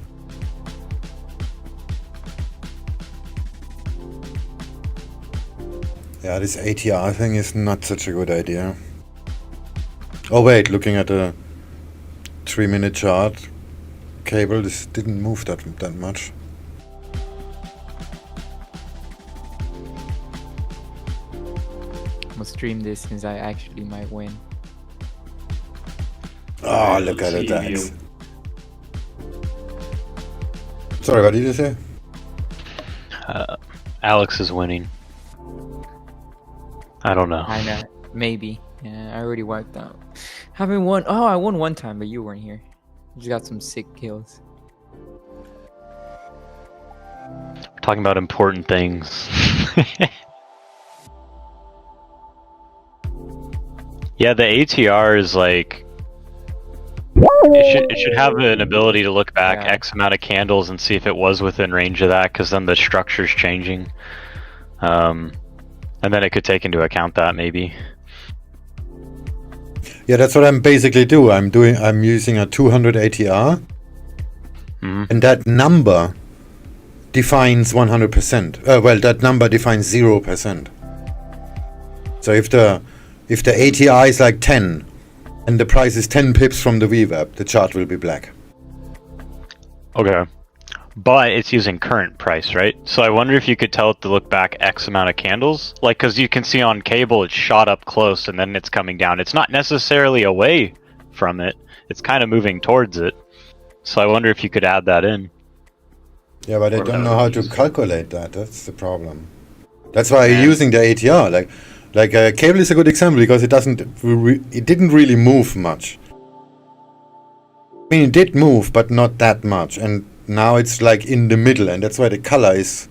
Yeah, this ATR thing is not such a good idea. Oh wait, looking at the 3-minute chart cable, this didn't move that much. I'm gonna stream this since I actually might win. Oh, look at the DAX. Sorry, what did you say? Alex is winning. I don't know. I know. Maybe. Yeah, I already wiped out. Haven't won. Oh, I won one time, but you weren't here. You just got some sick kills. We're talking about important things. Yeah, the ATR is like... It should have an ability to look back X amount of candles and see if it was within range of that, because then the structure's changing. And then it could take into account that, maybe. Yeah, that's what I'm basically doing. I'm using a 200 ATR, and that number defines 100%. Well, that number defines 0%. So if the ATR is like 10, and the price is 10 pips from the VWAP, the chart will be black. Okay. But it's using current price, right? So I wonder if you could tell it to look back X amount of candles. Like, because you can see on cable, it's shot up close and then it's coming down. It's not necessarily away from it. It's kind of moving towards it. So I wonder if you could add that in. Yeah, but I don't know how to calculate that. That's the problem. That's why I'm using the ATR. Like cable is a good example because it didn't really move much. I mean, it did move, but not that much. And now it's like in the middle, and that's why the color is...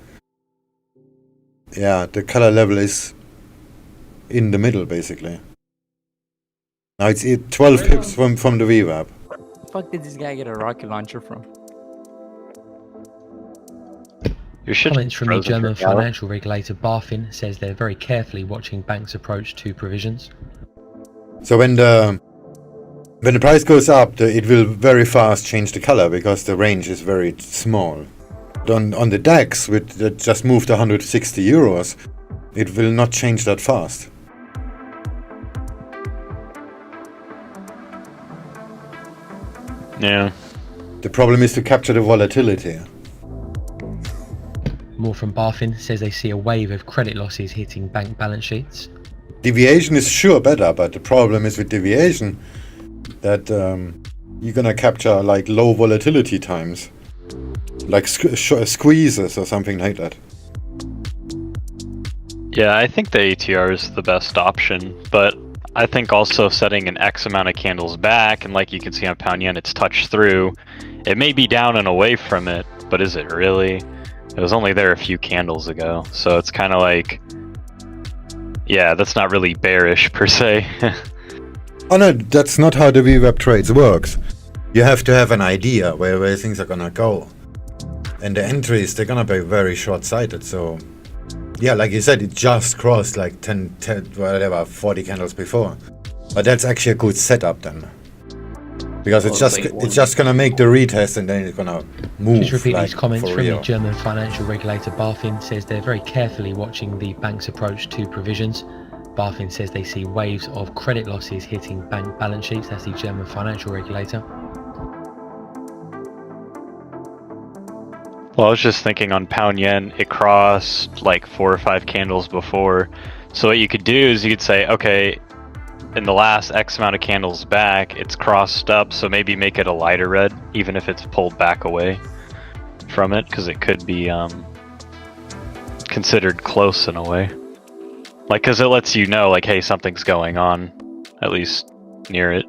Yeah, the color level is in the middle, basically. Now it's 12 pips from the VWAP. The fuck did this guy get a rocket launcher from? Comments from the German financial regulator BaFin says they're very carefully watching banks' approach to provisions. So when the price goes up, it will very fast change the color because the range is very small. But on the DAX, that just moved 160 euros, it will not change that fast. Yeah. The problem is to capture the volatility. More from BaFin says they see a wave of credit losses hitting bank balance sheets. Deviation is sure better, but the problem is with deviation that you're gonna capture like low volatility times, like squeezes or something like that. Yeah, I think the ATR is the best option, but I think also setting an X amount of candles back, and like you can see on pound yen, it's touched through. It may be down and away from it, but is it really? It was only there a few candles ago, so it's kind of like, yeah, that's not really bearish per se. Oh no, that's not how the VWAP trades works. You have to have an idea where things are gonna go. And the entries, they're gonna be very short-sighted, so... Yeah, like you said, it just crossed like 10, whatever, 40 candles before. But that's actually a good setup then. Because it's just gonna make the retest and then it's gonna move. Just repeat like, these comments from real. the German financial regulator BaFin says they're very carefully watching the bank's approach to provisions. BaFin says they see waves of credit losses hitting bank balance sheets. That's the German financial regulator. Well, I was just thinking on pound yen, it crossed like 4 or 5 candles before. So what you could do is you could say, okay, in the last X amount of candles back, it's crossed up, so maybe make it a lighter red, even if it's pulled back away from it, because it could be considered close in a way. Like, because it lets you know, like, hey, something's going on, at least near it.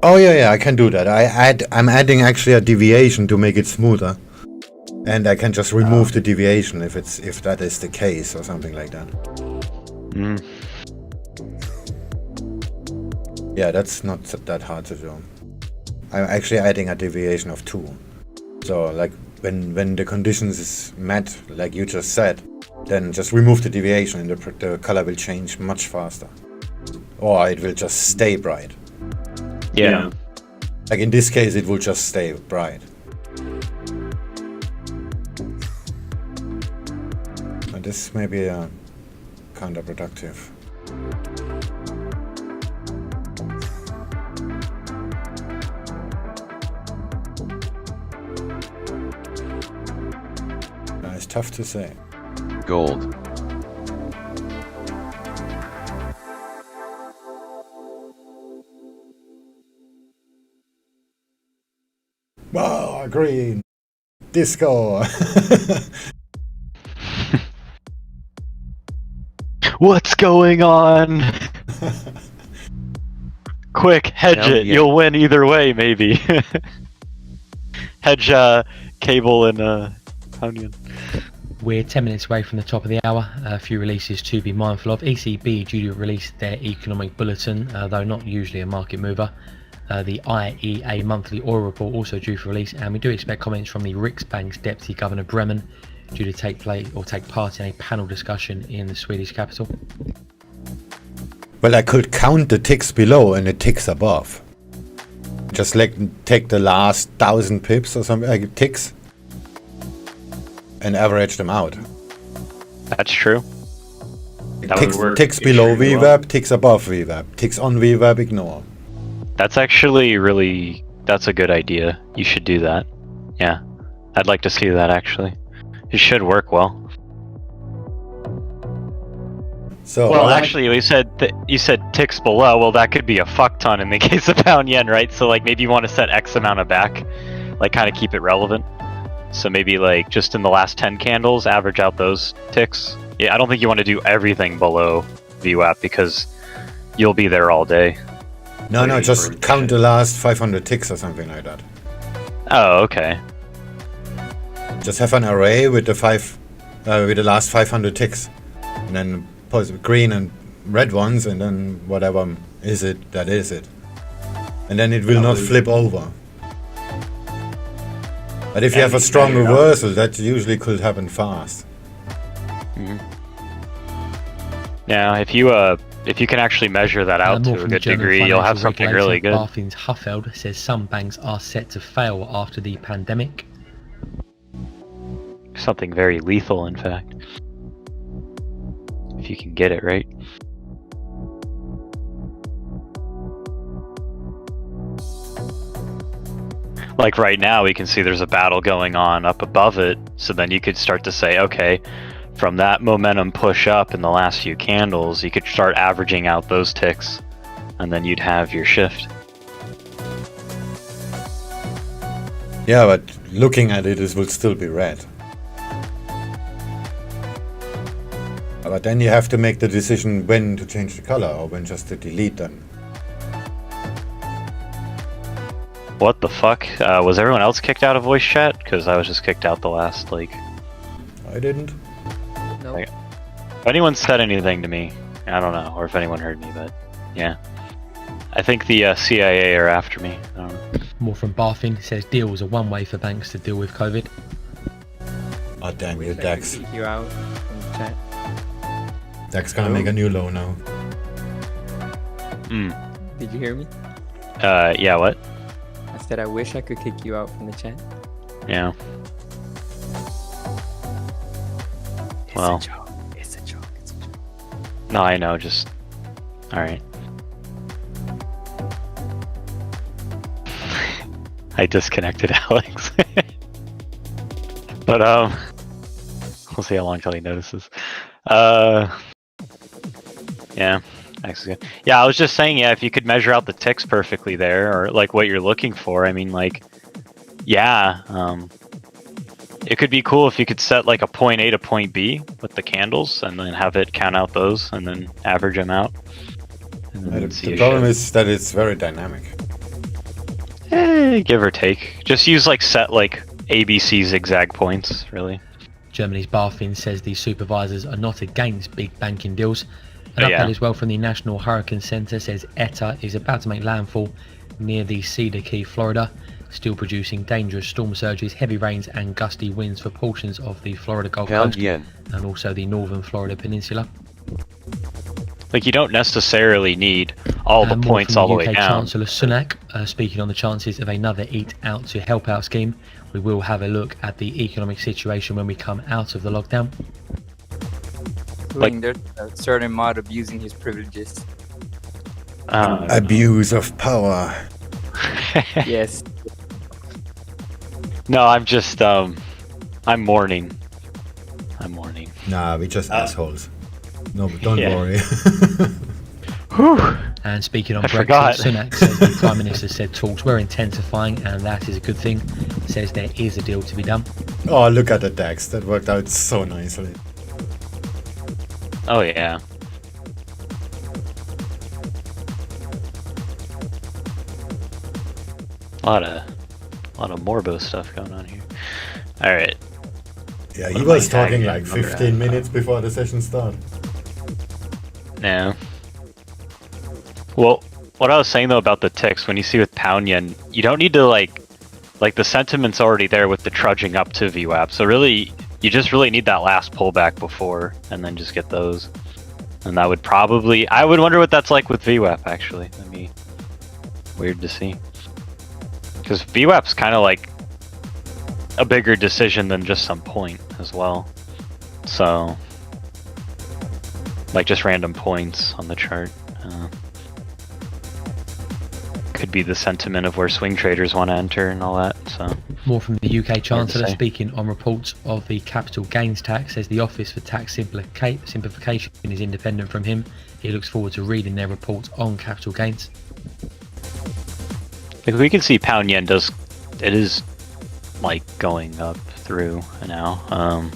Oh yeah, I can do that. I'm adding actually a deviation to make it smoother, and I can just remove the deviation if that is the case or something like that. Yeah, that's not that hard to do. I'm actually adding a deviation of 2. So like when the conditions is met, like you just said, then just remove the deviation and the color will change much faster. Or it will just stay bright. Yeah. Like in this case, it will just stay bright. And this may be counterproductive. It's tough to say. Gold. Wow, green. Disco. What's going on? Quick, hedge it. Yeah. You'll win either way, maybe. Hedge cable and onion. We're 10 minutes away from the top of the hour. A few releases to be mindful of. ECB due to release their economic bulletin, though not usually a market mover. The IEA monthly oil report also due for release, and we do expect comments from the Riksbank's Deputy Governor Bremen due to take part in a panel discussion in the Swedish capital. Well, I could count the ticks below and the ticks above. Just like take the last 1,000 pips or something, ticks, and average them out. That's true. That would work Ticks below extremely VWAP, well. ticks above VWAP, ticks on VWAP, ignore. That's actually that's a good idea. You should do that. Yeah. I'd like to see that actually. It should work well. So Well, actually, you said ticks below. Well, that could be a fuck ton in the case of pound yen, right? So like maybe you want to set X amount of back, like kind of keep it relevant. So maybe like just in the last 10 candles, average out those ticks. Yeah, I don't think you want to do everything below VWAP because you'll be there all day. No, just count the last 500 ticks or something like that. Oh, okay. Just have an array with the last 500 ticks, and then put green and red ones, and then whatever is it, that is it. And then it will not flip over. But if you have a strong reversal, that usually could happen fast. Now, if you can actually measure that out More to a from the good German degree, you'll have financial something regulator, really good. Barthin's Huffeld says some banks are set to fail after the pandemic. Something very lethal, in fact. If you can get it right. Like right now, we can see there's a battle going on up above it, so then you could start to say, okay, from that momentum push up in the last few candles, you could start averaging out those ticks, and then you'd have your shift. Yeah, but looking at it, it will still be red. But then you have to make the decision when to change the color or when just to delete them. What the fuck? Was everyone else kicked out of voice chat? Because I was just kicked out the last, like... I didn't. No. If anyone said anything to me, I don't know, or if anyone heard me, but yeah. I think the CIA are after me. I don't know. More from Barthin says deals are one way for banks to deal with COVID. Oh damn you, Wish I could DAX. kick you out from the chat. DAX gonna make a new low now. Did you hear me? Yeah, what? I said I wish I could kick you out from the chat. Yeah. It's Well. a joke. It's a joke. It's a joke. No, I know, just... Alright. I disconnected Alex. But, we'll see how long till he notices. Yeah, Alex is good. Yeah, I was just saying, yeah, if you could measure out the ticks perfectly there, or, like, what you're looking for, I mean, like, yeah, it could be cool if you could set, like, a point A to point B with the candles, and then have it count out those, and then average them out. And then see The a problem shift. is that it's very dynamic. Give or take. Just use like set like ABC zigzag points, really. Germany's Barthin says the supervisors are not against big banking deals. An yeah. update as well from the National Hurricane Center says ETA is about to make landfall near the Cedar Key, Florida, still producing dangerous storm surges, heavy rains and gusty winds for portions of the Florida Gulf Pound Coast yen. and also the northern Florida Peninsula. Like, you don't necessarily need all the And more points from all the UK way down. Chancellor Sunak, speaking on the chances of another Eat Out to Help Out scheme. We will have a look at the economic situation when we come out of the lockdown. Doing there's a certain mod abusing his privileges. Abuse of power. Yes. No, I'm just, I'm mourning. Nah, we just assholes. No, but don't Yeah. worry. And speaking on I Brexit, forgot. Sunak says the Prime Minister said talks were intensifying and that is a good thing. Says there is a deal to be done. Oh, look at the DAX. That worked out so nicely. Oh yeah. A lot of Morbo stuff going on here. All right. Yeah, What he am I was talking tagging like at? Number 15 minutes before the session started. Yeah. Well, what I was saying though about the ticks, when you see with pound yen, you don't need to like the sentiment's already there with the trudging up to VWAP. So really, you just really need that last pullback before, and then just get those. And that would probably, I would wonder what that's like with VWAP actually. That'd be weird to see. Because VWAP's kind of like a bigger decision than just some point as well. So, like just random points on the chart. Could be the sentiment of where swing traders want to enter and all that. So More from the UK Chancellor say. speaking on reports of the capital gains tax. Says the Office for Tax Simplification is independent from him. He looks forward to reading their report on capital gains. like we can see pound yen it is like going up through now.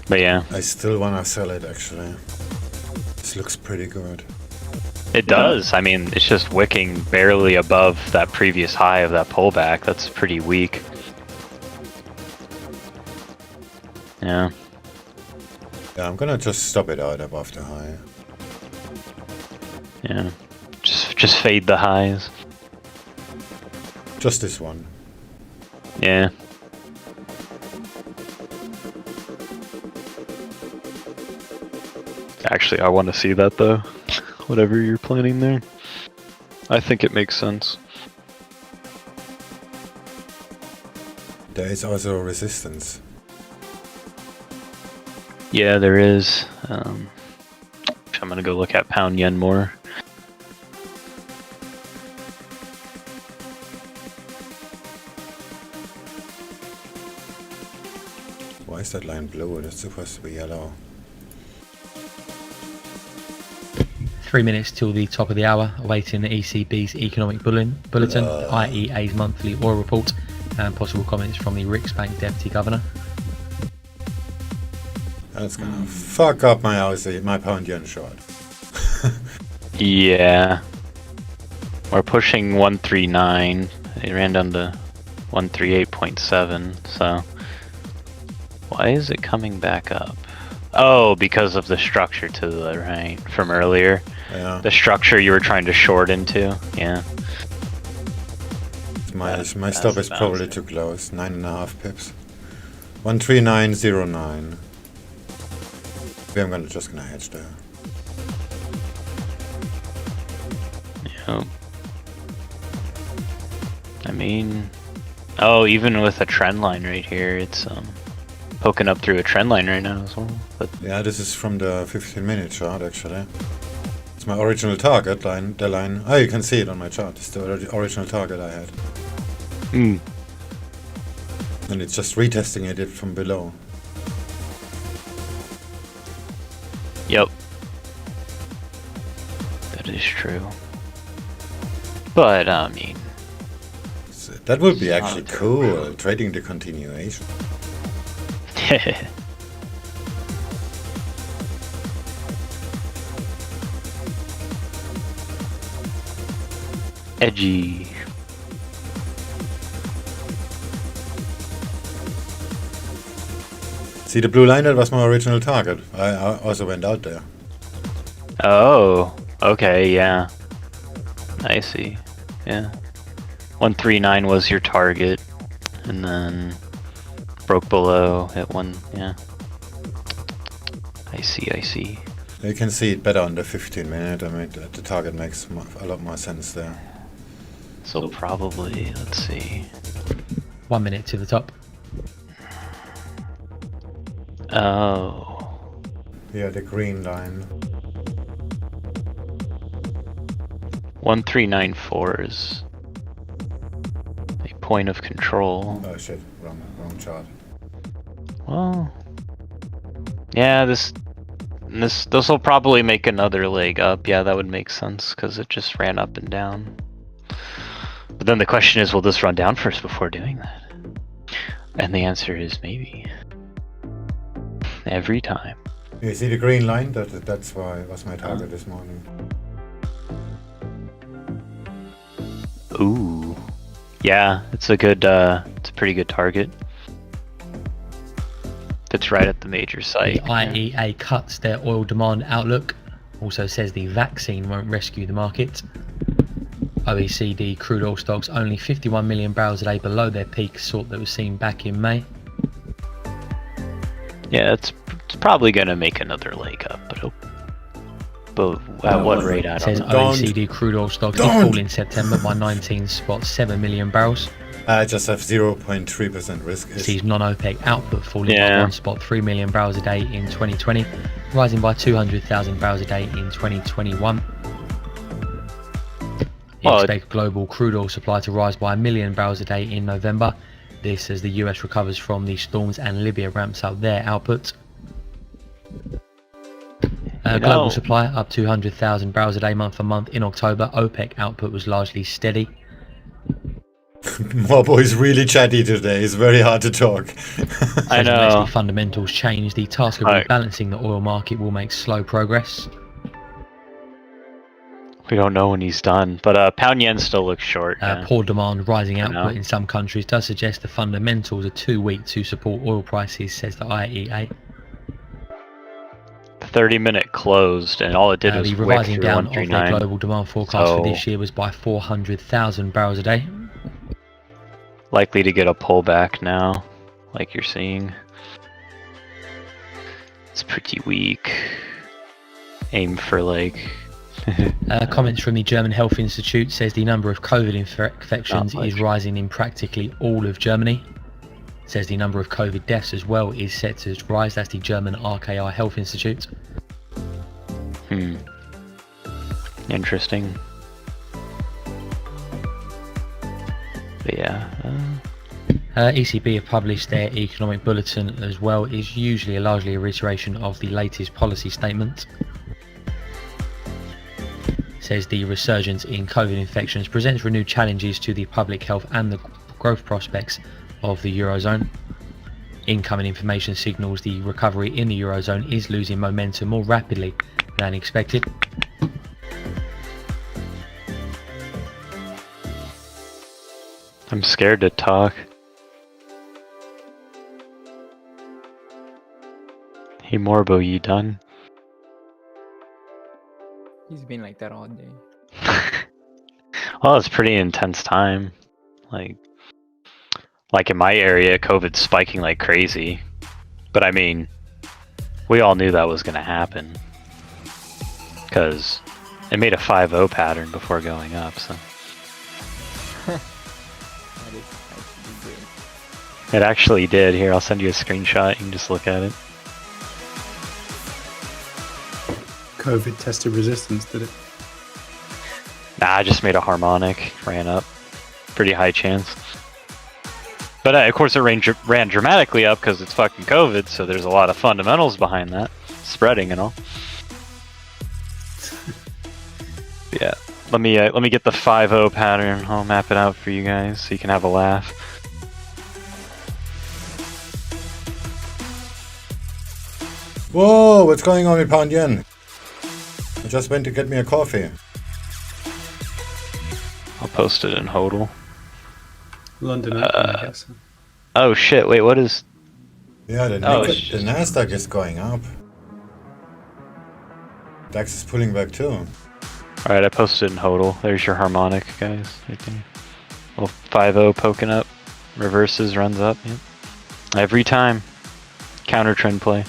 But yeah, I still wanna sell it actually. This looks pretty good. it does. I mean, it's just wicking barely above that previous high of that pullback. That's pretty weak. Yeah. Yeah, I'm gonna just stop it out above the high. Yeah. Just fade the highs. Just this one. Yeah. Actually, I want to see that though. Whatever you're planning there. I think it makes sense. There is also resistance. Yeah, there is. I'm gonna go look at pound yen more. Why is that line blue? It's supposed to be yellow. 3 minutes till the top of the hour, awaiting the ECB's economic bulletin, IEA's monthly oil report, and possible comments from the Riksbank Deputy Governor. That's gonna fuck up my pound yen short. Yeah. We're pushing 139. It ran down to 138.7, so why is it coming back up? Oh, because of the structure to the right from earlier. Yeah. The structure you were trying to short into. Yeah. My stop is probably too close. 9.5 pips. 139.09. Maybe I'm just gonna hedge there. Yep. I mean, oh, even with a trend line right here, it's poking up through a trend line right now as well. But Yeah, this is from the 15-minute chart actually. It's my original target line. The line. Oh, you can see it on my chart. It's the original target I had. And it's just retesting it from below. yep, that is true. But I mean, So that would be actually cool. Trading the continuation. edgy. See the blue line? That was my original target. I also went out there. Oh, okay, yeah. I see. Yeah. 139 was your target, and then broke below at one. Yeah. I see. I see. You can see it better on the 15 minute. I mean, the target makes a lot more sense there. So probably, let's see. 1 minute to the top. Oh. Yeah, the green line. 1394 is a point of control. Oh shit, wrong chart. Well, yeah, this will probably make another leg up. Yeah, that would make sense because it just ran up and down. But then the question is, will this run down first before doing that? And the answer is maybe. Every time. You see the green line? That's why it was my target this morning. Ooh. Yeah, it's a good, it's a pretty good target. That's right at the major site. The IEA cuts their oil demand outlook. Also says the vaccine won't rescue the market. OECD crude oil stocks only 51 million barrels a day below their peak sort that was seen back in May. Yeah, it's probably gonna make another leg up, but at what rate? I Says don't know. OECD crude oil stocks did fall in September by 19.7 million barrels. I just have 0.3% risk. Sees non-OPEC output falling by 1.3 million barrels a day in 2020, rising by 200,000 barrels a day in 2021. Expect global crude oil supply to rise by 1 million barrels a day in November. This as the US recovers from the storms and Libya ramps up their output. Global supply up 200,000 barrels a day month on month in October. OPEC output was largely steady. Morbo is really chatty today. It's very hard to talk. I know. Unless the fundamentals change, the task of rebalancing the oil market will make slow progress. We don't know when he's done, but pound yen still looks short. Poor demand, rising output in some countries does suggest the fundamentals are too weak to support oil prices, says the IEA. 30-minute closed, and all it did was the wick revising through down of their 139. global demand forecast for this year was by 400,000 barrels a day. Likely to get a pullback now, like you're seeing. It's pretty weak. Aim for like. Comments from the German Health Institute says the number of COVID infections is rising in practically all of Germany. Says the number of COVID deaths as well is set to rise. That's the German RKI Health Institute. Interesting. But yeah. ECB have published their economic bulletin as well. It's usually largely a reiteration of the latest policy statement. Says the resurgence in COVID infections presents renewed challenges to the public health and the growth prospects of the Eurozone. Incoming information signals the recovery in the Eurozone is losing momentum more rapidly than expected. I'm scared to talk. Hey Morbo, you done? He's been like that all day. Well, it's pretty intense time. Like in my area, COVID's spiking like crazy. But I mean, we all knew that was going to happen. Because it made a 5-0 pattern before going up, so. That is actually great. It actually did. Here, I'll send you a screenshot. You can just look at it. COVID tested resistance, did it? Nah, I just made a harmonic, ran up. Pretty high chance. But of course it ran dramatically up because it's fucking COVID, so there's a lot of fundamentals behind that. Spreading and all. Yeah. Let me get the 5-0 pattern. I'll map it out for you guys so you can have a laugh. Whoa, what's going on with pound yen? I just went to get me a coffee. I'll post it in HODL. London Open, I guess. Oh shit, wait, what is... Yeah, the Nasdaq is going up. DAX is pulling back too. Alright, I posted in HODL. There's your harmonic, guys. Right there. Little 5-0 poking up. Reverses, runs up. Yep. Every time. Counter trend play.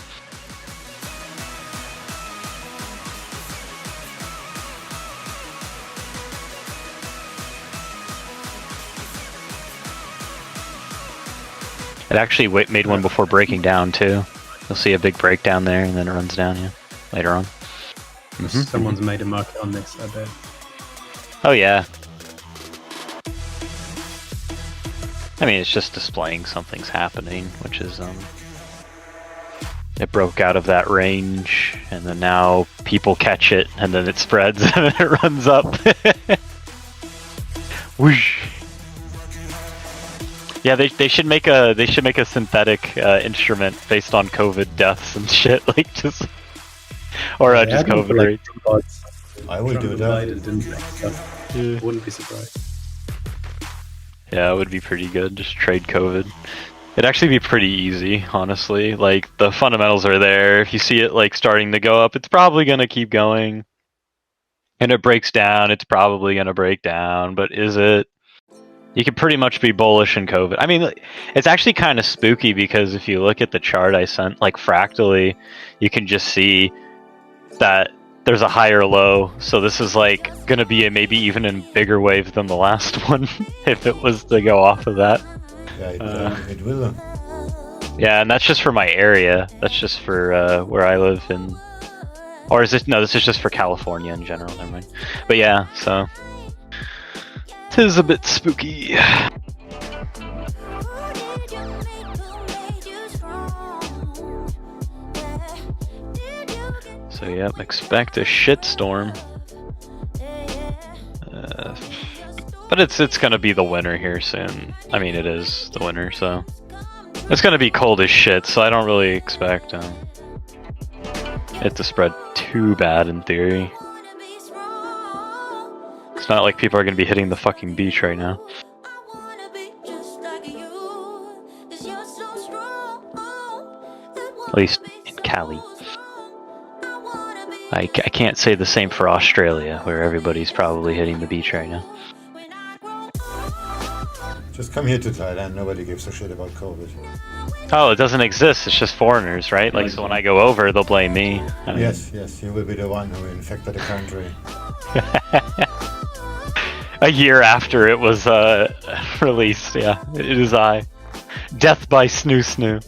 It actually made one before breaking down too. You'll see a big breakdown there, and then it runs down. Yeah, later on. Someone's made a market on this, I bet. Oh yeah. I mean, it's just displaying something's happening, which is it broke out of that range, and then now people catch it, and then it spreads, and then it runs up. Whoosh. Yeah, they should make a synthetic instrument based on COVID deaths and shit, like just just COVID rates. I would do that. Yeah. Wouldn't be surprised. Yeah, it would be pretty good. Just trade COVID. It'd actually be pretty easy, honestly. Like the fundamentals are there. If you see it like starting to go up, it's probably gonna keep going. And it breaks down, it's probably gonna break down. But is it? You can pretty much be bullish in COVID. I mean, it's actually kind of spooky because if you look at the chart I sent, like fractally, you can just see that there's a higher low. So this is like going to be a maybe even a bigger wave than the last one if it was to go off of that. Yeah, it will. Yeah, and that's just for my area. That's just for where I live in. Or is this? No, this is just for California in general. Never mind. But yeah, so. Is a bit spooky. So yep, expect a shitstorm. But it's gonna be the winter here soon. I mean, it is the winter, so it's gonna be cold as shit. So I don't really expect it to spread too bad in theory. It's not like people are going to be hitting the fucking beach right now. At least in Cali. I can't say the same for Australia, where everybody's probably hitting the beach right now. Just come here to Thailand, nobody gives a shit about COVID. Oh, it doesn't exist, it's just foreigners, right? Like, so when I go over, they'll blame me. Yes, you will be the one who infected the country. A year after it was released, yeah. It is I. Death by Snoo Snoo.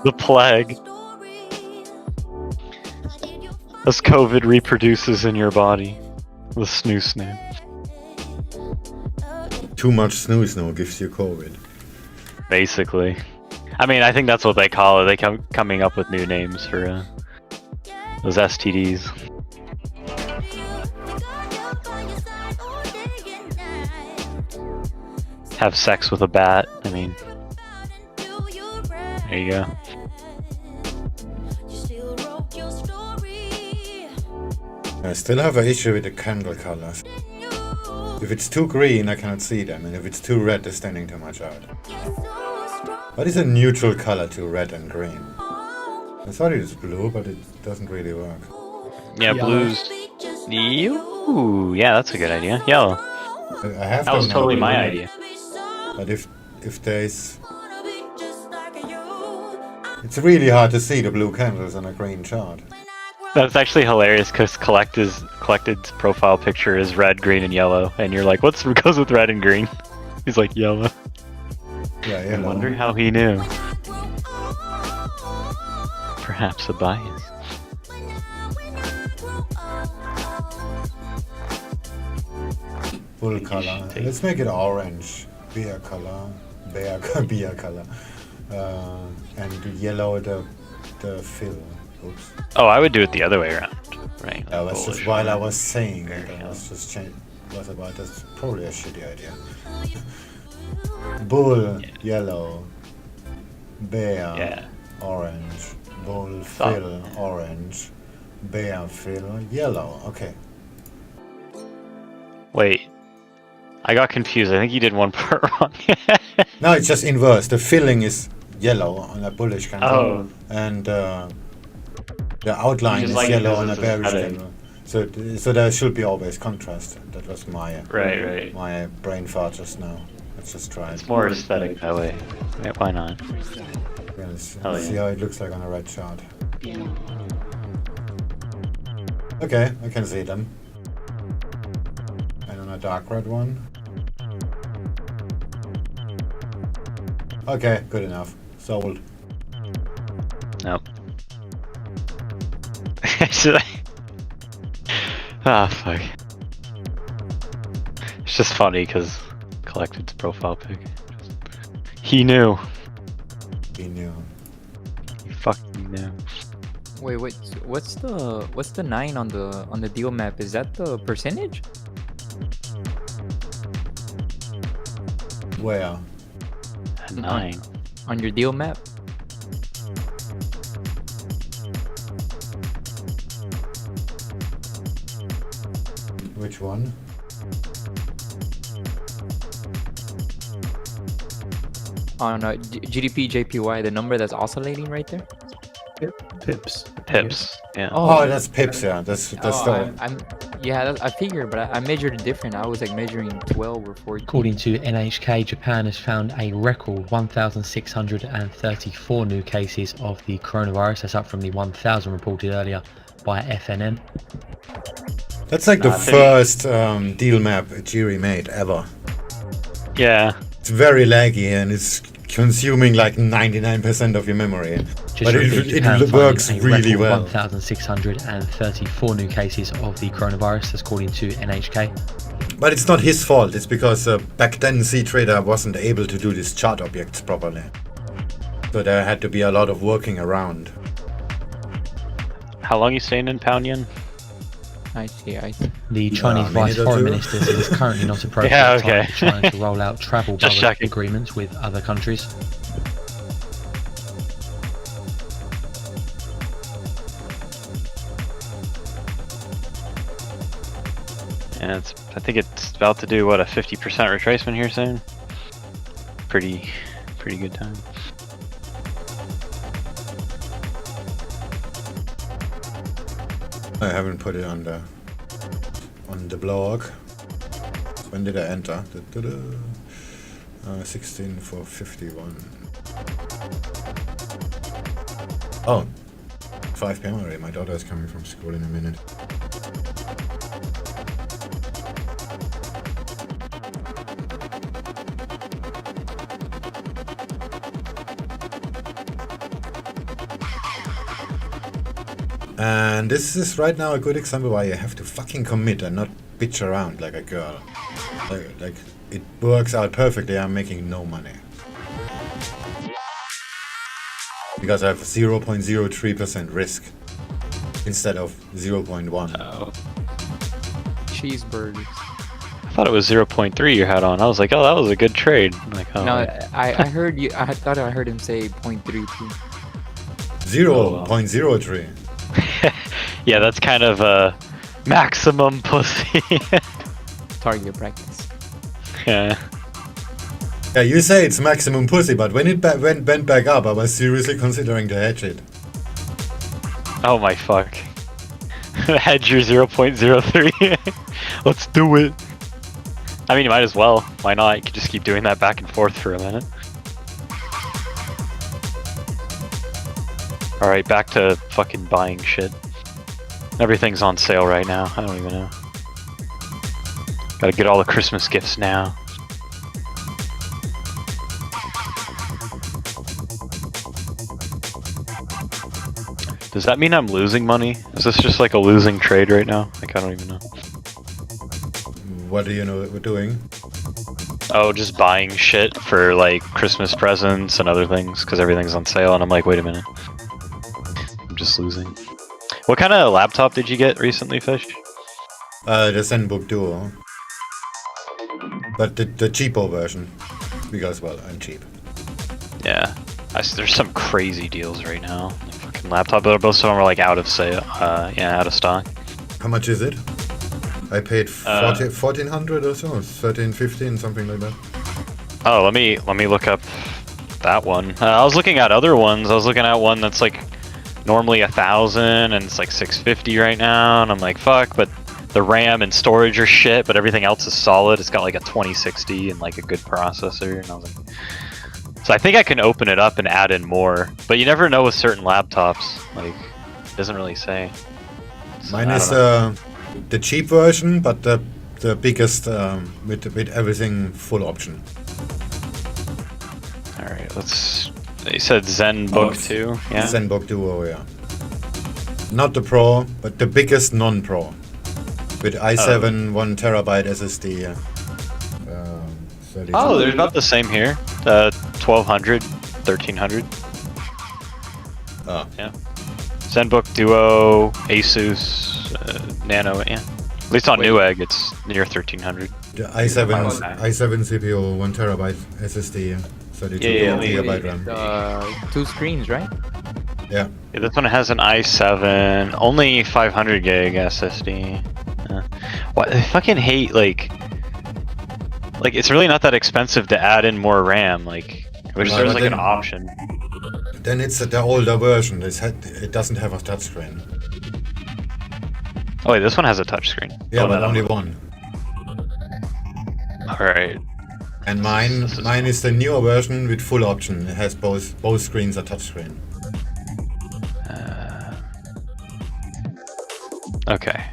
The plague. As COVID reproduces in your body. The Snoo Snoo. Too much Snoo Snoo gives you COVID. Basically. I mean, I think that's what they call it. They coming up with new names for those STDs. Have sex with a bat. I mean, there you go. I still have an issue with the candle colors. If it's too green, I cannot see them, and if it's too red, they're standing too much out. What is a neutral color to red and green? I thought it was blue, but it doesn't really work. Yeah, blues. Ooh, yeah, that's a good idea. Yellow. I have that was totally my idea. But if there's... It's really hard to see the blue candles on a green chart. That's actually hilarious because Collected's profile picture is red, green, and yellow, and you're like, "What goes with red and green?" He's like, "Yellow." Yeah, yellow. I wonder how he knew. Perhaps a bias. Bull color. Let's make it orange. Beer color. Beer color. And yellow the fill. Oops. Oh, I would do it the other way around, right? That was just while I was saying it. I was just changing. That's probably a shitty idea. Bull, yellow. Bear, orange. Bull, fill, orange. Bear, fill, yellow. Okay. Wait. I got confused. I think you did one part wrong. No, it's just inverse. The filling is yellow on a bullish candle. Oh. And The outline Just is like yellow this on a is bearish aesthetic. candle. So there should be always contrast. That was my my brain fart just now. Let's just try It's it. more aesthetic that way. Yeah, why not? Let's Hell see yeah. how it looks like on a red chart. Okay, I can see them. And on a dark red one. Okay, good enough. Sold. Nope. Should I? Ah, fuck. It's just funny because collected profile pic. He knew. He knew. He fucking knew. Wait, what's the 9 on the deal map? Is that the percentage? Where? A 9. On your deal map? Which one? On GBPJPY, the number that's oscillating right there? Pips. Pips. Yeah. Oh, that's pips. Yeah, that's the. I figured, but I measured it different. I was like measuring 12 or 14. According to NHK, Japan has found a record 1,634 new cases of the coronavirus. That's up from the 1,000 reported earlier by FNN. That's like the first deal map Jiri made ever. Yeah. It's very laggy and it's consuming like 99% of your memory. But it works really well. 1,634 new cases of the coronavirus, that's according to NHK. But it's not his fault. It's because back then C-Trader wasn't able to do these chart objects properly. So there had to be a lot of working around. How long you staying in pound yen? I see. The Chinese Vice Foreign Minister says it's currently not appropriate time for China to roll out travel bubble agreements with other countries. And I think it's about to do what, a 50% retracement here soon. Pretty good time. I haven't put it on the blog. When did I enter? 16 for 51. Oh, 5 p.m. already. My daughter is coming from school in a minute. And this is right now a good example why you have to fucking commit and not bitch around like a girl. Like it works out perfectly. I'm making no money. Because I have 0.03% risk instead of 0.1. Oh. Cheeseburgers. I thought it was 0.3 you had on. I was like, oh, that was a good trade. I'm like, oh. No, I heard you. I thought I heard him say 0.32. 0.03. Yeah, that's kind of a maximum pussy. Target practice. Yeah. Yeah, you say it's maximum pussy, but when it went back up, I was seriously considering to hedge it. Oh my fuck. Hedge your 0.03. Let's do it. I mean, you might as well. Why not? You could just keep doing that back and forth for a minute. Alright, back to fucking buying shit. Everything's on sale right now. I don't even know. Gotta get all the Christmas gifts now. Does that mean I'm losing money? Is this just like a losing trade right now? Like, I don't even know. What do you know that we're doing? Oh, just buying shit for like Christmas presents and other things because everything's on sale, and I'm like, wait a minute. I'm just losing. What kind of laptop did you get recently, Fish? The ZenBook Duo. But the cheapo version. Because, well, I'm cheap. Yeah. There's some crazy deals right now. Like fucking laptop, but both of them are like out of sale. Yeah, out of stock. How much is it? I paid 1400 or so, 13, 15, something like that. Oh, let me look up that one. I was looking at other ones. I was looking at one that's like normally 1,000 and it's like 650 right now, and I'm like, fuck, but the RAM and storage are shit, but everything else is solid. It's got like a 2060 and like a good processor, and I was like, so I think I can open it up and add in more, but you never know with certain laptops. Like, it doesn't really say. So, Mine is the cheap version, but the biggest with everything full option. All right, let's. You said ZenBook 2, yeah. ZenBook Duo, yeah. Not the Pro, but the biggest non-Pro, with i7 1 terabyte SSD. 32. Oh, they're about the same here. 1200, 1300. Oh. Yeah. ZenBook Duo, Asus, Nano, yeah. At least on Newegg, it's near 1300. The i7 CPU 1 terabyte SSD, 32 gigabyte RAM. 2 screens, right? Yeah. Yeah, this one has an i7, only 500 gig SSD. What I fucking hate, like it's really not that expensive to add in more RAM. Like, I wish there was like an option. Then it's the older version. It doesn't have a touchscreen. Oh wait, this one has a touchscreen. Yeah, but only one. All right. And mine is the newer version with full option. It has both screens are touchscreen. Okay.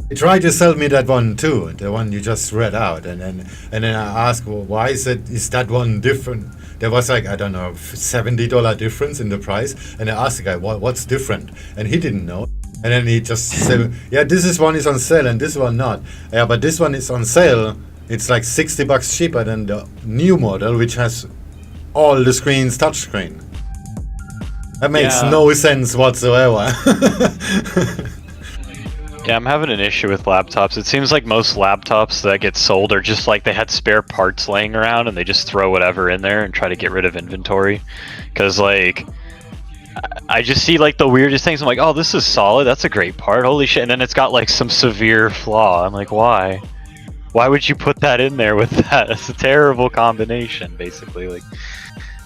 He tried to sell me that one too, the one you just read out, and then I asked, well, why is that one different? There was like, I don't know, $70 difference in the price, and I asked the guy, what's different? And he didn't know. And then he just said, yeah, this one is on sale and this one not. Yeah, but this one is on sale. It's like $60 cheaper than the new model, which has all the screens touchscreen. That makes no sense whatsoever. Yeah, I'm having an issue with laptops. It seems like most laptops that get sold are just like they had spare parts laying around and they just throw whatever in there and try to get rid of inventory. Because like, I just see like the weirdest things. I'm like, oh, this is solid. That's a great part. Holy shit. And then it's got like some severe flaw. I'm like, why? Why would you put that in there with that? It's a terrible combination, basically. Like,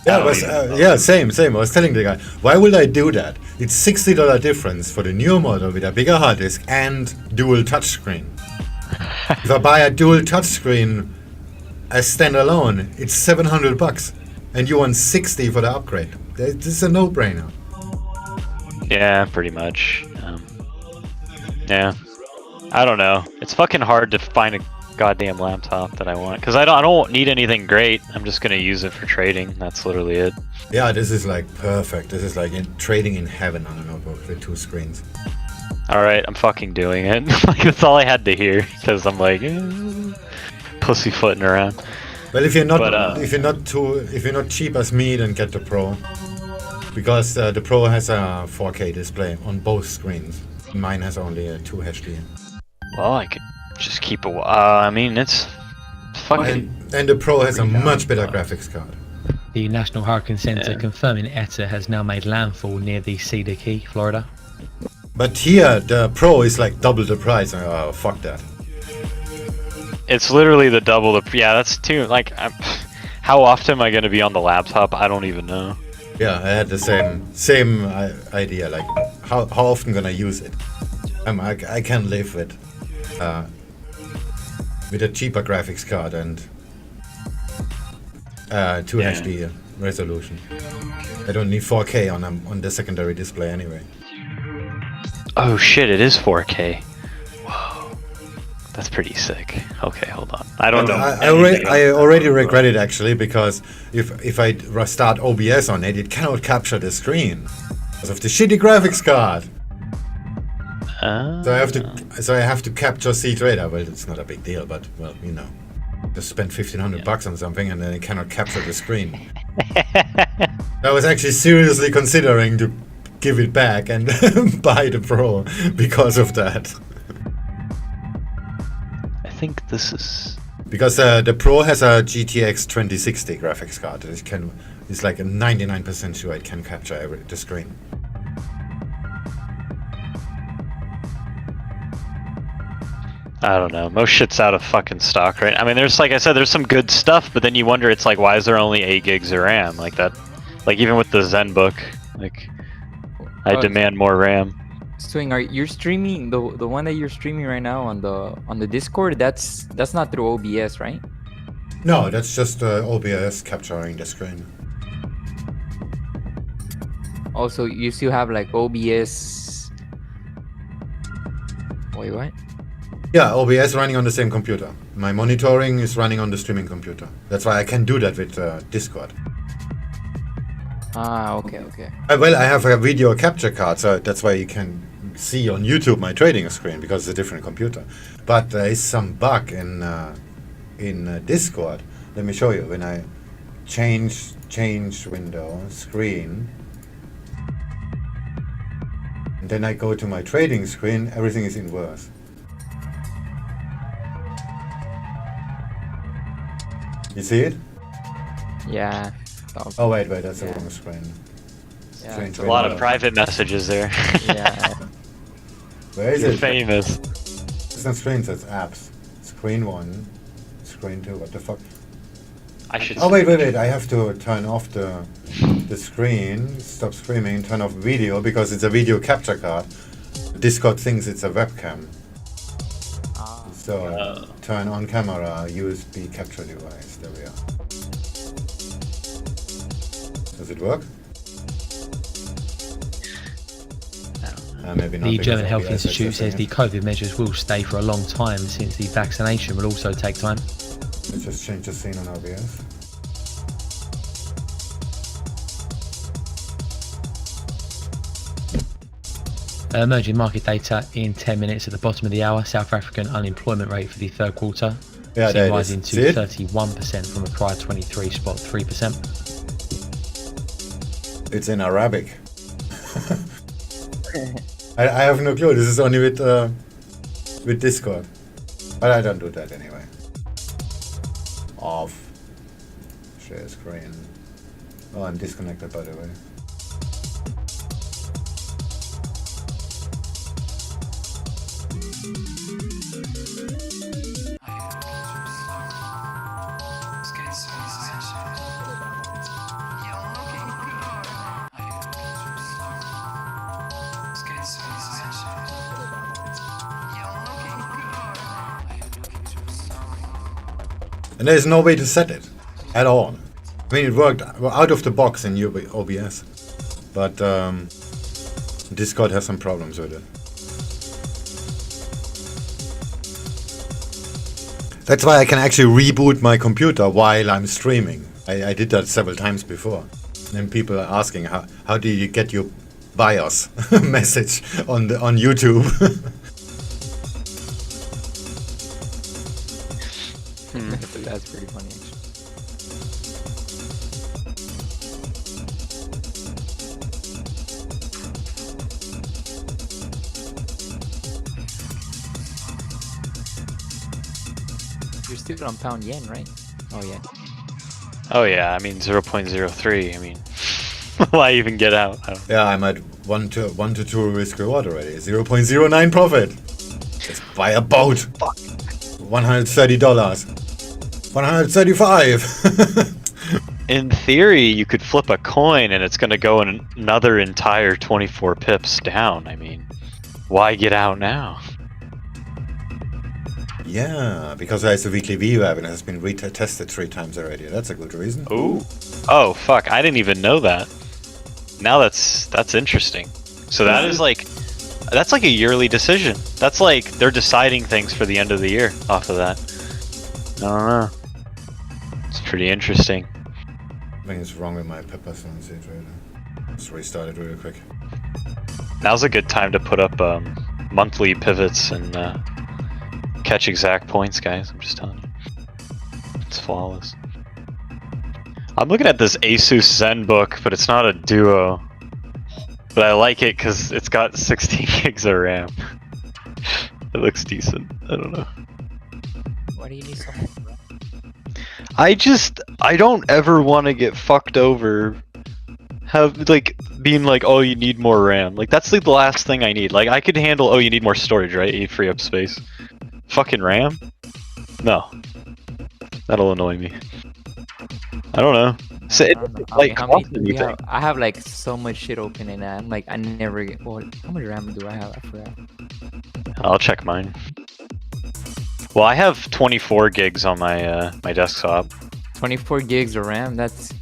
Yeah, same. I was telling the guy, why would I do that? It's $60 difference for the new model with a bigger hard disk and dual touchscreen. If I buy a dual touchscreen as standalone, it's $700, and you want 60 for the upgrade. This is a no-brainer. yeah, pretty much. Yeah, I don't know. It's fucking hard to find a goddamn laptop that I want, because I don't need anything great. I'm just gonna use it for trading. That's literally it. Yeah, this is like perfect. This is like trading in heaven on a notebook with 2 screens. All right, I'm fucking doing it. Like, that's all I had to hear, because I'm like pussyfooting around. Well, if you're not cheap as me, then get the Pro, because the Pro has a 4K display on both screens. Mine has only a 2 HD. Well, I could just keep it. I mean, it's fucking. And the Pro has a much better graphics card. The National Hurricane Center confirming ETA has now made landfall near the Cedar Key, Florida. But here, the Pro is like double the price. Oh, fuck that. It's literally the double the. Yeah, that's too. Like, how often am I going to be on the laptop? I don't even know. Yeah, I had the same idea. Like, how often gonna use it? I can live with a cheaper graphics card and 2 HD resolution. I don't need 4K on the secondary display anyway. Oh shit! It is 4K. Whoa, that's pretty sick. Okay, hold on. I don't know. I already regret it actually, because if I start OBS on it, it cannot capture the screen because of the shitty graphics card. So I have to capture C-Trader. Well, it's not a big deal, but well, you know, just spend $1,500 on something and then it cannot capture the screen. I was actually seriously considering to give it back and buy the Pro because of that. I think this is because the Pro has a GTX 2060 graphics card. It's like a 99% sure it can capture the screen. I don't know. Most shit's out of fucking stock, right? I mean, there's, like I said, there's some good stuff, but then you wonder, it's like, why is there only 8 gigs of RAM? Like that, like even with the ZenBook, like I demand more RAM. Swing, are you're streaming the one that you're streaming right now on the Discord? That's not through OBS, right? No, that's just OBS capturing the screen. Also, you still have like OBS. Wait, what? Yeah, OBS running on the same computer. My monitoring is running on the streaming computer. That's why I can do that with Discord. Ah, okay, okay. Well, I have a video capture card, so that's why you can see on YouTube my trading screen, because it's a different computer. But there is some bug in Discord. Let me show you. When I change window, screen, and then I go to my trading screen, everything is inverse. You see it? Yeah. Oh wait, that's the wrong screen. Yeah, Strange A lot of window. private messages there. Yeah. Where is You're it? famous. It's not screens, it's apps. Screen 1, screen 2, what the fuck? I should. Oh wait, I have to turn off the screen, stop streaming, turn off video, because it's a video capture card. Discord thinks it's a webcam. So turn on camera, USB capture device, there we are. Does it work? Maybe not. The because German Health OBS is Institute says the assessing COVID measures will stay for a long time, since the vaccination will also take time. it. Let's just change the scene on OBS. Emerging market data in 10 minutes at the bottom of the hour. South African unemployment rate for the third quarter Yeah, there it rising is. to See it? 31% from a prior 23.3%. It's in Arabic. I have no clue. This is only with Discord. But I don't do that anyway. Off. Share screen. Oh, I'm disconnected, by the way. And there's no way to set it at all. I mean, it worked out of the box in OBS, but Discord has some problems with it. That's why I can actually reboot my computer while I'm streaming. I did that several times before. And people are asking, how do you get your BIOS message on YouTube? That's pretty funny, actually. You're still on pound yen, right? Oh yeah. Oh yeah, I mean 0.03. I mean, why even get out? I don't know. Yeah, I'm at 1 to 2 risk reward already. 0.09 profit. Let's buy a boat. Fuck. $130. 135. In theory, you could flip a coin and it's going to go in another entire 24 pips down. I mean, why get out now? Yeah, because there's a weekly VWAP and it has been retested 3 times already. That's a good reason. Ooh. Oh fuck! I didn't even know that. Now that's interesting. So that is like, that's like a yearly decision. That's like they're deciding things for the end of the year off of that. I don't know. It's pretty interesting. Something's wrong with my peppers on the trader. Let's restart it real quick. Now's a good time to put up monthly pivots and catch exact points, guys. I'm just telling you. It's flawless. I'm looking at this Asus Zen book, but it's not a Duo. But I like it because it's got 16 gigs of RAM. It looks decent. I don't know. Why do you need so much? I don't ever want to get fucked over. Being like, oh, you need more RAM. Like, that's like the last thing I need. Like, I could handle, oh, you need more storage, right? You free up space. Fucking RAM? No. That'll annoy me. I don't know. So I it don't know. doesn't, like how many cost do we anything. have? I have like so much shit open in that. I'm like, I never get. Well, how much RAM do I have? I forgot. I'll check mine. Well, I have 24 gigs on my my desktop. 24 gigs of RAM. That's.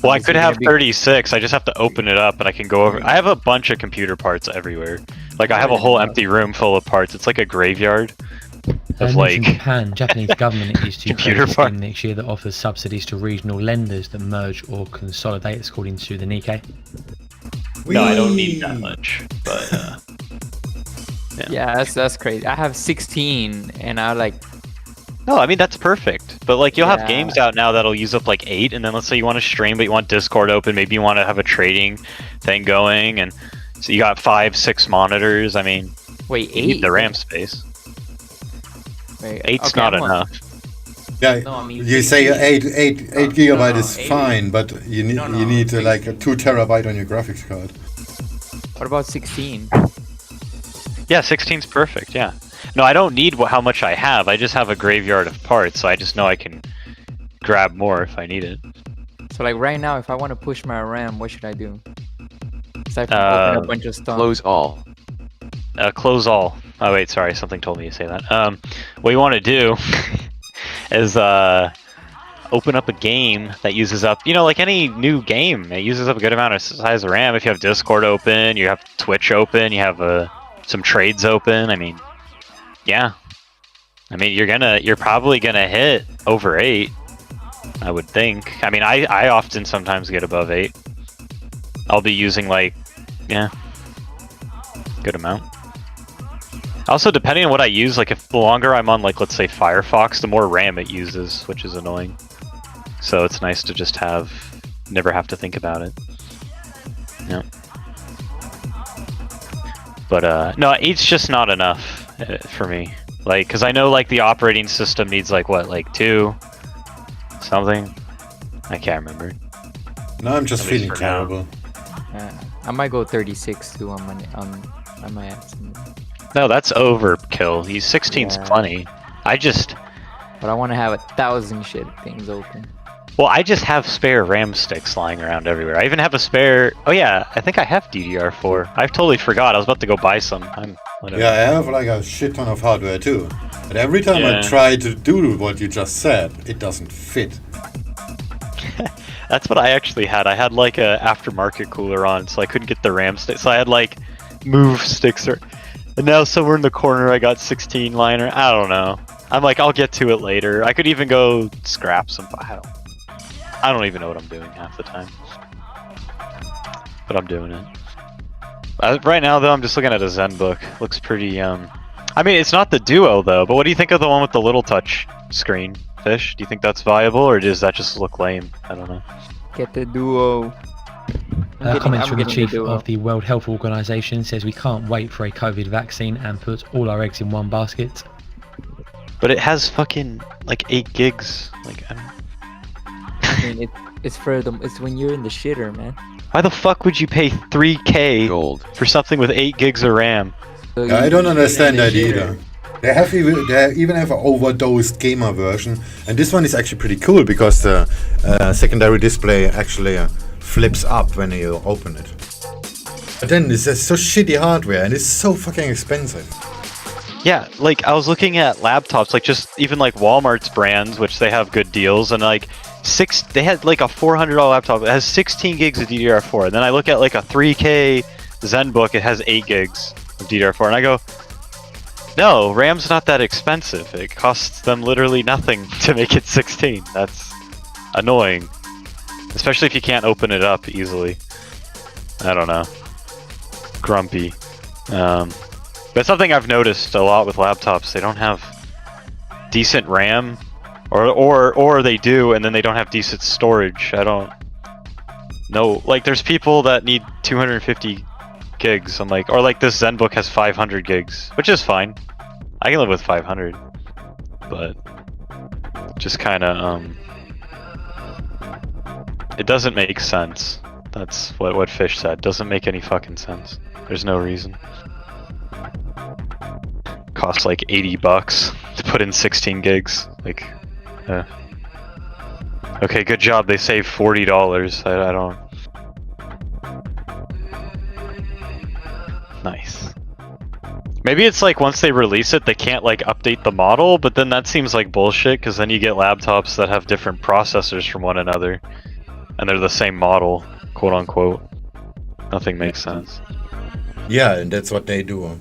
Well, I Is could it gonna have be- 36. I just have to open it up and I can go over. I have a bunch of computer parts everywhere. Like I have a whole empty room full of parts. It's like a graveyard of like Japan, Japanese government is to computer create a parts. scheme next year that offers subsidies to regional lenders that merge or consolidate, according to the Nikkei. No, I don't need that much, but Yeah, that's crazy. I have 16, and I like. no, I mean that's perfect. But like you'll have Yeah. games out now that'll use up like 8, and then let's say you want to stream, but you want Discord open, maybe you want to have a trading thing going, and so you got 5, 6 monitors. I mean, Wait, you need 8? the RAM space. Wait, 8's okay, not I'm on- enough. Yeah, No, I mean, you say 8 gigabyte no, is 8. fine, but you need No, you need 16. like a 2 terabyte on your graphics card. What about 16? Yeah, 16's perfect. Yeah. No, I don't need how much I have. I just have a graveyard of parts, so I just know I can grab more if I need it. So like right now, if I want to push my RAM, what should I do? Aside from open a bunch of stuff. Close all. Close all. Oh wait, sorry, something told me to say that. What you want to do is open up a game that uses up, you know, like any new game, it uses up a good amount of size of RAM. If you have Discord open, you have Twitch open, you have some trades open. I mean, yeah. I mean, you're probably gonna hit over 8, I would think. I mean, I often sometimes get above 8. I'll be using like, yeah, good amount. Also, depending on what I use, like if the longer I'm on, like let's say Firefox, the more RAM it uses, which is annoying. So it's nice to just never have to think about it. Yeah. But no, 8's just not enough for me. Like, cause I know like the operating system needs like what, like 2 something. I can't remember. No, I'm just At least feeling for now. terrible. I might go 36 too on my ads. No, that's overkill. 16's Yeah. plenty. But I want to have 1,000 shit things open. Well, I just have spare RAM sticks lying around everywhere. I even have a spare. Oh yeah, I think I have DDR4. I totally forgot. I was about to go buy some. Whatever. Yeah, I have like a shit ton of hardware too. But every time I Yeah. try to do what you just said, it doesn't fit. That's what I actually had. I had like a aftermarket cooler on, so I couldn't get the RAM stick. So I had like move sticks, and now somewhere in the corner I got 16 liner. I don't know. I'm like, I'll get to it later. I could even go scrap some. I don't even know what I'm doing half the time, but I'm doing it. Right now though, I'm just looking at a Zen book. Looks pretty. I mean, it's not the Duo though. But what do you think of the one with the little touch screen? Fish? Do you think that's viable, or does that just look lame? I don't know. Get the Duo. Comments from the getting chief Duo. of the World Health Organization says we can't wait for a COVID vaccine and put all our eggs in one basket. But it has fucking like 8 gigs. Like, I mean, it's for them. It's when you're in the shitter, man. why the fuck would you pay 3K Gold. for something with 8 gigs of RAM? So Yeah, I you- don't you're in understand the that shitter. either. They even have an overdosed gamer version, and this one is actually pretty cool because the secondary display actually flips up when you open it. But then this is so shitty hardware and it's so fucking expensive. Yeah, like I was looking at laptops, like just even like Walmart's brands, which they have good deals, and like they had like a $400 laptop. It has 16 gigs of DDR4. And then I look at like a 3K ZenBook, it has 8 gigs of DDR4, and I go, no, RAM's not that expensive. It costs them literally nothing to make it 16. That's annoying, especially if you can't open it up easily. I don't know. Grumpy. That's something I've noticed a lot with laptops. They don't have decent RAM, or they do, and then they don't have decent storage. I don't know. Like, there's people that need 250 gigs. I'm like, or like this ZenBook has 500 gigs, which is fine. I can live with 500, but just kind of it doesn't make sense. That's what Fish said. Doesn't make any fucking sense. There's no reason. Costs like $80 to put in 16 gigs. Like, Okay, good job. They saved $40. I don't. Nice. Maybe it's like once they release it, they can't like update the model, but then that seems like bullshit because then you get laptops that have different processors from one another, and they're the same model, quote unquote. Nothing makes sense. Yeah, and that's what they do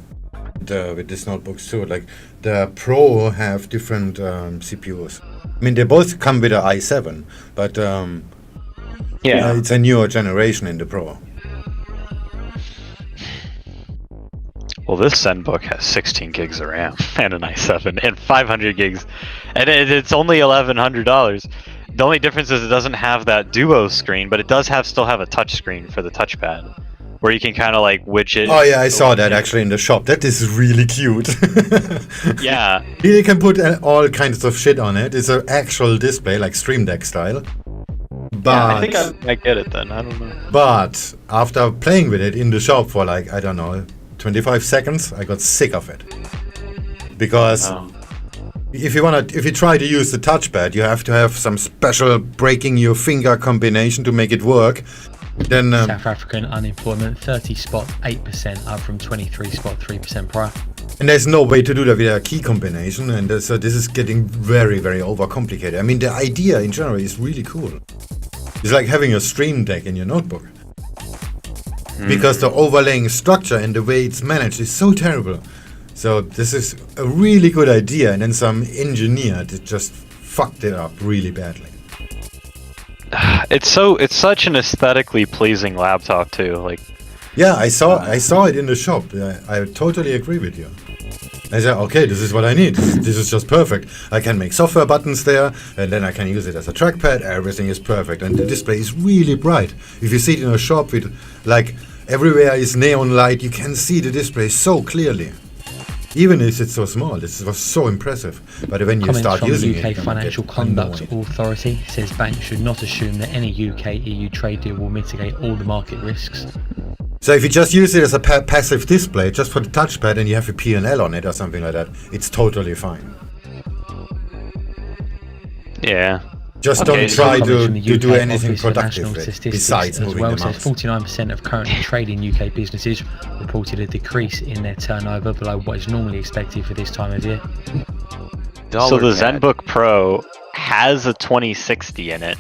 with these notebooks too. Like the Pro have different CPUs. I mean, they both come with an i7, but it's a newer generation in the Pro. Well, this ZenBook has 16 gigs of RAM and an i7 and 500 gigs, and it's only $1,100. The only difference is it doesn't have that Duo screen, but it does still have a touch screen for the touchpad, where you can kind of like widget. Oh yeah, I saw that actually in the shop. That is really cute. Yeah. You can put all kinds of shit on it. It's an actual display, like Stream Deck style. But Yeah, I think I might get it then. I don't know. But after playing with it in the shop for like, I don't know, 25 seconds, I got sick of it. Because if you try to use the touchpad, you have to have some special breaking your finger combination to make it work. Then South African unemployment 30.8%, up from 23.3% prior. And there's no way to do that with a key combination, and so this is getting very, very overcomplicated. I mean, the idea in general is really cool. It's like having a Stream Deck in your notebook. Because the overlaying structure and the way it's managed is so terrible. So this is a really good idea, and then some engineer just fucked it up really badly. It's such an aesthetically pleasing laptop too. Like, yeah, I saw it in the shop. I totally agree with you. I said, okay, this is what I need. This is just perfect. I can make software buttons there, and then I can use it as a trackpad. Everything is perfect, and the display is really bright. If you see it in a shop with, like, everywhere is neon light, you can see the display so clearly. Even if it's so small, this was so impressive. But when you start using the UK it, Financial Conduct Authority says banks should not assume that any UK-EU trade deal will mitigate all the market risks. So if you just use it as a passive display, just for the touchpad, and you have a P&L on it or something like that, it's totally fine. yeah. Just don't try to do anything productive besides moving well. the mouse. 49% of currently trading UK businesses reported a decrease in their turnover below what is normally expected for this time of year. So the ZenBook Pro has a 2060 in it.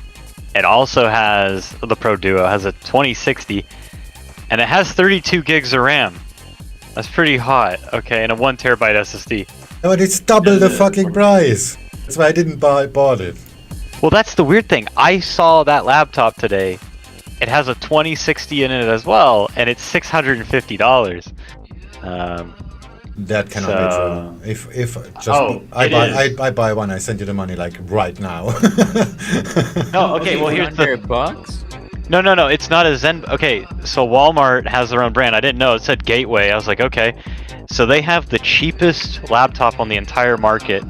It also has, the Pro Duo has a 2060, and it has 32 gigs of RAM. That's pretty hot, okay, and a 1 terabyte SSD. But it's double the fucking price. That's why I didn't bought it. Well, that's the weird thing. I saw that laptop today. It has a 2060 in it as well, and it's $650. That cannot be true. If just I buy one, I send you the money like right now. No, okay. Well, here's the bucks. No, it's not a Zen. Okay, so Walmart has their own brand. I didn't know. It said Gateway. I was like, okay. So they have the cheapest laptop on the entire market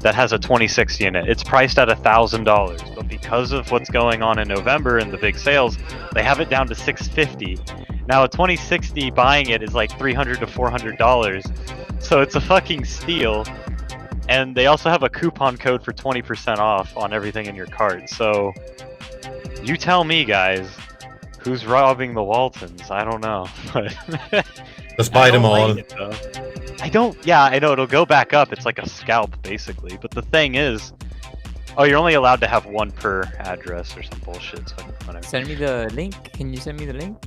that has a 2060 in it. It's priced at $1,000, but because of what's going on in November and the big sales, they have it down to $650. Now a 2060 buying it is like $300 to $400, so it's a fucking steal. And they also have a coupon code for 20% off on everything in your cart. So you tell me, guys, who's robbing the Waltons? I don't know. Just buy them all. Yeah, I know it'll go back up. It's like a scalp, basically. But the thing is, you're only allowed to have one per address or some bullshit. So whatever. Send me the link. Can you send me the link?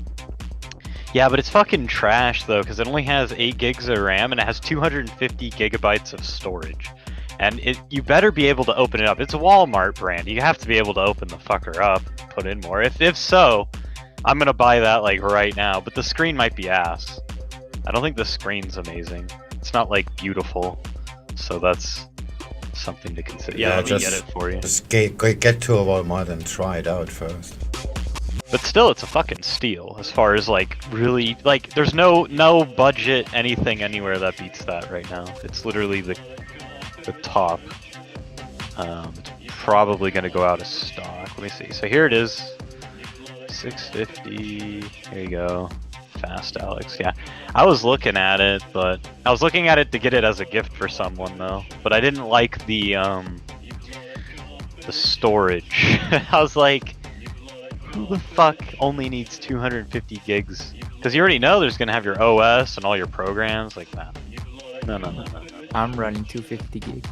Yeah, but it's fucking trash though, because it only has 8 gigs of RAM and it has 250 gigabytes of storage. And you better be able to open it up. It's a Walmart brand. You have to be able to open the fucker up, put in more. If so, I'm gonna buy that like right now. But the screen might be ass. I don't think the screen's amazing. It's not like beautiful, so that's something to consider. Yeah, let me get it for you. Just get to a Walmart and try it out first. But still, it's a fucking steal as far as like really like. There's no budget anything anywhere that beats that right now. It's literally the top. It's probably gonna go out of stock. Let me see. So here it is, 650. Here you go. Fast Alex, yeah. I was looking at it, but I was looking at it to get it as a gift for someone though. But I didn't like the the storage. I was like, who the fuck only needs 250 gigs? Because you already know there's gonna have your OS and all your programs. Like, nah. No. I'm running 250 gigs.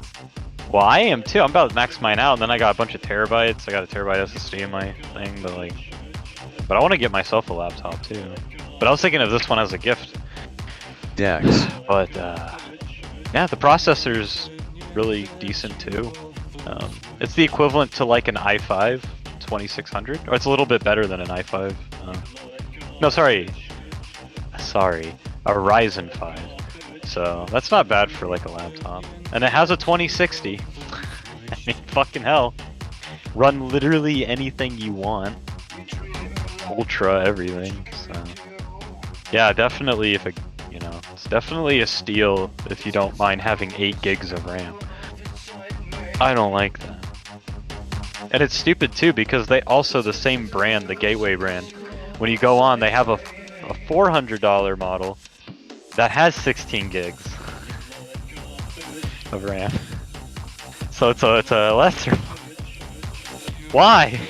Well, I am too. I'm about to max mine out, and then I got a bunch of terabytes. I got a terabyte SSD in my thing, but I want to get myself a laptop too. But I was thinking of this one as a gift. DAX. But yeah, the processor's really decent too. It's the equivalent to like an i5 2600, or it's a little bit better than an i5. No, sorry, a Ryzen 5. So that's not bad for like a laptop. And it has a 2060. I mean, fucking hell. Run literally anything you want. Ultra everything. So yeah, definitely if it, it's definitely a steal if you don't mind having 8 gigs of RAM. I don't like that. And it's stupid too because they also the same brand, the Gateway brand. When you go on, they have a $400 model that has 16 gigs of RAM. So it's a lesser one. Why?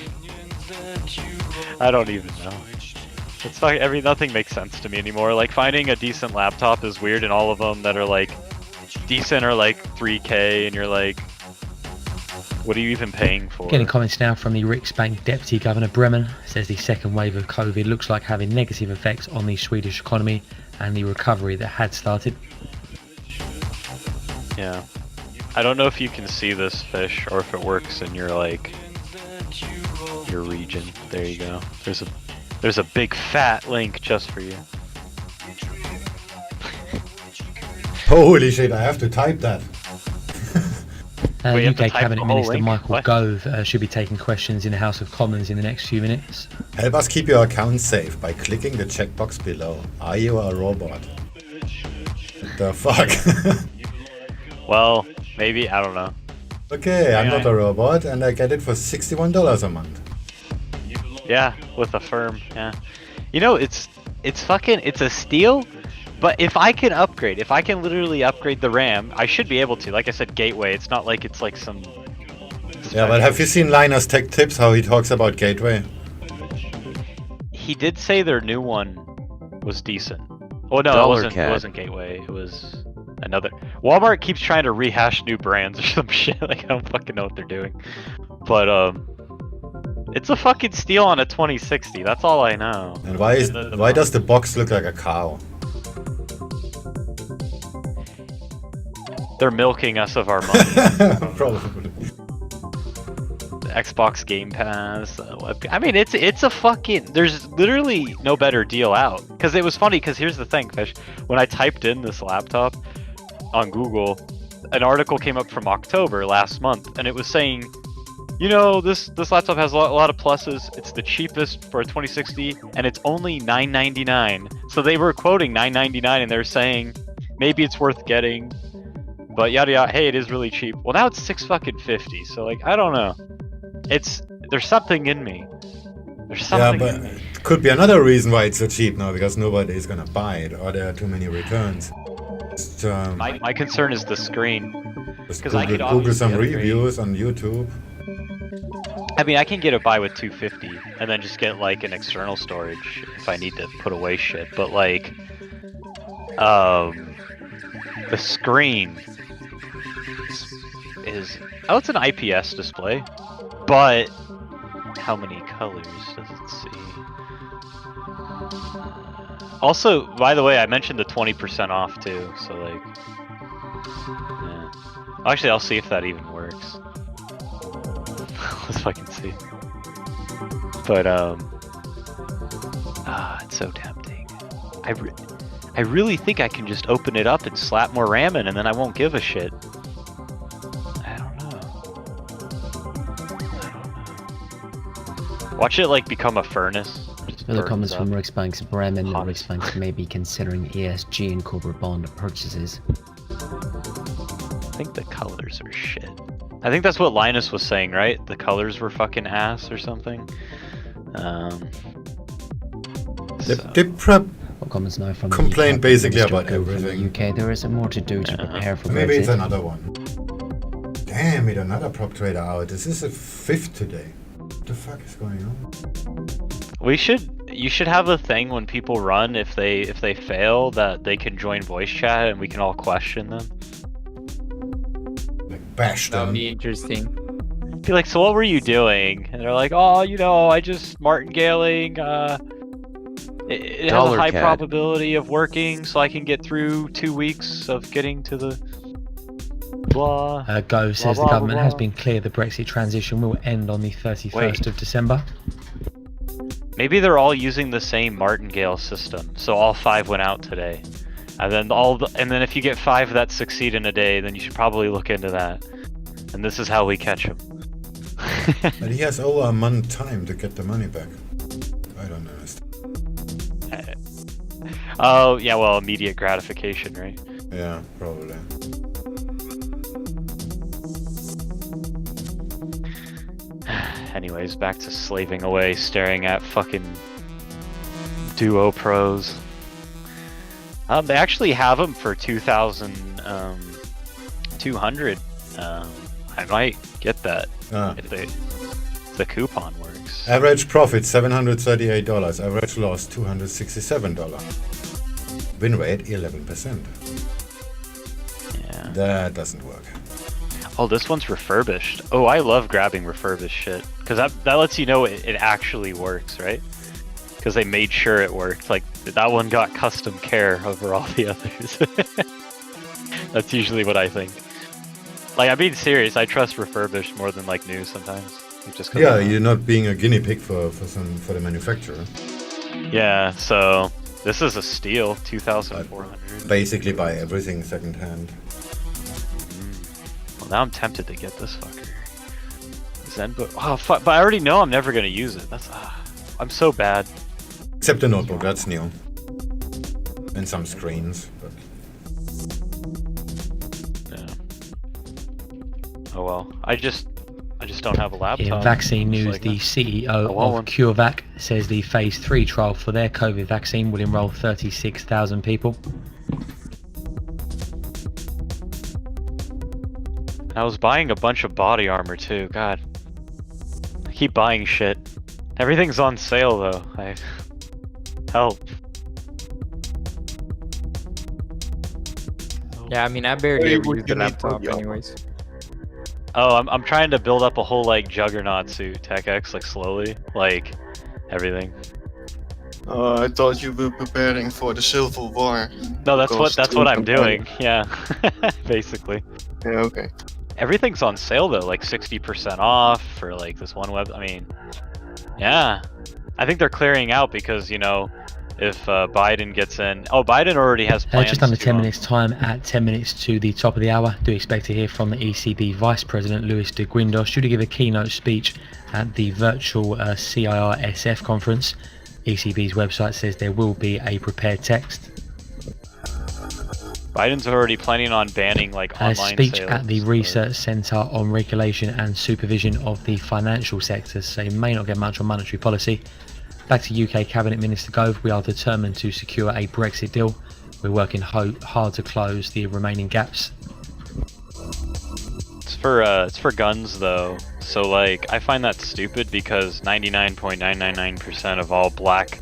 I don't even know. It's like nothing makes sense to me anymore. Like finding a decent laptop is weird, and all of them that are like decent are like 3K, and you're like, what are you even paying for? Getting comments now from the Riksbank Deputy Governor Bremen. Says the second wave of COVID looks like having negative effects on the Swedish economy and the recovery that had started. Yeah. I don't know if you can see this fish or if it works in your your region. There you go. There's a big fat link just for you. Holy shit, I have to type that. Wait, you have to UK type Cabinet the whole Minister link? Michael What? Gove should be taking questions in the House of Commons in the next few minutes. Help us keep your account safe by clicking the checkbox below. Are you a robot? The fuck? Well, maybe, I don't know. Okay, I'm not a robot and I get it for $61 a month. Yeah, with a firm, yeah. It's a steal, but if I can upgrade, if I can literally upgrade the RAM, I should be able to. Like I said, Gateway, it's not like it's like some... Yeah, but have you seen Linus Tech Tips, how he talks about Gateway? He did say their new one was decent. Oh no, it wasn't Gateway, it was another... Walmart keeps trying to rehash new brands or some shit, like I don't fucking know what they're doing. But, it's a fucking steal on a 2060, that's all I know. And why does the box look like a cow? They're milking us of our money. Probably. The Xbox Game Pass. I mean, it's a fucking... There's literally no better deal out. Because it was funny, because here's the thing, Fish. When I typed in this laptop on Google, an article came up from October last month, and it was saying, this laptop has a lot of pluses. It's the cheapest for a 2060, and it's only $999. So they were quoting $999, and they're saying, maybe it's worth getting, but yada yada. Hey, it is really cheap. Well, now it's $650. So like, I don't know. There's something in me. There's something in me. It could be another reason why it's so cheap now, because nobody is gonna buy it, or there are too many returns. My concern is the screen. Just I could Google some obviously reviews on YouTube. I mean, I can get it by with 250 and then just get like an external storage if I need to put away shit. But like, the screen is it's an IPS display, but how many colors does it see? Also, by the way, I mentioned the 20% off too, so like, yeah. Actually, I'll see if that even works. Let's fucking see. But it's so tempting. I really think I can just open it up and slap more RAM in, and then I won't give a shit. I don't know. Watch it like become a furnace. Other comments from Riksbank's Bremen that Riksbank may be considering ESG in corporate bond purchases. I think the colors are shit. I think that's what Linus was saying, right? The colors were fucking ass or something. They comments now from complain the basically Minister about everything. From the UK, there is more to do to prepare for Maybe Brexit. it's another one. Damn it, another prop trader out. This is the 5th today. What the fuck is going on? You should have a thing when people run, if they fail, that they can join voice chat and we can all question them. Like bash That would them. be interesting. Be like, so what were you doing? And they're like, oh, you know, I just martingaling. It has a Dollar high CAD. probability of working, so I can get through 2 weeks of getting to the blah. Go says blah, the government blah, has blah. been clear the Brexit transition will end on the 31st Wait. of December. Maybe they're all using the same martingale system, so all 5 went out today. And then if you get 5 that succeed in a day, then you should probably look into that. And this is how we catch them. But he has over a month time to get the money back. I don't understand. Oh, yeah, well, immediate gratification, right? Yeah, probably. Anyways, back to slaving away, staring at fucking duo pros. They actually have them for 2,200. I might get that if the coupon works. Average profit $738. Average loss $267. Win rate 11%. Yeah. That doesn't work. Oh, this one's refurbished. Oh, I love grabbing refurbished shit. Because that lets you know it actually works, right? Because they made sure it worked. Like, that one got custom care over all the others. That's usually what I think. Like, I'm being serious. I trust refurbished more than, like, new sometimes. Just 'cause Yeah, you're not being a guinea pig for the manufacturer. Yeah, so this is a steal. 2,400. Basically buy everything secondhand. Well, now I'm tempted to get this fucker. Zenbook. Oh, fuck. But I already know I'm never going to use it. I'm so bad. Except the notebook, that's new. And some screens. But Yeah. Oh well. I just don't have a laptop. In vaccine Just news, like the that. CEO I want of one. CureVac says the phase 3 trial for their COVID vaccine will enroll 36,000 people. I was buying a bunch of body armor too. God. I keep buying shit. Everything's on sale though. Help. Yeah, I mean, I barely ever would use you the need laptop for- anyways. Oh, I'm trying to build up a whole like juggernaut suit, Tech X, like slowly, like everything. I thought you were preparing for the Civil War. No, that's Because what I'm Trump doing. Yeah, basically. Yeah, okay. Everything's on sale though, like 60% off for like this one web. I mean, yeah, I think they're clearing out because you know, if Biden gets in, oh, Biden already has plans. Just under to, 10 minutes time, at 10 minutes to the top of the hour, do expect to hear from the ECB Vice President Luis de Guindos, due to give a keynote speech at the virtual CIRSF conference. ECB's website says there will be a prepared text. Biden's already planning on banning like A online speech sales. at the Research Centre on Regulation and Supervision of the Financial Sector, so you may not get much on monetary policy. Back to UK Cabinet Minister Gove, we are determined to secure a Brexit deal. We're working hard to close the remaining gaps. It's for guns though, so like I find that stupid because 99.999% of all black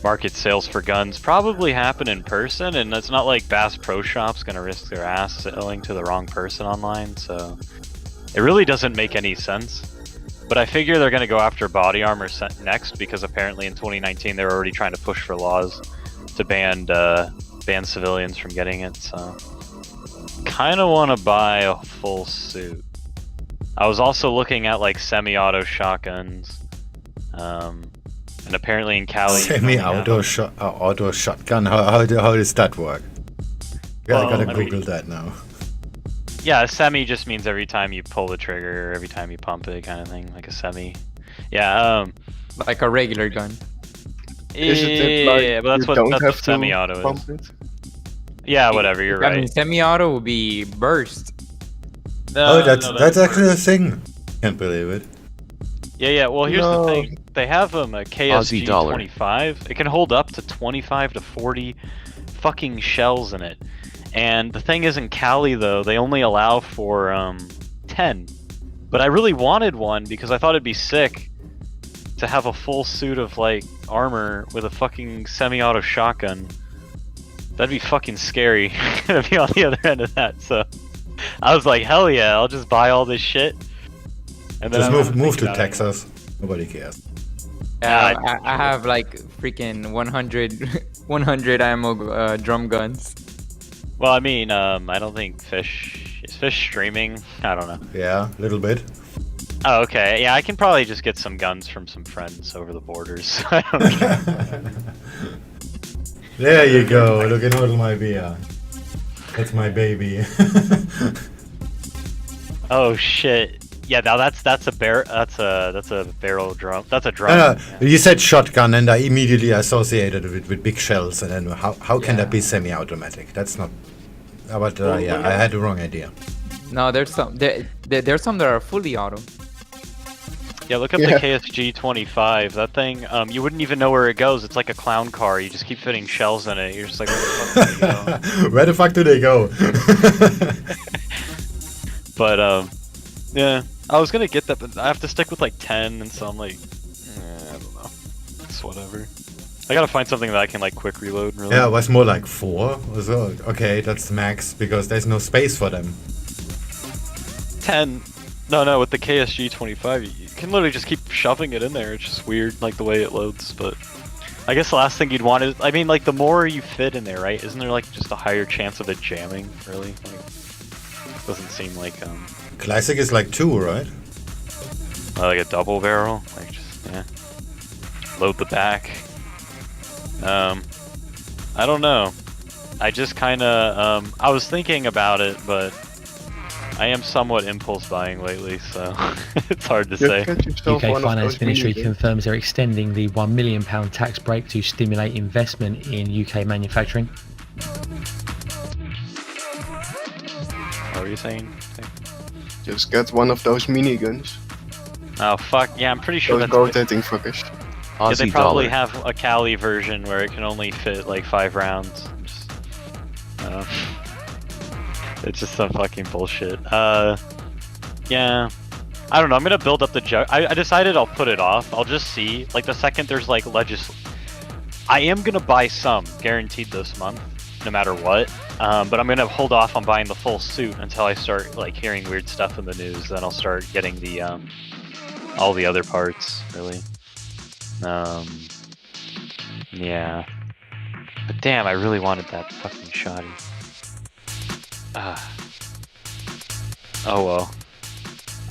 market sales for guns probably happen in person, and it's not like Bass Pro Shop's gonna risk their ass selling to the wrong person online, so it really doesn't make any sense. But I figure they're gonna go after body armor next because apparently in 2019 they were already trying to push for laws to ban civilians from getting it, so kind of want to buy a full suit. I was also looking at like semi-auto shotguns, and apparently in Cali. Semi-auto auto shotgun. How does that work? Well, I gotta I mean- Google that now. Yeah, a semi just means every time you pull the trigger or every time you pump it, kind of thing, like a semi. Yeah, Like a regular gun. Is it like yeah, but you don't that's have what to semi-auto pump is. it? Yeah, whatever. You're I mean, right. semi-auto would be burst. No, That's actually a thing. Can't believe it. Yeah. Well, here's No. the thing. They have a KSG Aussie dollar. 25. It can hold up to 25 to 40 fucking shells in it. And the thing is, in Cali though, they only allow for 10. But I really wanted one because I thought it'd be sick to have a full suit of like armor with a fucking semi-auto shotgun. That'd be fucking scary to be on the other end of that. So I was like, hell yeah, I'll just buy all this shit. And then Just move to Texas. Nobody cares. I have like freaking 100 ammo drum guns. Well, I mean, I don't think is Fish streaming? I don't know. Yeah, a little bit. Oh, okay. Yeah, I can probably just get some guns from some friends over the borders. I don't care. There you go. Look at all my beer. That's my baby. Oh shit. Yeah, now that's a barrel drum. That's a drum. No, Yeah. you said shotgun, and I immediately associated it with big shells. And then how can that be semi-automatic? That's not. But yeah, I had the wrong idea. No, there's some there's some that are fully auto. Yeah, look up the KSG 25. That thing, you wouldn't even know where it goes. It's like a clown car. You just keep fitting shells in it. You're just like, where the fuck do they go? Where the fuck do they go? But yeah, I was gonna get that, but I have to stick with like 10, and so I'm like, I don't know. It's whatever. I gotta find something that I can like quick reload. Really. Yeah, it was more like 4. So, okay, that's the max because there's no space for them. 10. No, with the KSG 25, you can literally just keep shoving it in there. It's just weird, like the way it loads. But I guess the last thing you'd want is, I mean, like the more you fit in there, right? Isn't there like just a higher chance of it jamming? Really? Like, doesn't seem like Classic is like 2, right? like a double barrel. Like just load the back. I don't know. I just kind of I was thinking about it, but I am somewhat impulse buying lately, so it's hard to say. UK Finance Ministry confirms they're extending the £1 million tax break to stimulate investment in UK manufacturing. What were you saying? Just get one of those miniguns. Oh fuck, yeah, I'm pretty sure Those rotating fuckers. Yeah, they probably have a Cali version where it can only fit like 5 rounds. Just, I don't know. It's just some fucking bullshit. Yeah. I don't know, I'm gonna build up the jug. I decided I'll put it off. I'll just see. Like, the second there's, like, I am gonna buy some, guaranteed this month, no matter what. But I'm gonna hold off on buying the full suit until I start, like, hearing weird stuff in the news. Then I'll start getting the, all the other parts, really. Yeah. But damn, I really wanted that fucking shoddy. Oh well.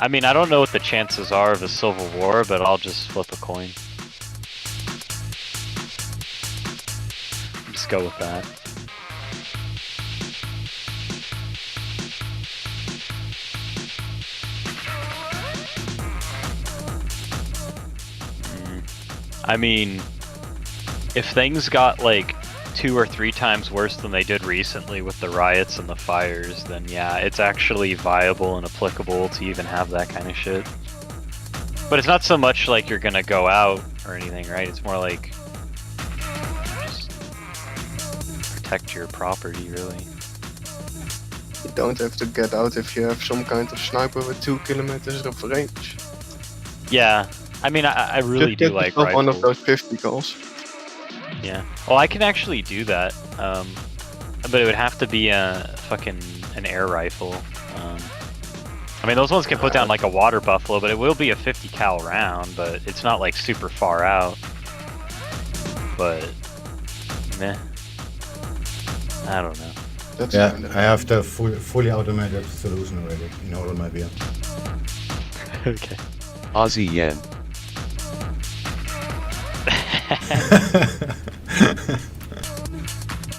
I mean, I don't know what the chances are of a civil war, but I'll just flip a coin. Just go with that. I mean, if things got like 2 or 3 times worse than they did recently with the riots and the fires, then yeah, it's actually viable and applicable to even have that kind of shit. But it's not so much like you're gonna go out or anything, right? It's more like just protect your property, really. You don't have to get out if you have some kind of sniper with 2 kilometers of range. Yeah, I mean, I really do like rifles. One of those 50 calls. Yeah. Well, I can actually do that, but it would have to be an air rifle. I mean, those ones can put down like a water buffalo, but it will be a 50 cal round, but it's not like super far out. But, meh. I don't know. That's yeah, I have the fully automated solution already in all of my beer. Okay. Aussie yen.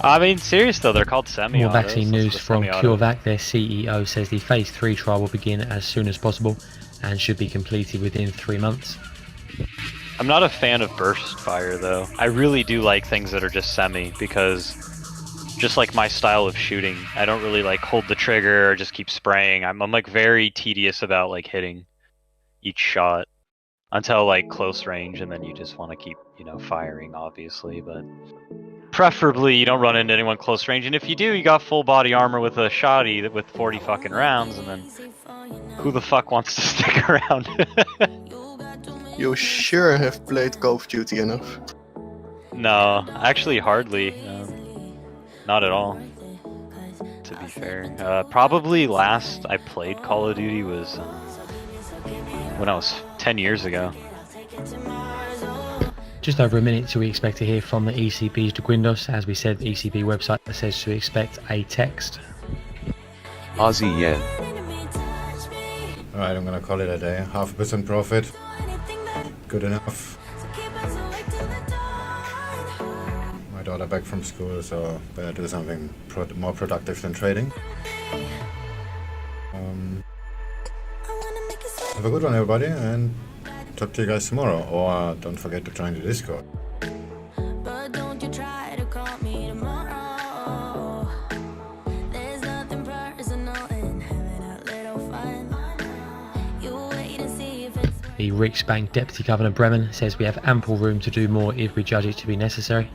I mean, serious though, they're called semi-autos. More vaccine news from CureVac. Their CEO says the phase 3 trial will begin as soon as possible and should be completed within 3 months. I'm not a fan of burst fire though. I really do like things that are just semi, because just like my style of shooting, I don't really like hold the trigger or just keep spraying. I'm like very tedious about like hitting each shot until like close range, and then you just want to keep, you know, firing obviously. But preferably you don't run into anyone close range, and if you do, you got full body armor with a shoddy with 40 fucking rounds, and then who the fuck wants to stick around? You sure have played Call of Duty enough? No, actually hardly. Not at all, to be fair. Probably last I played Call of Duty was when I was 10 years ago. Just over a minute till we expect to hear from the ECB's de Guindos. As we said, the ECB website says to expect a text. Aussie yen. Alright, I'm gonna call it a day. 0.5% profit. Good enough. My daughter back from school, so better do something more productive than trading. Have a good one, everybody, and talk to you guys tomorrow. Or don't forget to join the Discord. But don't you try to call me tomorrow. There's nothing personal in having a little fun. You wait and see if it's The Riksbank Deputy Governor Bremen says we have ample room to do more if we judge it to be necessary.